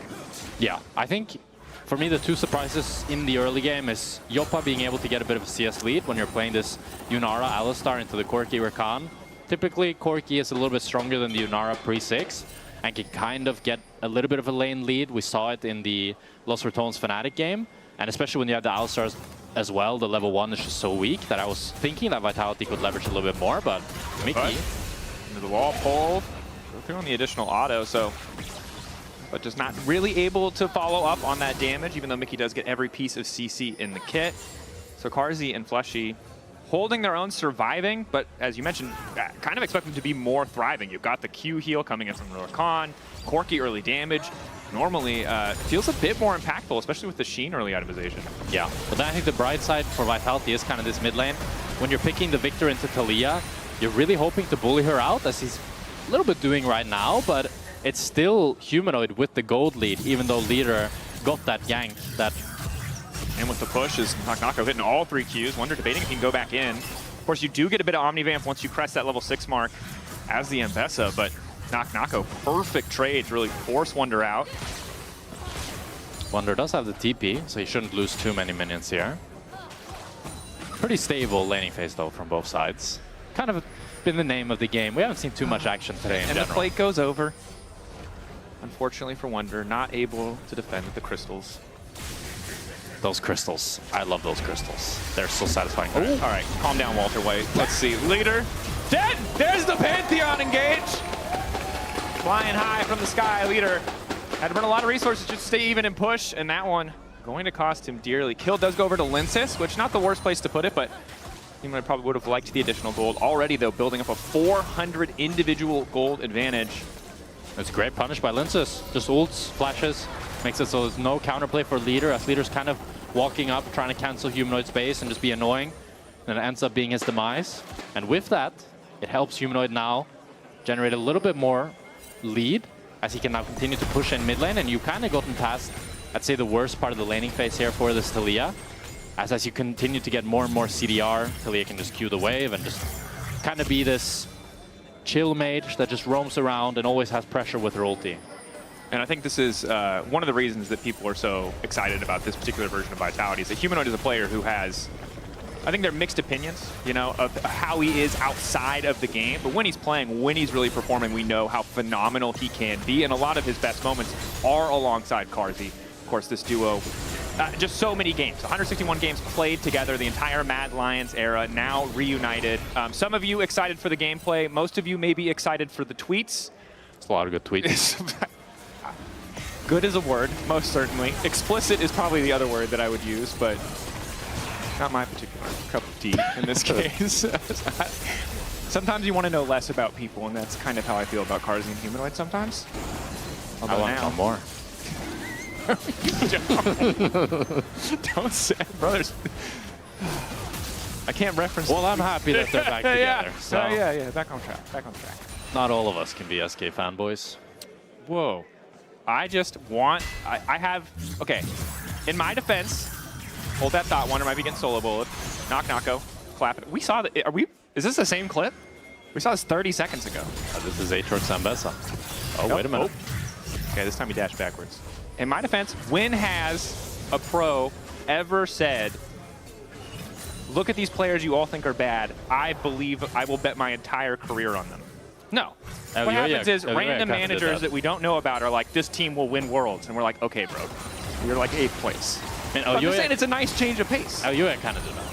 Yeah, I think for me the two surprises in the early game is Yoppa being able to get a bit of a CS lead when you're playing this Yunara Alistar into the Corki Rakan. Typically, Corki is a little bit stronger than the Yunara pre-6 and can kind of get a little bit of a lane lead. We saw it in the Los Ratones Fnatic game. And especially when you have the Alistars as well, the level 1 is just so weak that I was thinking that Vitality could leverage a little bit more, but Mickey... Into the wall pull, go through on the additional auto, so... But just not really able to follow up on that damage, even though Mickey does get every piece of CC in the kit. So Karzi and Fleshy holding their own, surviving, but as you mentioned, kind of expect them to be more thriving. You've got the Q heal coming in from Rakan, Corki early damage. Normally feels a bit more impactful, especially with the Sheen early itemization. Yeah, but then I think the bright side for Vitality is kind of this mid lane. When you're picking the Victor into Taliyah, you're really hoping to bully her out, as he's a little bit doing right now, but it's still Humanoid with the gold lead, even though leader got that gank. And with the push is Knock-Knocko hitting all 3 Qs. Wonder debating if he can go back in. Of course, you do get a bit of Omnivamp once you crest that level 6 mark as the Ambessa, but Knock-Knocko, perfect trade to really force Wonder out. Wonder does have the TP, so he shouldn't lose too many minions here. Pretty stable laning phase, though, from both sides. Kind of been the name of the game. We haven't seen too much action today in general. The plate goes over. Unfortunately for Wonder, not able to defend the crystals. Those crystals. I love those crystals. They're so satisfying. All right, calm down, Walter White. Let's see. Leader, dead! There's the Pantheon engage! Flying high from the sky, Leader. Had to burn a lot of resources just to stay even and push, and that one going to cost him dearly. Kill does go over to Linces, which not the worst place to put it, but he probably would have liked the additional gold. Already, though, building up a 400 individual gold advantage. It's a great punish by Linces. Just ults, flashes, makes it so there's no counterplay for Leader, as Leader's kind of walking up, trying to cancel Humanoid's base and just be annoying. And it ends up being his demise. And with that, it helps Humanoid now generate a little bit more lead, as he can now continue to push in mid lane. And you kind of gotten past, I'd say, the worst part of the laning phase here for this Taliyah. As you continue to get more and more CDR, Taliyah can just queue the wave and just kind of be this chill mage that just roams around and always has pressure with her ulti. And I think this is one of the reasons that people are so excited about this particular version of Vitality, is that Humanoid is a player who has, I think they're mixed opinions, you know, of how he is outside of the game. But when he's playing, when he's really performing, we know how phenomenal he can be. And a lot of his best moments are alongside Karzi. Of course, this duo, just so many games. 161 games played together, the entire Mad Lions era, now reunited. Some of you excited for the gameplay. Most of you may be excited for the tweets. It's a lot of good tweets. Good is a word, most certainly. Explicit is probably the other word that I would use, but not my particular cup of tea in this case. Sometimes you want to know less about people, and that's kind of how I feel about Karzi and Humanoid sometimes. Although I want to know more. Don't say, brothers. I can't reference. Well, I'm happy that they're back together. Yeah. So Yeah, back on track. Back on track. not all of us can be SK fanboys. Whoa. I just want. I have. Okay. In my defense, hold that thought. Wonder might be getting solo bullet. Knocko. Clap it. We saw that. Is this the same clip? We saw this 30 seconds ago. This is Aatrox Ambessa. Oh, Nope. wait a minute. Okay, this time he dashed backwards. In my defense, when has a pro ever said, look at these players you all think are bad, I believe I will bet my entire career on them? No. What happens is random managers that we don't know about are like, this team will win Worlds. And we're like, okay, bro. You're like 8th place. And I'm just saying it's a nice change of pace. LUA kind of did that.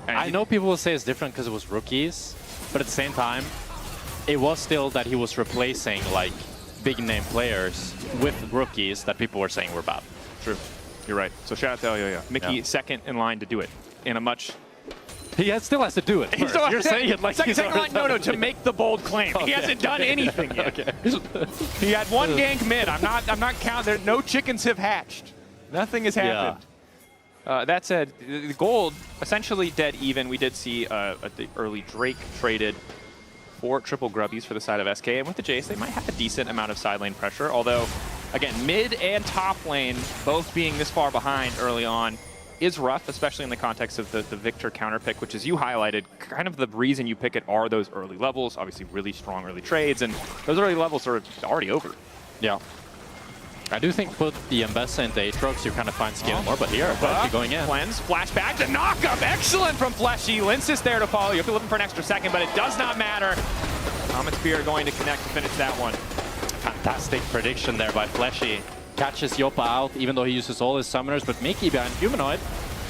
I know people will say it's different because it was rookies, but at the same time, it was still that he was replacing like big name players with rookies that people were saying were bad. True. You're right. So shout out to LUA. Mickey second in line to do it in a much... He still has to do it. You're saying it like second line, no, to make the bold claim. He hasn't done anything yet. He had one gank mid. I'm not counting. No chickens have hatched. Nothing has happened. That said, the gold essentially dead even. We did see the early Drake traded for triple grubbies for the side of SK, and with the Jace, they might have a decent amount of side lane pressure. Although, again, mid and top lane both being this far behind early on is rough, especially in the context of the Victor counter pick, which, as you highlighted, kind of the reason you pick it are those early levels. Obviously, really strong early trades, and those early levels are already over. Yeah. I do think put the Ambessa into Aatrox, you kind of find scale more, but here, Fleshy going in. Cleanse, flashback to knock up. Excellent from Fleshy. Lince is there to follow. You have to looking for an extra second, but it does not matter. Comet Spear going to connect to finish that one. Fantastic prediction there by Fleshy. Catches Yopa out, even though he uses all his summoners, but Mickey behind Humanoid.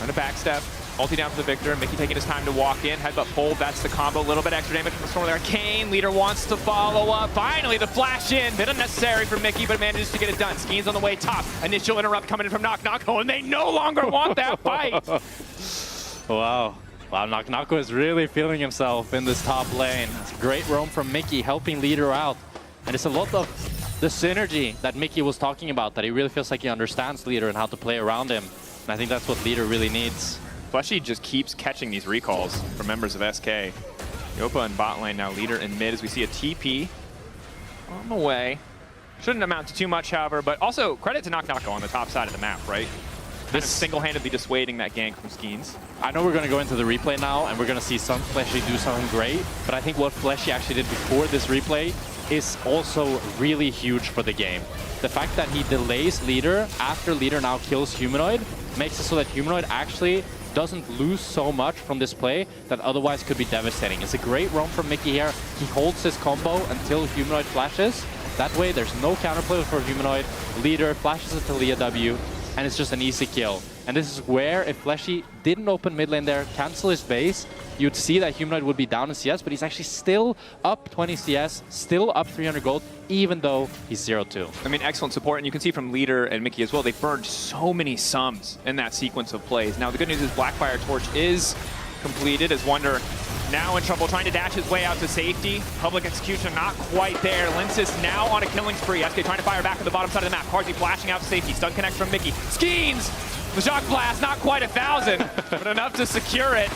And a backstep. Ulti down for the Victor. Mickey taking his time to walk in. Headbutt pulled. That's the combo. A little bit extra damage from the Storm there. Kane, leader wants to follow up. Finally, the flash in. Bit unnecessary for Mickey, but manages to get it done. Skeens on the way top. Initial interrupt coming in from Knocko, and they no longer want that fight. Wow. Wow, Knocko is really feeling himself in this top lane. It's a great roam from Mickey, helping leader out. And it's a lot of the synergy that Mickey was talking about, that he really feels like he understands leader and how to play around him. And I think that's what leader really needs. Fleshy just keeps catching these recalls from members of SK. Yopa in bot lane now, leader in mid as we see a TP on the way. Shouldn't amount to too much, however, but also credit to Knocko on the top side of the map, right? This single-handedly dissuading that gank from Skeens. I know we're going to go into the replay now, and we're going to see some Fleshy do something great, but I think what Fleshy actually did before this replay is also really huge for the game. The fact that he delays leader after leader now kills Humanoid makes it so that Humanoid actually doesn't lose so much from this play that otherwise could be devastating. It's a great roam from Mickey here. He holds his combo until Humanoid flashes. That way there's no counterplay for Humanoid. Leader flashes it to Leah W, and it's just an easy kill. And this is where, if Fleshy didn't open mid lane there, cancel his base, you'd see that Humanoid would be down in CS, but he's actually still up 20 CS, still up 300 gold, even though he's 0-2. I mean, excellent support, and you can see from Leader and Mickey as well, they burned so many sums in that sequence of plays. Now, the good news is Blackfire Torch is completed, as Wonder now in trouble, trying to dash his way out to safety. Public execution not quite there. Lince is now on a killing spree. SK trying to fire back on the bottom side of the map. Karzi flashing out to safety. Stun connect from Mickey. Skeens! The shock blast, not quite 1,000, but enough to secure it.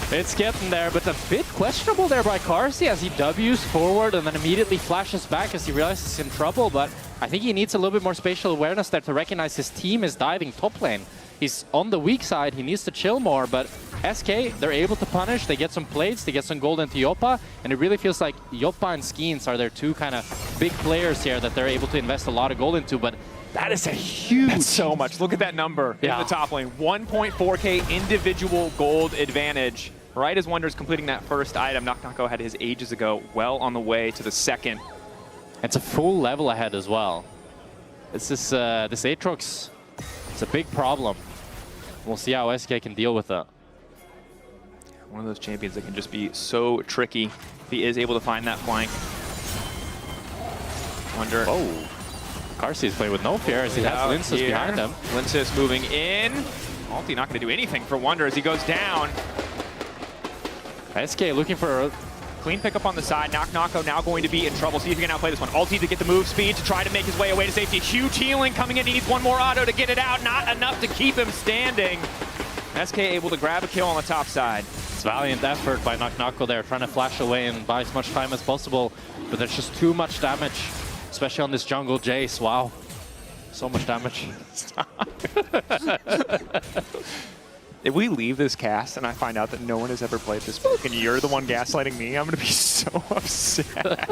It's getting there, but a bit questionable there by Karzi as he W's forward and then immediately flashes back as he realizes he's in trouble, but I think he needs a little bit more spatial awareness there to recognize his team is diving top lane. He's on the weak side, he needs to chill more, but SK, they're able to punish, they get some plates, they get some gold into Yopa, and it really feels like Yopa and Skeens are their two kind of big players here that they're able to invest a lot of gold into, but that is a huge... That's so much. Look at that number in the top lane. 1.4k individual gold advantage. Right as Wonder's completing that first item, Knocko had his ages ago, well on the way to the second. It's a full level ahead as well. This Aatrox, it's a big problem. We'll see how SK can deal with it. One of those champions that can just be so tricky if he is able to find that flank. Wonder. Oh. Karzi is playing with no fear as he has Linces behind him. Linces moving in. Ulti not going to do anything for Wonder as he goes down. SK looking for Clean pickup on the side. Nako now going to be in trouble. See if he can now play this one. Ulti to get the move speed to try to make his way away to safety. Huge healing coming in. He needs one more auto to get it out. Not enough to keep him standing. SK able to grab a kill on the top side. It's valiant effort by Nako there, trying to flash away and buy as much time as possible. But there's just too much damage, especially on this jungle Jace. Wow. So much damage. If we leave this cast and I find out that no one has ever played this book and you're the one gaslighting me, I'm going to be so upset.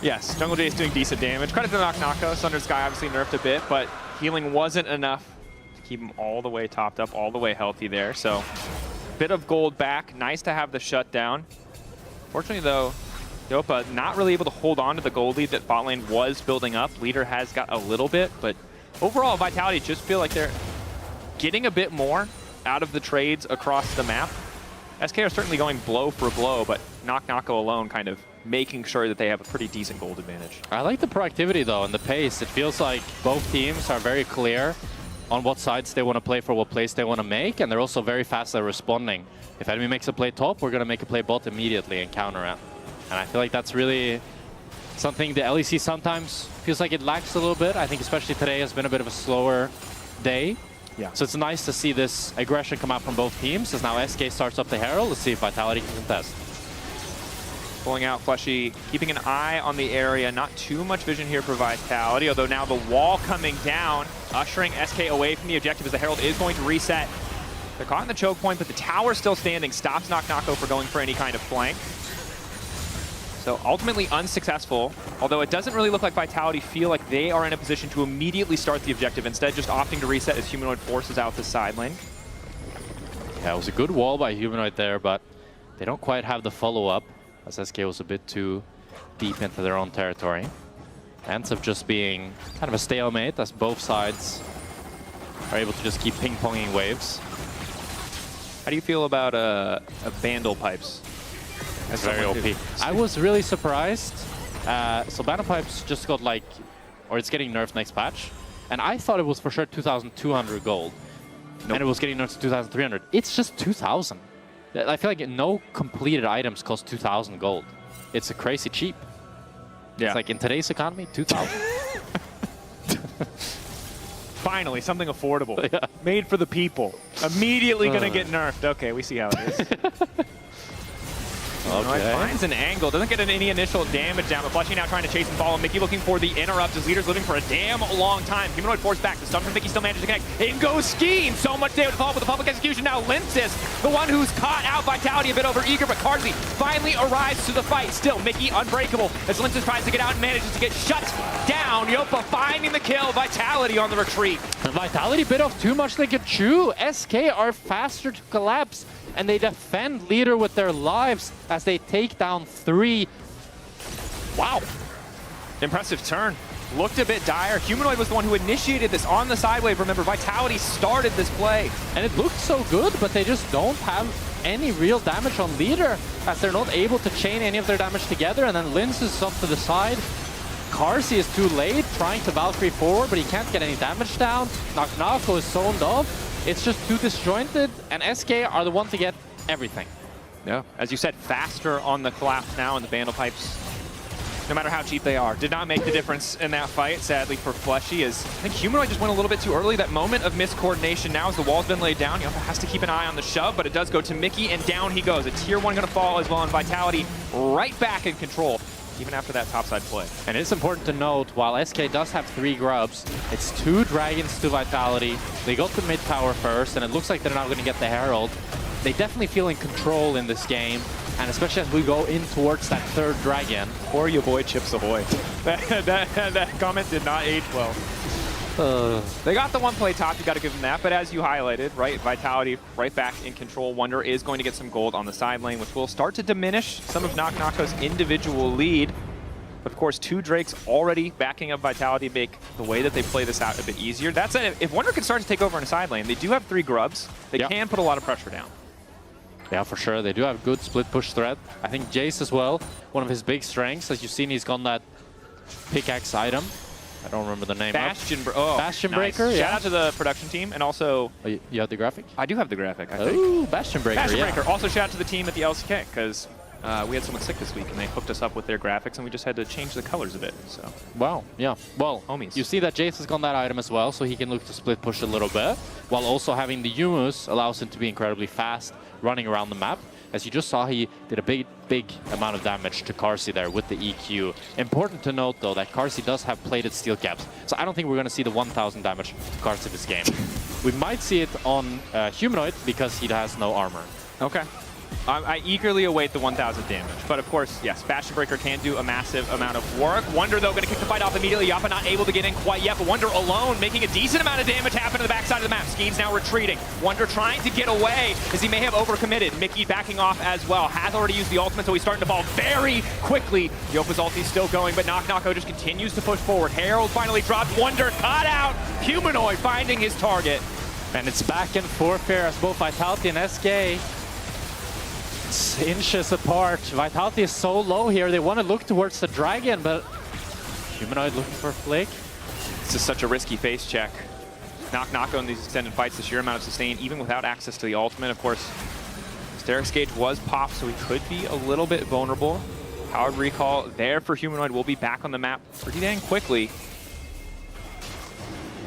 Yes, Jungle Jace doing decent damage. Credit to Nako. Sunder Sky obviously nerfed a bit, but healing wasn't enough to keep him all the way topped up, all the way healthy there. So, bit of gold back. Nice to have the shutdown. Fortunately, though, Yopa not really able to hold on to the gold lead that bot lane was building up. Leader has got a little bit, but overall, Vitality just feel like they're getting a bit more out of the trades across the map. SK are certainly going blow for blow, but Nako alone kind of making sure that they have a pretty decent gold advantage. I like the proactivity though and the pace. It feels like both teams are very clear on what sides they want to play for, what plays they want to make, and they're also very fast at responding. If enemy makes a play top, we're going to make a play bot immediately and counter it. And I feel like that's really something the LEC sometimes feels like it lacks a little bit. I think especially today has been a bit of a slower day. Yeah. So it's nice to see this aggression come out from both teams as now SK starts up the Herald. Let's see if Vitality can contest. Pulling out Fleshy, keeping an eye on the area. Not too much vision here for Vitality, although now the wall coming down, ushering SK away from the objective as the Herald is going to reset. They're caught in the choke point, but the tower still standing. Stops Nako for going for any kind of flank. So ultimately unsuccessful, although it doesn't really look like Vitality feel like they are in a position to immediately start the objective, instead just opting to reset as Humanoid forces out the side lane. Yeah, it was a good wall by Humanoid there, but they don't quite have the follow-up, as SK was a bit too deep into their own territory. Ends up just being kind of a stalemate, as both sides are able to just keep ping-ponging waves. How do you feel about Vandal Pipes? That's very OP. I was really surprised. So Vandal Pipes just got like, or it's getting nerfed next patch. And I thought it was for sure 2,200 gold. Nope. And it was getting nerfed to 2,300. It's just 2,000. I feel like no completed items cost 2,000 gold. It's a crazy cheap. Yeah. It's like in today's economy, 2,000. Finally, something affordable. Yeah. Made for the people. Immediately gonna get nerfed. Okay, we see how it is. Okay. Finds an angle, doesn't get any initial damage down, but Fleshy now trying to chase and follow. Mickey looking for the interrupt. His leader's living for a damn long time. Humanoid forced back. The stun from Mickey still manages to connect. In goes Scheme. So much damage to follow with the public execution. Now Linsis, the one who's caught out Vitality a bit over eager, but Cardley finally arrives to the fight. Still, Mickey unbreakable as Linsis tries to get out and manages to get shut down. Yopa finding the kill. Vitality on the retreat. The Vitality bit off too much they could chew. SK are faster to collapse, and they defend Leader with their lives as they take down 3. Wow. Impressive turn. Looked a bit dire. Humanoid was the one who initiated this on the side wave. Remember, Vitality started this play. And it looked so good, but they just don't have any real damage on Leader as they're not able to chain any of their damage together. And then Linz is up to the side. Carsey is too late, trying to Valkyrie forward, but he can't get any damage down. Nako is zoned off. It's just too disjointed, and SK are the one to get everything. Yeah, as you said, faster on the collapse now, and the Vandal Pipes, no matter how cheap they are, did not make the difference in that fight, sadly, for Fleshy, as I think Humanoid just went a little bit too early. That moment of miscoordination now as the wall's been laid down. Yopa has to keep an eye on the shove, but it does go to Mickey, and down he goes. A tier 1 gonna fall as well, and Vitality right back in control, even after that topside play. And it's important to note, while SK does have 3 grubs, it's 2 dragons to Vitality. They got the mid tower first, and it looks like they're not going to get the Herald. They definitely feel in control in this game, and especially as we go in towards that 3rd dragon. Or your boy Chips Ahoy. that comment did not age well. They got the 1 play top, you got to give them that, but as you highlighted, right, Vitality right back in control. Wonder is going to get some gold on the side lane, which will start to diminish some of Nako's individual lead. But of course, 2 Drakes already backing up Vitality make the way that they play this out a bit easier. That said, if Wonder can start to take over in a side lane, they do have 3 grubs. They can put a lot of pressure down. Yeah, for sure. They do have good split push threat. I think Jace as well, one of his big strengths. As you've seen, he's gone that pickaxe item. I don't remember the name. Bastion nice. Breaker. Yeah. Shout out to the production team, and also... Oh, you have the graphic? I do have the graphic, I think. Ooh, Bastion Breaker, Bastion Breaker. Also shout out to the team at the LCK, because We had someone sick this week, and they hooked us up with their graphics, and we just had to change the colors a bit. So, wow, yeah. Well, homies. You see that Jace has got that item as well, so he can look to split push a little bit, while also having the Yumus allows him to be incredibly fast running around the map. As you just saw, he did a big amount of damage to Karsi there with the EQ. Important to note, though, that Karsi does have plated steel caps, so I don't think we're going to see the 1,000 damage to Karsi this game. We might see it on Humanoid because he has no armor. okay. I eagerly await the 1,000 damage. But of course, yes, Bastion Breaker can do a massive amount of work. Wonder, though, going to kick the fight off immediately. Yappa not able to get in quite yet, but Wonder alone making a decent amount of damage happen to the backside of the map. Skeen's now retreating. Wonder trying to get away as he may have overcommitted. Mickey backing off as well. Has already used the ultimate, so he's starting to fall very quickly. Yopa's ulti still going, but Knock just continues to push forward. Herald finally dropped. Wonder caught out. Humanoid finding his target. And it's back and forth here as both Vitality and SK inches apart. Vitality is so low here. They want to look towards the dragon, but Humanoid looking for a flick. This is such a risky face check. Knock on these extended fights, the sheer amount of sustain, even without access to the ultimate. Of course, Steric's gauge was popped, so he could be a little bit vulnerable. Powered recall there for Humanoid. Will be back on the map pretty dang quickly.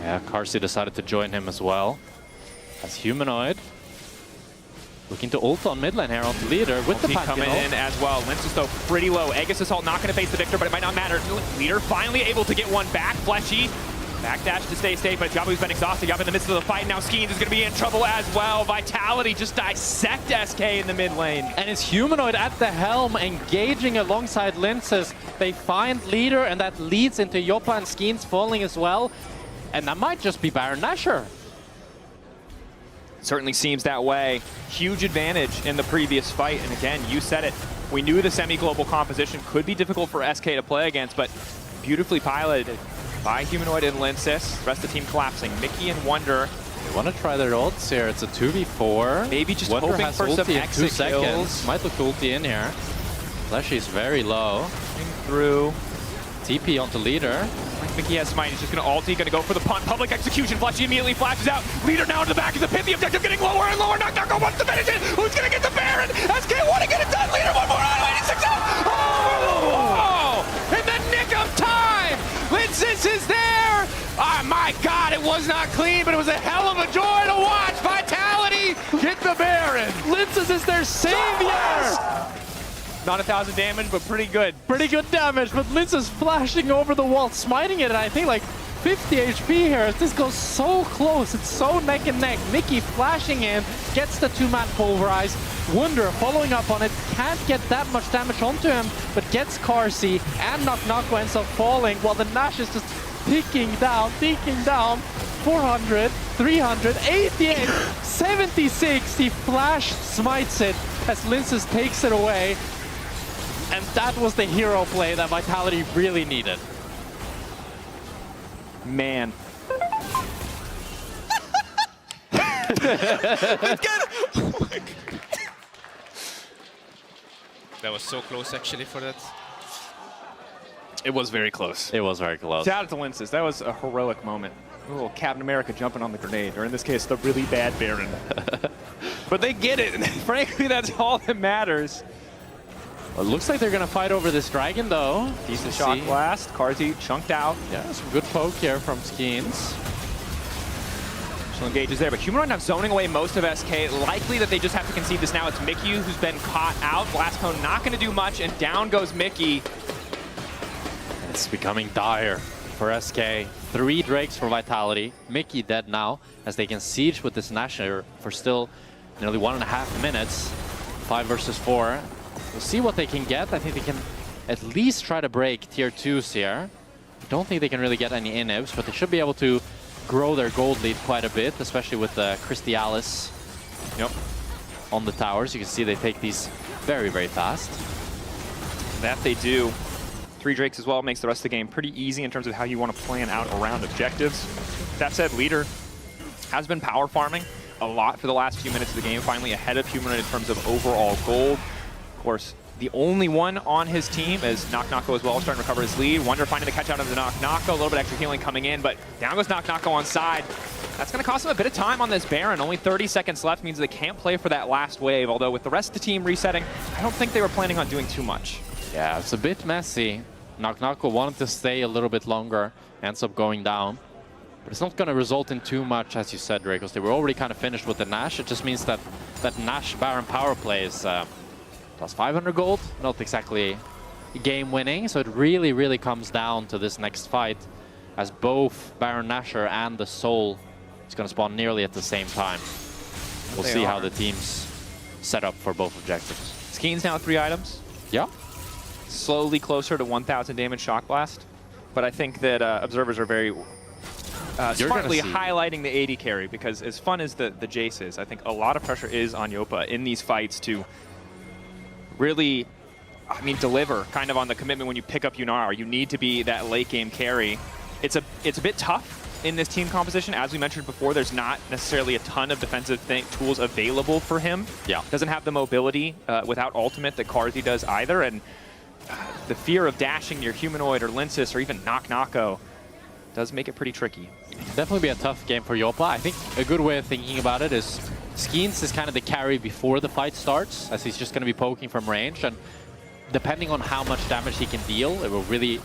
Yeah, Karsi decided to join him as well. As Humanoid looking to ult on mid lane here on the leader with the coming in as well. Linces though pretty low. Aegis Assault not going to face the Victor, but it might not matter. Leader finally able to get one back. Fleshy. Backdash to stay safe, but Jabu's been exhausted. Jabu in the midst of the fight. Now Skeens is going to be in trouble as well. Vitality just dissect SK in the mid lane. And it's Humanoid at the helm engaging alongside Linces. They find leader, and that leads into Yopa and Skeens falling as well. And that might just be Baron Nashor. Certainly seems that way. Huge advantage in the previous fight. And again, you said it. We knew the semi-global composition could be difficult for SK to play against, but beautifully piloted by Humanoid and Linces. The rest of the team collapsing. Mickey and Wonder. They want to try their ults here. It's a 2v4. Maybe just Wonder hoping for some exit kills. Might look to ulti in here. Fleshy's very low. Through. TP onto leader. Mickey has smite. He's just going to ulti, going to go for the punt. Public execution. Fleshy immediately flashes out. Leader now into the back of the pit. The objective getting lower and lower. Knock wants to finish it. Who's going to get the Baron? SK want to get it done. Leader one more out. 86 out. Oh! In the nick of time! Linces is there! Oh my god, it was not clean, but it was a hell of a joy to watch. Vitality get the Baron. Linces is their savior! Not 1,000 damage, but pretty good. Pretty good damage, but Linces flashing over the wall, smiting it, and I think like 50 HP here. This goes so close. It's so neck and neck. Mickey flashing in, gets the two-man pulverize. Wonder following up on it, can't get that much damage onto him, but gets Karsi, and Knock ends up falling while the Nash is just ticking down. 400, 300, 88, 76. He flash smites it as Linces takes it away. And that was the hero play that Vitality really needed. Man. That was so close, actually, for that. It was very close. It was very close. Shout out to Linces. That was a heroic moment. A little Captain America jumping on the grenade, or in this case, the really bad Baron. But they get it, and frankly, that's all that matters. Well, it looks like they're going to fight over this dragon, though. Decent shot blast. Karsi chunked out. Yeah, some good poke here from Skeens. She'll engage is there, but Humanoid now zoning away most of SK. Likely that they just have to concede this now. It's Mickey who's been caught out. Blast Cone not going to do much, and down goes Mickey. It's becoming dire for SK. 3 Drakes for Vitality. Mickey dead now, as they can siege with this Nashor for still nearly 1.5 minutes. 5 versus 4. We'll see what they can get. I think they can at least try to break tier 2s here. I don't think they can really get any inhibs, but they should be able to grow their gold lead quite a bit, especially with Christialis on the towers. You can see they take these very, very fast. That they do. 3 Drakes as well makes the rest of the game pretty easy in terms of how you want to plan out around objectives. That said, Leader has been power farming a lot for the last few minutes of the game, finally ahead of Humanoid in terms of overall gold. Of course, the only one on his team, as Knock-Knocko as well starting to recover his lead. Wonder finding the catch out of the Knock-Knocko, a little bit extra healing coming in, but down goes Knock-Knocko on side. That's going to cost him a bit of time on this Baron. Only 30 seconds left means they can't play for that last wave, although with the rest of the team resetting, I don't think they were planning on doing too much. Yeah, it's a bit messy. Knock-Knocko wanted to stay a little bit longer, ends up going down. But it's not going to result in too much, as you said, Ray, because they were already kind of finished with the Nash. It just means that that Nash Baron power play is plus 500 gold, not exactly game-winning. So it really, really comes down to this next fight, as both Baron Nashor and the Soul is going to spawn nearly at the same time. We'll see how the teams set up for both objectives. Skeen's now 3 items. Yeah. Slowly closer to 1,000 damage Shock Blast. But I think that observers are very smartly highlighting the AD carry, because as fun as the Jace is, I think a lot of pressure is on Yopa in these fights to really, I mean, deliver kind of on the commitment when you pick up Yunara. You need to be that late game carry. It's a bit tough in this team composition. As we mentioned before, there's not necessarily a ton of defensive tools available for him. Yeah. Doesn't have the mobility without ultimate that Karzi does either. And the fear of dashing your Humanoid or Linsis or even Knock-Knocko does make it pretty tricky. Definitely be a tough game for Yopa. I think a good way of thinking about it is Skeens is kind of the carry before the fight starts, as he's just going to be poking from range. And depending on how much damage he can deal, it will really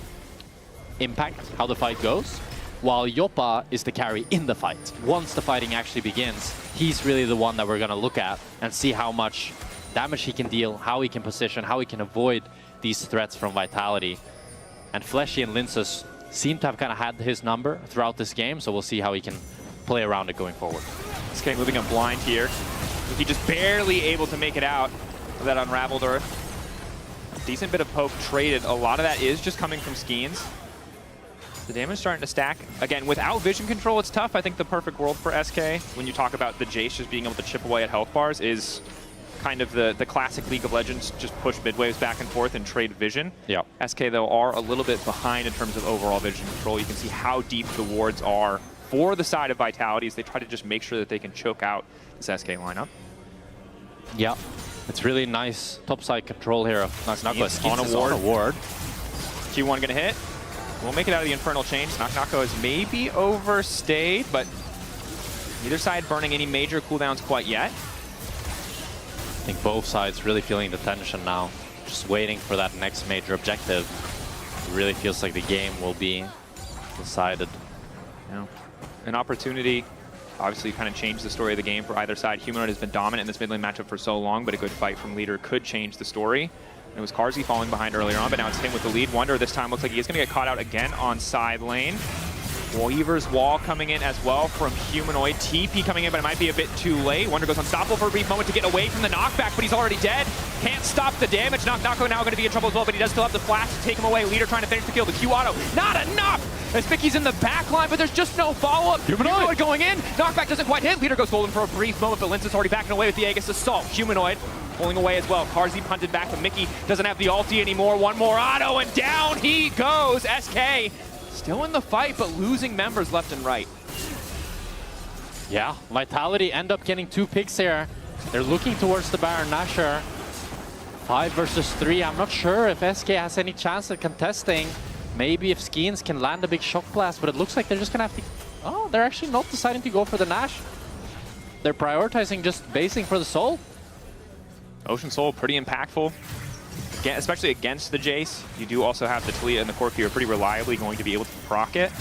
impact how the fight goes. While Yopa is the carry in the fight. Once the fighting actually begins, he's really the one that we're going to look at and see how much damage he can deal, how he can position, how he can avoid these threats from Vitality. And Fleshy and Linsus seem to have kind of had his number throughout this game, so we'll see how he can play around it going forward. SK moving on blind here. He just barely able to make it out of that Unraveled Earth. Decent bit of poke traded. A lot of that is just coming from Skeens. The damage starting to stack. Again, without vision control, it's tough. I think the perfect world for SK, when you talk about the Jace just being able to chip away at health bars, is kind of the classic League of Legends, just push mid-waves back and forth and trade vision. Yeah. SK, though, are a little bit behind in terms of overall vision control. You can see how deep the wards are for the side of Vitality as they try to just make sure that they can choke out this SK lineup. Yeah, it's really nice topside control here of Knock-Knocko. On a ward. ward. Q1 gonna hit. We'll make it out of the Infernal Chains. Knock-Knocko is maybe overstayed, but neither side burning any major cooldowns quite yet. I think both sides really feeling the tension now, just waiting for that next major objective. It really feels like the game will be decided. Yeah. An opportunity, obviously kind of change the story of the game for either side. Humanoid has been dominant in this mid lane matchup for so long, but a good fight from Leader could change the story. And it was Karzi falling behind earlier on, but now it's him with the lead. Wonder this time looks like he is going to get caught out again on side lane. Weaver's wall coming in as well from Humanoid. TP coming in, but it might be a bit too late. Wonder goes unstoppable for a brief moment to get away from the knockback, but he's already dead. Can't stop the damage. Knock-Knocko now going to be in trouble as well, but he does still have the flash to take him away. Leader trying to finish the kill. The Q auto, not enough! As Mickey's in the back line, but there's just no follow-up. Humanoid going in. Knockback doesn't quite hit. Leader goes golden for a brief moment, but Linz is already backing away with the Aegis Assault. Humanoid pulling away as well. Karzi punted back, but Mickey doesn't have the ulti anymore. One more auto, and down he goes. SK still in the fight, but losing members left and right. Yeah, Vitality end up getting 2 picks here. They're looking towards the Baron Nashor. 5 versus 3. I'm not sure if SK has any chance at contesting. Maybe if Skeens can land a big shock blast, but it looks like they're just gonna have to... Oh, they're actually not deciding to go for the Nash. They're prioritizing just basing for the Soul. Ocean Soul, pretty impactful. Again, especially against the Jace. You do also have the Talia and the Corp here pretty reliably going to be able to proc it.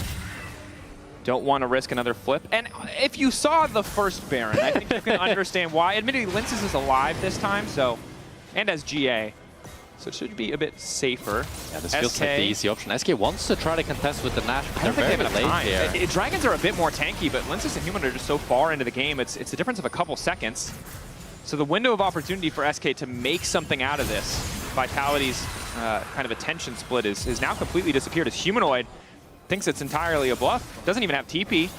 Don't want to risk another flip. And if you saw the first Baron, I think you can understand why. Admittedly, Linsis is alive this time, so, and as GA. So it should be a bit safer. Yeah, this feels like the easy option. SK wants to try to contest with the Nash, but they're very late here. Dragons are a bit more tanky, but Linsis and Human are just so far into the game. It's a difference of a couple seconds. So the window of opportunity for SK to make something out of this, Vitality's kind of attention split is now completely disappeared as Humanoid thinks it's entirely a bluff. Doesn't even have TP.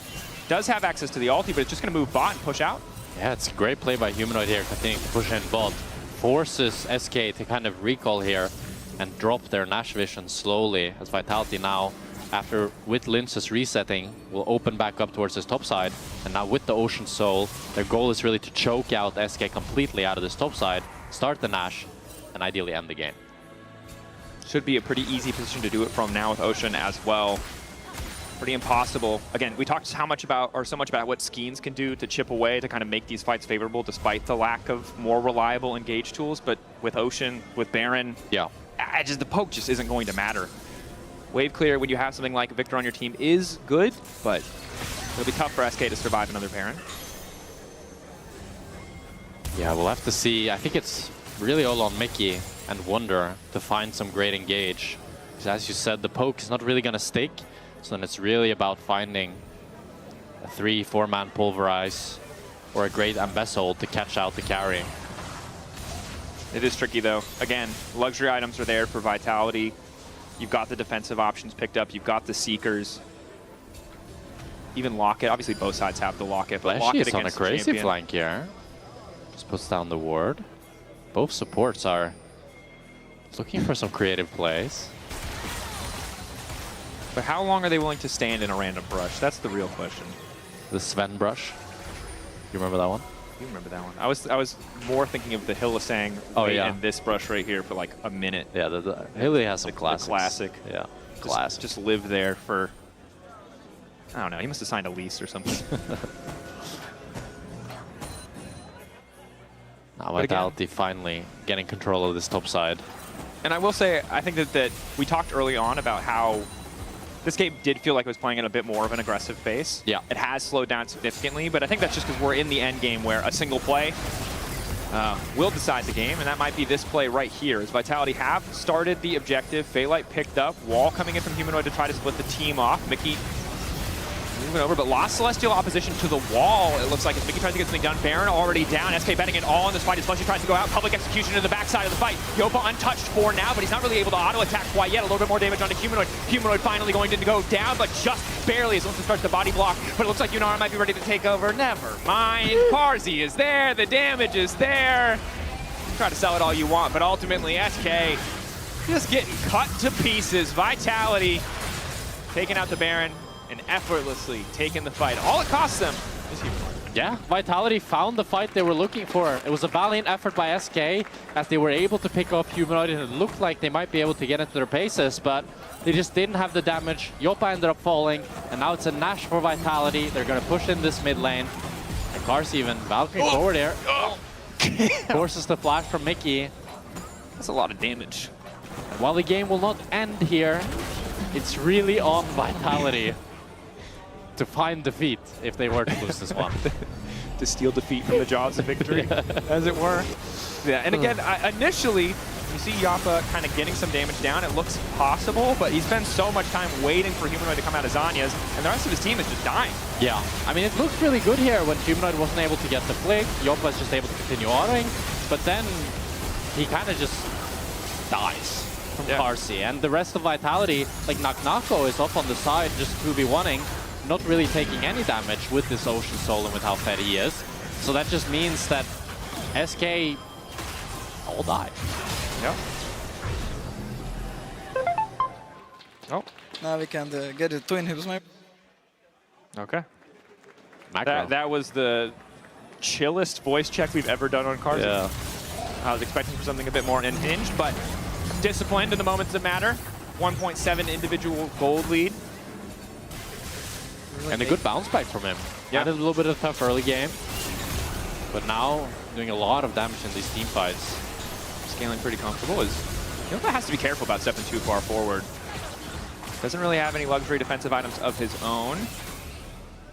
Does have access to the ulti, but it's just going to move bot and push out. Yeah, it's a great play by Humanoid here, continuing to push in bot. Forces SK to kind of recall here and drop their Nash vision slowly, as Vitality now, after with Linsis resetting, will open back up towards this top side. And now with the Ocean Soul, their goal is really to choke out SK completely out of this top side, start the Nash, and ideally end the game. Should be a pretty easy position to do it from now with Ocean as well. Pretty impossible. Again, we talked so much about what Skeens can do to chip away to kind of make these fights favorable despite the lack of more reliable engage tools, but with Ocean, with Baron, yeah, the poke just isn't going to matter. Wave clear when you have something like Victor on your team is good, but it'll be tough for SK to survive another Baron. Yeah, we'll have to see. I think it's really all on Mickey and Wonder to find some great engage. Because as you said, the poke is not really going to stick. So then it's really about finding a 3-4 man pulverize or a great embezzle to catch out the carry. It is tricky though. Again, luxury items are there for Vitality. You've got the defensive options picked up. You've got the Seekers. Even Locket. Obviously both sides have the Locket, but Locket is on a against crazy champion. flank here. Just puts down the ward. Both supports are looking for some creative plays. But how long are they willing to stand in a random brush? That's the real question. The Sven brush. You remember that one? You remember that one. I was more thinking of the Hylissang and this brush right here for like a minute. Yeah, the Hilly has some classics. Classic. Yeah, classic. Just live there for, I don't know, he must have signed a lease or something. Now Vitality finally getting control of this top side. And I will say, I think that we talked early on about how this game did feel like it was playing at a bit more of an aggressive pace. Yeah. It has slowed down significantly, but I think that's just because we're in the end game where a single play will decide the game, and that might be this play right here. As Vitality have started the objective, Phalite picked up, Wall coming in from Humanoid to try to split the team off. Mickey moving over, but lost Celestial opposition to the wall, it looks like, as Mickey tries to get something done. Baron already down. SK betting it all in this fight as Fleshy tries to go out. Public execution to the backside of the fight. Yopa untouched for now, but he's not really able to auto-attack quite yet. A little bit more damage onto Humanoid. Humanoid finally going to go down, but just barely as Olsen starts the body block. But it looks like Yunara might be ready to take over. Never mind. Parzi is there. The damage is there. Try to sell it all you want, but ultimately SK just getting cut to pieces. Vitality taking out the Baron and effortlessly taking the fight. All it costs them is Humanoid. Yeah, Vitality found the fight they were looking for. It was a valiant effort by SK as they were able to pick off Humanoid, and it looked like they might be able to get into their paces, but they just didn't have the damage. Yopa ended up falling, and now it's a Nash for Vitality. They're going to push in this mid lane. And Cars even Valkyrie forward here. Forces the flash from Mickey. That's a lot of damage. And while the game will not end here, it's really on Vitality to find defeat if they were to lose this one. To steal defeat from the jaws of victory, as it were. Yeah, and again, initially, you see Yopa kind of getting some damage down. It looks possible, but he spends so much time waiting for Humanoid to come out of Zanya's, and the rest of his team is just dying. Yeah, I mean, it looked really good here when Humanoid wasn't able to get the flick. Yopa was just able to continue autoing, but then he kind of just dies from Parsi. And the rest of Vitality, like Naknako is up on the side just 2v1ing, not really taking any damage with this Ocean Soul and with how fed he is. So that just means that SK all die. Yeah. Oh. Now we can get the twin hips, maybe. Okay. That was the chillest voice check we've ever done on Cars. Yeah. I was expecting for something a bit more unhinged, but disciplined in the moments that matter. 1.7 individual gold lead. And a good bounce back from him. Yeah. Had a little bit of a tough early game, but now doing a lot of damage in these team fights. Scaling pretty comfortable. Yopa has to be careful about stepping too far forward. Doesn't really have any luxury defensive items of his own.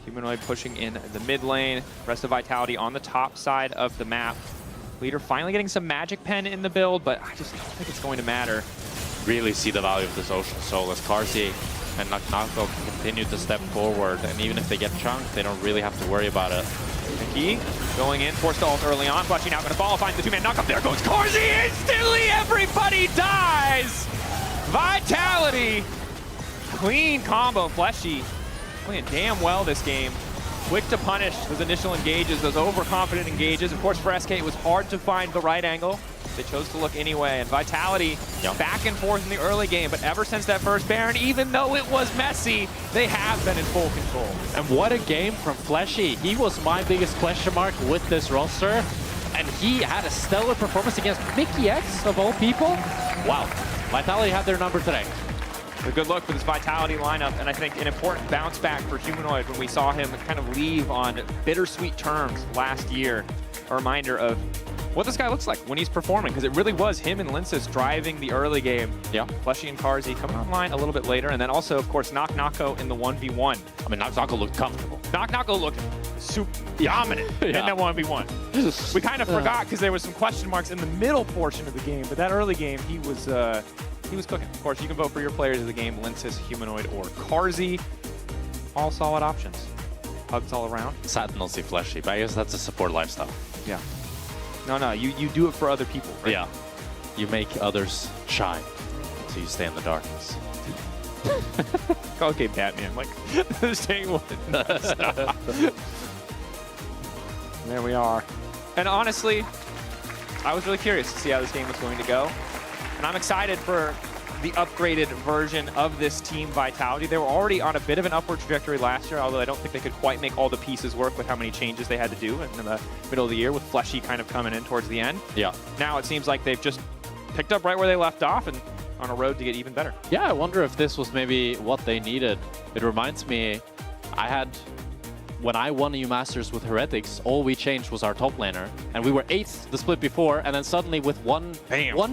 Humanoid pushing in the mid lane. Rest of Vitality on the top side of the map. Leader finally getting some Magic Pen in the build, but I just don't think it's going to matter. Really see the value of this Ocean Soul as Karsi and Naknako continue to step forward, and even if they get chunked, they don't really have to worry about it. Mickey going in, forced to ult early on. Fleshy now going to fall, finds the two-man knock-up. There goes Karsi! Instantly everybody dies! Vitality! Clean combo. Fleshy playing damn well this game. Quick to punish those initial engages, those overconfident engages. Of course, for SK, it was hard to find the right angle. They chose to look anyway, and Vitality back and forth in the early game, but ever since that first Baron, even though it was messy, they have been in full control. And what a game from Fleshy. He was my biggest question mark with this roster. and he had a stellar performance against Mickey X, of all people. Wow, Vitality had their number today. A good look for this Vitality lineup, and I think an important bounce back for Humanoid when we saw him kind of leave on bittersweet terms last year. A reminder of what this guy looks like when he's performing, because it really was him and Linces driving the early game. Yeah. Fleshy and Karzi coming online a little bit later, and then also, of course, Nako in the 1v1. I mean, Nako looked comfortable. Nako looked super dominant in that 1v1. We kind of forgot because there was some question marks in the middle portion of the game, but that early game, he was cooking. Of course, you can vote for your players of the game, Linces, Humanoid, or Karzi. All solid options. Hugs all around. Sad to not see Fleshy, but I guess that's a support lifestyle. Yeah. No, you do it for other people, right? Yeah. You make others shine, so you stay in the darkness. Okay, Batman, like, saying what? Stop. There we are. And honestly, I was really curious to see how this game was going to go. And I'm excited for the upgraded version of this team Vitality. They were already on a bit of an upward trajectory last year, although I don't think they could quite make all the pieces work with how many changes they had to do in the middle of the year, with Fleshy kind of coming in towards the end. Yeah. Now it seems like they've just picked up right where they left off and on a road to get even better. Yeah, I wonder if this was maybe what they needed. It reminds me, when I won EU Masters with Heretics, all we changed was our top laner, and we were 8th the split before, and then suddenly with one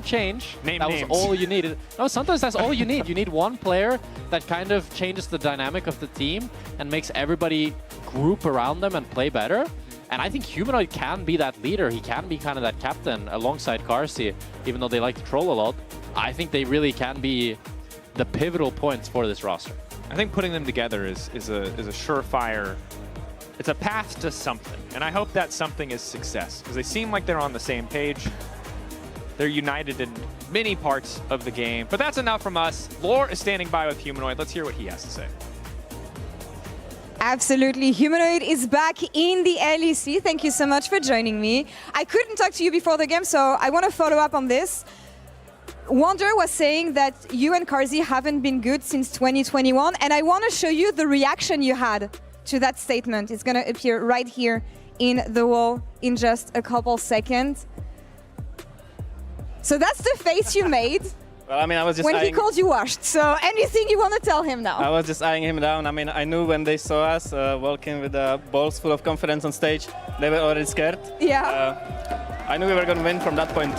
change, that was all you needed. No, sometimes that's all you need. You need one player that kind of changes the dynamic of the team and makes everybody group around them and play better. And I think Humanoid can be that leader. He can be kind of that captain alongside Karzi, even though they like to troll a lot. I think they really can be the pivotal points for this roster. I think putting them together is a surefire. It's a path to something, and I hope that something is success, because they seem like they're on the same page. They're united in many parts of the game, but that's enough from us. Lore is standing by with Humanoid. Let's hear what he has to say. Absolutely. Humanoid is back in the LEC. Thank you so much for joining me. I couldn't talk to you before the game, so I want to follow up on this. Wonder was saying that you and Karzi haven't been good since 2021, and I want to show you the reaction you had to that statement. It's going to appear right here in the wall in just a couple seconds. So that's the face you made. Well, I mean, I was just when he called you washed. So anything you want to tell him now? I was just eyeing him down. I mean, I knew when they saw us walking with balls full of confidence on stage, they were already scared. Yeah. I knew we were going to win from that point.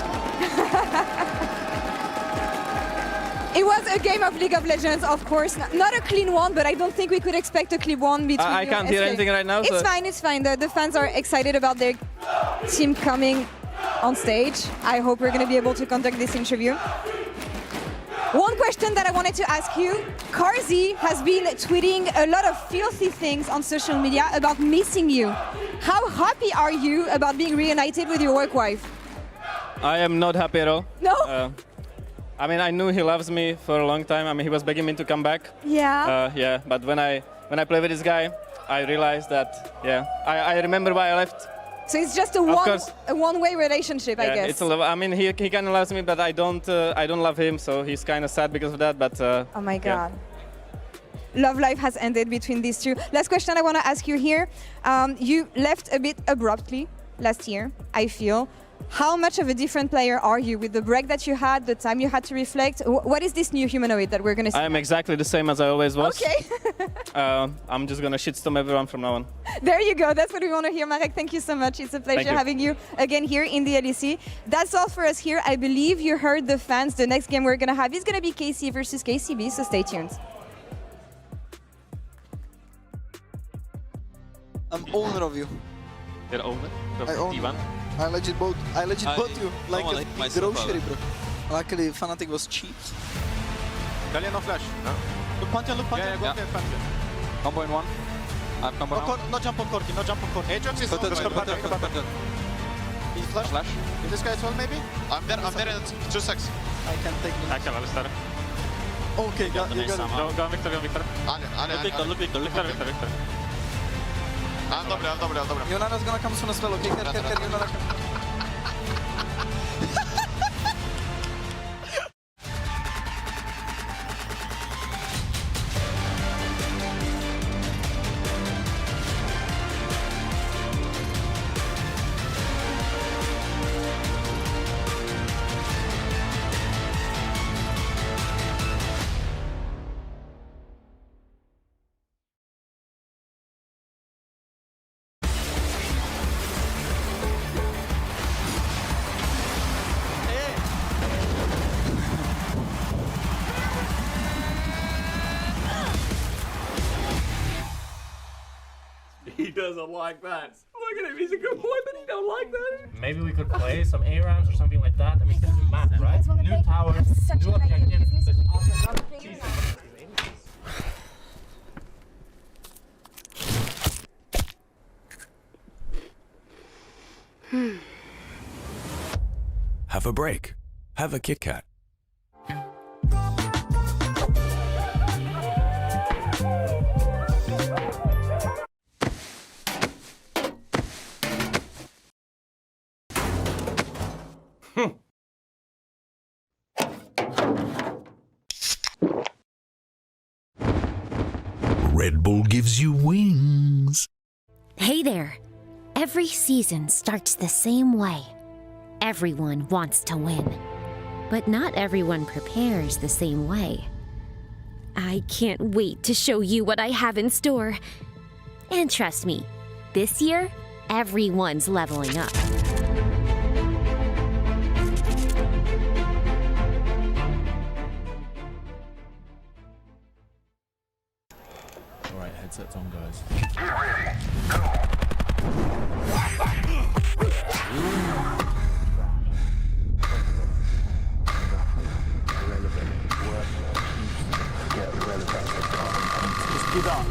It was a game of League of Legends, of course. Not a clean one, but I don't think we could expect a clean one between I can't hear anything right now. It's fine, it's fine. The fans are excited about their team coming on stage. I hope we're going to be able to conduct this interview. One question that I wanted to ask you. Karzi has been tweeting a lot of filthy things on social media about missing you. How happy are you about being reunited with your work wife? I am not happy at all. No? I mean, I knew he loves me for a long time. I mean, he was begging me to come back. Yeah. Yeah, but when I play with this guy, I realized that, yeah, I remember why I left. So it's just a one-way relationship, I guess. It's I mean, he kind of loves me, but I don't love him, so he's kind of sad because of that. But oh my God. Yeah. Love life has ended between these two. Last question I want to ask you here. You left a bit abruptly last year, I feel. How much of a different player are you with the break that you had, the time you had to reflect? What is this new Humanoid that we're going to see? I am exactly the same as I always was. Okay. I'm just going to shitstorm everyone from now on. There you go. That's what we want to hear, Marek. Thank you so much. It's a pleasure having you again here in the LEC. That's all for us here. I believe you heard the fans. The next game we're going to have is going to be KC versus KCB, so stay tuned. I'm owner of you. You're owner? I own you. I legit bought you like a big grocery, bro. Luckily, Fnatic was cheap. Gallion no flash. No. Look Pantheon, look Pantheon, go ahead, Pantheon. Combo in one. I have combo now. No jump on Corki, no jump on Corki. Ajax is on. He flash. Is this guy as well, maybe? I'm there in 2 seconds. I can take him. I can Alistar. Okay, you got it. Go on Victor, Look Victor. I'm double. Yonara's gonna come soon as well, okay? Care, Yonara. doesn't like that. Look at him, he's a good boy, but he don't like that. Maybe we could play some ARAMs or something like that. I mean, this is map, right? New tower, new objective. There's awesome. Have a break. Have a Kit Kat. Red Bull gives you wings. Hey there. Every season starts the same way. Everyone wants to win. But not everyone prepares the same way. I can't wait to show you what I have in store. And trust me, this year, everyone's leveling up. Alright, headsets on, guys. Get up.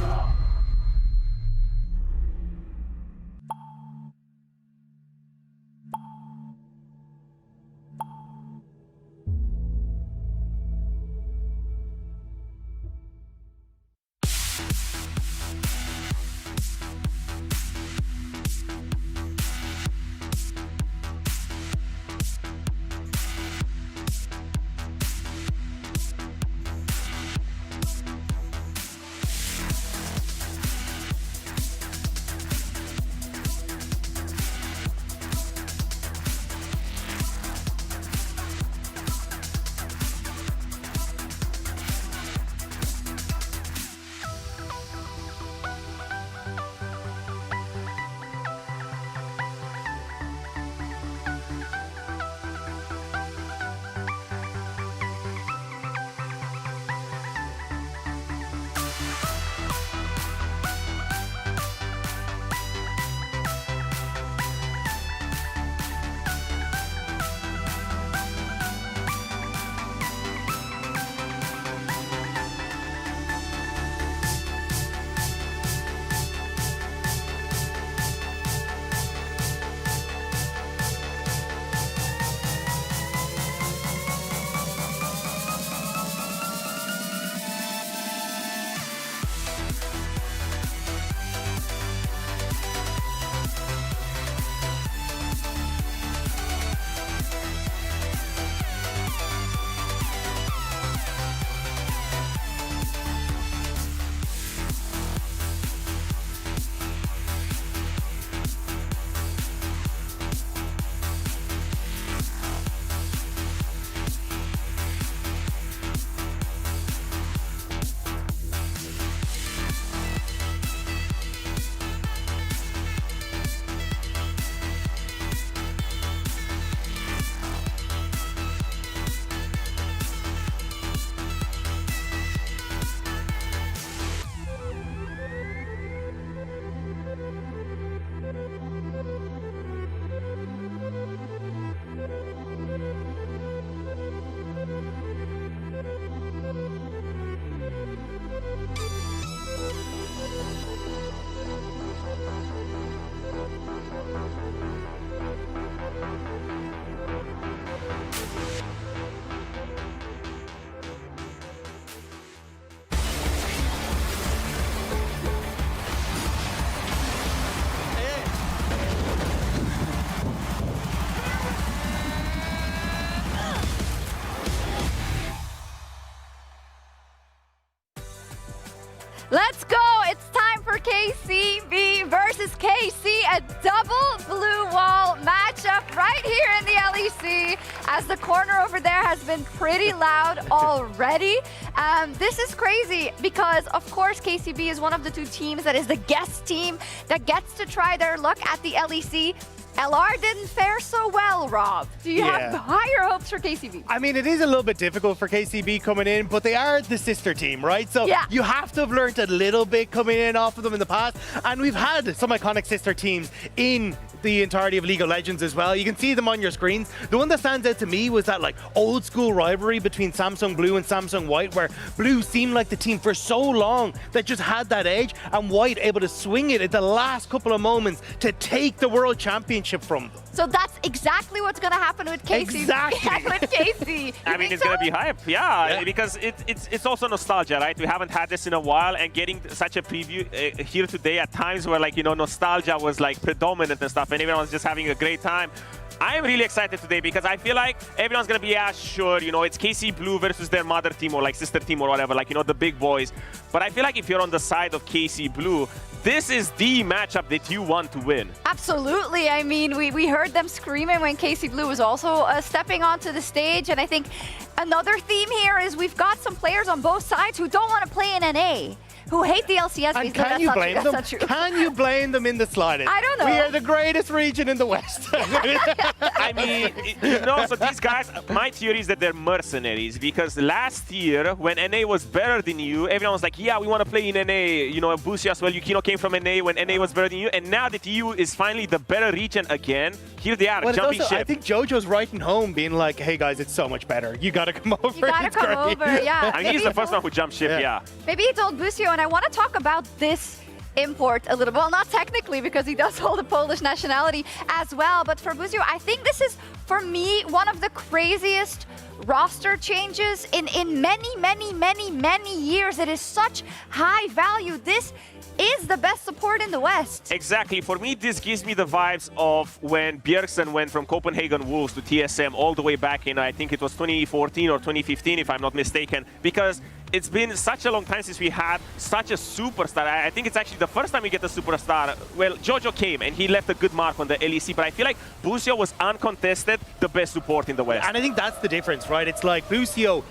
Let's go! It's time for KCB versus KC, a double blue wall matchup right here in the LEC, as the corner over there has been pretty loud already. This is crazy because, of course, KCB is one of the two teams that is the guest team that gets to try their luck at the LEC. LR didn't fare so well, Rob. Do you have higher hopes for KCB? I mean, it is a little bit difficult for KCB coming in, but they are the sister team, right? So you have to have learned a little bit coming in off of them in the past. And we've had some iconic sister teams in the entirety of League of Legends as well. You can see them on your screens. The one that stands out to me was that like old school rivalry between Samsung Blue and Samsung White, where Blue seemed like the team for so long that just had that edge, and White able to swing it at the last couple of moments to take the World Championship from them. So that's exactly what's going to happen with KC. Exactly. with KC. I mean, it's going to be hype, because it's also nostalgia, right? We haven't had this in a while, and getting such a preview here today at times where, like, you know, nostalgia was like predominant and stuff, and everyone was just having a great time. I'm really excited today because I feel like everyone's going to be, sure, you know, it's KC Blue versus their mother team or like sister team or whatever, like, you know, the big boys. But I feel like if you're on the side of KC Blue, this is the matchup that you want to win. Absolutely. I mean, we heard them screaming when KC Blue was also stepping onto the stage. And I think another theme here is we've got some players on both sides who don't want to play in NA, who hate the LCS. And can you blame them? Can you blame them in the slightest? I don't know. We are the greatest region in the West. I mean, you know, so these guys, my theory is that they're mercenaries, because last year when NA was better than you, everyone was like, yeah, we want to play in NA. You know, Busi as well, Yukino came from NA when NA was better than you. And now that EU is finally the better region again, here they are, jumping ship. I think JoJo's writing home being like, hey guys, it's so much better. You got to come over. You got to come over, yeah. I mean, he's the first one who jumped ship, Maybe he told Busio, and I want to talk about this import a little bit. Well, not technically, because he does hold a Polish nationality as well. But for Busio, I think this is, for me, one of the craziest roster changes in many years. It is such high value. This is the best support in the West. Exactly. For me, this gives me the vibes of when Bjergsen went from Copenhagen Wolves to TSM all the way back in, I think it was 2014 or 2015, if I'm not mistaken, because it's been such a long time since we had such a superstar. I think it's actually the first time we get a superstar. Well, Jojo came and he left a good mark on the LEC, but I feel like Busio was uncontested the best support in the West. And I think that's the difference, right? It's like Busio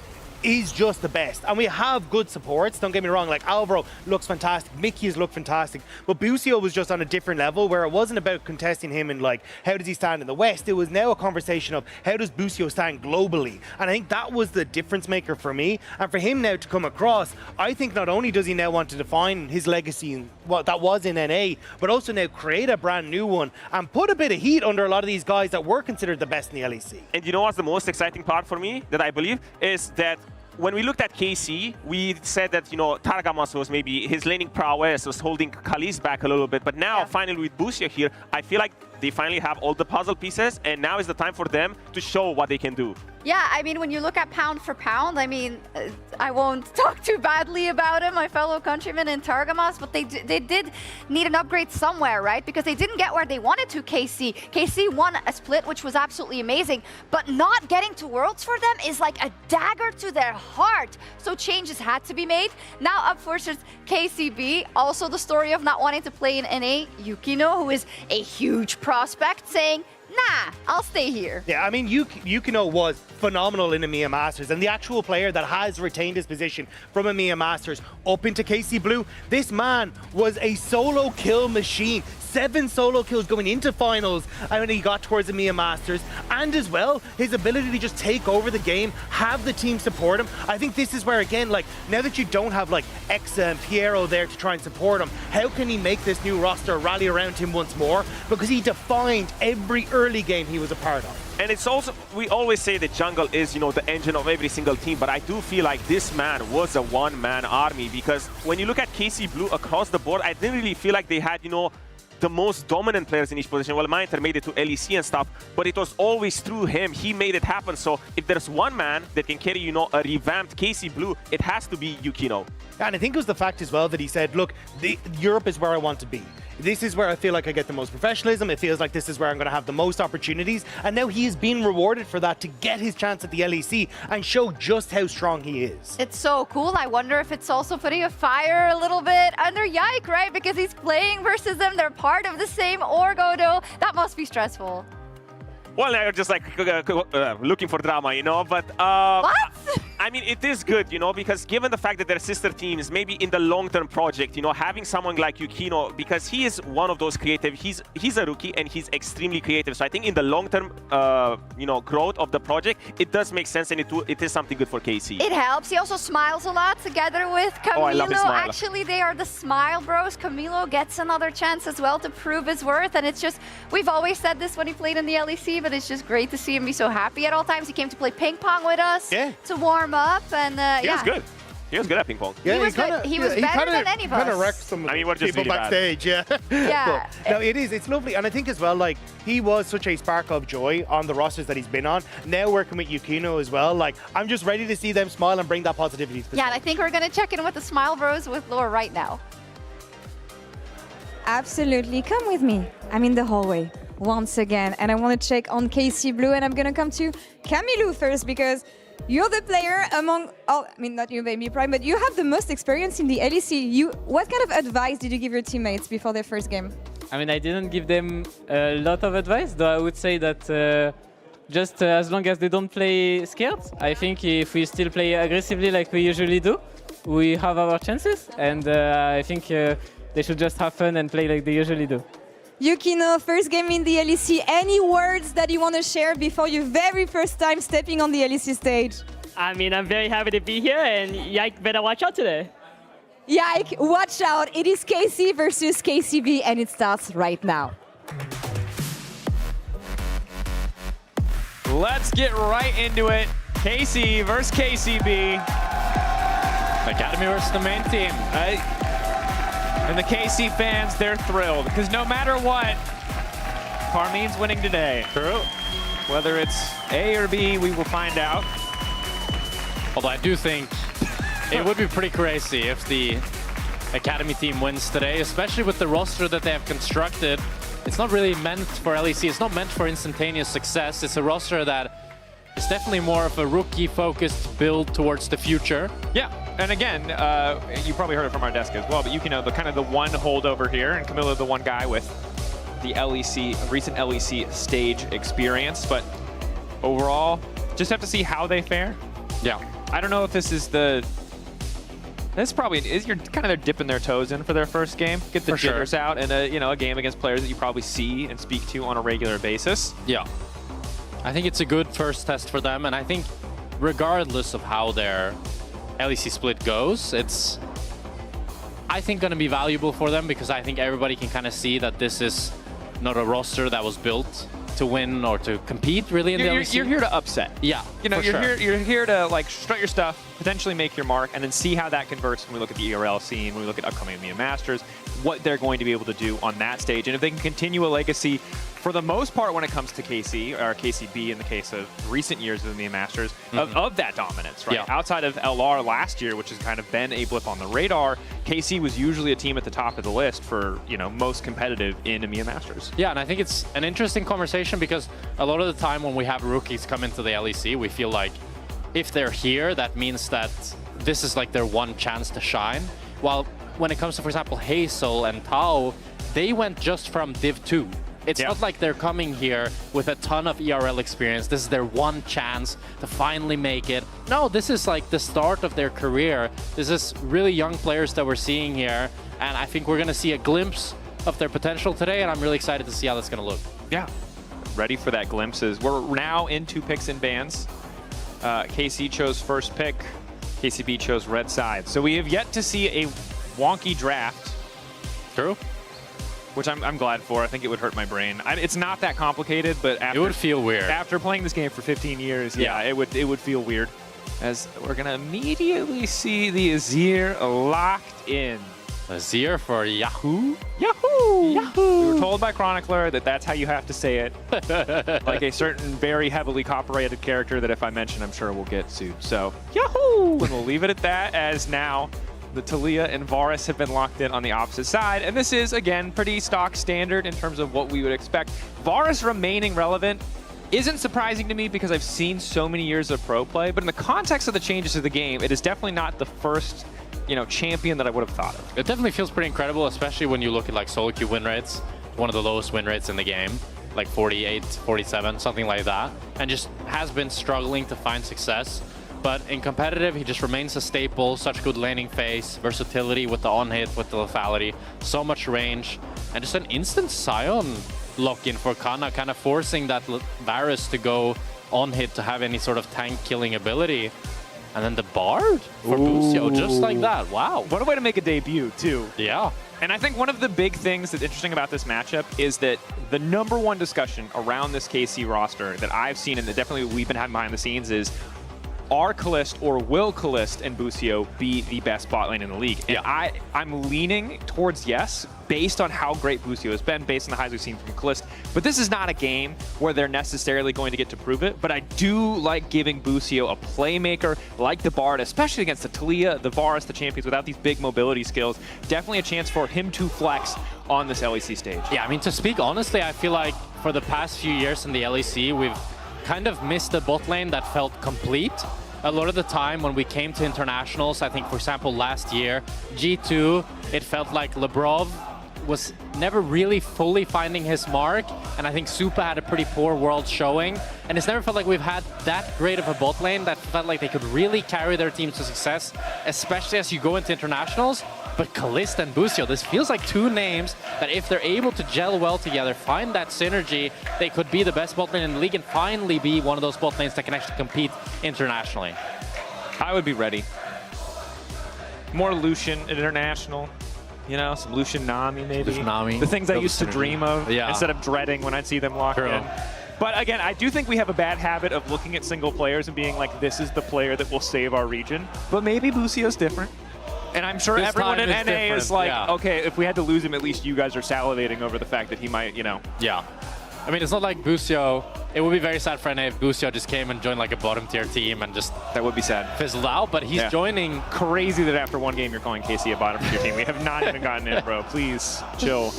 is just the best. And we have good supports, don't get me wrong, like Alvaro looks fantastic, Mickey's look fantastic, but Busio was just on a different level where it wasn't about contesting him and like, how does he stand in the West? It was now a conversation of how does Busio stand globally? And I think that was the difference maker for me. And for him now to come across, I think not only does he now want to define his legacy in what that was in NA, but also now create a brand new one and put a bit of heat under a lot of these guys that were considered the best in the LEC. And you know what's the most exciting part for me, that I believe, is that when we looked at KC, we said that, you know, Targamas was maybe his laning prowess was holding Khalees back a little bit. But now, finally, with Busio here, I feel like they finally have all the puzzle pieces, and now is the time for them to show what they can do. Yeah, I mean, when you look at pound for pound, I mean, I won't talk too badly about him, my fellow countrymen in Targamas, but they did need an upgrade somewhere, right? Because they didn't get where they wanted to, KC. KC won a split, which was absolutely amazing, but not getting to Worlds for them is like a dagger to their heart. So changes had to be made. Now up versus KCB, also the story of not wanting to play in NA. Yukino, who is a huge prospect, saying, nah, I'll stay here. Yeah, I mean, Yukino was phenomenal in EMEA Masters, and the actual player that has retained his position from EMEA Masters up into KC Blue, this man was a solo kill machine. 7 solo kills going into finals when he got towards EMEA Masters, and as well, his ability to just take over the game, have the team support him. I think this is where, again, like, now that you don't have like Exa and Piero there to try and support him, how can he make this new roster rally around him once more? Because he defined every early game he was a part of. And it's also, we always say that jungle is, you know, the engine of every single team, but I do feel like this man was a one-man army, because when you look at KC Blue across the board, I didn't really feel like they had, you know, the most dominant players in each position. Well, Mainter made it to LEC and stuff, but it was always through him. He made it happen. So if there's one man that can carry, you know, a revamped KC Blue, it has to be Yukino. And I think it was the fact as well that he said, look, Europe is where I want to be. This is where I feel like I get the most professionalism. It feels like this is where I'm going to have the most opportunities. And now he is being rewarded for that to get his chance at the LEC and show just how strong he is. It's so cool. I wonder if it's also putting a fire a little bit under Yike, right? Because he's playing versus them. They're part of the same Orgodo. That must be stressful. Well, now you're just like looking for drama, you know, but... what? I mean, it is good, you know, because given the fact that they're sister teams, maybe in the long-term project, you know, having someone like Yukino, because he is one of those creative, he's a rookie and he's extremely creative. So I think in the long-term, you know, growth of the project, it does make sense, and it is something good for KC. It helps. He also smiles a lot together with Camilo. Oh, I love his smile. Actually, they are the smile bros. Camilo gets another chance as well to prove his worth, and it's just, we've always said this when he played in the LEC, but it's just great to see him be so happy at all times. He came to play ping pong with us to warm up, and He was good. He was good at ping pong. Yeah, he was better than any of us. Kind of wrecked some we're just people really backstage, yeah. Yeah. But, no, it's lovely, and I think as well, like, he was such a spark of joy on the rosters that he's been on. Now working with Yukino as well, like, I'm just ready to see them smile and bring that positivity to the Yeah, and I think we're gonna check in with the smile bros with Laura right now. Absolutely. Come with me. I'm in the hallway once again, and I want to check on KC Blue, and I'm going to come to Camilo first because you're the player among all, I mean, not you, Baby Prime, but you have the most experience in the LEC. What kind of advice did you give your teammates before their first game? I mean, I didn't give them a lot of advice, though I would say that just as long as they don't play scared, I think if we still play aggressively like we usually do, we have our chances, and I think they should just have fun and play like they usually do. Yukino, first game in the LEC. Any words that you want to share before your very first time stepping on the LEC stage? I mean, I'm very happy to be here, and Yike better watch out today. Yike, watch out. It is KC versus KCB, and it starts right now. Let's get right into it. KC versus KCB. Academy versus the main team. And the KC fans, they're thrilled because no matter what, Karmine's winning today. True. Whether it's A or B, we will find out. Although I do think it would be pretty crazy if the Academy team wins today, especially with the roster that they have constructed. It's not really meant for LEC. It's not meant for instantaneous success. It's a roster that is definitely more of a rookie-focused build towards the future. Yeah, and again, you probably heard it from our desk as well, but Yukino, the kind of the one holdover here, and Camilo, the one guy with the LEC, recent LEC stage experience. But overall, just have to see how they fare. Yeah. I don't know if this is the... This probably is, you're kind of dipping their toes in for their first game. Get the jitters out, and a game against players that you probably see and speak to on a regular basis. Yeah. I think it's a good first test for them, and I think regardless of how their LEC split goes, it's, I think, going to be valuable for them because I think everybody can kind of see that this is not a roster that was built to win or to compete really in the LEC. You're here to upset. Yeah, you know, you're here to like strut your stuff, potentially make your mark, and then see how that converts when we look at the ERL scene, when we look at upcoming EMEA Masters, what they're going to be able to do on that stage, and if they can continue a legacy for the most part when it comes to KC, or KCB in the case of recent years of the EMEA Masters, of that dominance, right? Yeah. Outside of LR last year, which has kind of been a blip on the radar, KC was usually a team at the top of the list for, you know, most competitive in EMEA Masters. Yeah, and I think it's an interesting conversation because a lot of the time when we have rookies come into the LEC, we feel like if they're here, that means that this is like their one chance to shine. While when it comes to, for example, Hazel and Tao, they went just from Div 2. It's not like they're coming here with a ton of ERL experience. This is their one chance to finally make it. No, this is like the start of their career. This is really young players that we're seeing here, and I think we're going to see a glimpse of their potential today, and I'm really excited to see how that's going to look. Yeah, ready for that glimpses. We're now in 2 picks in bans. KC chose first pick. KCB chose red side. So we have yet to see a wonky draft. True. Which I'm glad for. I think it would hurt my brain. It's not that complicated, but after, it would feel weird. After playing this game for 15 years, yeah, it would feel weird. As we're gonna immediately see the Azir locked in. Azir for Yahoo? Yahoo! Yahoo! We were told by Chronicler that that's how you have to say it. Like a certain very heavily copyrighted character that if I mention, I'm sure we'll get sued. So, Yahoo! And we'll leave it at that, as now the Talia and Varus have been locked in on the opposite side. And this is, again, pretty stock standard in terms of what we would expect. Varus remaining relevant isn't surprising to me because I've seen so many years of pro play, but in the context of the changes to the game, it is definitely not the first, you know, champion that I would have thought of. It definitely feels pretty incredible, especially when you look at like solo queue win rates, one of the lowest win rates in the game, like 48, 47, something like that, and just has been struggling to find success But in competitive, he just remains a staple. Such good laning phase, versatility with the on-hit, with the lethality, so much range, and just an instant Scion lock-in for Kana, kind of forcing that Varus to go on-hit to have any sort of tank-killing ability. And then the Bard for Busio, just like that. Wow. What a way to make a debut, too. Yeah. And I think one of the big things that's interesting about this matchup is that the #1 discussion around this KC roster that I've seen and that definitely we've been having behind the scenes is, are Kalist or will Kalist and Busio be the best bot lane in the league? And yeah. I'm leaning towards yes, based on how great Busio has been, based on the highs we've seen from Kalist. But this is not a game where they're necessarily going to get to prove it. But I do like giving Busio a playmaker like the Bard, especially against the Talia, the Varus, the champions without these big mobility skills. Definitely a chance for him to flex on this LEC stage. Yeah, I mean, to speak honestly, I feel like for the past few years in the LEC, we've kind of missed a bot lane that felt complete. A lot of the time when we came to internationals, I think, for example, last year, G2, it felt like Lebrov was never really fully finding his mark, and I think Supa had a pretty poor world showing, and it's never felt like we've had that great of a bot lane that felt like they could really carry their team to success, especially as you go into internationals. But Kalist and Busio, this feels like two names that if they're able to gel well together, find that synergy, they could be the best bot lane in the league and finally be one of those bot lanes that can actually compete internationally. I would be ready. More Lucian international. You know, some Lucian Nami maybe. Nami. The things I used to dream of instead of dreading when I'd see them locked in. But again, I do think we have a bad habit of looking at single players and being like, this is the player that will save our region. But maybe Busio's different. And I'm sure this everyone in NA is like, yeah. okay, if we had to lose him, at least you guys are salivating over the fact that he might, you know. Yeah. I mean, it's not like Busio. It would be very sad for NA if Busio just came and joined like a bottom tier team and just that would be sad. Fizzled out, but he's joining. Crazy that after one game you're calling KC a bottom tier team. We have not even gotten in, bro. Please chill.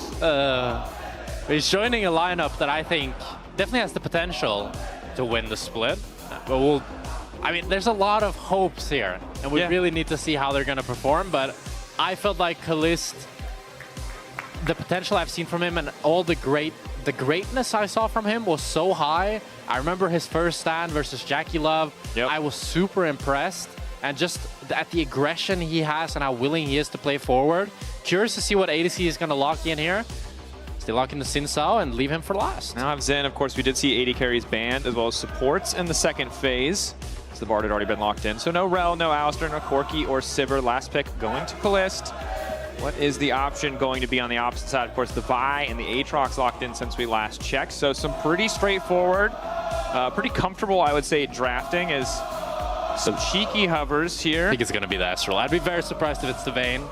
He's joining a lineup that I think definitely has the potential to win the split. But I mean, there's a lot of hopes here, and we really need to see how they're going to perform. But I felt like Kalist, the potential I've seen from him and all the greatness I saw from him was so high. I remember his first stand versus Jackie Love. I was super impressed, and just at the aggression he has and how willing he is to play forward. Curious to see what ADC is going to lock in here. They lock into Xin Zhao and leave him for last. Now have Zen, of course, we did see AD carries banned as well as supports in the second phase. The Bard had already been locked in. So no Rel, no Alistar, no Corki or Sivir. Last pick going to Kalist. What is the option going to be on the opposite side? Of course, the Vi and the Aatrox locked in since we last checked. So some pretty straightforward, pretty comfortable, I would say, drafting as some cheeky hovers here. I think it's going to be the Astral. I'd be very surprised if it's the Vayne.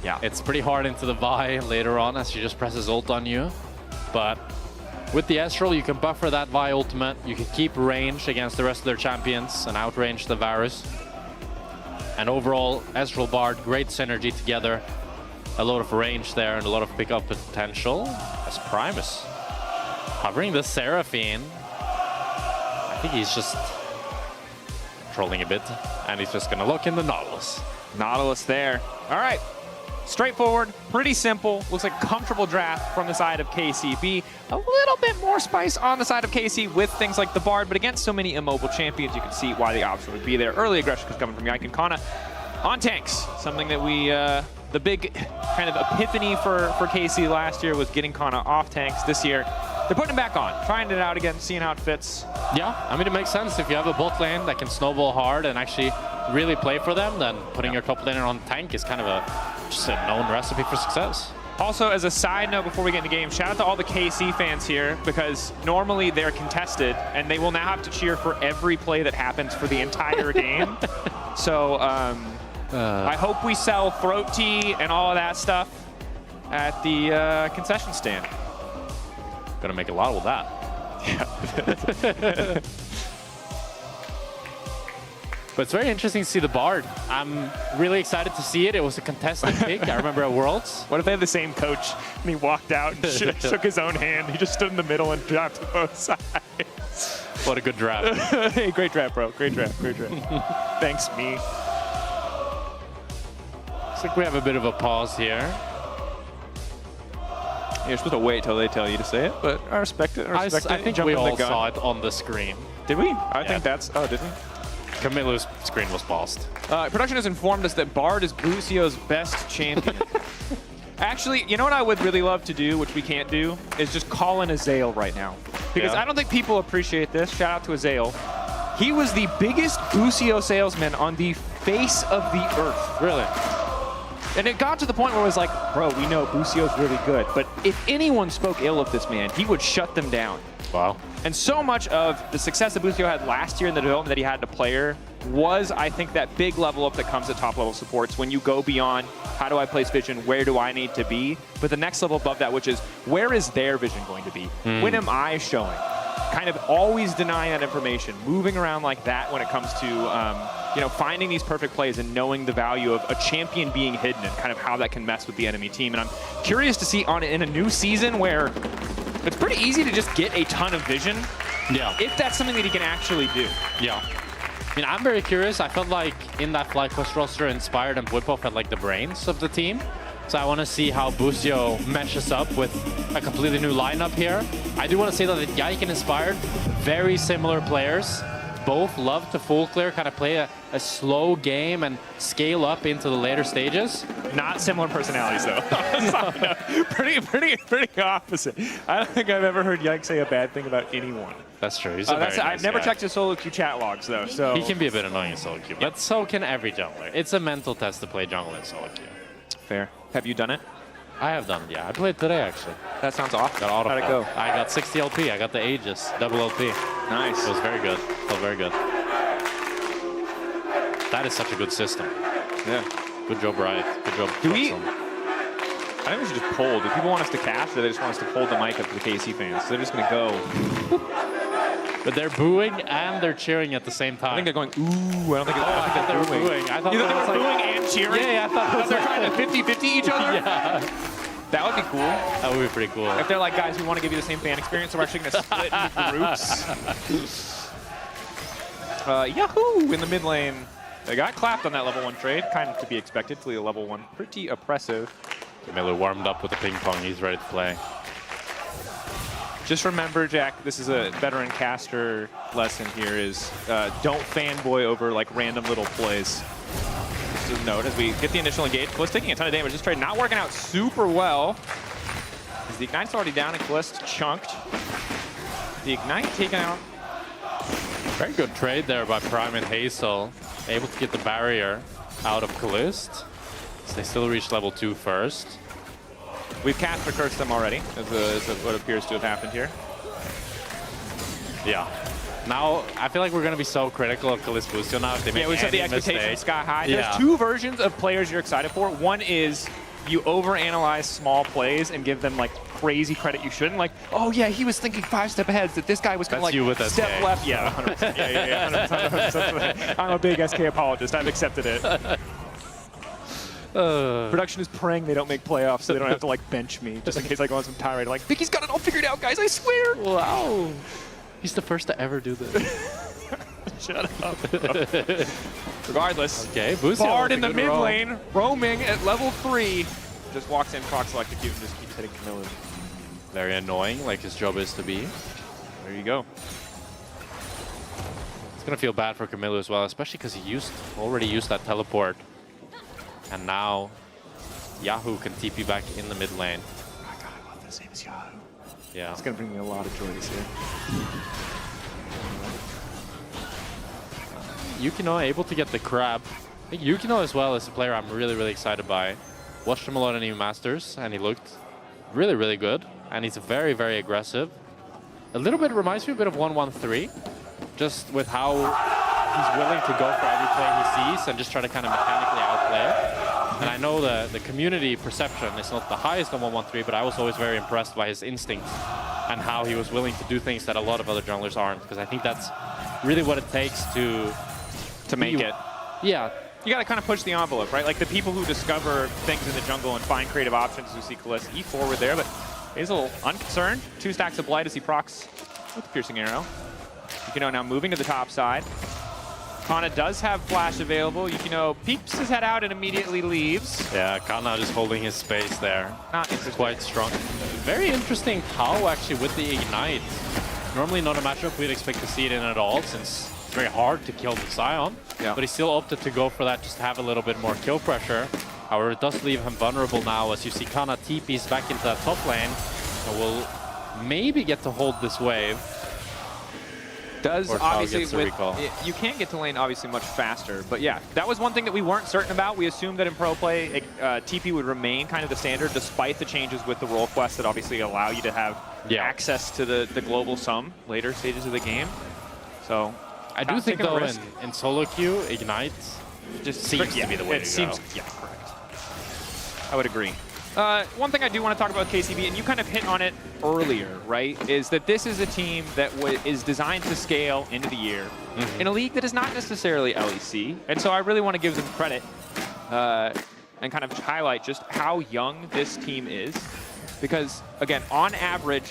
Yeah. It's pretty hard into the Vi later on as she just presses ult on you. But with the Astral, you can buffer that Vi ultimate. You can keep range against the rest of their champions and outrange the Varus. And overall, Astral Bard, great synergy together. A lot of range there and a lot of pickup potential. As Primus hovering the Seraphine. I think he's just trolling a bit. And he's just going to look in the Nautilus. Nautilus there. All right. Straightforward, pretty simple. Looks like a comfortable draft from the side of KCB. A little bit more spice on the side of KC with things like the Bard, but against so many immobile champions, you can see why the option would be there. Early aggression is coming from Yike and Kana on tanks. Something that we, the big kind of epiphany for KC last year was getting Kana off tanks. This year, they're putting him back on, trying it out again, seeing how it fits. Yeah, I mean, it makes sense. If you have a bot lane that can snowball hard and actually really play for them, then putting your top laner on tank is kind of just a known recipe for success. Also, as a side note before we get into game, shout out to all the KC fans here, because normally they're contested, and they will now have to cheer for every play that happens for the entire game. So I hope we sell throat tea and all of that stuff at the concession stand. Gonna make a lot with that. Yeah. But it's very interesting to see the Bard. I'm really excited to see it. It was a contested pick. I remember at Worlds. What if they have the same coach and he walked out and shook his own hand? He just stood in the middle and dropped to both sides. What a good draft. Hey, great draft, bro. Great draft. Great draft. Thanks, me. Looks like we have a bit of a pause here. You're supposed to wait till they tell you to say it, but I respect it. I think we all saw it on the screen. Did we? I think that's... Oh, did we? Camillo's screen was paused. Production has informed us that Bard is Busio's best champion. Actually, you know what I would really love to do, which we can't do, is just call in Azael right now. Because I don't think people appreciate this. Shout out to Azael. He was the biggest Busio salesman on the face of the earth. Really? And it got to the point where it was like, bro, we know Busio's really good, but if anyone spoke ill of this man, he would shut them down. Wow. And so much of the success that Busio had last year in the development that he had to player was, I think, that big level up that comes at top level supports when you go beyond how do I place vision, where do I need to be, but the next level above that, which is where is their vision going to be? When am I showing? Kind of always denying that information, moving around like that when it comes to you know, finding these perfect plays and knowing the value of a champion being hidden and kind of how that can mess with the enemy team. And I'm curious to see in a new season where it's pretty easy to just get a ton of vision. Yeah. If that's something that he can actually do. Yeah. I mean, I'm very curious. I felt like in that FlyQuest roster, Inspired and Woodpuff had like the brains of the team. So I want to see how Busio meshes up with a completely new lineup here. I do want to say that Yike and Inspired, very similar players. Both love to full clear, kind of play a slow game and scale up into the later stages. Not similar personalities, though. No, pretty opposite. I don't think I've ever heard Yike say a bad thing about anyone. That's true. He's a very nice I've never guy. checked his solo queue chat logs, though. So he can be a bit annoying in solo queue, but so can every jungler. It's a mental test to play jungle in solo queue. Fair. Have you done it? I have done it, yeah. I played today, actually. That sounds awesome. Got auto How'd it go? I got 60 LP. I got the Aegis, double LP. Nice. It was very good. Felt very good. That is such a good system. Yeah. Good job, Riot. Good job. Do we? I think we should just poll. Do people want us to cast, or they just want us to hold the mic up to the KC fans? So they're just gonna go. But they're booing and they're cheering at the same time. I think they're going, ooh. I don't think, I think they're booing. I thought you they thought they were booing and cheering? Yeah, I thought they're trying to 50-50 each other? Yeah. That would be cool. That would be pretty cool. If they're like, guys, we want to give you the same fan experience, so we're actually going to split into groups. Yahoo! In the mid lane. They got clapped on that level 1 trade. Kind of to be expected. Clearly level 1. Pretty oppressive. Miller warmed up with the ping pong. He's ready to play. Just remember, Jack, this is a veteran caster lesson here is don't fanboy over like random little plays. Just a note as we get the initial engage. Kalist taking a ton of damage. This trade not working out super well. As the Ignite's already down and Kalist chunked. The Ignite taken out. Very good trade there by Prime and Hazel. Able to get the barrier out of Kalist. So they still reach level 2 first. We've cast for cursed them already, as what appears to have happened here. Yeah. Now, I feel like we're going to be so critical of Kalist Busio now if they make Yeah, we set the expectations mistake. sky high. Yeah. There's two versions of players you're excited for. One is you overanalyze small plays and give them like crazy credit you shouldn't. Like, oh yeah, he was thinking 5 steps ahead, that this guy was going to like step SK. left. Yeah, 100%. Yeah, 100%. I'm a big SK apologist. I've accepted it. Production is praying they don't make playoffs so they don't have to like bench me just in case I go on some tirade. Like, Vicky's got it all figured out, guys, I swear. Wow. He's the first to ever do this. Shut up. Regardless. Okay, Busio Bard in with a the good mid roll. lane, roaming at level 3. Just walks in, procs electrocute, and just keeps hitting Camilla. Very annoying, like his job is to be. There you go. It's going to feel bad for Camilo as well, especially because he already used that teleport. And now Yahoo can TP back in the mid lane. Oh my god, I love this name is Yahoo. Yeah. It's going to bring me a lot of joy this year. Yukino able to get the crab. I think Yukino as well is a player I'm really, really excited by. Watched him a lot in EU Masters, and he looked really, really good. And he's very, very aggressive. A little bit reminds me a bit of 113, just with how he's willing to go for every play he sees and just try to kind of mechanically outplay it. And I know the community perception is not the highest on 113, but I was always very impressed by his instincts and how he was willing to do things that a lot of other junglers aren't, because I think that's really what it takes to make it. Yeah. You got to kind of push the envelope, right? Like the people who discover things in the jungle and find creative options, who see Kalist E-forward there, but he's a little unconcerned. 2 stacks of Blight as he procs with the Piercing Arrow. Yukino now moving to the top side. Kana does have flash available. Yukino peeps his head out and immediately leaves. Yeah, Kana just holding his space there. Not It's quite strong. Very interesting how actually with the Ignite. Normally not a matchup we'd expect to see it in at all, since very hard to kill the Scion, but he still opted to go for that just to have a little bit more kill pressure. However, it does leave him vulnerable now as you see Kana TP's back into that top lane and will maybe get to hold this wave. Does Or obviously gets a with, recall. you can get to lane obviously much faster, but yeah, that was one thing that we weren't certain about. We assumed that in pro play, TP would remain kind of the standard despite the changes with the role quests that obviously allow you to have access to the global sum later stages of the game. So I do think though in solo queue, Ignite just seems to be the way to go. Seems, yeah, correct. I would agree. One thing I do want to talk about KCB, and you kind of hit on it earlier, right, is that this is a team that is designed to scale into the year in a league that is not necessarily LEC. And so I really want to give them credit and kind of highlight just how young this team is. Because, again, on average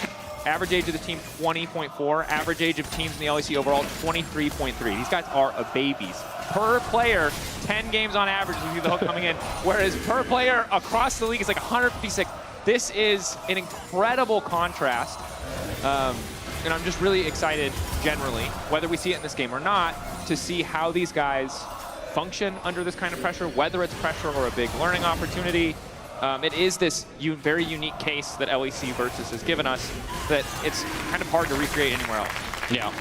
age of the team 20.4, average age of teams in the LEC overall 23.3. These guys are babies. Per player, 10 games on average with the hook coming in, whereas per player across the league is like 156. This is an incredible contrast, and I'm just really excited generally, whether we see it in this game or not, to see how these guys function under this kind of pressure, whether it's pressure or a big learning opportunity. It is this very unique case that LEC Versus has given us that it's kind of hard to recreate anywhere else. Yeah.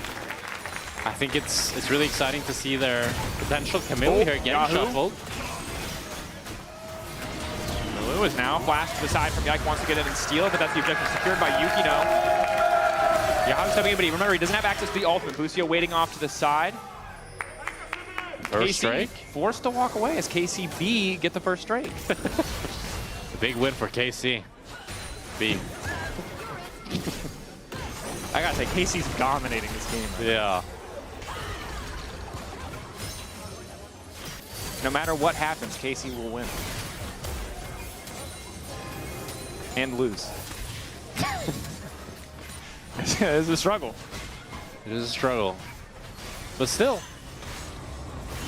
I think it's really exciting to see their potential. Camille here getting shuffled. Camille is now flashed to the side from Yike, wants to get in and steal it, but that's the objective secured by Yukino. Yahoo's stepping in, but remember, he doesn't have access to the ultimate. Busio waiting off to the side. First strike. Forced to walk away as KCB get the first strike. A big win for KC. B. I gotta say, KC's dominating this game. Yeah. No matter what happens, KC will win. And lose. It's a struggle. It is a struggle. But still,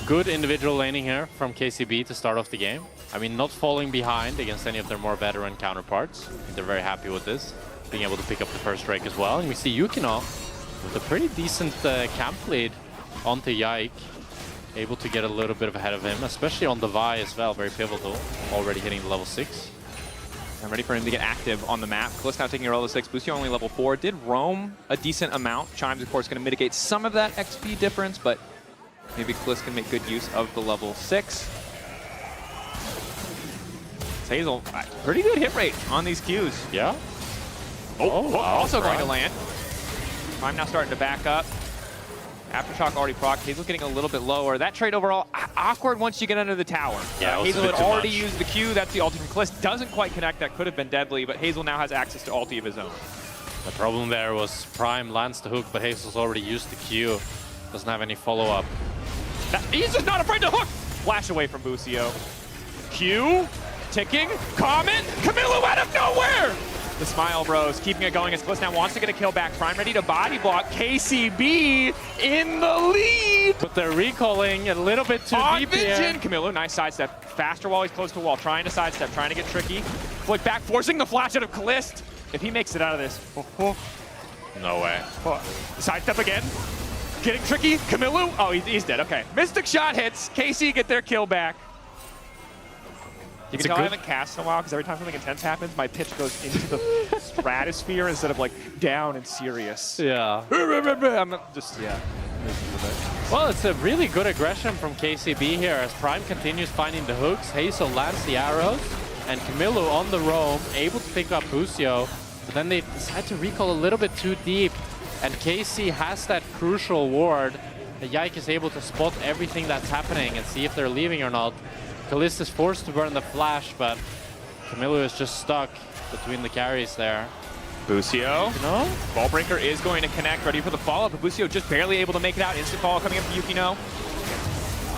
good individual laning here from KCB to start off the game. I mean, not falling behind against any of their more veteran counterparts. They're very happy with this, being able to pick up the first strike as well. And we see Yukino with a pretty decent camp lead onto Yike, able to get a little bit ahead of him, especially on the Vi as well, very pivotal, already hitting the level 6. I'm ready for him to get active on the map. Kliss now taking a level 6, Busio only level 4. Did roam a decent amount. Chimes, of course, going to mitigate some of that XP difference, but maybe Kliss can make good use of the level 6. Hazel, pretty good hit rate on these Qs. Yeah. Oh, wow, also going to land. I'm now starting to back up. Aftershock already proc. Hazel's getting a little bit lower. That trade overall, awkward once you get under the tower. Yeah, Hazel had already used the Q. That's the ulti from Kliss. Doesn't quite connect. That could have been deadly, but Hazel now has access to ulti of his own. The problem there was Prime lands the hook, but Hazel's already used the Q. Doesn't have any follow-up. He's just not afraid to hook. Flash away from Busio. Q, ticking, Karmine, Camilo out of nowhere! The Smile Bros keeping it going as Kliss now wants to get a kill back. Prime ready to body block. KCB in the lead! But they're recalling a little bit too deep here. Camilo, nice sidestep. Faster while he's close to a wall. Trying to sidestep, trying to get tricky. Flick back, forcing the flash out of Kliss. If he makes it out of this. No way. Sidestep again. Getting tricky. Camilo. Oh, he's dead. Okay. Mystic shot hits. KC get their kill back. You can tell I haven't cast in a while because every time something intense happens, my pitch goes into the stratosphere instead of like down and serious. Yeah. I'm just, yeah. Well, it's a really good aggression from KCB here as Prime continues finding the hooks. Hazel lands the arrows, and Camilo on the roam, able to pick up Busio. But then they decide to recall a little bit too deep, and KC has that crucial ward. Yike is able to spot everything that's happening and see if they're leaving or not. Kalista is forced to burn the flash, but Camilo is just stuck between the carries there. Busio. No? Ballbreaker is going to connect, ready for the follow-up, but Busio just barely able to make it out. Instant follow coming up for Yukino.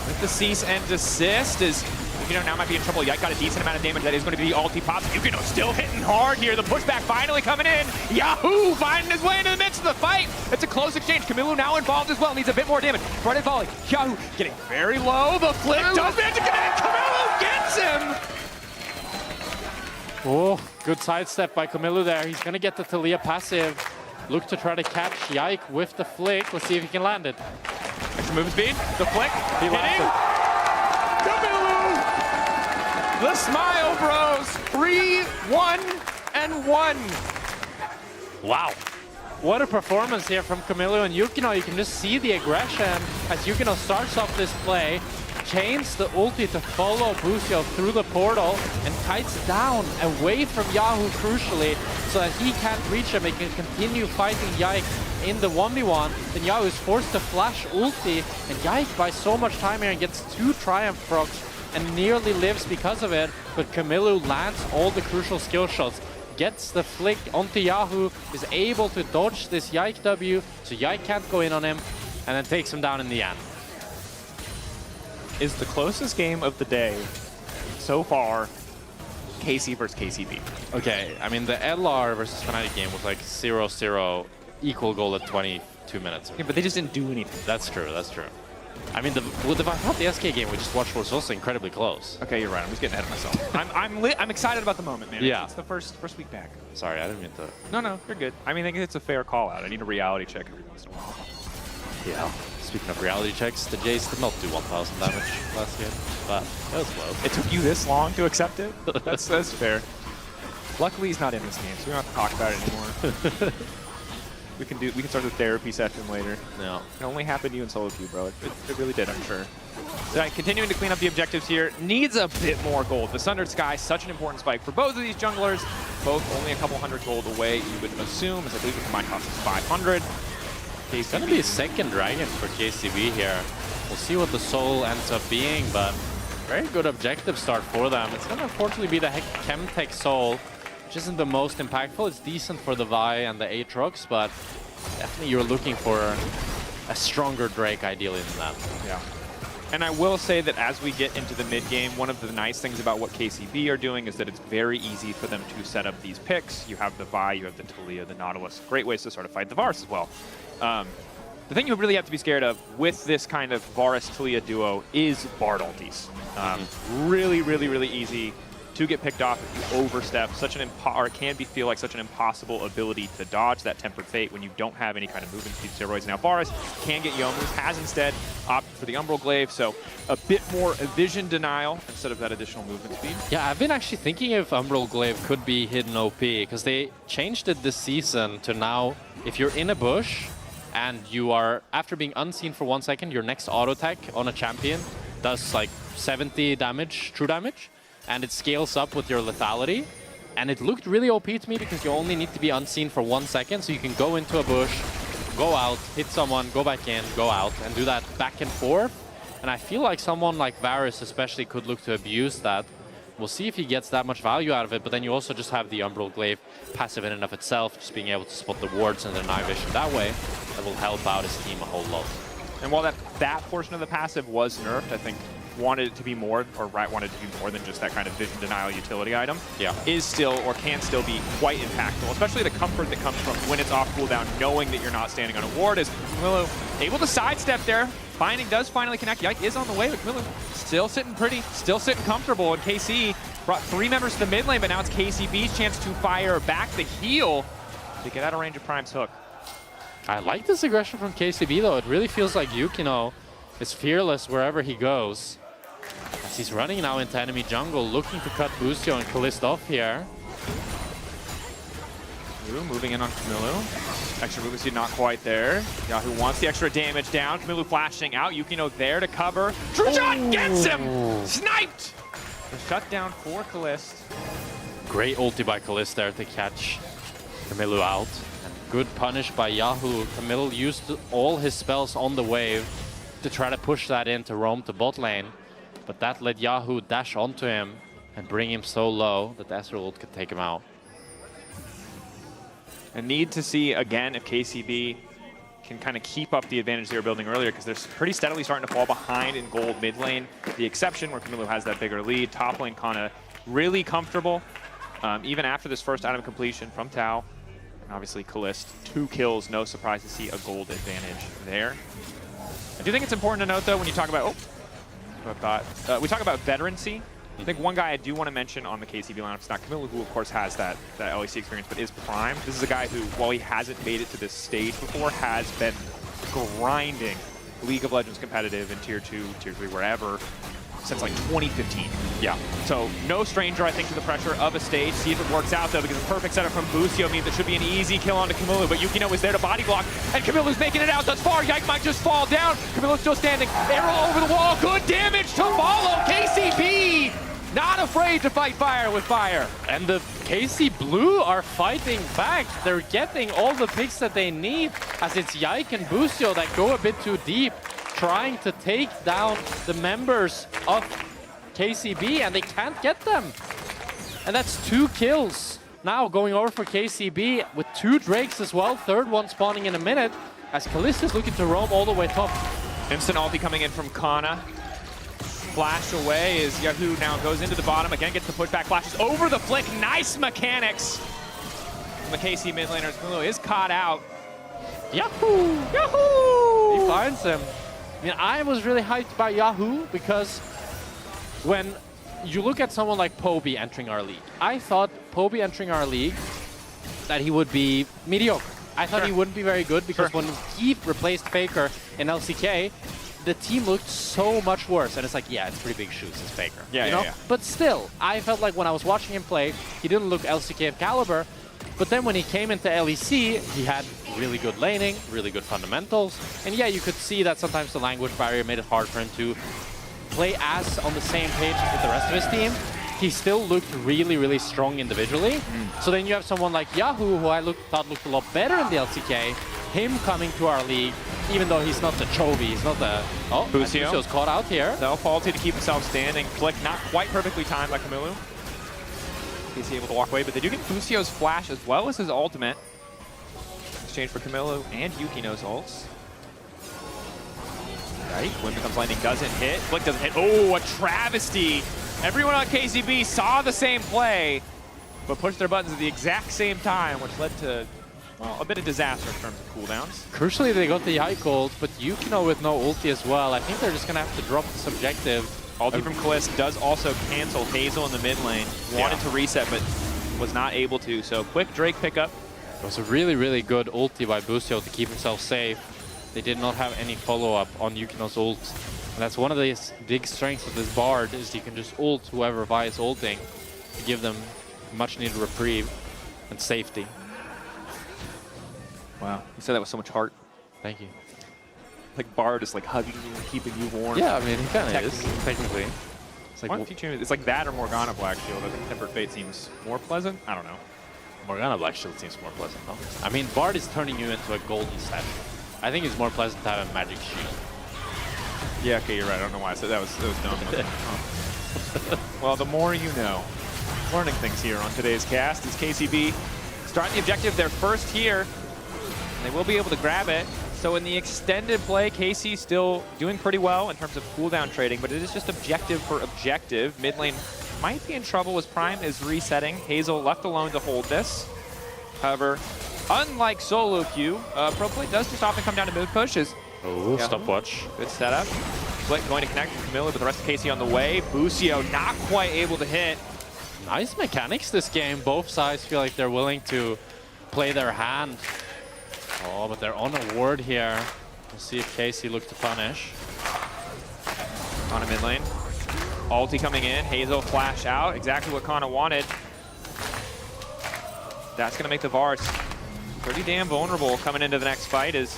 With the cease and desist is Yukino now might be in trouble. Yike got a decent amount of damage. That is going to be the ulti pops. Yukino still hitting hard here. The pushback finally coming in. Yahoo finding his way into the midst of the fight. It's a close exchange. Camilo now involved as well. Needs a bit more damage. Front-end volley. Yahoo getting very low. The flick does manage to connect. Camilo gets him. Oh, good sidestep by Camilo there. He's going to get the Talia passive. Look to try to catch Yike with the flick. Let's see if he can land it. Extra movement speed. The flick. Hitting. Kamilu! The Smile Bros. 3-1-1. Wow. What a performance here from Kamilu and Yukino. You can just see the aggression as Yukino starts off this play, chains the ulti to follow Busio through the portal, and kites down away from Yahoo crucially so that he can't reach him. He can continue fighting Yike in the 1v1. Then Yahoo is forced to flash ulti, and Yike buys so much time here and gets 2 Triumph procs and nearly lives because of it, but Kamilu lands all the crucial skill shots, gets the flick onto Yahoo, is able to dodge this Yike W, so Yike can't go in on him, and then takes him down in the end. Is the closest game of the day so far KC versus KCB? Okay, I mean, the LR versus Fnatic game was like 0-0, equal goal at 22 minutes. Yeah, but they just didn't do anything. That's true, that's true. I mean, the SK game we just watched was also incredibly close. Okay, you're right. I'm just getting ahead of myself. I'm excited about the moment, man. Yeah. It's the first week back. Sorry, I didn't mean to. No, you're good. I mean, I think it's a fair call out. I need a reality check every once in a while. Yeah. Speaking of reality checks, the Jace did not do 1,000 damage last game, but that was low. It took you this long to accept it? That's fair. Luckily, he's not in this game, so we don't have to talk about it anymore. We can start the therapy session later. No. It only happened to you in solo queue, bro. It really did, I'm sure. So continuing to clean up the objectives here. Needs a bit more gold. The Sundered Sky, such an important spike for both of these junglers. Both only a couple hundred gold away, you would assume, as I believe the combined cost is 500. It's going to be a second dragon for KCB here. We'll see what the soul ends up being, but very good objective start for them. It's going to unfortunately be the Chemtech soul, which isn't the most impactful. It's decent for the Vi and the Aatrox, but definitely you're looking for a stronger Drake ideally than that. Yeah. And I will say that as we get into the mid game, one of the nice things about what KCB are doing is that it's very easy for them to set up these picks. You have the Vi, you have the Talia, the Nautilus. Great ways to sort of fight the Varus as well. The thing you really have to be scared of with this kind of Varus-Talia duo is Bard ultis. Really, really, really easy to get picked off if you overstep. It can feel like such an impossible ability to dodge that Tempered Fate when you don't have any kind of movement speed steroids. Now Varus can get Yomus, has instead opted for the Umbral Glaive, so a bit more vision denial instead of that additional movement speed. Yeah, I've been actually thinking if Umbral Glaive could be hidden OP, because they changed it this season to now, if you're in a bush and you are, after being unseen for 1 second, your next auto attack on a champion does like 70 damage, true damage, and it scales up with your lethality. And it looked really OP to me because you only need to be unseen for 1 second, so you can go into a bush, go out, hit someone, go back in, go out, and do that back and forth. And I feel like someone like Varus especially could look to abuse that. We'll see if he gets that much value out of it, but then you also just have the Umbral Glaive passive in and of itself, just being able to spot the wards and the night vision that way. That will help out his team a whole lot. And while that portion of the passive was nerfed, I think wanted it to be more, or wanted to be more than just that kind of vision denial utility item, is still, or can still be quite impactful, especially the comfort that comes from when it's off cooldown, knowing that you're not standing on a ward, is Kamilu able to sidestep there. Binding does finally connect. Yike is on the way, but Kamilu still sitting pretty, still sitting comfortable, and KC brought 3 members to the mid lane, but now it's KCB's chance to fire back the heal to get out of range of Prime's hook. I like this aggression from KCB though. It really feels like Yukino is fearless wherever he goes. As he's running now into enemy jungle, looking to cut Busio and Kalist off here. Moving in on Kamilu. Extra movement speed not quite there. Yahoo wants the extra damage down. Kamilu flashing out. Yukino there to cover. True shot gets him! Sniped! The shutdown for Kalist. Great ulti by Kalist there to catch Kamilu out. And good punish by Yahoo. Kamilu used all his spells on the wave to try to push that in to roam to bot lane. But that let Yahoo dash onto him and bring him so low that the Ezreal ult could take him out. And need to see again if KCB can kind of keep up the advantage they were building earlier, because they're pretty steadily starting to fall behind in gold mid lane. The exception where Kamilu has that bigger lead. Top lane kind of really comfortable, even after this first item completion from Tao. And obviously Kalist, 2 kills, no surprise to see a gold advantage there. I do think it's important to note though when you talk about, we talk about veterancy. I think one guy I do want to mention on the KCB lineup is not Kamilu, who of course has that LEC experience, but is Prime. This is a guy who, while he hasn't made it to this stage before, has been grinding League of Legends competitive in Tier 2, Tier 3, wherever, since like 2015. Yeah. So no stranger, I think, to the pressure of a stage. See if it works out, though, because a perfect setup from Busio means it should be an easy kill onto Kamilu, but Yukino is there to body block, and Kamilu's making it out thus far. Yike might just fall down. Kamilu's still standing. Arrow over the wall. Good damage to follow. KCB not afraid to fight fire with fire. And the KC Blue are fighting back. They're getting all the picks that they need, as it's Yike and Busio that go a bit too deep, trying to take down the members of KCB, and they can't get them. And that's 2 kills. Now going over for KCB with 2 Drakes as well. Third one spawning in a minute, as Kallista's looking to roam all the way top. Instant ulti coming in from Kana. Flash away as Yahoo now goes into the bottom. Again, gets the pushback, flashes over the flick. Nice mechanics from the KC mid laner. Kamilu is caught out. Yahoo! Yahoo! He finds him. I mean, I was really hyped by Yahoo because when you look at someone like Poby entering our league, I thought Poby entering our league that he would be mediocre. I thought he wouldn't be very good because when he replaced Faker in LCK, the team looked so much worse. And it's like, yeah, it's pretty big shoes, it's Faker. Yeah, you know? yeah. But still, I felt like when I was watching him play, he didn't look LCK caliber. But then when he came into LEC, he had really good laning, really good fundamentals. And yeah, you could see that sometimes the language barrier made it hard for him to play as on the same page with the rest of his team. He still looked really, really strong individually. So then you have someone like Yahoo, who I thought looked a lot better in the LCK. Him coming to our league, even though he's not the Chovy, he's not the... Oh, Busio's caught out here. Self-ulti to keep himself standing. Flick not quite perfectly timed by Kamilu. He's able to walk away, but they do get Busio's flash as well as his ultimate. Exchange for Kamilu and Yukino's ults. Right, when becomes landing doesn't hit. Flick doesn't hit. Oh, a travesty. Everyone on KCB saw the same play, but pushed their buttons at the exact same time, which led to, well, a bit of disaster in terms of cooldowns. Crucially, they got the Yike ult, but Yukino with no ulti as well. I think they're just going to have to drop this objective. Ulti from Kalist does also cancel Hazel in the mid lane. Wanted to reset, but was not able to. So quick Drake pickup. It was a really, really good ulti by Busio to keep himself safe. They did not have any follow-up on Yukino's ult. And that's one of the big strengths of this Bard, is you can just ult whoever Vi's ulting to give them much needed reprieve and safety. Wow, you said that with so much heart. Thank you. Like Bard is like hugging you and keeping you warm. Yeah, I mean, he kind of is, technically. It's like, it's like that or Morgana Black Shield. I think Tempered Fate seems more pleasant. I don't know. Morgana Black Shield seems more pleasant, though. I mean, Bard is turning you into a golden statue. I think it's more pleasant to have a magic shield. Yeah, okay, you're right. I don't know why I said that. Was dumb. Well, the more you know. Learning things here on today's cast is KCB starting the objective, their first here. And they will be able to grab it. So in the extended play, KC still doing pretty well in terms of cooldown trading, but it is just objective for objective. Mid lane might be in trouble as Prime is resetting. Hazel left alone to hold this. However, unlike solo queue, pro play does just often come down to mid pushes. Oh, stopwatch. Good setup. Flick going to connect with Kamilu, but the rest of KC on the way. Busio not quite able to hit. Nice mechanics this game. Both sides feel like they're willing to play their hand. Oh, but they're on a ward here. We'll see if KC look to punish. On a mid lane. Ulti coming in. Hazel flash out. Exactly what Kana wanted. That's going to make the Vars pretty damn vulnerable coming into the next fight, as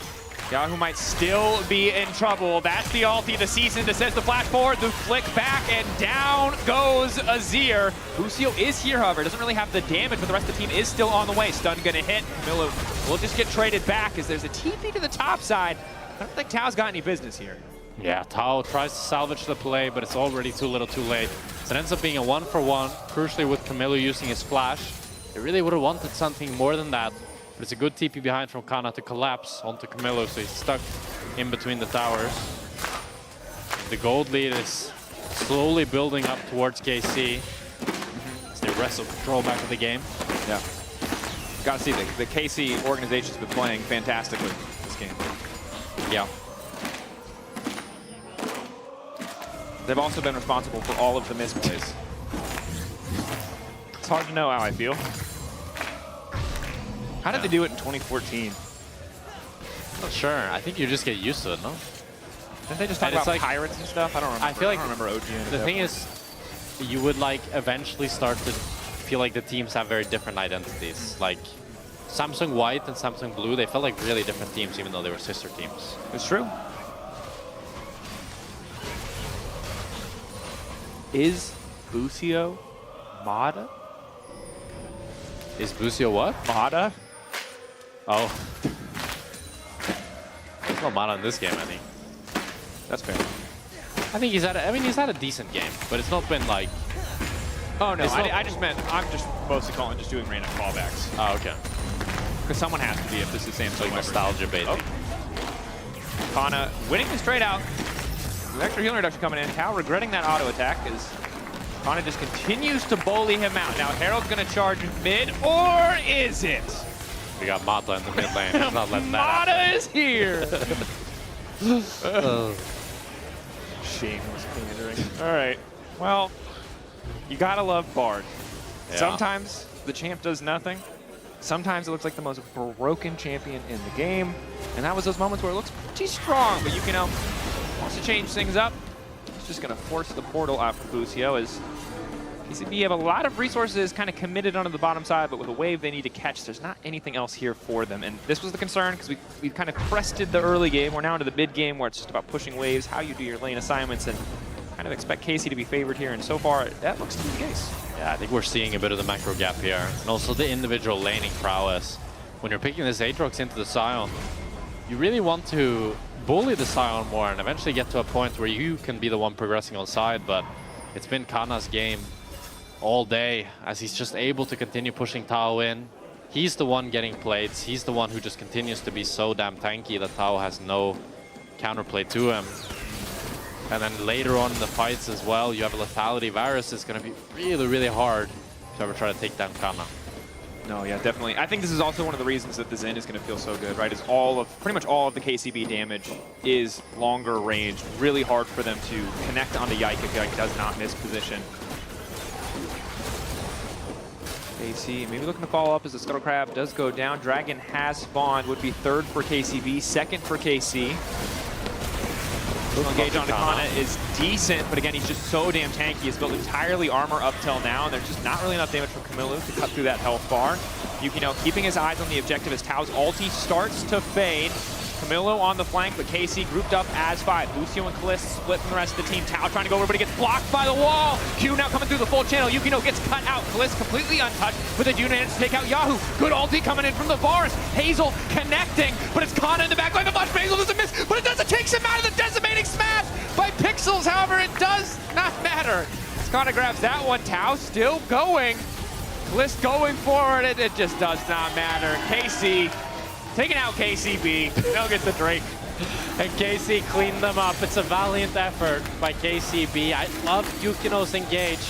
Yahoo might still be in trouble. That's the ulti, the season that says the flash forward, the flick back, and down goes Azir. Busio is here, however, doesn't really have the damage, but the rest of the team is still on the way. Stun gonna hit. Kamilu will just get traded back as there's a TP to the top side. I don't think Tao's got any business here. Yeah, Tao tries to salvage the play, but it's already too little too late. So it ends up being a 1-for-1, crucially with Kamilu using his flash. They really would have wanted something more than that. But it's a good TP behind from Kana to collapse onto Kamilu, so he's stuck in between the towers. The gold lead is slowly building up towards KC as they wrestle control back of the game. Yeah. Gotta see, the KC organization's been playing fantastically this game. Yeah. They've also been responsible for all of the misplays. It's hard to know how I feel. How did they do it in 2014? Not sure. I think you just get used to it, no? Didn't they just talk about like pirates and stuff? I don't remember. I feel like I don't remember OG. The thing is, you would like eventually start to feel like the teams have very different identities. Like Samsung White and Samsung Blue, they felt like really different teams, even though they were sister teams. It's true. Is Busio Mada? Is Busio what? Mada? Oh. There's no Mada in this game, I think. That's fair. I think he's had a decent game, but it's not been like... Oh, no, I just meant, I'm just mostly calling just doing random callbacks. Oh, okay. Because someone has to be if this is Samsung. Like nostalgia baiting. Oh. Kana winning the straight out. With extra healing reduction coming in. Tao regretting that auto attack as Kana just continues to bully him out. Now Harold's going to charge mid, or is it? We got Mata in the mid lane. He's not letting that Mata happen. is here. Oh. Shameless pandering. All right. Well, you gotta love Bard. Yeah. Sometimes the champ does nothing. Sometimes it looks like the most broken champion in the game. And that was those moments where it looks pretty strong, but Yukino wants to change things up. He's just gonna force the portal out for Busio as KCB have a lot of resources kind of committed onto the bottom side, but with a wave they need to catch, there's not anything else here for them. And this was the concern because we kind of crested the early game. We're now into the mid game where it's just about pushing waves, how you do your lane assignments, and kind of expect KC to be favored here. And so far, that looks to be the case. Yeah, I think we're seeing a bit of the macro gap here. And also the individual laning prowess. When you're picking this Aatrox into the Scion, you really want to bully the Scion more and eventually get to a point where you can be the one progressing on side, but it's been Kana's game all day as he's just able to continue pushing Tao in. He's the one getting plates. He's the one who just continues to be so damn tanky that Tao has no counterplay to him. And then later on in the fights as well, you have a lethality. Varus is going to be really, really hard to ever try to take down Kana. No, yeah, definitely. I think this is also one of the reasons that the Zen is going to feel so good, right? Is pretty much all of the KCB damage is longer range. Really hard for them to connect onto Yike if Yike does not miss position. KC maybe looking to follow up as the Scuttle Crab does go down. Dragon has spawned, would be third for KCB, second for KC. Engage onto Kana is decent, but again, he's just so damn tanky. He's built entirely armor up till now, and there's just not really enough damage from Kamilu to cut through that health bar. Yukino keeping his eyes on the objective as Tao's ulti starts to fade. Kamilu on the flank, but KC grouped up as 5. Busio and Kalist split from the rest of the team. Tao trying to go over, but he gets blocked by the wall. Q now coming through the full channel. Yukino gets cut out. Kalist completely untouched, but they do manage to take out Yahoo. Good ulti coming in from the Varus. Hazel connecting, but it's Kana in the back line. The Mush Hazel doesn't miss, but it doesn't take him out of the decimating smash by Pixels. However, it does not matter. Kana grabs that one. Tao still going. Kalist going forward, and it just does not matter. KC taking out KCB. They'll get the Drake. And KC cleaned them up. It's a valiant effort by KCB. I love Yukino's engage,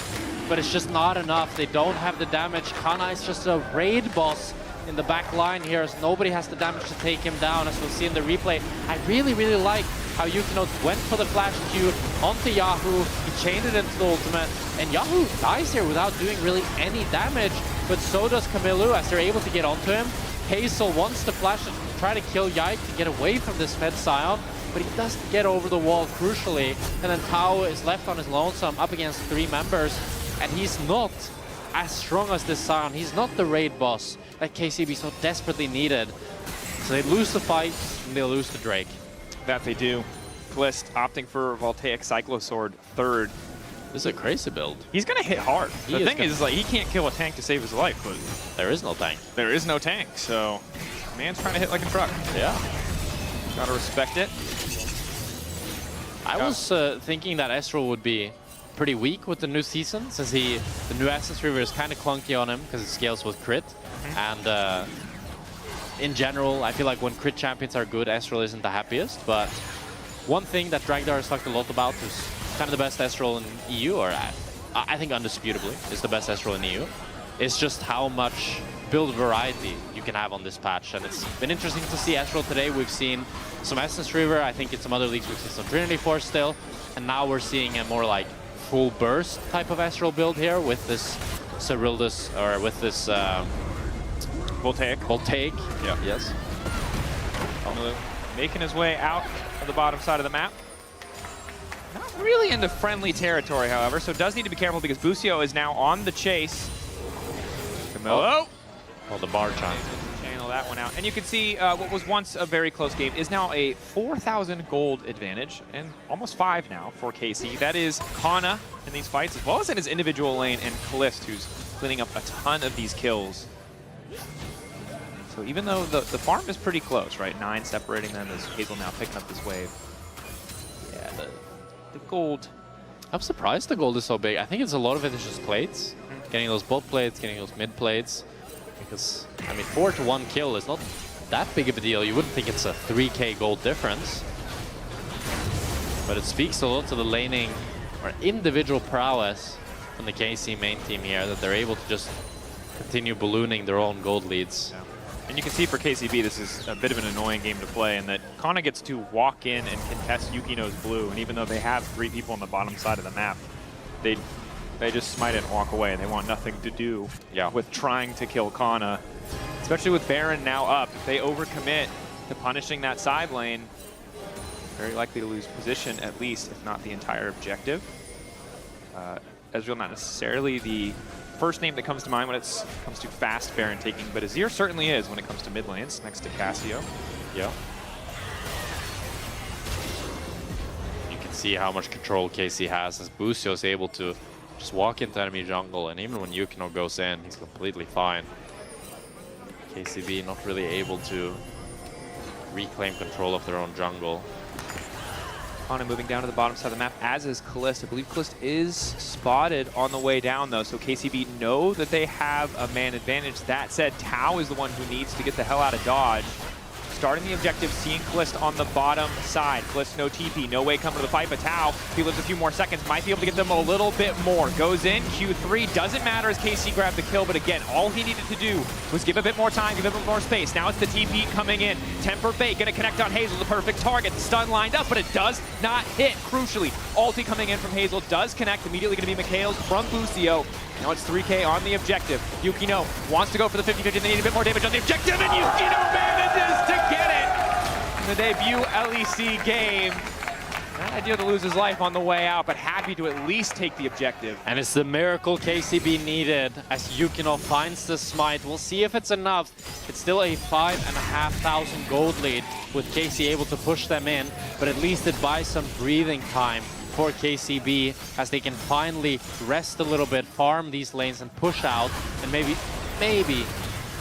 but it's just not enough. They don't have the damage. Kana is just a raid boss in the back line here, as nobody has the damage to take him down, as we'll see in the replay. I really, really like how Yukino went for the flash Q onto Yahoo. He chained it into the ultimate, and Yahoo dies here without doing really any damage, but so does Kamilu as they're able to get onto him. Hazel wants to flash to try to kill Yike to get away from this mid Scion, but he doesn't get over the wall crucially. And then Tao is left on his lonesome up against 3 members, and he's not as strong as this Scion. He's not the raid boss that KCB so desperately needed. So they lose the fight, and they lose the Drake. That they do. Kalist opting for Voltaic Cyclosword third. This is a crazy build. He's going to hit hard. The thing is, like, he can't kill a tank to save his life, but there is no tank. There is no tank, so man's trying to hit like a truck. Yeah. Gotta respect it. I was thinking that Estral would be pretty weak with the new season, since the new Essence River is kind of clunky on him because it scales with crit. And in general, I feel like when crit champions are good, Estral isn't the happiest. But one thing that Dragdar has talked a lot about is kind of the best Estral in EU, or I think undisputably is the best Estral in EU. It's just how much build variety you can have on this patch, and it's been interesting to see Estral today. We've seen some Essence River, I think in some other leagues we've seen some Trinity Force still, and now we're seeing a more like full burst type of Estral build here with this Cerildus, or with this Voltaic. Yeah. Yes. Making his way out of the bottom side of the map. Not really into friendly territory, however, so does need to be careful because Busio is now on the chase. Camillo. Well, the bar chime. Channel that one out. And you can see what was once a very close game is now a 4,000 gold advantage, and almost 5 now for KC. That is Kana in these fights, as well as in his individual lane, and Kalist, who's cleaning up a ton of these kills. So even though the farm is pretty close, right? 9 separating them, as Hazel now picking up this wave. Yeah, the gold. I'm surprised the gold is so big. I think it's a lot of it is just plates. Getting those bot plates, getting those mid plates. Because, I mean, 4 to 1 kill is not that big of a deal. You wouldn't think it's a 3k gold difference. But it speaks a lot to the laning or individual prowess from the KC main team here, that they're able to just continue ballooning their own gold leads. Yeah. And you can see for KCB, this is a bit of an annoying game to play, in that Kana gets to walk in and contest Yukino's blue, and even though they have 3 people on the bottom side of the map, they just smite it and walk away. They want nothing to do with trying to kill Kana. Especially with Baron now up. If they overcommit to punishing that side lane, very likely to lose position, at least, if not the entire objective. Ezreal not necessarily the first name that comes to mind when it comes to fast Baron taking, but Azir certainly is when it comes to mid lanes, next to Cassio. Yeah. You can see how much control KC has, as Busio is able to just walk into enemy jungle, and even when Yukino goes in, he's completely fine. KCB not really able to reclaim control of their own jungle. Kana moving down to the bottom side of the map, as is Kalist. I believe Kalist is spotted on the way down, though, so KCB know that they have a man advantage. That said, Tao is the one who needs to get the hell out of dodge. Starting the objective, seeing Kalist on the bottom side. Kalist no TP, no way coming to the fight, but Tao, he lives a few more seconds, might be able to get them a little bit more. Goes in, Q3, doesn't matter as KC grabbed the kill, but again, all he needed to do was give a bit more time, give a bit more space. Now it's the TP coming in. Temper Fate, gonna connect on Hazel, the perfect target. The stun lined up, but it does not hit, crucially. Ulti coming in from Hazel, does connect, immediately gonna be Mikhail's from Busio. Now it's 3k on the objective. Yukino wants to go for the 50-50, they need a bit more damage on the objective, and Yukino manages to get it! The debut LEC game. Not ideal to lose his life on the way out, but happy to at least take the objective. And it's the miracle KCB needed as Yukino finds the smite. We'll see if it's enough. It's still a 5,500 gold lead with KC able to push them in, but at least it buys some breathing time for KCB as they can finally rest a little bit, farm these lanes and push out, and maybe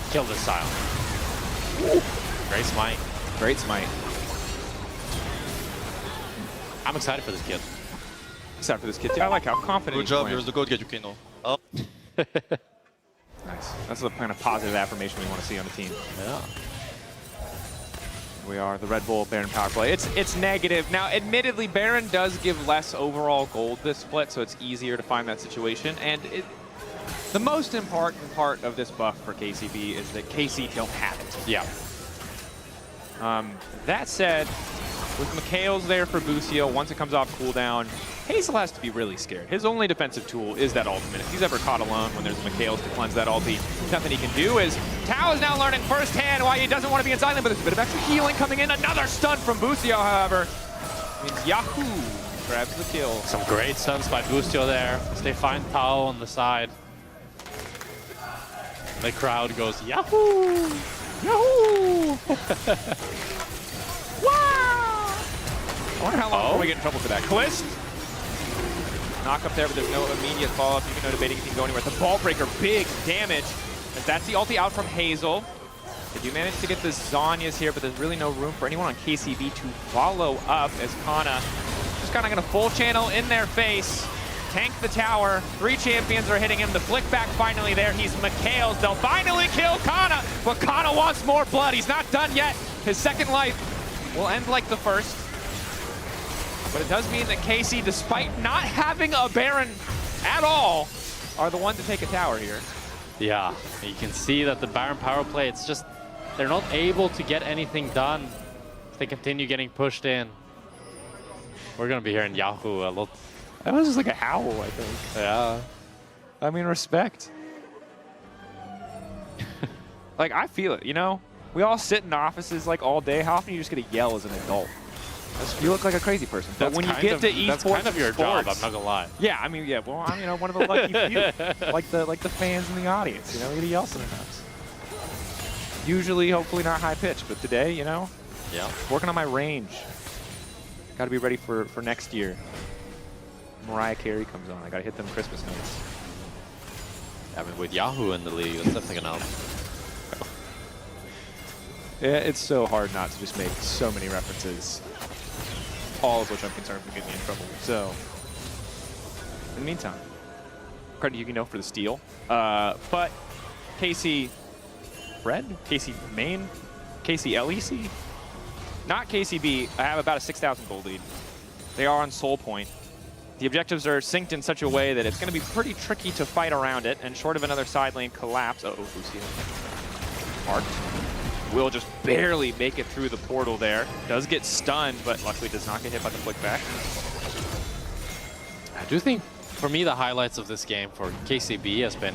kill the silent. Great smite. Great smite. I'm excited for this kid. Excited for this kid too. I like how confident Good job, here's the goat get Yukino. Oh. Nice. That's the kind of positive affirmation we want to see on the team. Yeah. We are the Red Bull Baron power play. It's negative. Now, admittedly, Baron does give less overall gold this split, so it's easier to find that situation. And the most important part of this buff for KCB is that KC don't have it. Yeah. That said, with Mikhail's there for Busio, once it comes off cooldown, Hazel has to be really scared. His only defensive tool is that ultimate. If he's ever caught alone when there's Mikhail's to cleanse that ulti, nothing he can do. Is Tao is now learning firsthand why he doesn't want to be inside lane, but there's a bit of extra healing coming in. Another stun from Busio, however. Means Yahoo grabs the kill. Some great stuns by Busio there as they find Tao on the side. The crowd goes, Yahoo! Yahoo! Wow! I wonder how long before we get in trouble for that. Kalist! Knock up there, but there's no immediate follow-up. You can know debating if he can go anywhere. The ball breaker, big damage. As that's the ulti out from Hazel. They do manage to get the Zhonya's here, but there's really no room for anyone on KCB to follow up as Kana just kind of going to full channel in their face. Tank the tower. 3 champions are hitting him. The flick back finally there. He's Mikhail's. They'll finally kill Kana, but Kana wants more blood. He's not done yet. His second life will end like the first. But it does mean that KC, despite not having a Baron at all, are the one to take a tower here. Yeah, you can see that the Baron power play, it's just, they're not able to get anything done if they continue getting pushed in. We're going to be hearing Yahoo a lot. That was just like a howl, I think. Yeah. I mean, respect. Like, I feel it, you know? We all sit in offices like all day. How often are you just going to yell as an adult? You look like a crazy person. But when you get to esports, that's kind of your job. sports, I'm not gonna lie. Yeah, I mean, yeah. Well, I'm one of the lucky few, like the fans in the audience. You know, we get to yell sometimes. Usually, hopefully not high pitch, but today, you know, working on my range. Got to be ready for next year. Mariah Carey comes on. I got to hit them Christmas notes. I mean, with Yahoo in the league, that's definitely gonna help. Yeah, it's so hard not to just make so many references, all of which I'm concerned will get me in trouble. So, in the meantime, credit to Yukino for the steal. But KC Red, KC Main, KC LEC, not KCB, I have about a 6,000 gold lead. They are on Soul Point. The objectives are synced in such a way that it's going to be pretty tricky to fight around it, and short of another side lane collapse, Lucio marked. Will just barely make it through the portal there. Does get stunned, but luckily does not get hit by the flick back. I do think, for me, the highlights of this game for KCB has been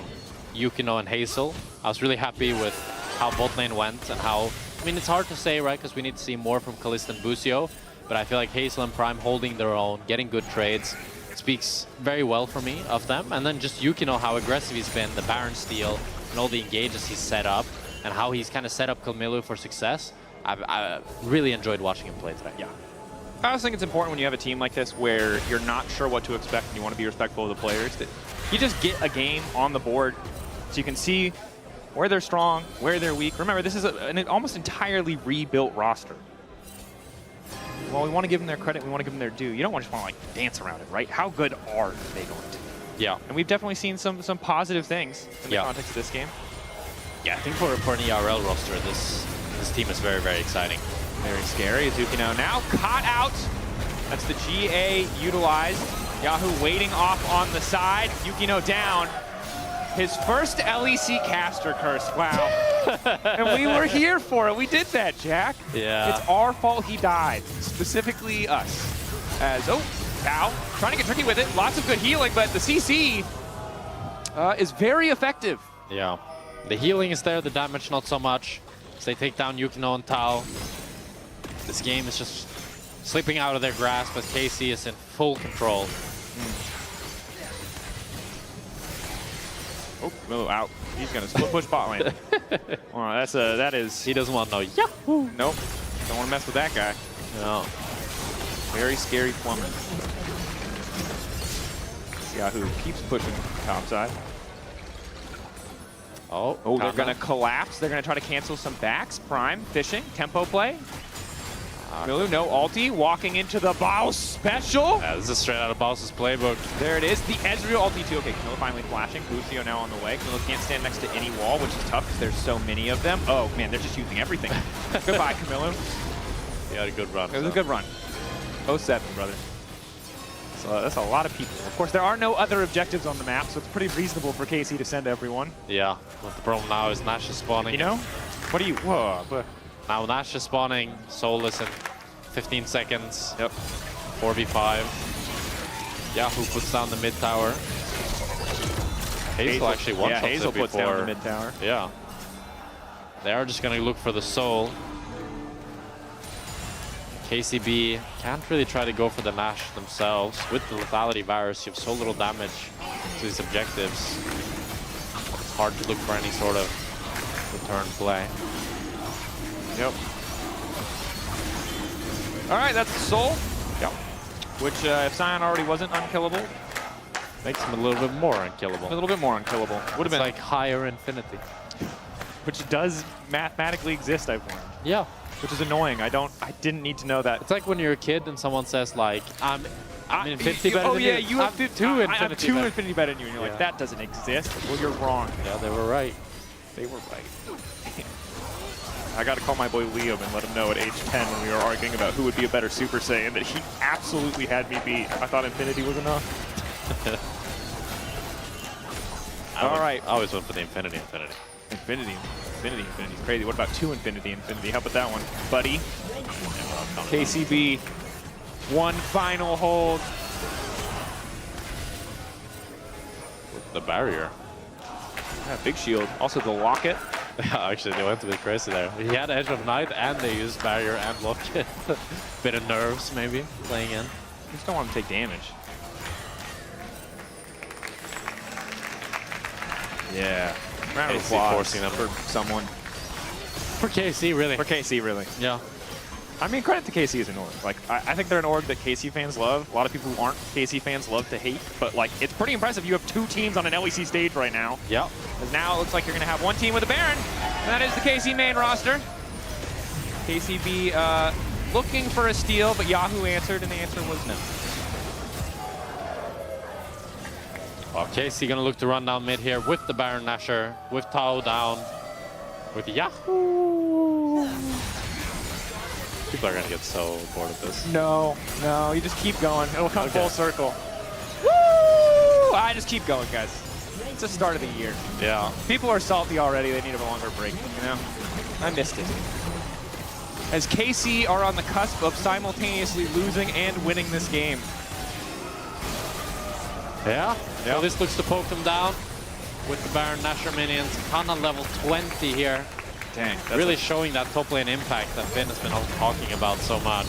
Yukino and Hazel. I was really happy with how bot lane went and how, I mean, it's hard to say, right, because we need to see more from Kalista and Busio, but I feel like Hazel and Prime holding their own, getting good trades, speaks very well for me of them. And then just Yukino, how aggressive he's been, the Baron steal, and all the engages he's set up, and how he's kind of set up Camilo for success. I really enjoyed watching him play today. Yeah. I also think it's important when you have a team like this where you're not sure what to expect and you want to be respectful of the players, that you just get a game on the board so you can see where they're strong, where they're weak. Remember, this is an almost entirely rebuilt roster. Well, we want to give them their credit, we want to give them their due. You don't just want to like dance around it, right? How good are they going to be? Yeah. And we've definitely seen some positive things in the context of this game. Yeah, I think for an ERL roster, this team is very, very exciting. Very scary. Yukino now caught out. That's the GA utilized. Yahoo waiting off on the side. Yukino down. His first LEC caster curse. Wow. And we were here for it. We did that, Jack. Yeah. It's our fault he died. Specifically us. As, Tao trying to get tricky with it. Lots of good healing, but the CC is very effective. Yeah. The healing is there, the damage not so much. So they take down Yukino and Tao. This game is just slipping out of their grasp, but KC is in full control. Oh, Camilo out. He's gonna split push bot lane. Oh, that is. He doesn't want no Yahoo. Nope. Don't want to mess with that guy. No. Very scary plumber. Yahoo keeps pushing top side. Oh, they're gonna collapse. They're gonna try to cancel some backs. Prime fishing, tempo play. Milu, no ulti, walking into the Baus special. Yeah, this is straight out of Baus's playbook. There it is, the Ezreal ulti too. Okay, Camilo finally flashing. Busio now on the way. Camilo can't stand next to any wall, which is tough because there's so many of them. Oh man, they're just using everything. Goodbye, Camilo. He had a good run. It was a good run. 07, brother. So that's a lot of people. Of course, there are no other objectives on the map, so it's pretty reasonable for KC to send everyone. Yeah, but the problem now is Nash is spawning. You know? What do you... Whoa, but... Now Nash is spawning, Soulless in 15 seconds. Yep. 4v5. Yahoo puts down the mid tower. Hazel actually one-shots it Hazel puts down the before. mid tower. Yeah. They are just going to look for the soul. KCB can't really try to go for the Nash themselves. With the lethality virus, you have so little damage to these objectives. It's hard to look for any sort of return play. Yep. All right, that's the soul. Yep. Which, if Sion already wasn't unkillable, makes him a little bit more unkillable. A little bit more unkillable. Would have been like higher infinity. Which does mathematically exist, I've learned. Yeah. Which is annoying. I didn't need to know that. It's like when you're a kid and someone says like, I'm infinity better than you. Oh yeah, you have two infinity. I'm two infinity better than you, and you're like, that doesn't exist. Well, you're wrong. Yeah, they were right. They were right. I got to call my boy Liam and let him know at age 10 when we were arguing about who would be a better Super Saiyan that he absolutely had me beat. I thought infinity was enough. All right. I always went for the infinity. Infinity is crazy. What about two infinity? How about that one, buddy? KCB, one final hold. With the barrier. Yeah, big shield. Also the locket. Yeah, actually, they went a bit crazy there. He had Edge of Night, and they used Barrier and Block. Bit of nerves, maybe, playing in. Just don't want him to take damage. Yeah. Round of applause forcing them for someone. For KC, really. For KC, really. Yeah. I mean, credit to KC as an org. Like, I think they're an org that KC fans love. A lot of people who aren't KC fans love to hate. But, like, it's pretty impressive. You have 2 teams on an LEC stage right now. Yep. Because now it looks like you're going to have 1 team with a Baron. And that is the KC main roster. KCB looking for a steal, but Yahoo answered, and the answer was no. Well, KC going to look to run down mid here with the Baron Nashor, with Tao down, with Yahoo. People are going to get so bored of this. No, you just keep going. It'll come full circle. Woo! I just keep going, guys. It's the start of the year. Yeah. People are salty already. They need a longer break, you know? I missed it. As KC are on the cusp of simultaneously losing and winning this game. Yeah. So this looks to poke them down with the Baron Nashor minions. Kana level 20 here. Dang. Really showing that top lane impact that Finn has been talking about so much.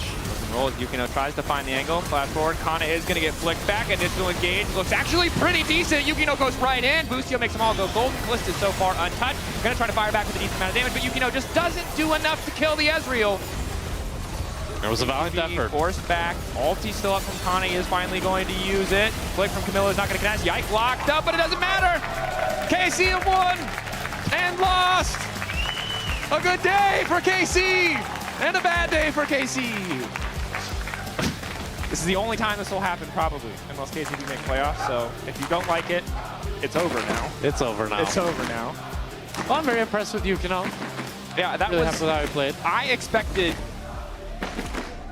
Roll, Yukino tries to find the angle. Flash forward. Kana is going to get flicked back. Additional engage. Looks actually pretty decent. Yukino goes right in. Boostio makes them all go golden. Calista is so far untouched. Going to try to fire back with a decent amount of damage, but Yukino just doesn't do enough to kill the Ezreal. There was a valiant effort. Forced back. Ulti still up from Kana. He is finally going to use it. Flick from Camilla is not going to connect. Yike locked up, but it doesn't matter. KC have won and lost. A good day for KC and a bad day for KC. This is the only time this will happen, probably, unless KCB make playoffs. So if you don't like it, it's over now. It's over now. It's over now. Well, I'm very impressed with Yukino. Yeah, that really was how he played. I expected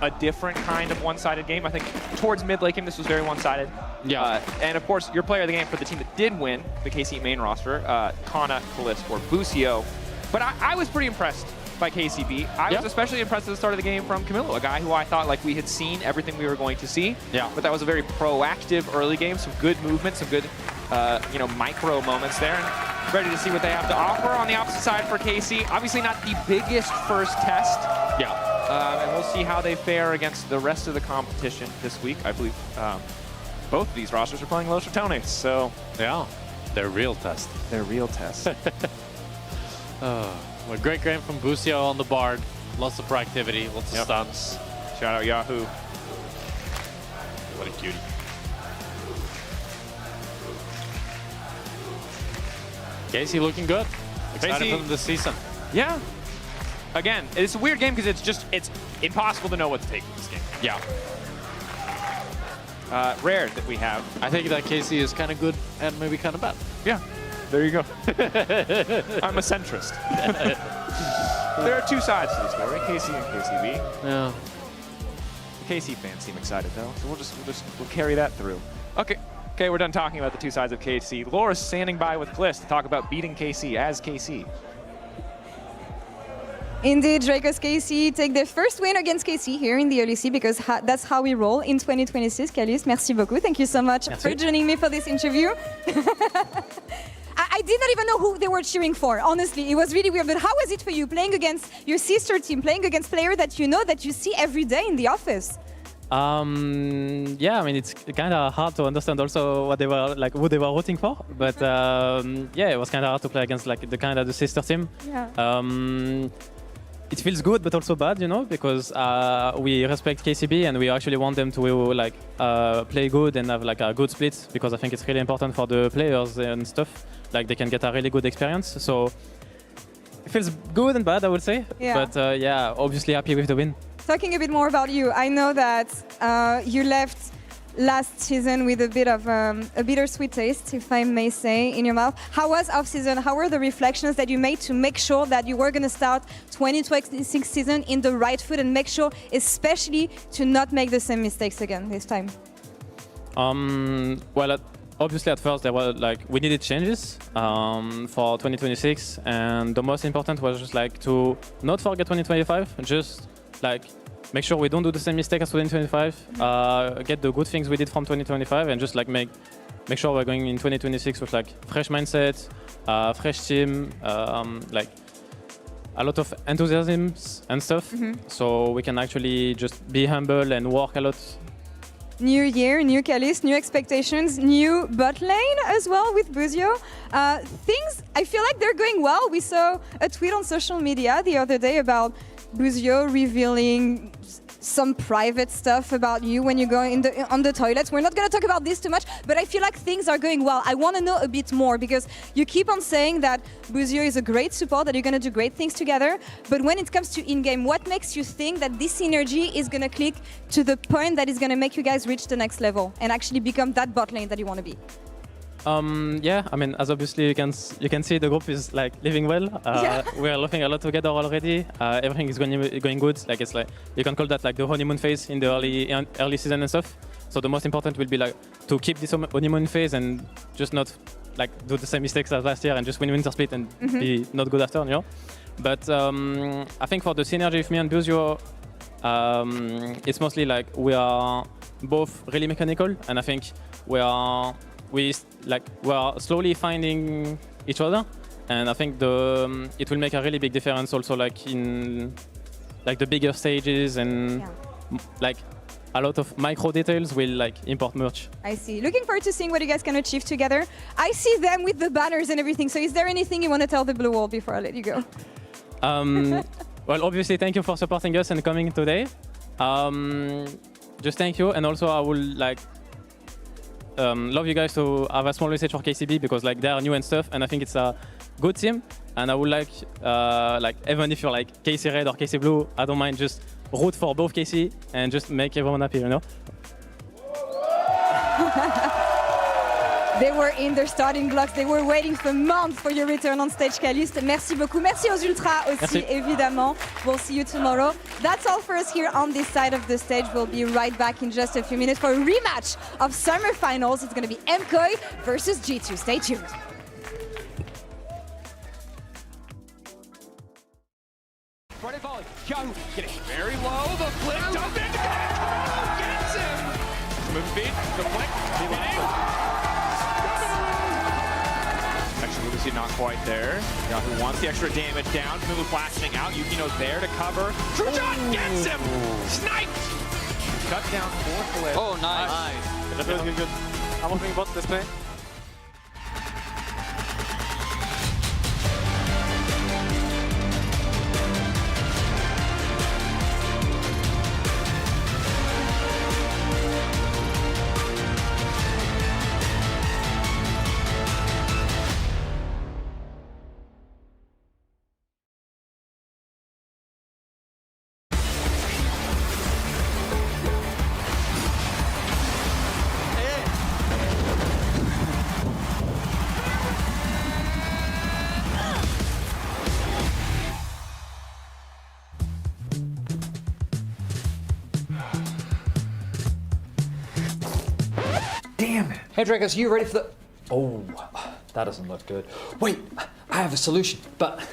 a different kind of one-sided game. I think towards mid-late game, this was very one-sided. Yeah. And of course, your player of the game for the team that did win, the KC main roster, Kana, Kalist, or Boostio. But I was pretty impressed by KCB. I was especially impressed at the start of the game from Camilo, a guy who I thought like we had seen everything we were going to see. Yeah. But that was a very proactive early game, some good movement, some good micro moments there. And ready to see what they have to offer on the opposite side for KC. Obviously not the biggest first test. Yeah. And we'll see how they fare against the rest of the competition this week. I believe both of these rosters are playing Los Ratones, so... Yeah, their real test. Their real test. A great game from Boostio on the Bard. Lots of proactivity, lots of stunts. Shout out Yahoo. What a cutie. KC looking good. Excited for them this season. Yeah. Again, it's a weird game because it's impossible to know what to take from this game. Yeah. Rare that we have. I think that KC is kind of good and maybe kind of bad. Yeah. There you go. I'm a centrist. There are 2 sides to the story, KC and KCB. Yeah. The KC fans seem excited though, so we'll carry that through. Okay, we're done talking about the 2 sides of KC. Laura's standing by with Kliss to talk about beating KC as KC. Indeed, Dracos KC take their first win against KC here in the LEC because that's how we roll in 2026. Kalis, merci beaucoup. Thank you so much for joining me for this interview. I did not even know who they were cheering for, honestly. It was really weird. But how was it for you playing against your sister team, playing against players that you know, that you see every day in the office? Yeah, I mean, it's kind of hard to understand also what they were like, who they were rooting for. But yeah, it was kind of hard to play against like the sister team. Yeah. It feels good, but also bad, you know, because we respect KCB and we actually want them to like play good and have like a good split, because I think it's really important for the players and stuff. Like they can get a really good experience. So it feels good and bad, I would say. Yeah. But yeah, obviously happy with the win. Talking a bit more about you, I know that you left last season with a bit of a bittersweet taste, if I may say, in your mouth. How was off-season? How were the reflections that you made to make sure that you were going to start 2026 season in the right foot and make sure, especially, to not make the same mistakes again this time? Well, obviously at first there were like we needed changes for 2026, and the most important was just like to not forget 2025, just like make sure we don't do the same mistake as 2025, get the good things we did from 2025, and just like make sure we're going in 2026 with like fresh mindset, fresh team, like a lot of enthusiasm and stuff. So we can actually just be humble and work a lot. New year, new Callis, new expectations, new bot lane as well with Buzio. Things, I feel like they're going well. We saw a tweet on social media the other day about Buzio revealing some private stuff about you when you go on the toilets. We're not going to talk about this too much, but I feel like things are going well. I want to know a bit more because you keep on saying that Buzio is a great support, that you're going to do great things together. But when it comes to in-game, what makes you think that this synergy is going to click to the point that is going to make you guys reach the next level and actually become that bot lane that you want to be? Yeah, I mean, as obviously you can see, the group is like living well. We are laughing a lot together already. Everything is going good. Like it's like you can call that like the honeymoon phase in the early season and stuff. So the most important will be like to keep this honeymoon phase and just not like do the same mistakes as last year and just win winter split and be not good after, you know. But I think for the synergy with me and Buzio, it's mostly like we are both really mechanical, and I think we are slowly finding each other, and I think it will make a really big difference also like in like the bigger stages and like a lot of micro details will like import merch. I see. Looking forward to seeing what you guys can achieve together. I see them with the banners and everything. So is there anything you want to tell the Blue Wall before I let you go? Well, obviously, thank you for supporting us and coming today. Just thank you, and also I would like love you guys to have a small message for KCB because like they are new and stuff, and I think it's a good team. And I would like even if you're like KC Red or KC Blue, I don't mind, just root for both KC and just make everyone happy, you know. They were in their starting blocks. They were waiting for months for your return on stage, Caliste. Merci beaucoup. Merci aux Ultras aussi, évidemment. We'll see you tomorrow. That's all for us here on this side of the stage. We'll be right back in just a few minutes for a rematch of Summer Finals. It's going to be MKOI versus G2. Stay tuned. Front and volley. Yo, getting very low. The flick dump in. Oh, gets him. Move feet. The flick. Actually, Lucy not quite there. Yahoo wants the extra damage down. Mulu flashing out. Yukino's there to cover. True shot gets him. Sniped. Cut down for flip. Oh, nice. Good. I'm moving bot this way. Hey Dragos, you ready for the... Oh, that doesn't look good. Wait, I have a solution, but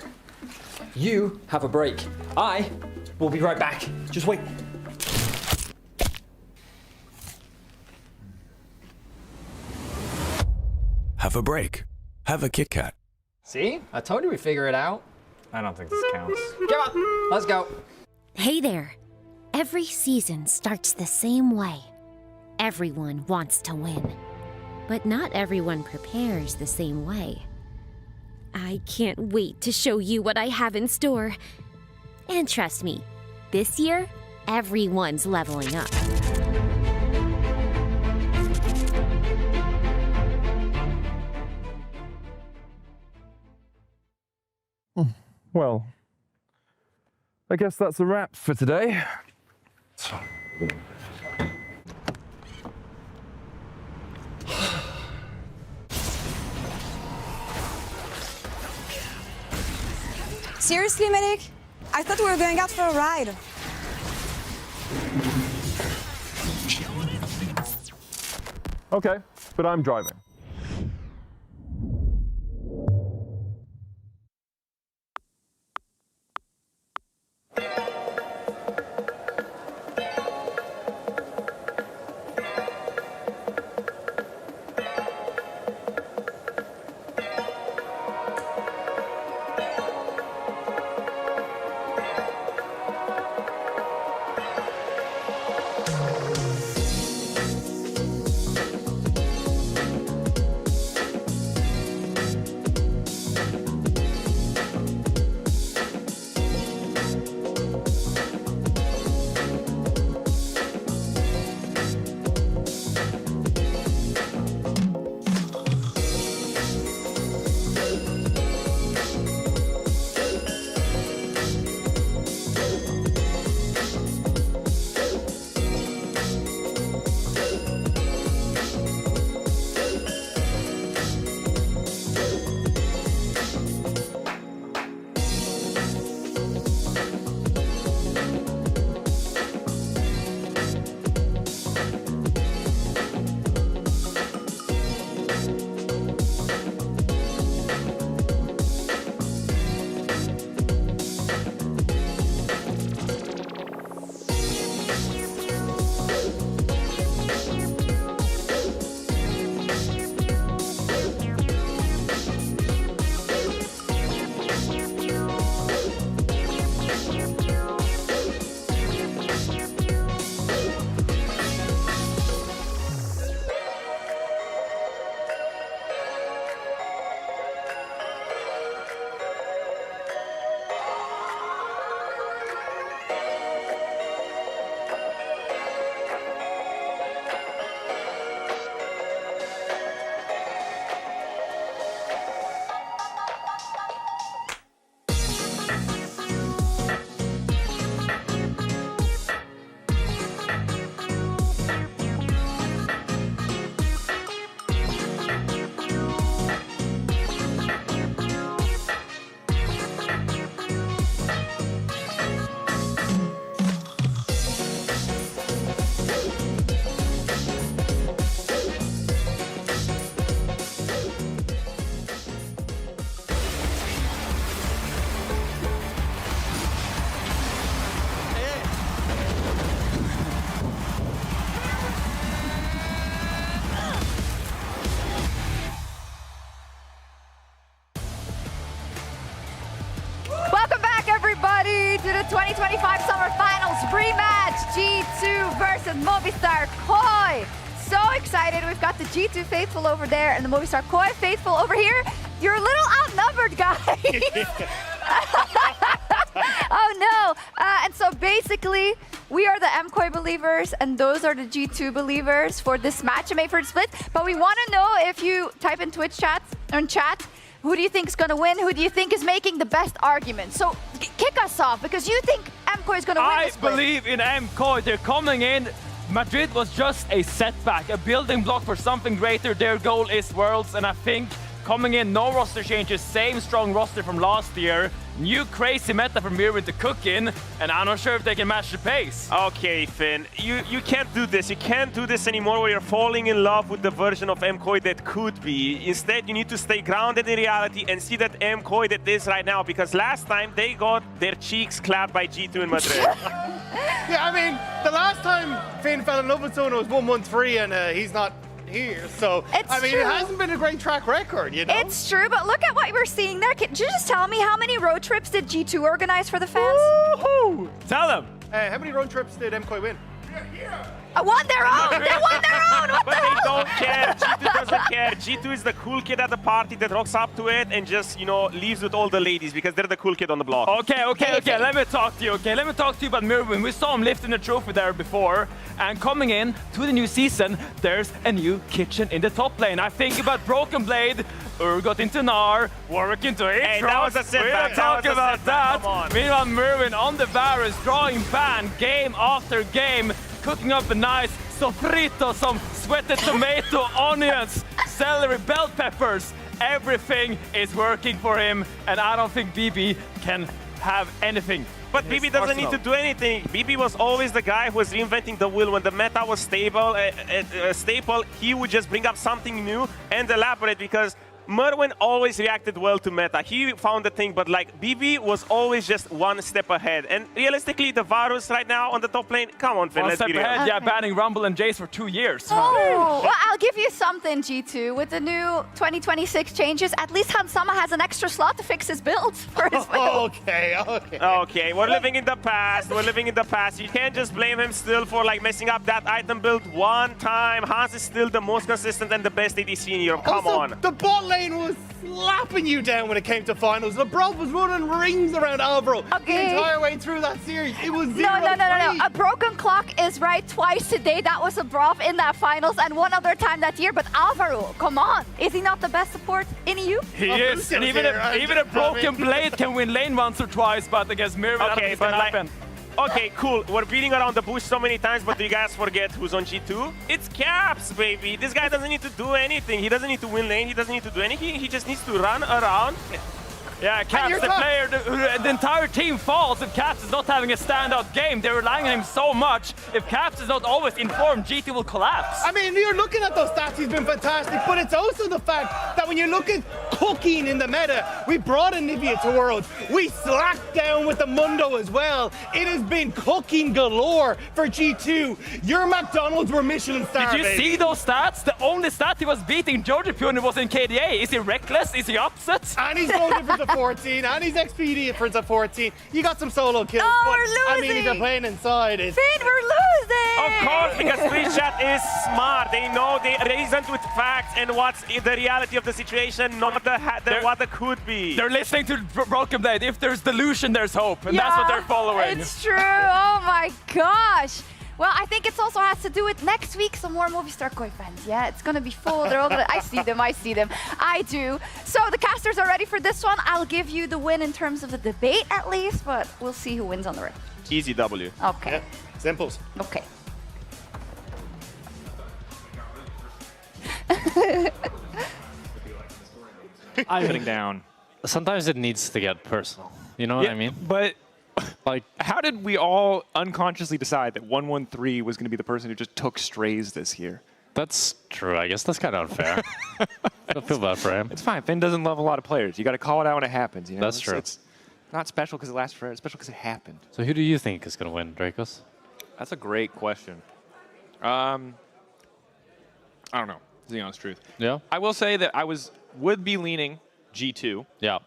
you have a break. I will be right back. Just wait. Have a break. Have a Kit Kat. See? I told you we'd figure it out. I don't think this counts. Come on, let's go. Hey there. Every season starts the same way. Everyone wants to win. But not everyone prepares the same way. I can't wait to show you what I have in store. And trust me, this year, everyone's leveling up. Well, I guess that's a wrap for today. Seriously, Medic? I thought we were going out for a ride. Okay, but I'm driving. match, G2 versus Movistar Koi. So excited. We've got the G2 faithful over there and the Movistar Koi faithful over here. You're a little outnumbered, guys. Oh no. And so basically, we are the MKoi believers and those are the G2 believers for this match, EMEA First Split. But we want to know, if you type in Twitch chat, who do you think is going to win? Who do you think is making the best argument? So kick us off, because you think MKoi is going to win I this split. believe in MKoi. They're coming in. Madrid was just a setback, a building block for something greater. Their goal is Worlds, and I think coming in, no roster changes, same strong roster from last year. New crazy meta from Mirwin to cook in, and I'm not sure if they can match the pace. Okay, Finn, you can't do this. You can't do this anymore where you're falling in love with the version of MKoi that could be. Instead, you need to stay grounded in reality and see that MKoi that is right now, because last time they got their cheeks clapped by G2 in Madrid. Yeah, I mean, the last time Finn fell in love with someone, it was 1-1-3, and he's not here. So, I mean, it hasn't been a great track record, you know? It's true, but look at what we're seeing there. Could you just tell me, how many road trips did G2 organize for the fans? Woohoo! Tell them. How many road trips did MKoi win? Won their own! They won their own! What But the they hell? don't care. G2 doesn't care. G2 is the cool kid at the party that rocks up to it and just, you know, leaves with all the ladies because they're the cool kid on the block. Okay, let me talk to you, Let me talk to you about Mirwin. We saw him lifting the trophy there before, and coming in to the new season, there's a new kitchen in the top lane. I think about Broken Blade, Urgot into Gnar, Warwick into Aatrox. Hey, that was a setback. We don't talk about that. Meanwhile, Mirwin on the Varus, drawing ban game after game, cooking up a nice sofrito, some sweated tomato, onions, celery, bell peppers. Everything is working for him, and I don't think BB can have anything. But BB doesn't need to do anything. BB was always the guy who was reinventing the wheel. When the meta was stable, he would just bring up something new and elaborate, because Merwin always reacted well to meta. He found the thing, but like BB was always just one step ahead. And realistically, the Varus right now on the top lane, come on, Finn, One let's step be real. ahead, yeah, banning Rumble and Jace for 2 years. Oh, well, I'll give you something, G2. With the new 2026 changes, at least Hansama has an extra slot to fix his build for his build. Okay, we're living in the past. We're living in the past. You can't just blame him still for like messing up that item build one time. Hans is still the most consistent and the best ADC in Europe. Come Also, on. the bot lane was slapping you down when it came to finals. LeBron was running rings around Alvaro the entire way through that series. It was 0-3. No. A broken clock is right twice today. That was a Broth in that finals and one other time that year. But Alvaro, come on. Is he not the best support in EU? He is, and even a broken blade can win lane once or twice, but against Mirwin, I don't think it's gonna happen. Okay, cool. We're beating around the bush so many times, but do you guys forget who's on G2? It's Caps, baby. This guy doesn't need to do anything. He doesn't need to win lane. He doesn't need to do anything. He just needs to run around. Yeah, Caps, the player, the entire team falls if Caps is not having a standout game. They're relying on him so much. If Caps is not always informed, GT will collapse. I mean, you're looking at those stats, he's been fantastic, but it's also the fact that when you look at cooking in the meta, we brought Anivia to Worlds. We slacked down with the Mundo as well. It has been cooking galore for G2. Your McDonald's were Michelin star, Did you see those stats? The only stat he was beating Georgia Pune was in KDA. Is he reckless? Is he upset? And he's going different to 14, and he's XP difference at 14. You got some solo kills, Oh, but we're I mean, if you're playing inside, it's... Finn, we're losing! Of course, because Twitch chat is smart. They know, they reason with facts and what's the reality of the situation, not what it could be. They're listening to Broken Blade. If there's delusion, there's hope, and that's what they're following. It's true. Oh my gosh. Well, I think it also has to do with next week, some more Movistar Koi fans. Yeah, it's going to be full. They're all gonna, I see them. I do. So the casters are ready for this one. I'll give you the win in terms of the debate at least, but we'll see who wins on the rift. Easy W. Okay. Yeah, simples. Okay. I'm Sitting down. Sometimes it needs to get personal. You know what I mean? But like, how did we all unconsciously decide that 113 was going to be the person who just took strays this year? That's true. I guess that's kind of unfair. I don't feel bad for him. It's fine. Finn doesn't love a lot of players. You got to call it out when it happens. You know? That's true. It's not special because it lasts forever. It's special because it happened. So who do you think is going to win, Dracos? That's a great question. I don't know, is the honest truth. Yeah. I will say that I would be leaning G2. Yeah.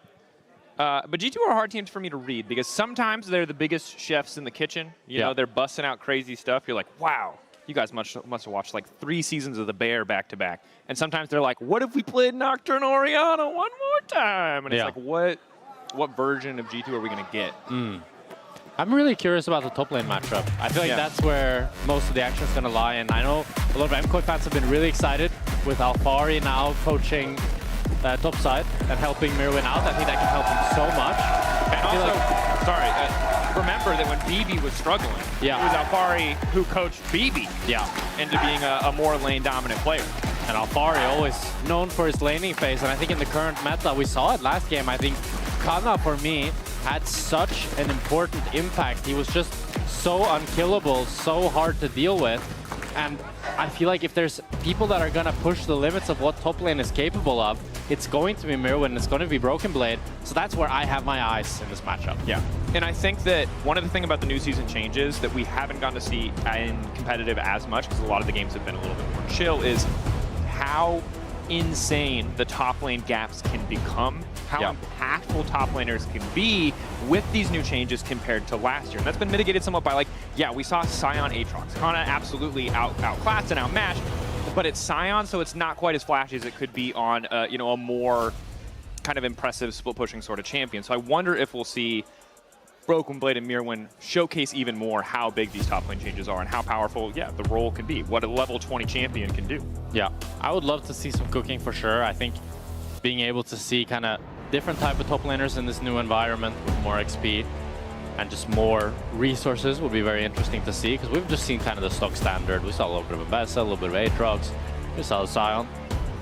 But G2 are hard teams for me to read because sometimes they're the biggest chefs in the kitchen. You know, they're busting out crazy stuff. You're like, wow, you guys must have watched like 3 seasons of The Bear back to back. And sometimes they're like, what if we played Nocturne Oriana one more time? And it's like, what version of G2 are we going to get? I'm really curious about the top lane matchup. I feel like that's where most of the action is going to lie. And I know a lot of MCOI fans have been really excited with Alfari now coaching top side and helping Mirwin out. I think that can help him so much. And also, remember that when BB was struggling, it was Alfari who coached BB into being a more lane-dominant player. And Alfari always known for his laning phase, and I think in the current meta, we saw it last game, I think Kana, for me, had such an important impact. He was just so unkillable, so hard to deal with. And I feel like if there's people that are going to push the limits of what top lane is capable of, it's going to be Mirwin, it's going to be Broken Blade. So that's where I have my eyes in this matchup. Yeah, and I think that one of the things about the new season changes that we haven't gotten to see in competitive as much, because a lot of the games have been a little bit more chill, is how insane the top lane gaps can become, how impactful top laners can be with these new changes compared to last year. And that's been mitigated somewhat by, like, we saw Sion Aatrox. Kana absolutely outclassed and outmatched, but it's Sion, so it's not quite as flashy as it could be on, you know, a more kind of impressive split-pushing sort of champion. So I wonder if we'll see Broken Blade and Mirwin showcase even more how big these top lane changes are and how powerful, the role can be, what a level 20 champion can do. Yeah, I would love to see some cooking for sure. I think being able to see kind of different type of top laners in this new environment with more XP and just more resources would be very interesting to see, because we've just seen kind of the stock standard. We saw a little bit of Ambessa, a little bit of Aatrox, we saw the Sion,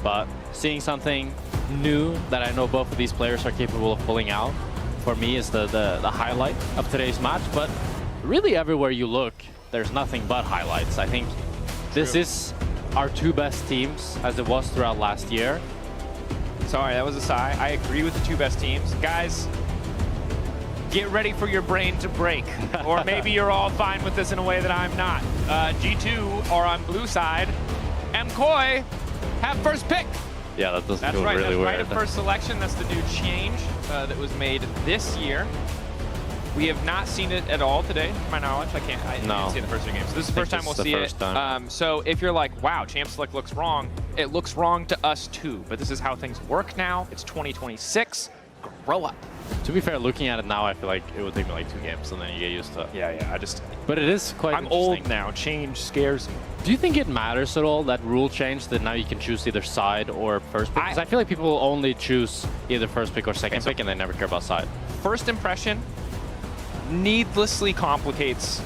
but seeing something new that I know both of these players are capable of pulling out, for me, is the highlight of today's match. But really everywhere you look, there's nothing but highlights. I think this is our 2 best teams, as it was throughout last year. Sorry, that was a sigh. I agree with the 2 best teams. Guys, get ready for your brain to break. Or maybe you're all fine with this in a way that I'm not. G2 are on blue side. MCOI have first pick. Yeah, that does That's feel right. really That's weird. right of first selection. That's the new change that was made this year. We have not seen it at all today, to my knowledge. I didn't see it in the first 2 games. So this is the first time we'll see it. So if you're like, wow, Champ Select looks wrong, it looks wrong to us too. But this is how things work now. It's 2026. Grow up. To be fair, looking at it now, I feel like it would take me like 2 games and then you get used to it. Yeah, But it is quite I'm old now. Change scares me. Do you think it matters at all, that rule change, that now you can choose either side or first pick? Because I feel like people will only choose either first pick or second pick and they never care about side. First impression needlessly complicates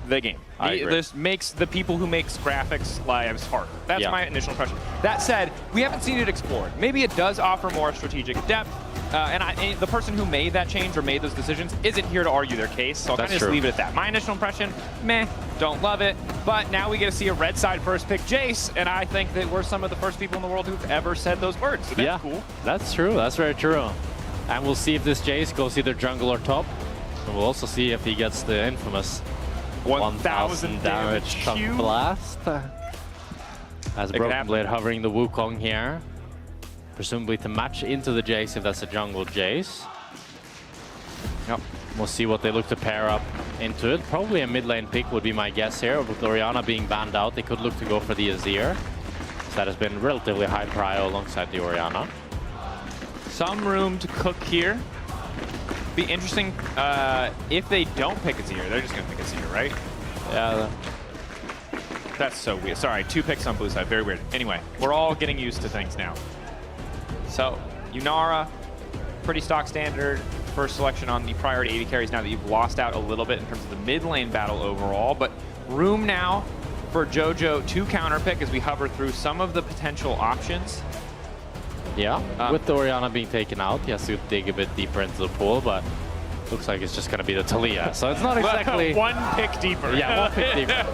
the game. This makes the people who makes graphics lives harder. That's my initial impression. That said, we haven't seen it explored. Maybe it does offer more strategic depth. And the person who made that change or made those decisions isn't here to argue their case, so I'll kind of just leave it at that. My initial impression, meh, don't love it. But now we get to see a red side first pick Jace, and I think that we're some of the first people in the world who've ever said those words. So that's cool. That's true. That's very true. And we'll see if this Jace goes either jungle or top. And we'll also see if he gets the infamous 1000 damage Shock Blast. As Broken Blade hovering the Wukong here. Presumably to match into the Jace if that's a jungle Jace. Yep. We'll see what they look to pair up into it. Probably a mid lane pick would be my guess here. With Orianna being banned out, they could look to go for the Azir. So that has been relatively high prio alongside the Orianna. Some room to cook here. Be interesting if they don't pick Azir. They're just going to pick Azir, right? Yeah. That's so weird. Sorry, 2 picks on blue side. Very weird. Anyway, we're all getting used to things now. So, Yunara, pretty stock standard. First selection on the priority 80 carries now that you've lost out a little bit in terms of the mid lane battle overall. But room now for JoJo to counterpick as we hover through some of the potential options. Yeah, with the Orianna being taken out, he has to dig a bit deeper into the pool, but looks like it's just going to be the Talia. So it's not exactly... 1 pick deeper. Yeah, 1 pick deeper.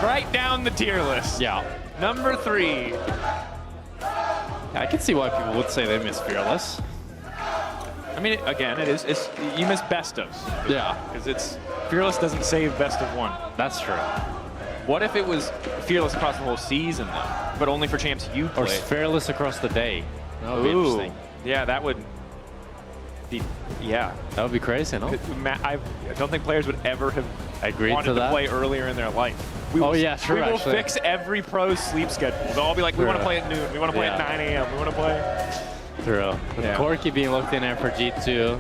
Right down the tier list. Yeah. Number 3. I can see why people would say they miss Fearless. I mean, again, it is. You miss best of. Yeah. Because Fearless doesn't save best of 1. That's true. What if it was Fearless across the whole season, though? But only for champs you play. Or Fearless across the day. That would be interesting. Yeah, that would... Yeah. That would be crazy, no? I don't think players would ever have agreed wanted to to play earlier in their life. We will, yeah, true, We will actually. fix every pro's sleep schedule. They'll all be like, we want to play at noon, we want to play at 9 a.m., we want to play... True. With Corki being looked in there for G2.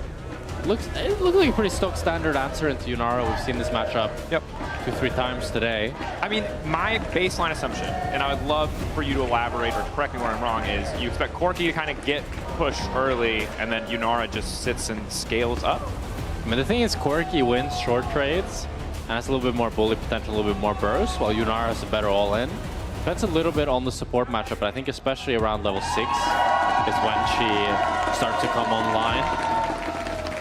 It looks like a pretty stock standard answer into Yunara. We've seen this matchup 2-3 times today. I mean, my baseline assumption, and I would love for you to elaborate or correct me where I'm wrong, is you expect Corki to kind of get pushed early, and then Yunara just sits and scales up? I mean, the thing is, Corki wins short trades, and has a little bit more bully potential, a little bit more burst, while Yunara has a better all-in. Depends a little bit on the support matchup, but I think especially around level 6 is when she starts to come online.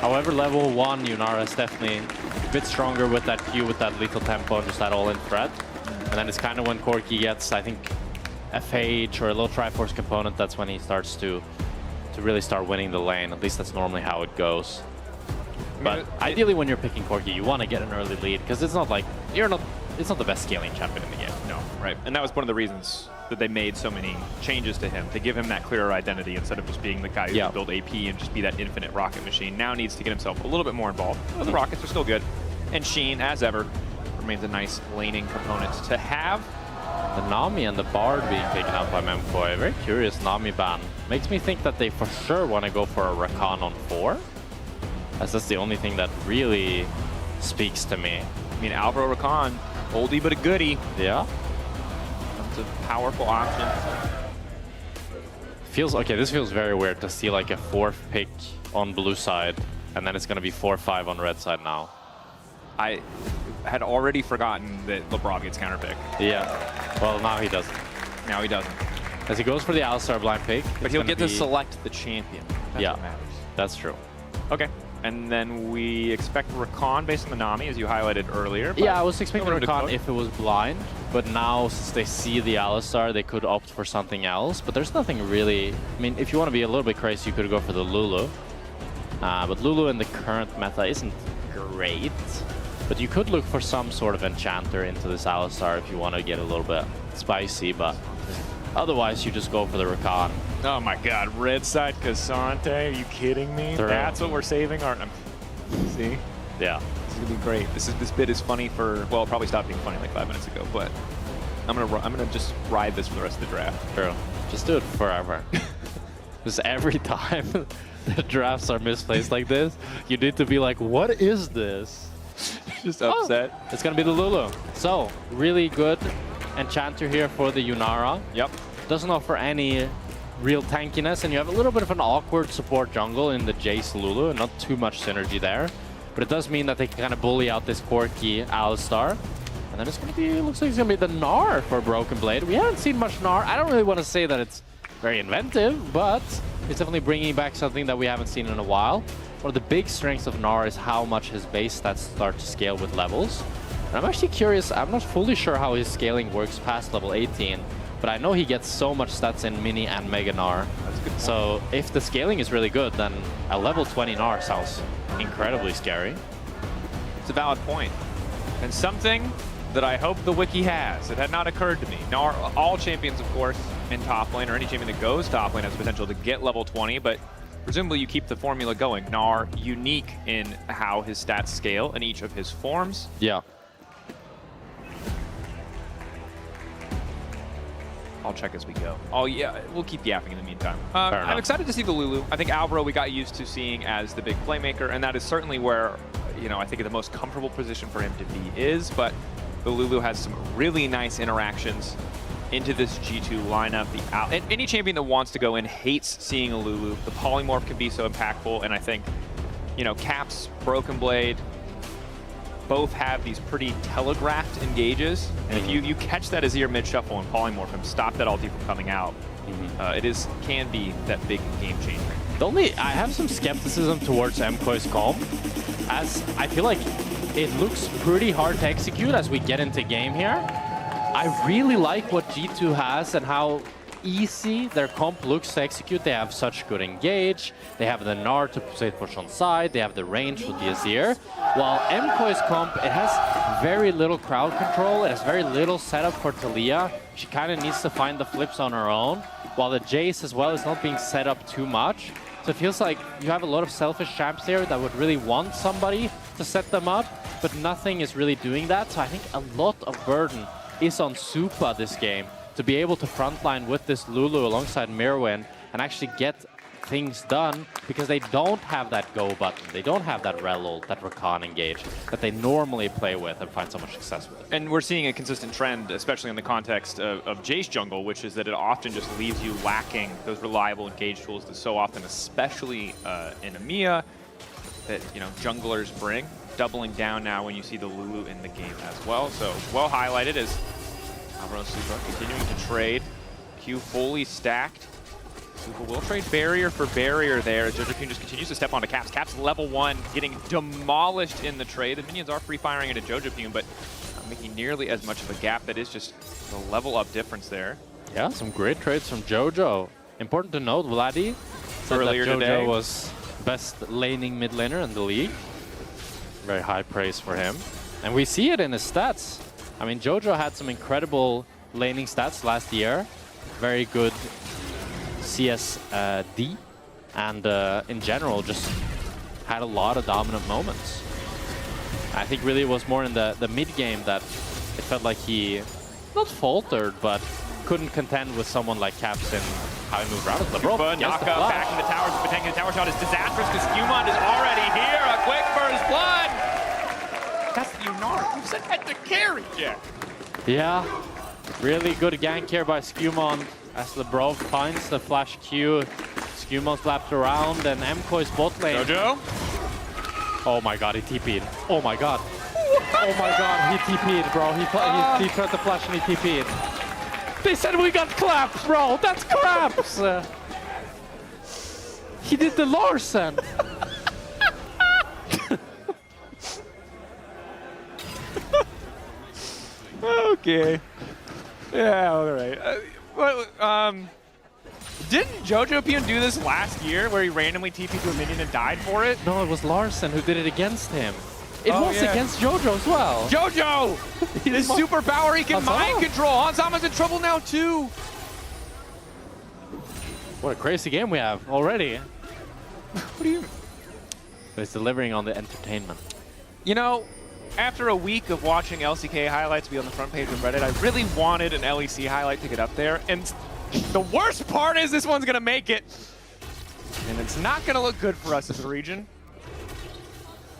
However, level 1, Yunara is definitely a bit stronger with that Q, with that lethal tempo, and just that all-in threat. And then it's kind of when Corki gets, I think, FH or a little Triforce component, that's when he starts to really start winning the lane. At least that's normally how it goes. But ideally, when you're picking Corki, you want to get an early lead, because it's not like, it's not the best scaling champion in the game. No, right. And that was one of the reasons that they made so many changes to him, to give him that clearer identity instead of just being the guy who can build AP and just be that infinite rocket machine. Now needs to get himself a little bit more involved. The rockets are still good. And Sheen, as ever, remains a nice laning component to have. The Nami and the Bard being taken out by Memkoi. Very curious Nami ban. Makes me think that they for sure want to go for a Rakan on 4. As that's the only thing that really speaks to me. I mean, Alvaro Rakan, oldie but a goodie. Yeah. It's a powerful option. This feels very weird to see like a 4th pick on blue side, and then it's going to be 4-5 on red side now. I had already forgotten that LeBron gets counterpick. Yeah. Well, now he doesn't. Now he doesn't. As he goes for the Alistar blind pick. But he'll get to select the champion. That's what matters. That's true. Okay. And then we expect Rakan based on the Nami, as you highlighted earlier. Yeah, I was expecting Rakan if it was blind, but now since they see the Alistar, they could opt for something else. But there's nothing really... I mean, if you want to be a little bit crazy, you could go for the Lulu. But Lulu in the current meta isn't great. But you could look for some sort of enchanter into this Alistar if you want to get a little bit spicy, but otherwise you just go for the Rakan. Oh my god, red side Cassante, are you kidding me? True. That's what we're saving, aren't we? See? Yeah. This is gonna be great. This bit is funny for, well, it probably stopped being funny like 5 minutes ago, but I'm gonna just ride this for the rest of the draft. True. Just do it forever. Just every time the drafts are misplaced like this, you need to be like, what is this? Just upset. Oh, it's gonna be the Lulu. So, really good enchanter here for the Yunara. Yep. Doesn't offer any real tankiness, and you have a little bit of an awkward support jungle in the Jace Lulu, and not too much synergy there. But it does mean that they can kind of bully out this Corki Alistar. And then it's gonna be, looks like it's gonna be the Gnar for Broken Blade. We haven't seen much Gnar. I don't really want to say that it's very inventive, but it's definitely bringing back something that we haven't seen in a while. One of the big strengths of Gnar is how much his base stats start to scale with levels. And I'm actually curious, I'm not fully sure how his scaling works past level 18, but I know he gets so much stats in Mini and Mega Gnar. That's a good point. So if the scaling is really good, then a level 20 Gnar sounds incredibly scary. It's a valid point. And something that I hope the wiki has. It had not occurred to me. Gnar, all champions, of course, in top lane, or any champion that goes top lane has the potential to get level 20, but presumably you keep the formula going. Gnar, unique in how his stats scale in each of his forms. Yeah. I'll check as we go. Oh yeah, we'll keep yapping in the meantime. I'm excited to see the Lulu. I think Alvaro we got used to seeing as the big playmaker, and that is certainly where, you know, I think the most comfortable position for him to be is, but the Lulu has some really nice interactions into this G2 lineup. And any champion that wants to go in hates seeing a Lulu. The polymorph can be so impactful, and I think, you know, Caps, Broken Blade, both have these pretty telegraphed engages, and if you catch that Azir mid-shuffle and polymorph him, stop that ulti from coming out, it can be that big game changer. I have some skepticism towards Mkoi's comp, as I feel like it looks pretty hard to execute as we get into game here. I really like what G2 has and how easy their comp looks to execute. They have such good engage, they have the Gnar to say push on side, they have the range with the Azir. While Mkoi's comp, it has very little crowd control, it has very little setup for Talia. She kind of needs to find the flips on her own, while the Jace as well is not being set up too much. So it feels like you have a lot of selfish champs here that would really want somebody to set them up, but nothing is really doing that. So I think a lot of burden is on Supa this game to be able to frontline with this Lulu alongside Mirwin and actually get things done, because they don't have that go button. They don't have that rel ult, that Rakan engage that they normally play with and find so much success with. And we're seeing a consistent trend, especially in the context of Jace jungle, which is that it often just leaves you lacking those reliable engage tools that so often, especially in EMEA, that junglers bring. Doubling down now when you see the Lulu in the game as well. So well highlighted as Alvaro Supa continuing to trade. Q fully stacked. Supa will trade barrier for barrier there as Jojo just continues to step onto Caps. Caps level 1, getting demolished in the trade. The minions are free firing into Jojo but not making nearly as much of a gap. That is just the level up difference there. Yeah, some great trades from Jojo. Important to note, Vladdy said earlier that Jojo today was best laning mid laner in the league. Very high praise for him. And we see it in his stats. I mean, Jojo had some incredible laning stats last year. Very good CSD, and in general just had a lot of dominant moments. I think really it was more in the mid game that it felt like he not faltered, but couldn't contend with someone like Caps and how he moved around. Supa, knock up back in the towers, but taking the tower shot is disastrous because Skewmon is already here. A quick burst blood. That's the Unari. You said had to carry, Jack. Yeah, really good gank here by Skewmon as Lebrov finds the flash Q. Skewmon's lapped around and Mkoy's bot lane. Jojo. Oh my god, he TP'd. Oh my god. Oh my god, he TP'd, bro. He tried to flash and he TP'd. They said we got claps, bro. That's claps. He did the Larsen. Okay. Yeah, all right. Didn't Jojo do this last year where he randomly TP'd to a minion and died for it? No, it was Larsen who did it against him. It Oh, was yeah. against Jojo as well. Jojo! His superpower, he can mind control. Hanzama's in trouble now too. What a crazy game we have already. What do you... But it's delivering on the entertainment. You know, after a week of watching LCK highlights be on the front page of Reddit, I really wanted an LEC highlight to get up there. And the worst part is this one's going to make it. And it's not going to look good for us as a region.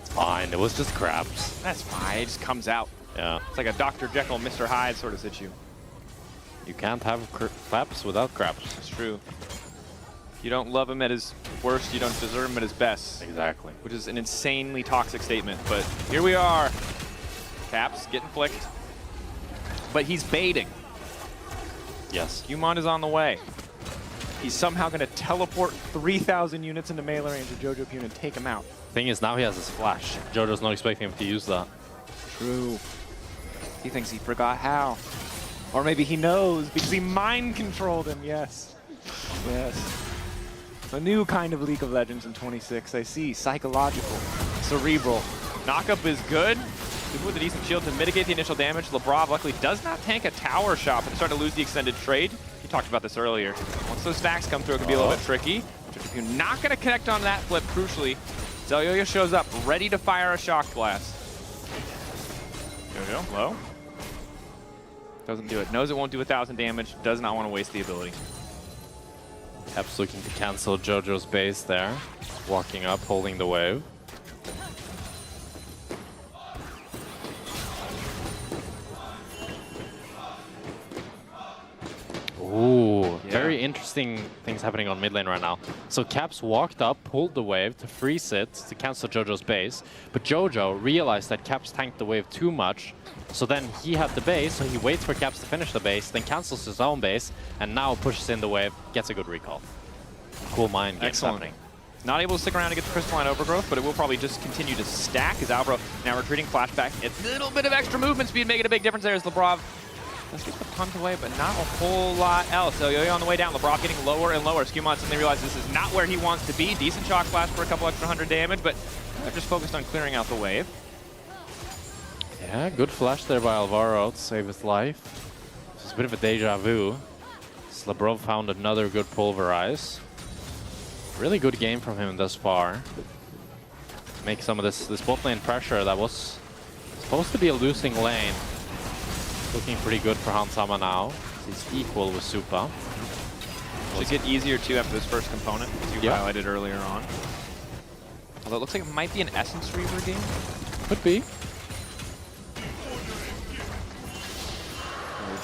It's fine. It was just craps. That's fine. It just comes out. Yeah. It's like a Dr. Jekyll, Mr. Hyde sort of situ. You can't have craps without craps. It's true. If you don't love him at his worst, you don't deserve him at his best. Exactly. Which is an insanely toxic statement, but here we are. Caps getting flicked. But he's baiting. Yes. Skewmon is on the way. He's somehow going to teleport 3,000 units into melee range of Jojo and take him out. Thing is, now he has his flash. Jojo's not expecting him to use that. True. He thinks he forgot how. Or maybe he knows because he mind controlled him, yes. Yes. A new kind of League of Legends in 26, I see. Psychological, cerebral. Knockup is good. With a decent shield to mitigate the initial damage. Lebrov luckily does not tank a tower shot, but start to lose the extended trade. He talked about this earlier. Once those stacks come through, it can be a little bit tricky. You're not going to connect on that flip, crucially. Zelyoya shows up, ready to fire a shock blast. Jojo, low. Doesn't do it. Knows it won't do 1,000 damage. Does not want to waste the ability. Caps looking to cancel Jojo's base there. Walking up, holding the wave. Ooh, Yeah. very interesting things happening on mid lane right now. So Caps walked up, pulled the wave to freeze it to cancel Jojo's base, but Jojo realized that Caps tanked the wave too much, so then he had the base, so he waits for Caps to finish the base, then cancels his own base, and now pushes in the wave, gets a good recall. Cool mind games happening. Not able to stick around to get the crystalline overgrowth, but it will probably just continue to stack as Alvaro now retreating flashback. A little bit of extra movement speed making a big difference there as Lebrov does get the punt away, but not a whole lot else. So Yo-Yo on the way down, Lebrov getting lower and lower. Skewmon suddenly realizes this is not where he wants to be. Decent shock blast for a couple extra 100 damage, but they're just focused on clearing out the wave. Yeah, good flash there by Alvaro to save his life. It's a bit of a deja vu. Lebrov found another good pulverize. Really good game from him thus far. Make some of this bot lane pressure that was supposed to be a losing lane. Looking pretty good for Hansama now. He's equal with Supa. Should get easier too after this first component, as you highlighted earlier on. Although it looks like it might be an Essence Reaver game. Could be.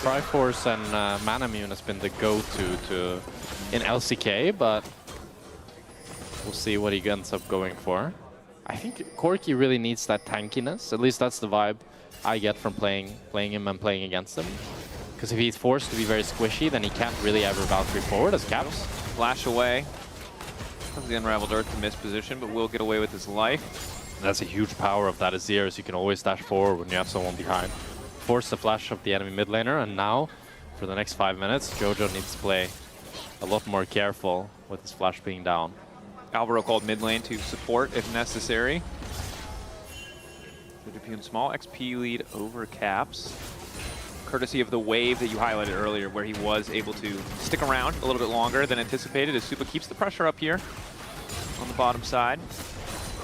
Triforce and Manamune has been the go-to in LCK, but we'll see what he ends up going for. I think Corki really needs that tankiness. At least that's the vibe I get from playing him and playing against him. Because if he's forced to be very squishy, then he can't really ever Valkyrie forward as Caps. Flash away. Comes the Unraveled Earth to miss position, but will get away with his life. And that's a huge power of that Azir, is you can always dash forward when you have someone behind. Force the flash of the enemy mid laner, and now, for the next 5 minutes, Jojo needs to play a lot more careful with his flash being down. Alvaro called mid lane to support if necessary. Jojo small XP lead over Caps. Courtesy of the wave that you highlighted earlier, where he was able to stick around a little bit longer than anticipated, as Supa keeps the pressure up here on the bottom side.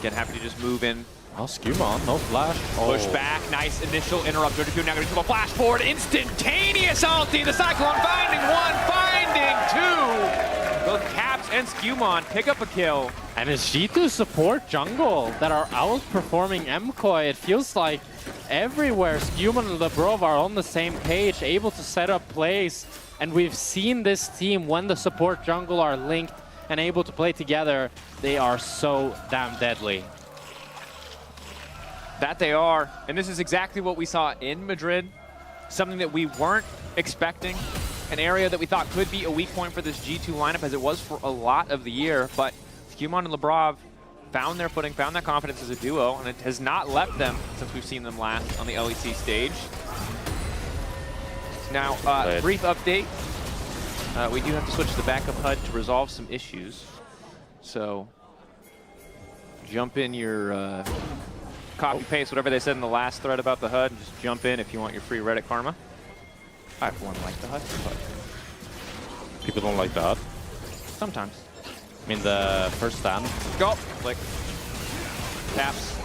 Again, happy to just move in. Oh, Skewmon, no flash. Push back, nice initial interrupt. Jojo now going to do a flash forward, instantaneous ulti. The Cyclone finding one, finding two. Both Caps and Skewmon pick up a kill. And it's G2 support jungle that are outperforming MKOI. It feels like everywhere Skewmon and Lebrov are on the same page, able to set up plays. And we've seen this team, when the support jungle are linked and able to play together, they are so damn deadly. That they are, and this is exactly what we saw in Madrid. Something that we weren't expecting, an area that we thought could be a weak point for this G2 lineup, as it was for a lot of the year, but Skewmon and Lebrov found their footing, found that confidence as a duo, and it has not left them since we've seen them last on the LEC stage. Now, brief update. We do have to switch to the backup HUD to resolve some issues. So, jump in your copy paste whatever they said in the last thread about the HUD, and just jump in if you want your free Reddit karma. I for one like the HUD, but people don't like the HUD. Sometimes. I mean the first stand. Go! Click. Taps.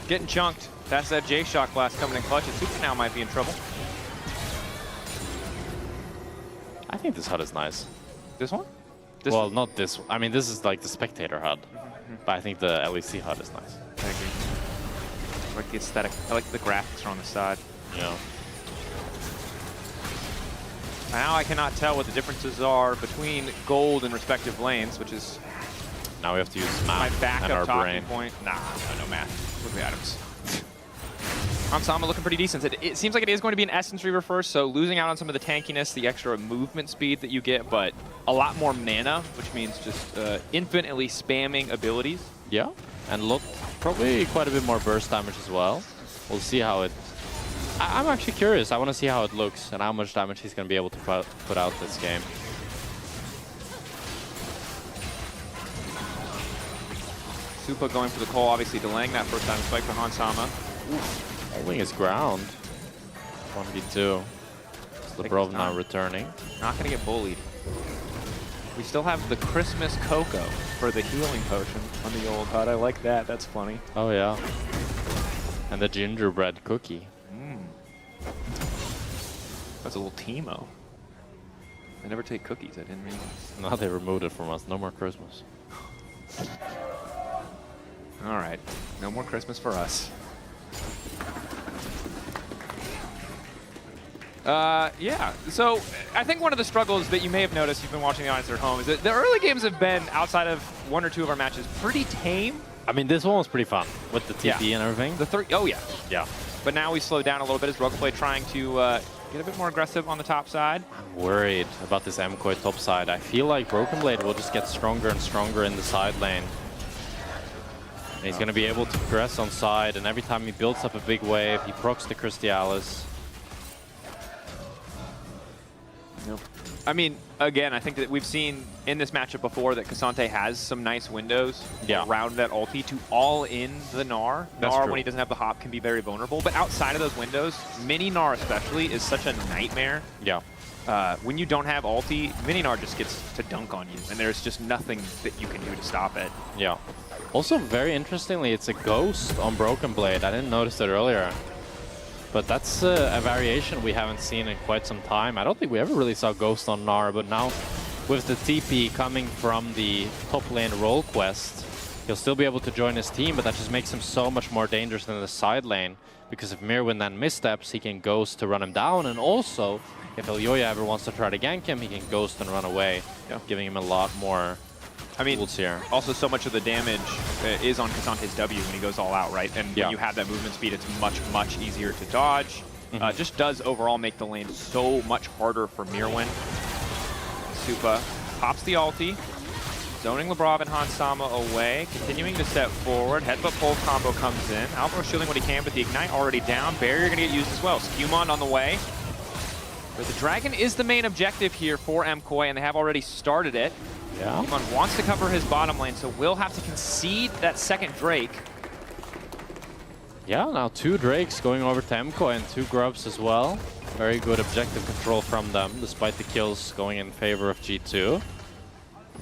Getting chunked. That's that J-Shock blast coming in clutch. And Super now might be in trouble. I think this HUD is nice. This one? Well, not this one. I mean, this is like the spectator HUD. But I think the LEC HUD is nice. I agree. I like the aesthetic. I like the graphics are on the side. Yeah. Now I cannot tell what the differences are between gold and respective lanes, which is now we have to use math my backup and our talking brain. point. Nah, no math. Look at Adams. Hansama looking pretty decent. It seems like it is going to be an Essence Reaver first, so losing out on some of the tankiness, the extra movement speed that you get, but a lot more mana, which means just infinitely spamming abilities. Yeah, and probably quite a bit more burst damage as well. We'll see how it... I'm actually curious. I want to see how it looks and how much damage he's going to be able to put out this game. Supa going for the call, obviously delaying that first time spike for Hansama. Holding his ground. 1v2. Lebrov now returning. Not going to get bullied. We still have the Christmas Cocoa for the healing potion on the old HUD. I like that. That's funny. Oh, yeah. And the gingerbread cookie. That's a little Teemo. They never take cookies, I didn't realize. Now they removed it from us. No more Christmas. All right. No more Christmas for us. Yeah, so I think one of the struggles that you may have noticed, you've been watching the audience at home, is that the early games have been, outside of one or two of our matches, pretty tame. I mean, this one was pretty fun with the TP and everything. Oh, yeah. Yeah. But now we slowed down a little bit as Rogueplay trying to get a bit more aggressive on the top side. I'm worried about this MKOI top side. I feel like Broken Blade will just get stronger and stronger in the side lane. And he's going to be able to progress on side, and every time he builds up a big wave, he procs the Crystalis. Nope. I mean, again, I think that we've seen in this matchup before that K'Sante has some nice windows around that ulti to all in the Gnar. Gnar, when he doesn't have the hop, can be very vulnerable. But outside of those windows, mini Gnar especially is such a nightmare. Yeah. When you don't have ulti, mini Gnar just gets to dunk on you, and there's just nothing that you can do to stop it. Yeah. Also, very interestingly, it's a ghost on Broken Blade. I didn't notice it earlier. But that's a variation we haven't seen in quite some time. I don't think we ever really saw Ghost on Gnar, but now with the TP coming from the top lane role quest, he'll still be able to join his team, but that just makes him so much more dangerous than the side lane. Because if Mirwin then missteps, he can Ghost to run him down, and also, if Elyoya ever wants to try to gank him, he can Ghost and run away, giving him a lot more tools here. Also, so much of the damage is on K'Sante's W when he goes all out, right? And when you have that movement speed, it's much, much easier to dodge. Just does overall make the lane so much harder for Mirwin. Supa pops the ulti, zoning Labrov and Hansama away, continuing to step forward. Headbutt pulse combo comes in. Alvaro shielding what he can, but the Ignite already down. Barrier going to get used as well. Skewmon on the way. But the Dragon is the main objective here for MKOI, and they have already started it. Yeah. Skewmon wants to cover his bottom lane, so will have to concede that second Drake. Yeah, now 2 Drakes going over to MKOI and 2 Grubs as well. Very good objective control from them, despite the kills going in favor of G2.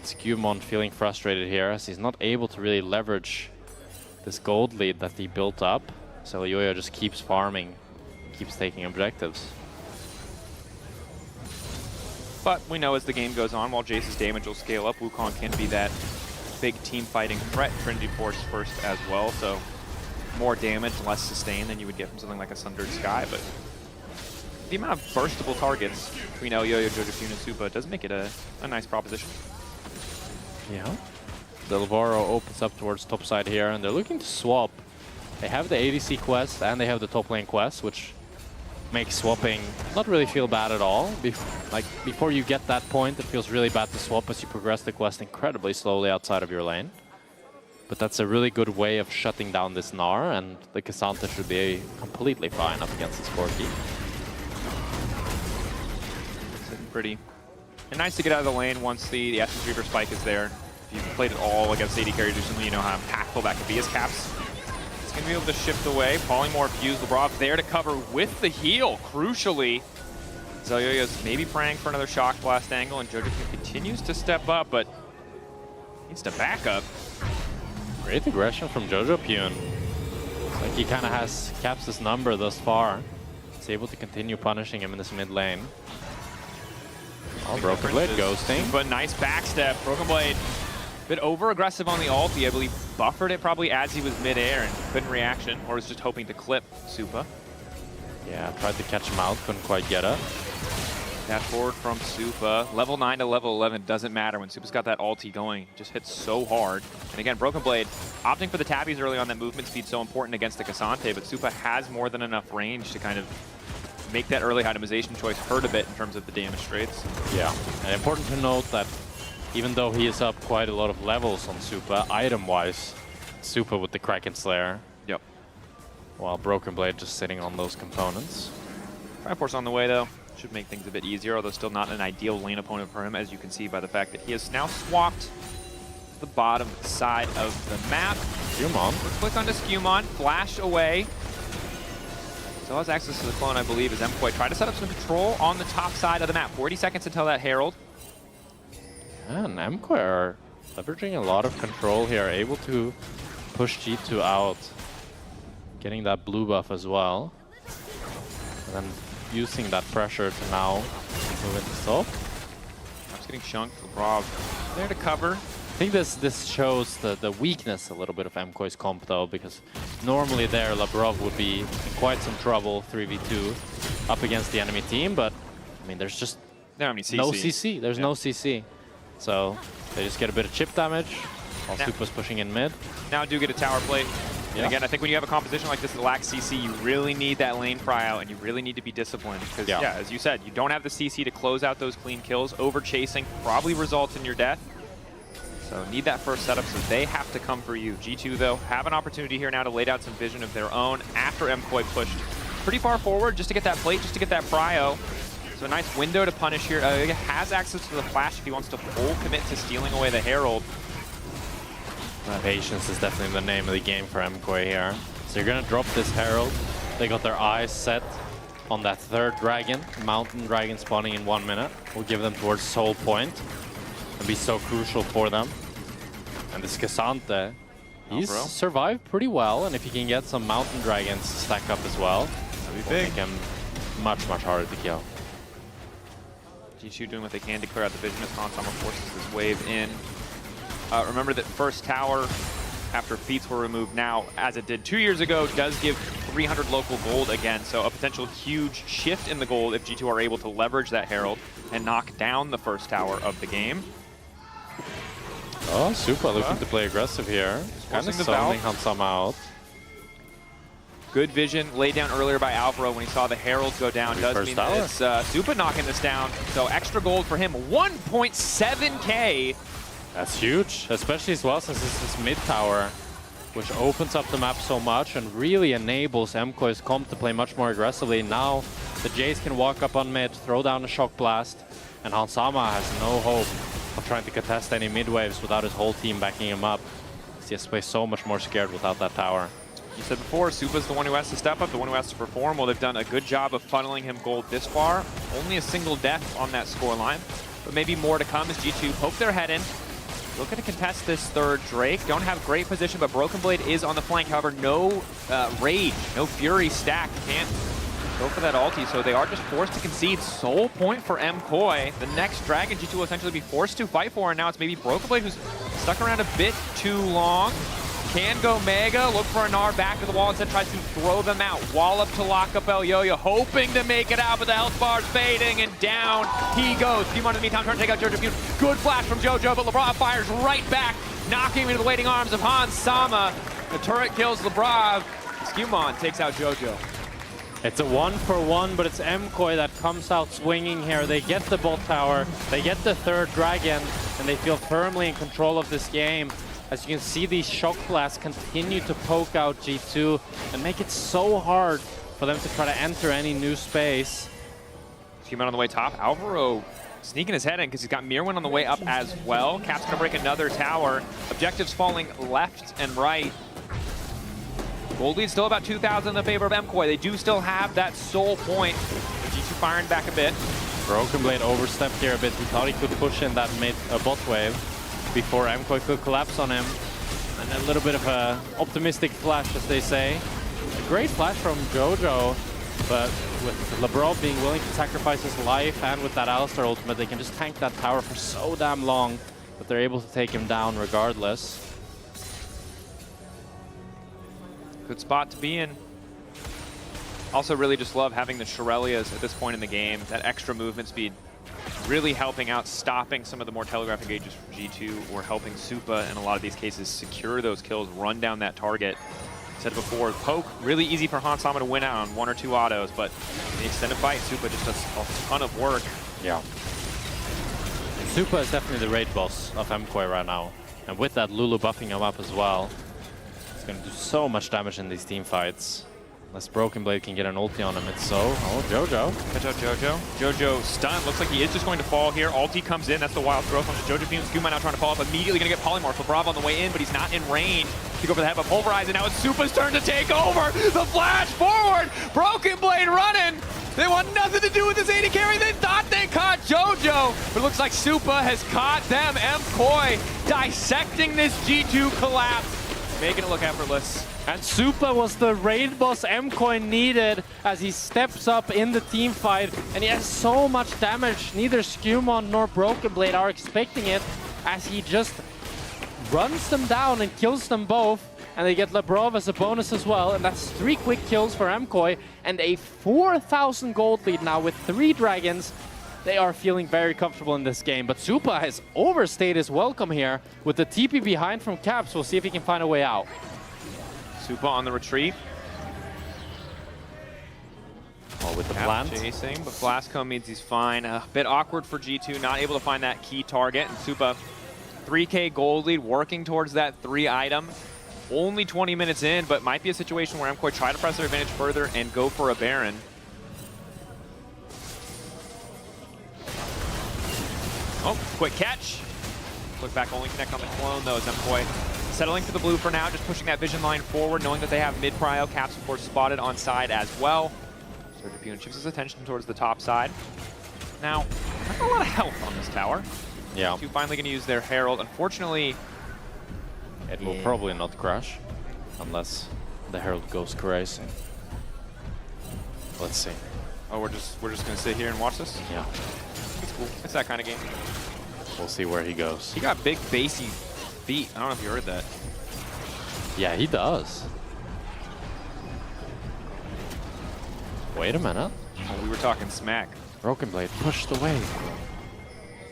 Skewmon feeling frustrated here, as he's not able to really leverage this gold lead that he built up. So Elyoya just keeps farming, keeps taking objectives. But we know as the game goes on, while Jace's damage will scale up, Wukong can be that big team fighting threat. Trinity Force first as well, so more damage, less sustain than you would get from something like a Sundered Sky. But the amount of burstable targets between Elyoya, Jojopyun, and Supa does make it a nice proposition. Yeah. Delvaro opens up towards top side here, and they're looking to swap. They have the ADC quest and they have the top lane quest, which makes swapping not really feel bad at all. Before you get that point, it feels really bad to swap as you progress the quest incredibly slowly outside of your lane. But that's a really good way of shutting down this Gnar, and the K'Sante should be completely fine up against this Corki. Sitting pretty. And nice to get out of the lane once the Essence Reaver spike is there. If you've played it all against AD carries recently, you know how impactful that can be as Caps. It's going to be able to shift away. Polymorph fuse. Labrov there to cover with the heal, crucially. Elyoya's maybe praying for another Shock Blast angle, and Jojopyun continues to step up, but needs to back up. Great aggression from Jojopyun. It's like he kind of has Caps' number thus far. He's able to continue punishing him in this mid lane. Oh, Broken Blade ghosting. But nice backstep. Broken Blade, a bit over-aggressive on the ulti. I believe buffered it probably as he was mid-air and couldn't reaction, or was just hoping to clip Supa. Yeah, tried to catch him out, couldn't quite get it. Dash forward from Supa. Level 9 to level 11 doesn't matter when Supa's got that ulti going. Just hits so hard. And again, Broken Blade opting for the tabbies early on. That movement speed so important against the K'Sante, but Supa has more than enough range to kind of make that early itemization choice hurt a bit in terms of the damage rates. Yeah, and important to note that even though he is up quite a lot of levels on Supa, item-wise, Supa with the Kraken Slayer. Yep. While Broken Blade just sitting on those components. Fire Force on the way though. Should make things a bit easier, although still not an ideal lane opponent for him, as you can see by the fact that he has now swapped the bottom side of the map. Skewmon. Click onto Skewmon, flash away. Still has access to the clone, I believe, as MKOI try to set up some control on the top side of the map. 40 seconds until that Herald. Yeah, and MKOI are leveraging a lot of control here, able to push G2 out. Getting that blue buff as well. And then using that pressure to now move into top. Just getting chunked. Labrov there to cover. I think this shows the weakness a little bit of MKOI's comp though, because normally there Labrov would be in quite some trouble 3v2 up against the enemy team, but I mean there's just no CC. There's no CC. So they just get a bit of chip damage while Supa's pushing in mid. Now do get a tower plate. Yeah. And again, I think when you have a composition like this that lacks CC, you really need that lane pry out, and you really need to be disciplined. Because, yeah, as you said, you don't have the CC to close out those clean kills. Over chasing probably results in your death. So need that first setup, so they have to come for you. G2, though, have an opportunity here now to lay down some vision of their own after MKOI pushed pretty far forward just to get that plate, just to get that prio. So a nice window to punish here. He has access to the flash if he wants to full commit to stealing away the Herald. Patience is definitely the name of the game for MKOI here. So you're gonna drop this Herald. They got their eyes set on that third dragon, mountain dragon spawning in 1 minute. Will give them towards Soul Point and be so crucial for them. And this Cassante, he's survived pretty well, and if he can get some mountain dragons to stack up as well, that'll be big. Make him much, much harder to kill. G2 doing what they can to clear out the vision as Hansama forces this wave in. Remember that first tower, after feats were removed now, as it did 2 years ago, does give 300 local gold again, so a potential huge shift in the gold if G2 are able to leverage that Herald and knock down the first tower of the game. Oh, Super looking to play aggressive here. Kind of zoning Hansama out. Good vision laid down earlier by Alvaro when he saw the Herald go down. Does mean that it's Super knocking this down, so extra gold for him. 1.7k. That's huge, especially as well since this is mid tower, which opens up the map so much and really enables MKOI's comp to play much more aggressively. Now the Jace can walk up on mid, throw down a shock blast, and Hansama has no hope of trying to contest any mid waves without his whole team backing him up. He has to play so much more scared without that tower. You said before, Supa's the one who has to step up, the one who has to perform. Well, they've done a good job of funneling him gold this far. Only a single death on that scoreline, but maybe more to come as G2 poke their head in. Looking to contest this third Drake. Don't have great position, but Broken Blade is on the flank. However, no Rage, no Fury stack. Can't go for that ulti, so they are just forced to concede. Soul Point for MKOI. The next dragon G2 will essentially be forced to fight for, and now it's maybe Broken Blade who's stuck around a bit too long. Can go Mega, look for a Gnar back to the wall, instead tries to throw them out. Wallop to lock up El Yo-Yo, hoping to make it out, but the health bar's fading, and down he goes. Few in the meantime trying to take out Jojo Feud. Good flash from Jojo, but Lebrov fires right back, knocking him into the waiting arms of Hansama. The turret kills Lebrov. Skewmon takes out Jojo. It's a 1-for-1, but it's MKOI that comes out swinging here. They get the bot tower, they get the third dragon, and they feel firmly in control of this game. As you can see, these shock blasts continue to poke out G2 and make it so hard for them to try to enter any new space. Skewmon on the way top. Alvaro sneaking his head in because he's got Mirwin on the way up as well. Cap's gonna break another tower. Objectives falling left and right. Gold lead still about 2,000 in the favor of MKOI. They do still have that Soul Point. G2 firing back a bit. Broken Blade overstepped here a bit. He thought he could push in that mid bot wave before MKOI could collapse on him. And a little bit of a optimistic flash, as they say. A great flash from Jojo, but with Lebrov being willing to sacrifice his life and with that Alistar ultimate, they can just tank that tower for so damn long that they're able to take him down regardless. Good spot to be in. Also really just love having the Shurelya's at this point in the game. That extra movement speed really helping out, stopping some of the more telegraph engages from G2, or helping Supa in a lot of these cases secure those kills, run down that target. Said before, poke, really easy for Hansama to win out on 1 or 2 autos, but in the extended fight, Supa just does a ton of work. Yeah. Supa is definitely the raid boss of MKOI right now. And with that, Lulu buffing him up as well, it's going to do so much damage in these team fights. Unless Broken Blade can get an ulti on him, it's so... Oh, Jojo. Catch out Jojo. Jojo stunned. Looks like he is just going to fall here. Ulti comes in. That's the wild growth on the Jojo Fume. Skewmon now trying to follow up. Immediately going to get Polymorph. Lebrov on the way in, but he's not in range to go for the head. But Pulverize, and now it's Supa's turn to take over. The flash forward. Broken Blade running. They want nothing to do with this AD carry. They thought they caught Jojo, but it looks like Supa has caught them. MKOI dissecting this G2 collapse, making it look effortless. And Supa was the raid boss MKOI needed as he steps up in the team fight, and he has so much damage. Neither Skewmon nor Broken Blade are expecting it, as he just runs them down and kills them both. And they get Lebrov as a bonus as well, and that's 3 quick kills for MKOI and a 4,000 gold lead now with 3 dragons. They are feeling very comfortable in this game, but Supa has overstayed his welcome here with the TP behind from Caps. We'll see if he can find a way out. Supa on the retreat. Oh, with the Cap plant. chasing, but Flasco means he's fine. A bit awkward for G2, not able to find that key target. And Supa, 3k gold lead, working towards that 3 item. Only 20 minutes in, but might be a situation where MKOI try to press their advantage further and go for a Baron. Oh, quick catch. Quick back only connect on the clone though, as MKoi settling for the blue for now, just pushing that vision line forward, knowing that they have mid-prio. Caps, of course, spotted on side as well. So Drapion shifts his attention towards the top side. Now, not a lot of health on this tower. Yeah. Two finally going to use their Herald. Unfortunately, it will probably not crash unless the Herald goes crazy. Let's see. Oh, we're just going to sit here and watch this? Yeah. It's cool. It's that kind of game. We'll see where he goes. He got big, bassy feet. I don't know if you heard that. Yeah, he does. Wait a minute. Oh, we were talking smack. Broken Blade pushed away.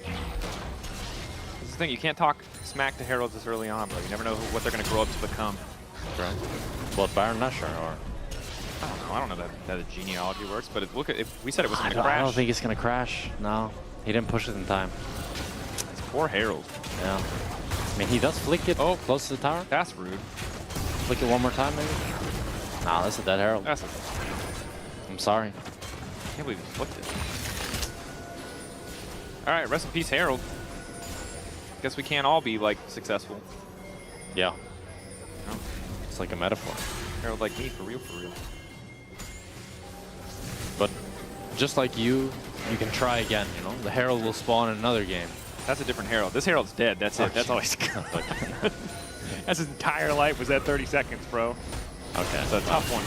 This is the thing, you can't talk smack to Heralds this early on, bro. You never know what they're going to grow up to become. Right. What, Baron Nashor or? I don't know that the genealogy works, but look at if we said it was going to I crash. don't think it's going to crash. No, he didn't push it in time. It's poor Herald. Yeah. I mean, he does flick it close to the tower. That's rude. Flick it one more time, maybe? Nah, that's a dead Herald. That's I'm sorry. I can't believe he flipped it. All right, rest in peace, Herald. Guess we can't all be, like, successful. Yeah. It's like a metaphor. Herald like me, for real, for real. But just like you can try again, you know? The Herald will spawn in another game. That's a different Herald. This Herald's dead. That's it. That's all he's got. That's his entire life was that 30 seconds, bro. Okay. It's a tough one.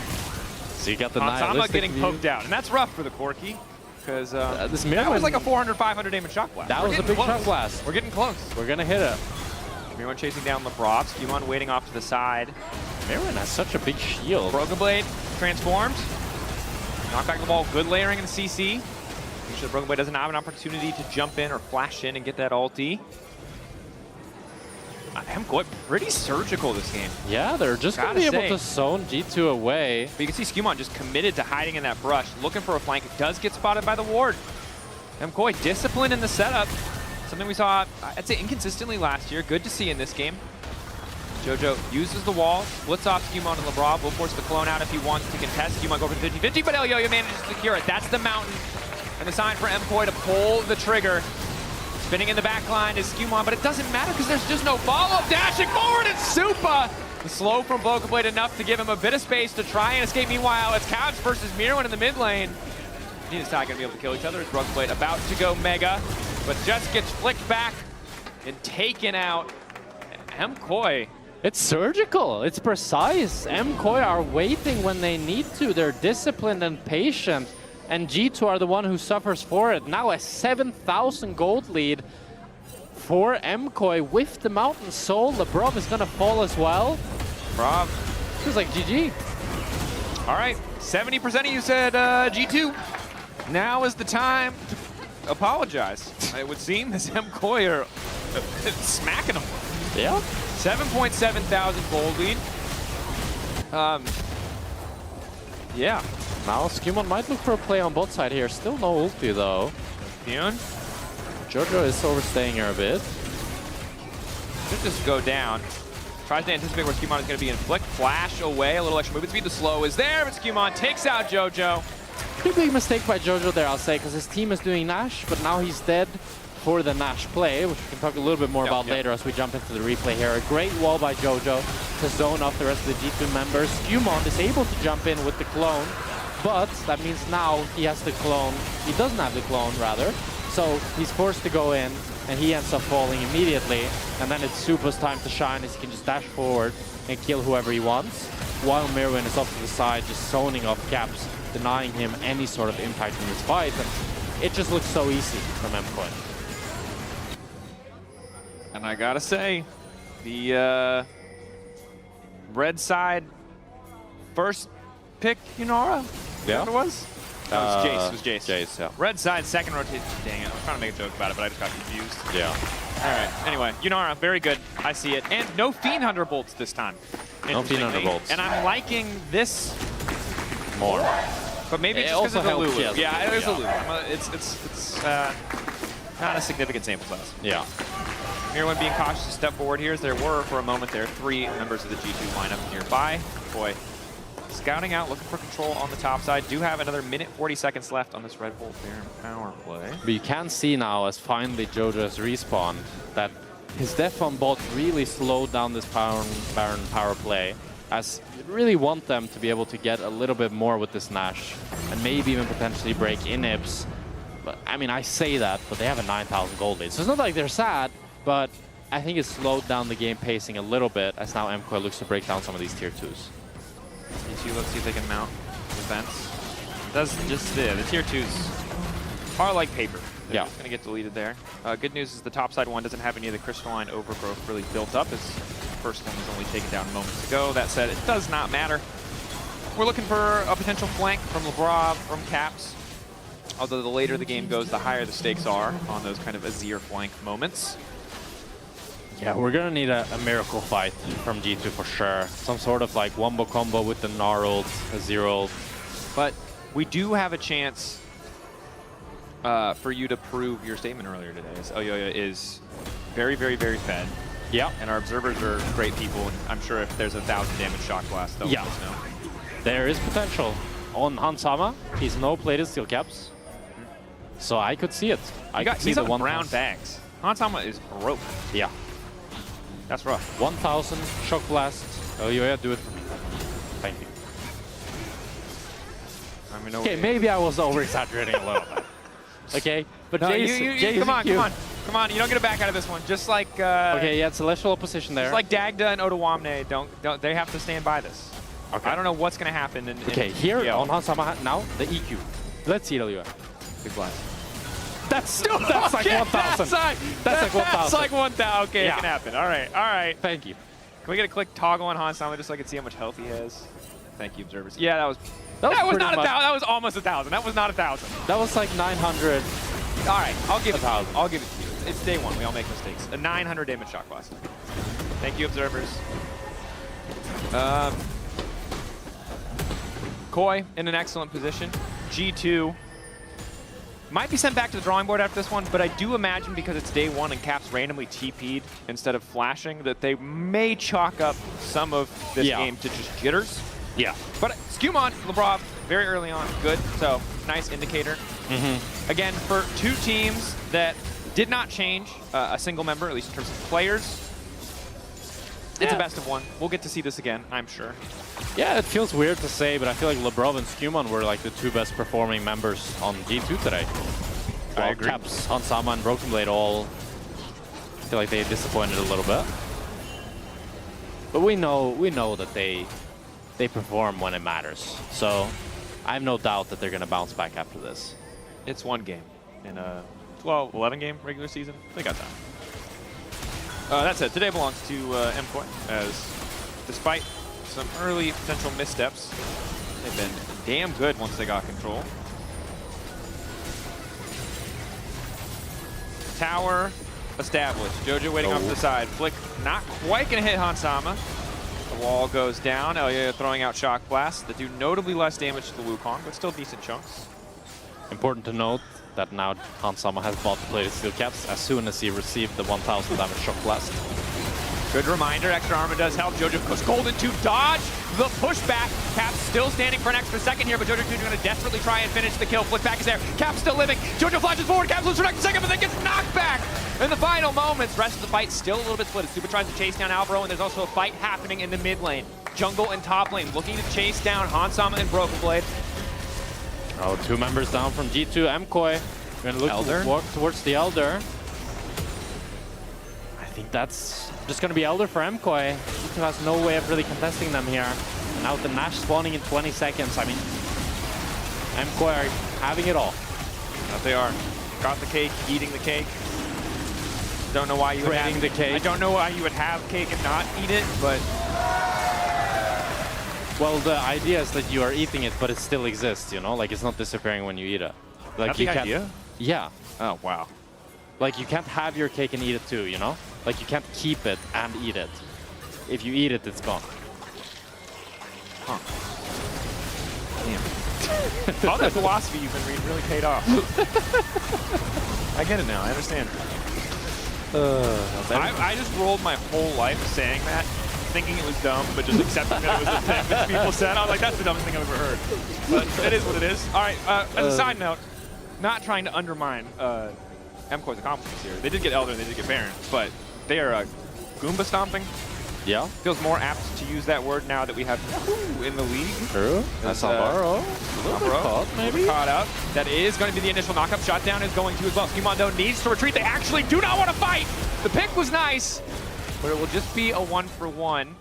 So you got the Sama getting poked out. And that's rough for the Corki. Because that was like a 400, 500 damage shock blast. That was a big shock blast. We're getting close. We're going to hit it. Everyone chasing down Lebrov. Skewmon waiting off to the side. Mirren has such a big shield. Broken Blade transformed. Knock back the ball. Good layering in the CC. Make sure the Broken Blade doesn't have an opportunity to jump in or flash in and get that ulti. MKoi pretty surgical this game. Yeah, they're just going to be able to zone G2 away. But you can see Skewmon just committed to hiding in that brush, looking for a flank. It does get spotted by the ward. MKoi disciplined in the setup. Something we saw, I'd say, inconsistently last year. Good to see in this game. Jojo uses the wall, splits off Skewmon and Lebrov. Will force the clone out if he wants to contest. Skewmon go for the 50-50, but Elyoyo manages to secure it. That's the mountain. And the sign for MKoi to pull the trigger. Spinning in the back line is Skewmon, but it doesn't matter because there's just no follow-up. Dashing forward, it's Supa! The slow from Broken Blade enough to give him a bit of space to try and escape. Meanwhile, it's Caps versus Mirwin in the mid lane. Neither side going to be able to kill each other. It's Broken Blade about to go Mega, but just gets flicked back and taken out. MKoi. It's surgical. It's precise. MKoi are waiting when they need to. They're disciplined and patient. And G2 are the one who suffers for it. Now a 7,000 gold lead for MKoi with the Mountain Soul. Lebrov is going to fall as well. Rob. Feels like GG. All right, 70% of you said G2. Now is the time to apologize. It would seem this MKoi are smacking them. Yeah. 7.7 thousand gold lead. Yeah. Now Skewmon might look for a play on both sides here. Still no ulti though. Dion? Jojo is overstaying here a bit. Should just go down. Tries to anticipate where Skewmon is going to be in flick. Flash away. A little extra movement speed. The slow is there, but Skewmon takes out Jojo. Pretty big mistake by Jojo there, I'll say, because his team is doing Nash, but now he's dead for the Nash play, which we can talk a little bit more about later as we jump into the replay here. A great wall by Jojo to zone off the rest of the G2 members. Skewmon is able to jump in with the clone, but that means now he has the clone. He doesn't have the clone, rather. So he's forced to go in, and he ends up falling immediately. And then it's Supa's time to shine as he can just dash forward and kill whoever he wants, while Mirwin is off to the side, just zoning off Caps, denying him any sort of impact in this fight. And it just looks so easy from MKoi. And I gotta say, the red side first pick Yunara. Yeah. What it was? That was Jace. It was Jace. Jace, yeah. Red side second rotation. Dang it! I was trying to make a joke about it, but I just got confused. Yeah. All right. Anyway, Yunara, very good. I see it. And no Fiend Hunter bolts this time. No Fiend Hunter bolts. And I'm liking this more. But maybe It just because of the also Lulu. helps, Yeah, it was yeah. a Lulu. It's not a significant sample size. Yeah. Mirwin being cautious to step forward here, as there were, for a moment there, 3 members of the G2 lineup nearby. Boy, scouting out, looking for control on the top side. Do have another minute 40 seconds left on this Red Bull Baron power play. But you can see now, as finally Jojo has respawned, that his death on bot really slowed down this Baron power play, as you really want them to be able to get a little bit more with this Nash, and maybe even potentially break inhibs. But I mean, I say that, but they have a 9,000 gold lead, so it's not like they're sad, but I think it slowed down the game pacing a little bit, as now MKOI looks to break down some of these tier 2s. Let's see if they can mount defense. Does just the tier 2s are like paper. They're just going to get deleted there. Good news is the top side one doesn't have any of the crystalline overgrowth really built up, as the first one was only taken down moments ago. That said, it does not matter. We're looking for a potential flank from LeBron, from Caps. Although the later the game goes, the higher the stakes are on those kind of Azir flank moments. Yeah, we're gonna need a miracle fight from G2 for sure. Some sort of like wombo combo with the Gnar ult, Azir ult. But we do have a chance for you to prove your statement earlier today. As Oyoya is very, very, very fed. Yeah. And our observers are great people. And I'm sure if there's 1,000 damage shock blast, they'll let us know. There is potential on Hansama. He's no plated steel caps. So I could see it. He's on brown bags. Hansama is broke. Yeah. That's rough. 1,000 shock blast. Oh yeah, do it for me. Thank you. Okay, maybe I was over-exaggerating a little bit. Okay, but no, Jason, come on. You don't get a back out of this one. Just like okay, yeah, celestial opposition there. Just like Dagda and Otawamne, don't they have to stand by this? Okay. I don't know what's gonna happen. Okay, here on Hansama now the EQ. Let's see LUF. Big blast. That's like 1,000. That's like 1,000. That's like 1,000. Okay, yeah. It can happen. All right. Thank you. Can we get a quick toggle on Hansama just so I can see how much health he has? Thank you, observers. Yeah, that was not 1,000. That was almost 1,000. That was not 1,000. That was like 900. All right, I'll give it to you. I'll give it to you. It's day one. We all make mistakes. A 900 damage shock blast. Thank you, observers. Koi in an excellent position. G2 might be sent back to the drawing board after this one, but I do imagine because it's day one and Caps randomly TP'd instead of flashing that they may chalk up some of this game to just jitters. Yeah. But Skumon, LeBron, very early on, good. So nice indicator. Again, for two teams that did not change a single member, at least in terms of players, it's a best of one. We'll get to see this again, I'm sure. Yeah, it feels weird to say, but I feel like LeBron and Skumon were like the two best performing members on G2 today. I agree. Caps, Hansama, and Broken Blade all feel like they disappointed a little bit. But we know that they perform when it matters. So I have no doubt that they're going to bounce back after this. It's one game in a 11 game regular season. They got time. That said, today belongs to MKOI, as despite some early potential missteps, they've been damn good once they got control. Tower established. Jojo waiting off to the side. Flick not quite going to hit Hansama. The wall goes down. Elya throwing out Shock Blast that do notably less damage to the Wukong, but still decent chunks. Important to note that now Hansama has bought the plated steel caps as soon as he received the 1,000 damage Shock Blast. Good reminder, extra armor does help. Jojo goes golden to dodge the pushback. Caps still standing for an extra second here, but Jojo 2 is going to desperately try and finish the kill. Flick back is there. Caps still living. Jojo flashes forward. Caps loses for an extra second, but then gets knocked back in the final moments. Rest of the fight still a little bit split. Super tries to chase down Alvaro, and there's also a fight happening in the mid lane. Jungle and top lane looking to chase down Hansama and Broken Blade. Oh, two members down from G2. MKOI going to look to walk towards the Elder. I think that's just going to be Elder for MKOI. G2 has no way of really contesting them here. And now with the Nash spawning in 20 seconds, I mean, MKOI are having it all. That they are. Got the cake, eating the cake. Don't know why you would have the cake. I don't know why you would have cake and not eat it, but well, the idea is that you are eating it, but it still exists, you know? Like, it's not disappearing when you eat it. Like, that's you the can't, idea? Yeah. Oh, wow. Like, you can't have your cake and eat it too, you know? Like, you can't keep it and eat it. If you eat it, it's gone. Huh. Damn. All that philosophy you've been reading really paid off. I get it now. I understand. I just rolled my whole life saying that, thinking it was dumb, but just accepting that it was a thing that people said. I was like, that's the dumbest thing I've ever heard. But it is what it is. All right, as a side note, not trying to undermine MCOY's accomplishments here. They did get Elder and they did get Baron, but they are Goomba stomping. Yeah. Feels more apt to use that word now that we have in the league. True. That's Alvaro. Maybe caught up. That is going to be the initial knockup. Shutdown is going to as well. Skimondo needs to retreat. They actually do not want to fight. The pick was nice, but it will just be a 1-for-1.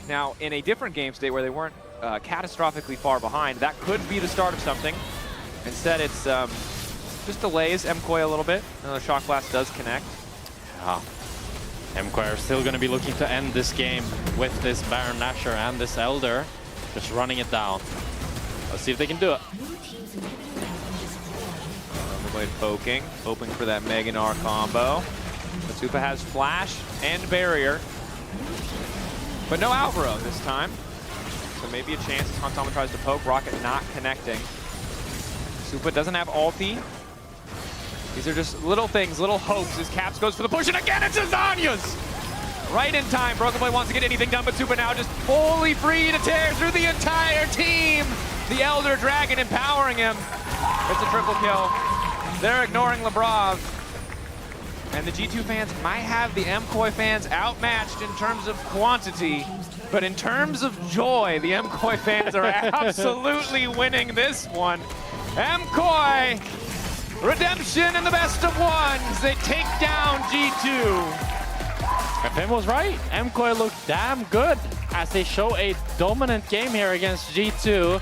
Now, in a different game state where they weren't catastrophically far behind, that could be the start of something. Instead, it's just delays MCOY a little bit. Another Shock Blast does connect. Yeah. MCOY are still going to be looking to end this game with this Baron Nashor and this Elder, just running it down. Let's see if they can do it. Blade poking, hoping for that Meganar combo. Matsupa has Flash and Barrier, but no Alvaro this time. So maybe a chance as Hantama tries to poke. Rocket not connecting. Matsupa doesn't have ulti. These are just little things, little hopes as Caps goes for the push, and again it's Azania's! Right in time, Broken Blade wants to get anything done, but Super now just fully free to tear through the entire team! The Elder Dragon empowering him. It's a triple kill. They're ignoring Labrov. And the G2 fans might have the MCOY fans outmatched in terms of quantity, but in terms of joy, the MCOY fans are absolutely winning this one. MCOY! Redemption in the best of ones. They take down G2. FM was right. MCOY looked damn good as they show a dominant game here against G2,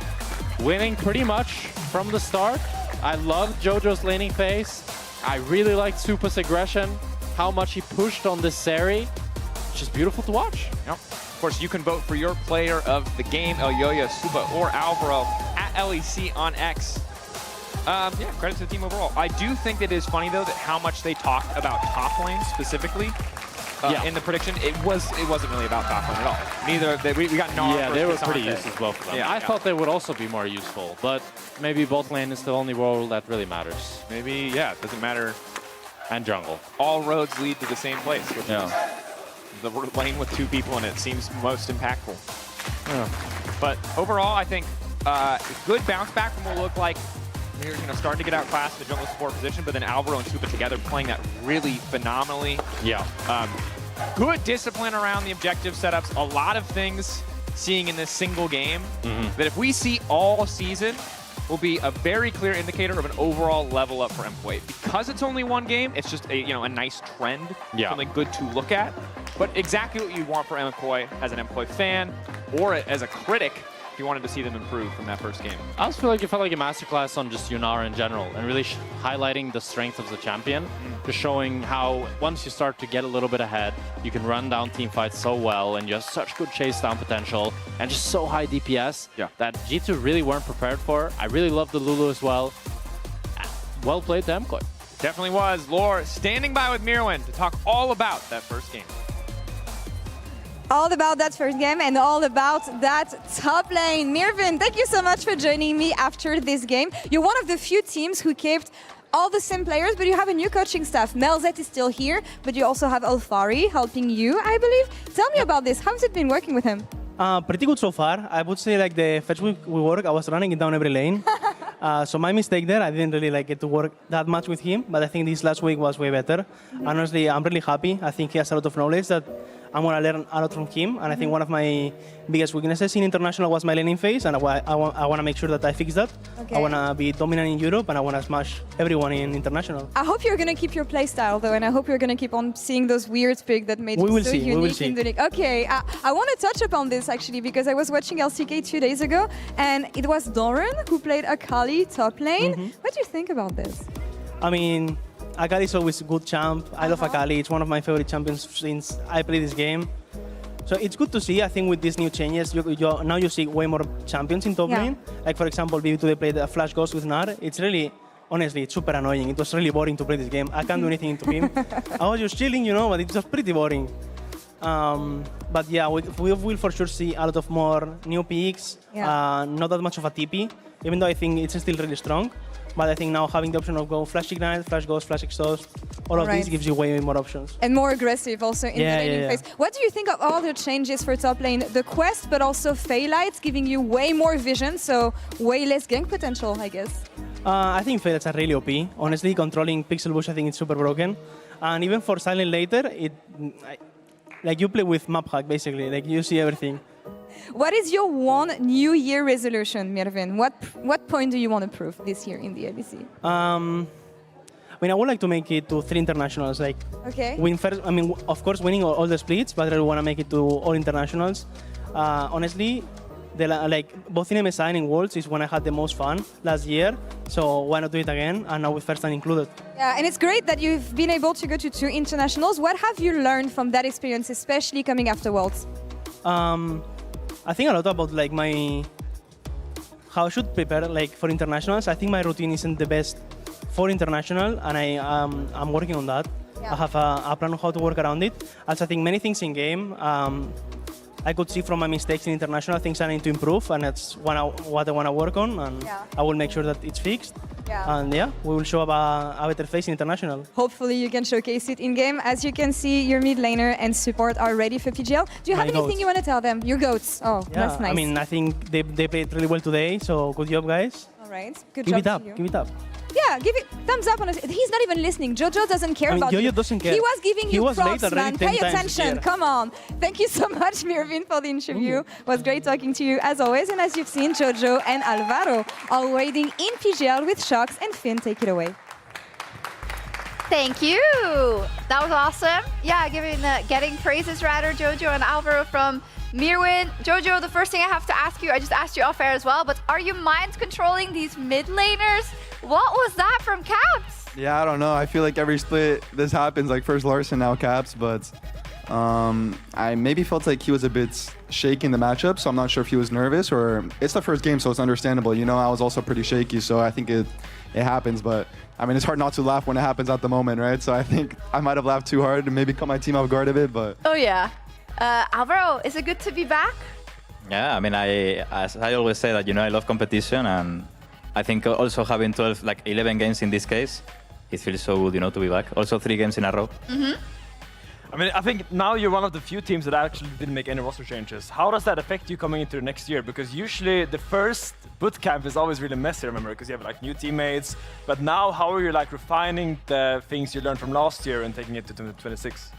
winning pretty much from the start. I love JoJo's laning phase. I really liked Supa's aggression, how much he pushed on this Seri. It's just beautiful to watch. Yep. Of course, you can vote for your player of the game, Elyoya, Supa, or Alvaro at LEC on X. Yeah, credit to the team overall. I do think it is funny though that how much they talked about top lane specifically in the prediction. It wasn't really about top lane at all. Neither we got Gnar. Yeah, they were pretty useless both of them. Yeah, I thought they would also be more useful, but maybe bot lane is the only role that really matters. Maybe it doesn't matter. And jungle. All roads lead to the same place. Which is the lane with two people in it seems most impactful. Yeah. But overall, I think good bounce back from what will look like. We're starting to get outclassed in the jungle support position, but then Alvaro and Supa together playing that really phenomenally. Yeah. Good discipline around the objective setups. A lot of things seeing in this single game that if we see all season will be a very clear indicator of an overall level up for MCOY. Because it's only one game, it's just a nice trend, something good to look at. But exactly what you want for MCOY as an MCOY fan or as a critic. You wanted to see them improve from that first game. I also feel like it felt like a masterclass on just Yunara in general and really highlighting the strength of the champion, just showing how once you start to get a little bit ahead, you can run down team fights so well and you have such good chase down potential and just so high DPS that G2 really weren't prepared for. I really love the Lulu as well. Well played to MCOY. Definitely was. Lore standing by with Mirwin to talk all about that first game. All about that first game and all about that top lane. Mirvin, thank you so much for joining me after this game. You're one of the few teams who kept all the same players, but you have a new coaching staff. Melzet is still here, but you also have Alfari helping you, I believe. Tell me about this. How's it been working with him? Pretty good so far. I would say like the first week we work, I was running it down every lane. So my mistake there, I didn't really get to work that much with him, but I think this last week was way better. Honestly, I'm really happy. I think he has a lot of knowledge that I'm going to learn a lot from him, and I think one of my biggest weaknesses in International was my laning phase, and I want to make sure that I fix that. Okay. I want to be dominant in Europe, and I want to smash everyone in International. I hope you're going to keep your playstyle, though, and I hope you're going to keep on seeing those weird picks that made you so unique in the league. Okay, I want to touch upon this, actually, because I was watching LCK 2 days ago, and it was Doran who played Akali top lane. What do you think about this? I mean, Akali is always a good champ. I love Akali. It's one of my favorite champions since I played this game. So it's good to see. I think with these new changes, now you see way more champions in top lane. Like, for example, BB2 they played Flash Ghost with Gnar. It's really, honestly, it's super annoying. It was really boring to play this game. I can't do anything to him. I was just chilling, but it was pretty boring. But yeah, we will for sure see a lot of more new picks. Not that much of a TP, even though I think it's still really strong. But I think now having the option of go Flash Ignite, Flash Ghost, Flash Exhaust, all of Right. this gives you way more options. And more aggressive also in the laning phase. What do you think of all the changes for top lane? The quest, but also Phaelites giving you way more vision, so way less gank potential, I guess. I think Phaelites are really OP. Honestly, controlling Pixel Bush, I think it's super broken. And even for Silent later, like you play with map hack, basically. Like you see everything. What is your one New Year resolution, Mirvin? What point do you want to prove this year in the LEC? I mean, I would like to make it to 3 internationals. Like, Okay. win first. I mean, of course, winning all the splits, but I really want to make it to all internationals. Honestly, like both in MSI and in Worlds is when I had the most fun last year. So why not do it again? And now with first time included. Yeah, and it's great that you've been able to go to 2 internationals. What have you learned from that experience, especially coming after Worlds? I think a lot about like how I should prepare like for internationals. I think my routine isn't the best for international, and I'm working on that. Yeah. I have a plan on how to work around it. Also, I think many things in game. I could see from my mistakes in international things I need to improve, and that's what I want to work on, and I will make sure that it's fixed. Yeah. And yeah, we will show up a better face in international. Hopefully you can showcase it in game. As you can see, your mid laner and support are ready for PGL. Do you have My anything goats. you want to tell them? Your goats. Oh, Yeah, that's nice. I mean, I think they played really well today, so good job, guys. All right, good Give job it up, to you. give it up. Yeah, give it thumbs up on it. He's not even listening. Jojo doesn't care I mean, about Jojo you. doesn't care. He was giving He you was props, late already man. 10 Pay times attention. here. Come on. Thank you so much, Mirvin, for the interview. It was great talking to you as always. And as you've seen, Jojo and Alvaro are waiting in PGL with Shox and Finn. Take it away. Thank you. That was awesome. Yeah, getting praises rather, Jojo and Alvaro from Mirwin. Jojo, the first thing I have to ask you, I just asked you off air as well, but are you mind controlling these mid laners? What was that from Caps? Yeah, I don't know. I feel like every split this happens, like first Larson, now Caps, but I maybe felt like he was a bit shaky in the matchup, so I'm not sure if he was nervous or it's the first game, so it's understandable. You know, I was also pretty shaky, so I think it happens, but I mean, it's hard not to laugh when it happens at the moment, right? So I think I might have laughed too hard and maybe caught my team off guard a bit, but... Oh yeah. Alvaro, is it good to be back? Yeah, I mean, as I always say that, you know, I love competition, and I think also having 11 games in this case, it feels so good, you know, to be back. Also 3 games in a row. I mean, I think now you're one of the few teams that actually didn't make any roster changes. How does that affect you coming into the next year? Because usually the first boot camp is always really messy, remember, because you have like new teammates. But now, how are you like refining the things you learned from last year and taking it to 2026?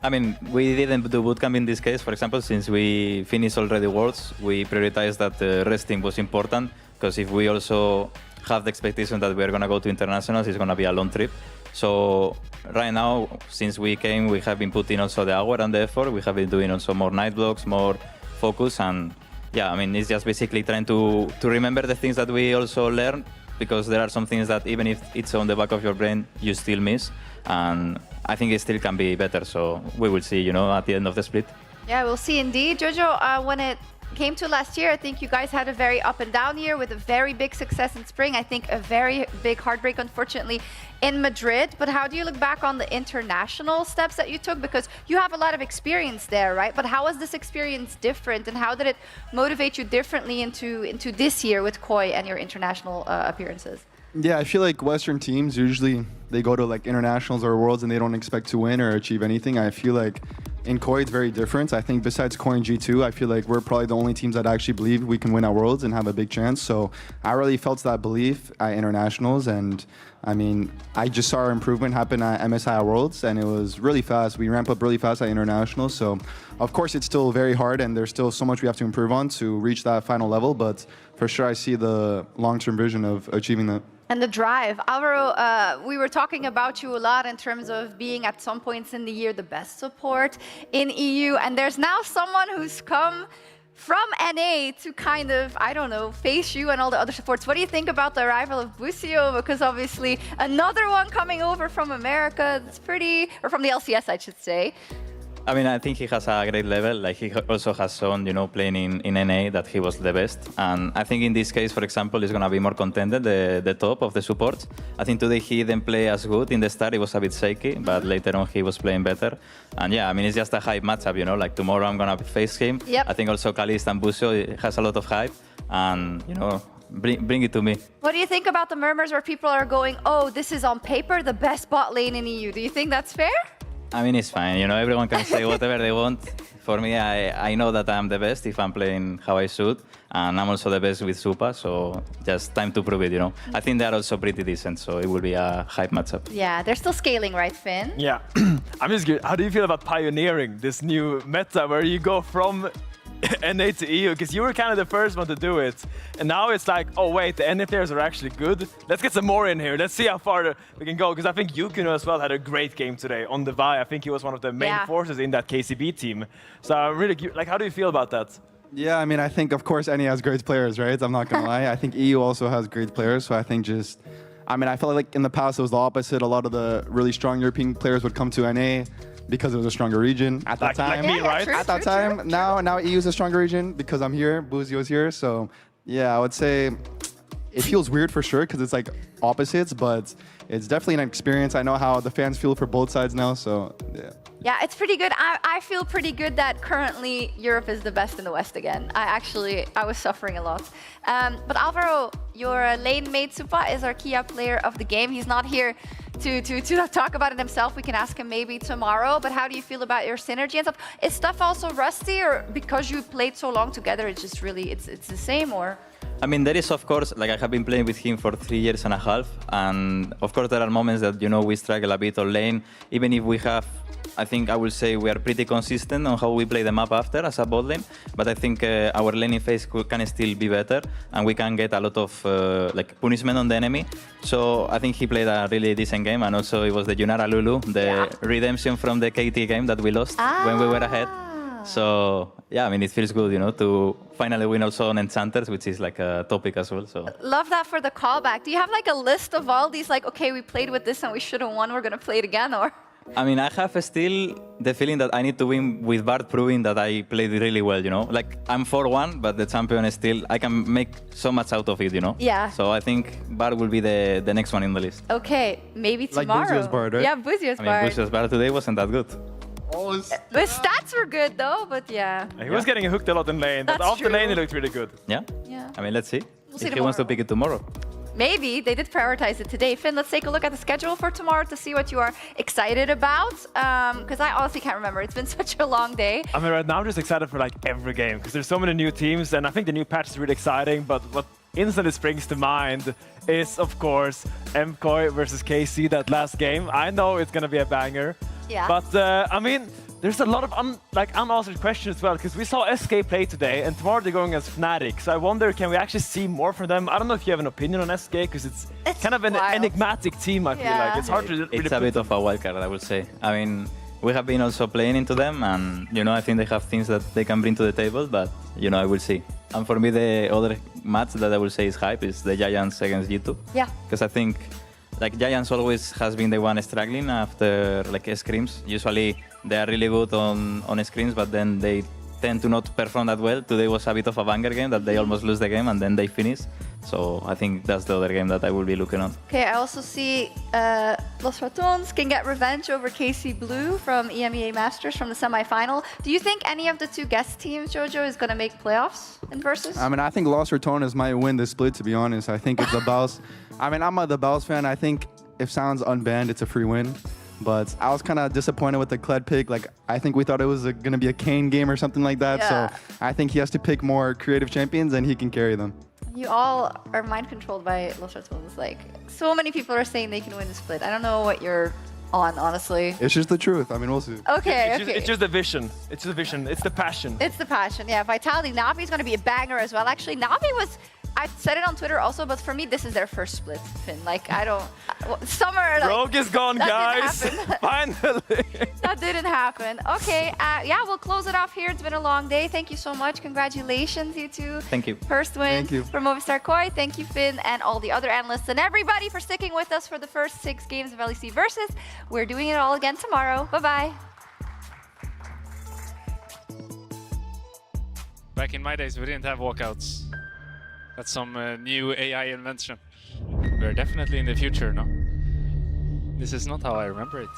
I mean, we didn't do bootcamp in this case, for example, since we finished already Worlds. We prioritized that resting was important, because if we also have the expectation that we're going to go to internationals, it's going to be a long trip. So right now, since we came, we have been putting also the hour and the effort. We have been doing also more night blocks, more focus, and yeah, I mean, it's just basically trying to remember the things that we also learned, because there are some things that even if it's on the back of your brain, you still miss, and I think it still can be better. So we will see, you know, at the end of the split. Yeah, we'll see indeed. Jojo, when it came to last year, I think you guys had a very up and down year with a very big success in spring. I think a very big heartbreak, unfortunately, in Madrid. But how do you look back on the international steps that you took? Because you have a lot of experience there, right? But how was this experience different, and how did it motivate you differently into this year with Koi and your international appearances? Yeah, I feel like Western teams, usually they go to like internationals or worlds and they don't expect to win or achieve anything. I feel like in Koi it's very different. I think besides Koi and G2, I feel like we're probably the only teams that actually believe we can win at worlds and have a big chance. So I really felt that belief at internationals, and I mean, I just saw our improvement happen at MSI at worlds, and it was really fast. We ramped up really fast at internationals. So of course it's still very hard and there's still so much we have to improve on to reach that final level, but for sure I see the long-term vision of achieving that. And the drive. Alvaro, we were talking about you a lot in terms of being at some points in the year the best support in EU. And there's now someone who's come from NA to kind of, I don't know, face you and all the other supports. What do you think about the arrival of Busio? Because obviously another one coming over from America, it's pretty, or from the LCS, I should say. I mean, I think he has a great level. Like, he also has shown, you know, playing in NA that he was the best. And I think in this case, for example, he's going to be more contented, the top of the support. I think today he didn't play as good. In the start, it was a bit shaky, but later on he was playing better. And yeah, I mean, it's just a hype matchup, you know, like tomorrow I'm going to face him. Yep. I think also Kalist and Busio has a lot of hype. And, you know, bring it to me. What do you think about the murmurs where people are going, oh, this is on paper the best bot lane in EU? Do you think that's fair? I mean, it's fine. You know, everyone can say whatever they want. For me, I know that I'm the best if I'm playing how I should, and I'm also the best with Supa, so just time to prove it, you know. I think they're also pretty decent, so it will be a hype matchup. Yeah, they're still scaling, right, Finn? Yeah. I'm just curious, how do you feel about pioneering this new meta where you go from NA to EU? Because you were kind of the first one to do it. And now it's like, oh wait, the NA players are actually good. Let's get some more in here. Let's see how far we can go. Because I think Yukino as well had a great game today on the Vi. I think he was one of the main forces in that KCB team. So I'm really curious, like, how do you feel about that? Yeah, I mean, I think, of course, NA has great players, right? I'm not going to lie. I think EU also has great players. So I think just, I mean, I felt like in the past it was the opposite. A lot of the really strong European players would come to NA because it was a stronger region at that time. Like me, right? At that time. Now EU is a stronger region because I'm here, Buzio's here. So yeah, I would say it feels weird for sure because it's like opposites, but it's definitely an experience. I know how the fans feel for both sides now, so yeah. Yeah, it's pretty good. I feel pretty good that currently Europe is the best in the West again. I was suffering a lot. But Alvaro, your lane mate Supa is our key up player of the game. He's not here to talk about it himself. We can ask him maybe tomorrow. But how do you feel about your synergy and stuff? Is stuff also rusty, or because you played so long together, it's just really it's the same, or? I mean, there is, of course, like I have been playing with him for 3 years and a half, and of course there are moments that, you know, we struggle a bit on lane, even if we have, I think I will say we are pretty consistent on how we play the map after as a bot lane, but I think our laning phase can still be better, and we can get a lot of like punishment on the enemy. So I think he played a really decent game, and also it was the Yunara Lulu, the redemption from the KT game that we lost when we were ahead. So yeah, I mean, it feels good, you know, to finally win also on Enchanters, which is like a topic as well. So love that for the callback. Do you have like a list of all these, like, okay, we played with this and we should have won, we're gonna play it again, or? I mean, I have still the feeling that I need to win with Bard, proving that I played really well, you know? Like, I'm 4-1, but the champion is still, I can make so much out of it, you know? Yeah. So I think Bard will be the next one in the list. Okay, maybe tomorrow. Like Buzio's Bard, right? Yeah, Buzio's Bard. I mean, Buzio's Bard today wasn't that good. The stats were good though, but yeah. He was getting hooked a lot in lane, but That's off the lane true. he looked really good. Yeah? Yeah. I mean, let's see. We'll see if he wants to tomorrow. pick it tomorrow. Maybe. They did prioritize it today. Finn, let's take a look at the schedule for tomorrow to see what you are excited about. Because I honestly can't remember. It's been such a long day. I mean, right now I'm just excited for like every game because there's so many new teams, and I think the new patch is really exciting. But what instantly springs to mind is, of course, MKOI versus KC, that last game. I know it's gonna be a banger. Yeah. But I mean, there's a lot of unanswered questions as well, because we saw SK play today, and tomorrow they're going as Fnatic. So I wonder, can we actually see more from them? I don't know if you have an opinion on SK, because it's kind of an enigmatic team, I feel like. It's hard to really It's a bit of a wild card, I would say. I mean, we have been also playing into them, and, you know, I think they have things that they can bring to the table, but, you know, I will see. And for me, the other match that I will say is hype is the Giants against G2. Yeah. Because I think, like, Giants always has been the one struggling after, like, scrims. Usually, they are really good on scrims, but then they tend to not perform that well. Today was a bit of a banger game that they almost lose the game and then they finish. So I think that's the other game that I will be looking on. Okay, I also see Los Ratones can get revenge over KC Blue from EMEA Masters from the semi-final. Do you think any of the two guest teams, Jojo, is going to make playoffs in Versus? I mean, I think Los Ratones might win this split, to be honest. I think if the Baus... I mean, I'm the Baus fan. I think if Sound's unbanned, it's a free win. But I was kind of disappointed with the Kled pick. Like, I think we thought it was going to be a Kane game or something like that. Yeah. So I think he has to pick more creative champions and he can carry them. You all are mind controlled by Los Ratones. Like, so many people are saying they can win the split. I don't know what you're on, honestly. It's just the truth. I mean, we'll see. Okay, It's just the vision. It's the vision. It's the passion. It's the passion, yeah. Vitality. Navi is going to be a banger as well. Actually, Navi was... I said it on Twitter also, but for me, this is their first split, Finn. Like, I don't... Summer... Like, Rogue is gone, guys. Finally. That didn't happen. Okay, yeah, we'll close it off here. It's been a long day. Thank you so much. Congratulations, you two. Thank you. First win Thank you. for Movistar Koi. Thank you, Finn, and all the other analysts and everybody for sticking with us for the first 6 games of LEC Versus. We're doing it all again tomorrow. Bye-bye. Back in my days, we didn't have walkouts. That's some new AI invention. We're definitely in the future now. This is not how I remember it.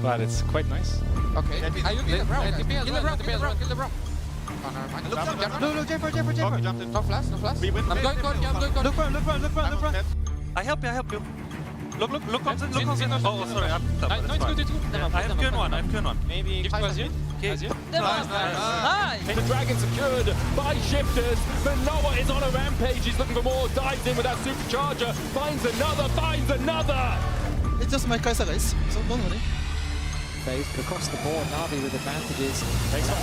But it's quite nice. Okay. Kill the bro. Look, Jump, no flash. I'm going. Look front. I help you. Look, on Zin. Oh, sorry. No, it's good. I have Q1. Maybe give us you. Nice. The Dragon secured by Shifters, but Noah is on a rampage. He's looking for more, dives in with that supercharger, finds another. It's just my Kai'Sa, guys. So don't worry. Faced across the board, Na'Vi with advantages.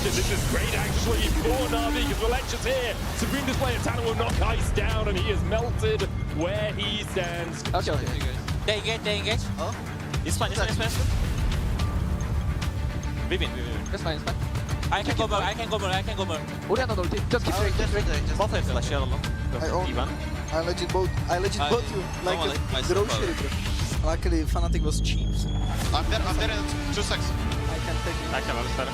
This is great actually for Na'Vi because Valenčia's here. Supreme Display Tana will knock Ice down and he is melted where he stands. Okay. They engage. Oh? It's fine. Vivian. It's fine. I can go more. 우리 하나 놀지. Just keep straight. Buff it, like, share a lot. I legit both you. Like I grocery, bro. Luckily, Fnatic was cheap. I'm there in 2 seconds. I can take it. I can understand.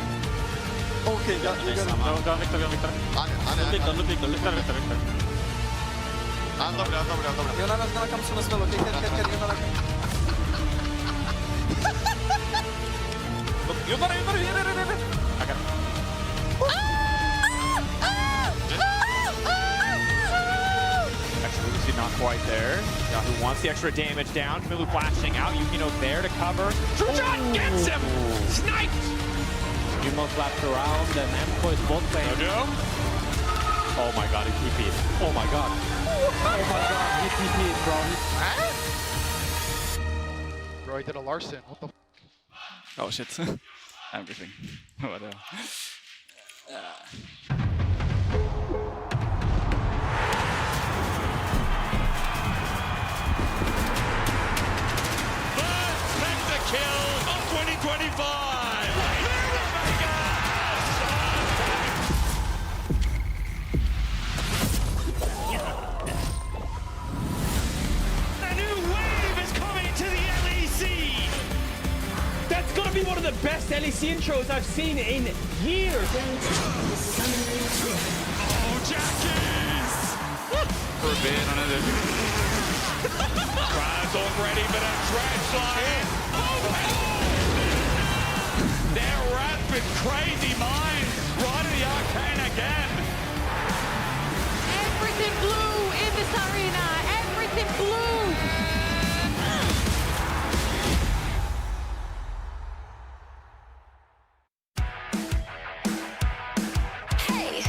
Okay, you got it. Go, Victor. Victor. I'm double. Yonana's gonna come soon as well, okay? Get Yonana. Look, you got it. I got it. Actually, not quite there. Yahoo wants the extra damage down. Milu flashing out. Yukino there to cover. Trujan gets him! Sniped! You must lap around and Emco is both playing. No. Oh my god, he TP'd. Oh my god. He TP'd, bro. Bro, he did a Larson. What the f? Oh shit. Everything. Whatever. Kill of 2025! A new wave is coming to the LEC! That's gonna be one of the best LEC intros I've seen in years! Oh, Jackies! For a bit on it. Trials already, but a trash line! Their rapid, crazy minds right in the arcane again. Everything blue in this arena. Everything blue. Hey!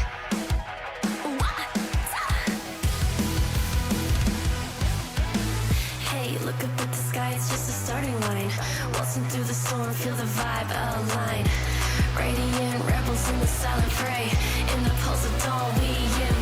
Hey, look up at the sky, it's just a starting line. Waltzing through the storm, feel the vibe align. Radiant rebels in the silent fray. In the pulse of dawn, we unite.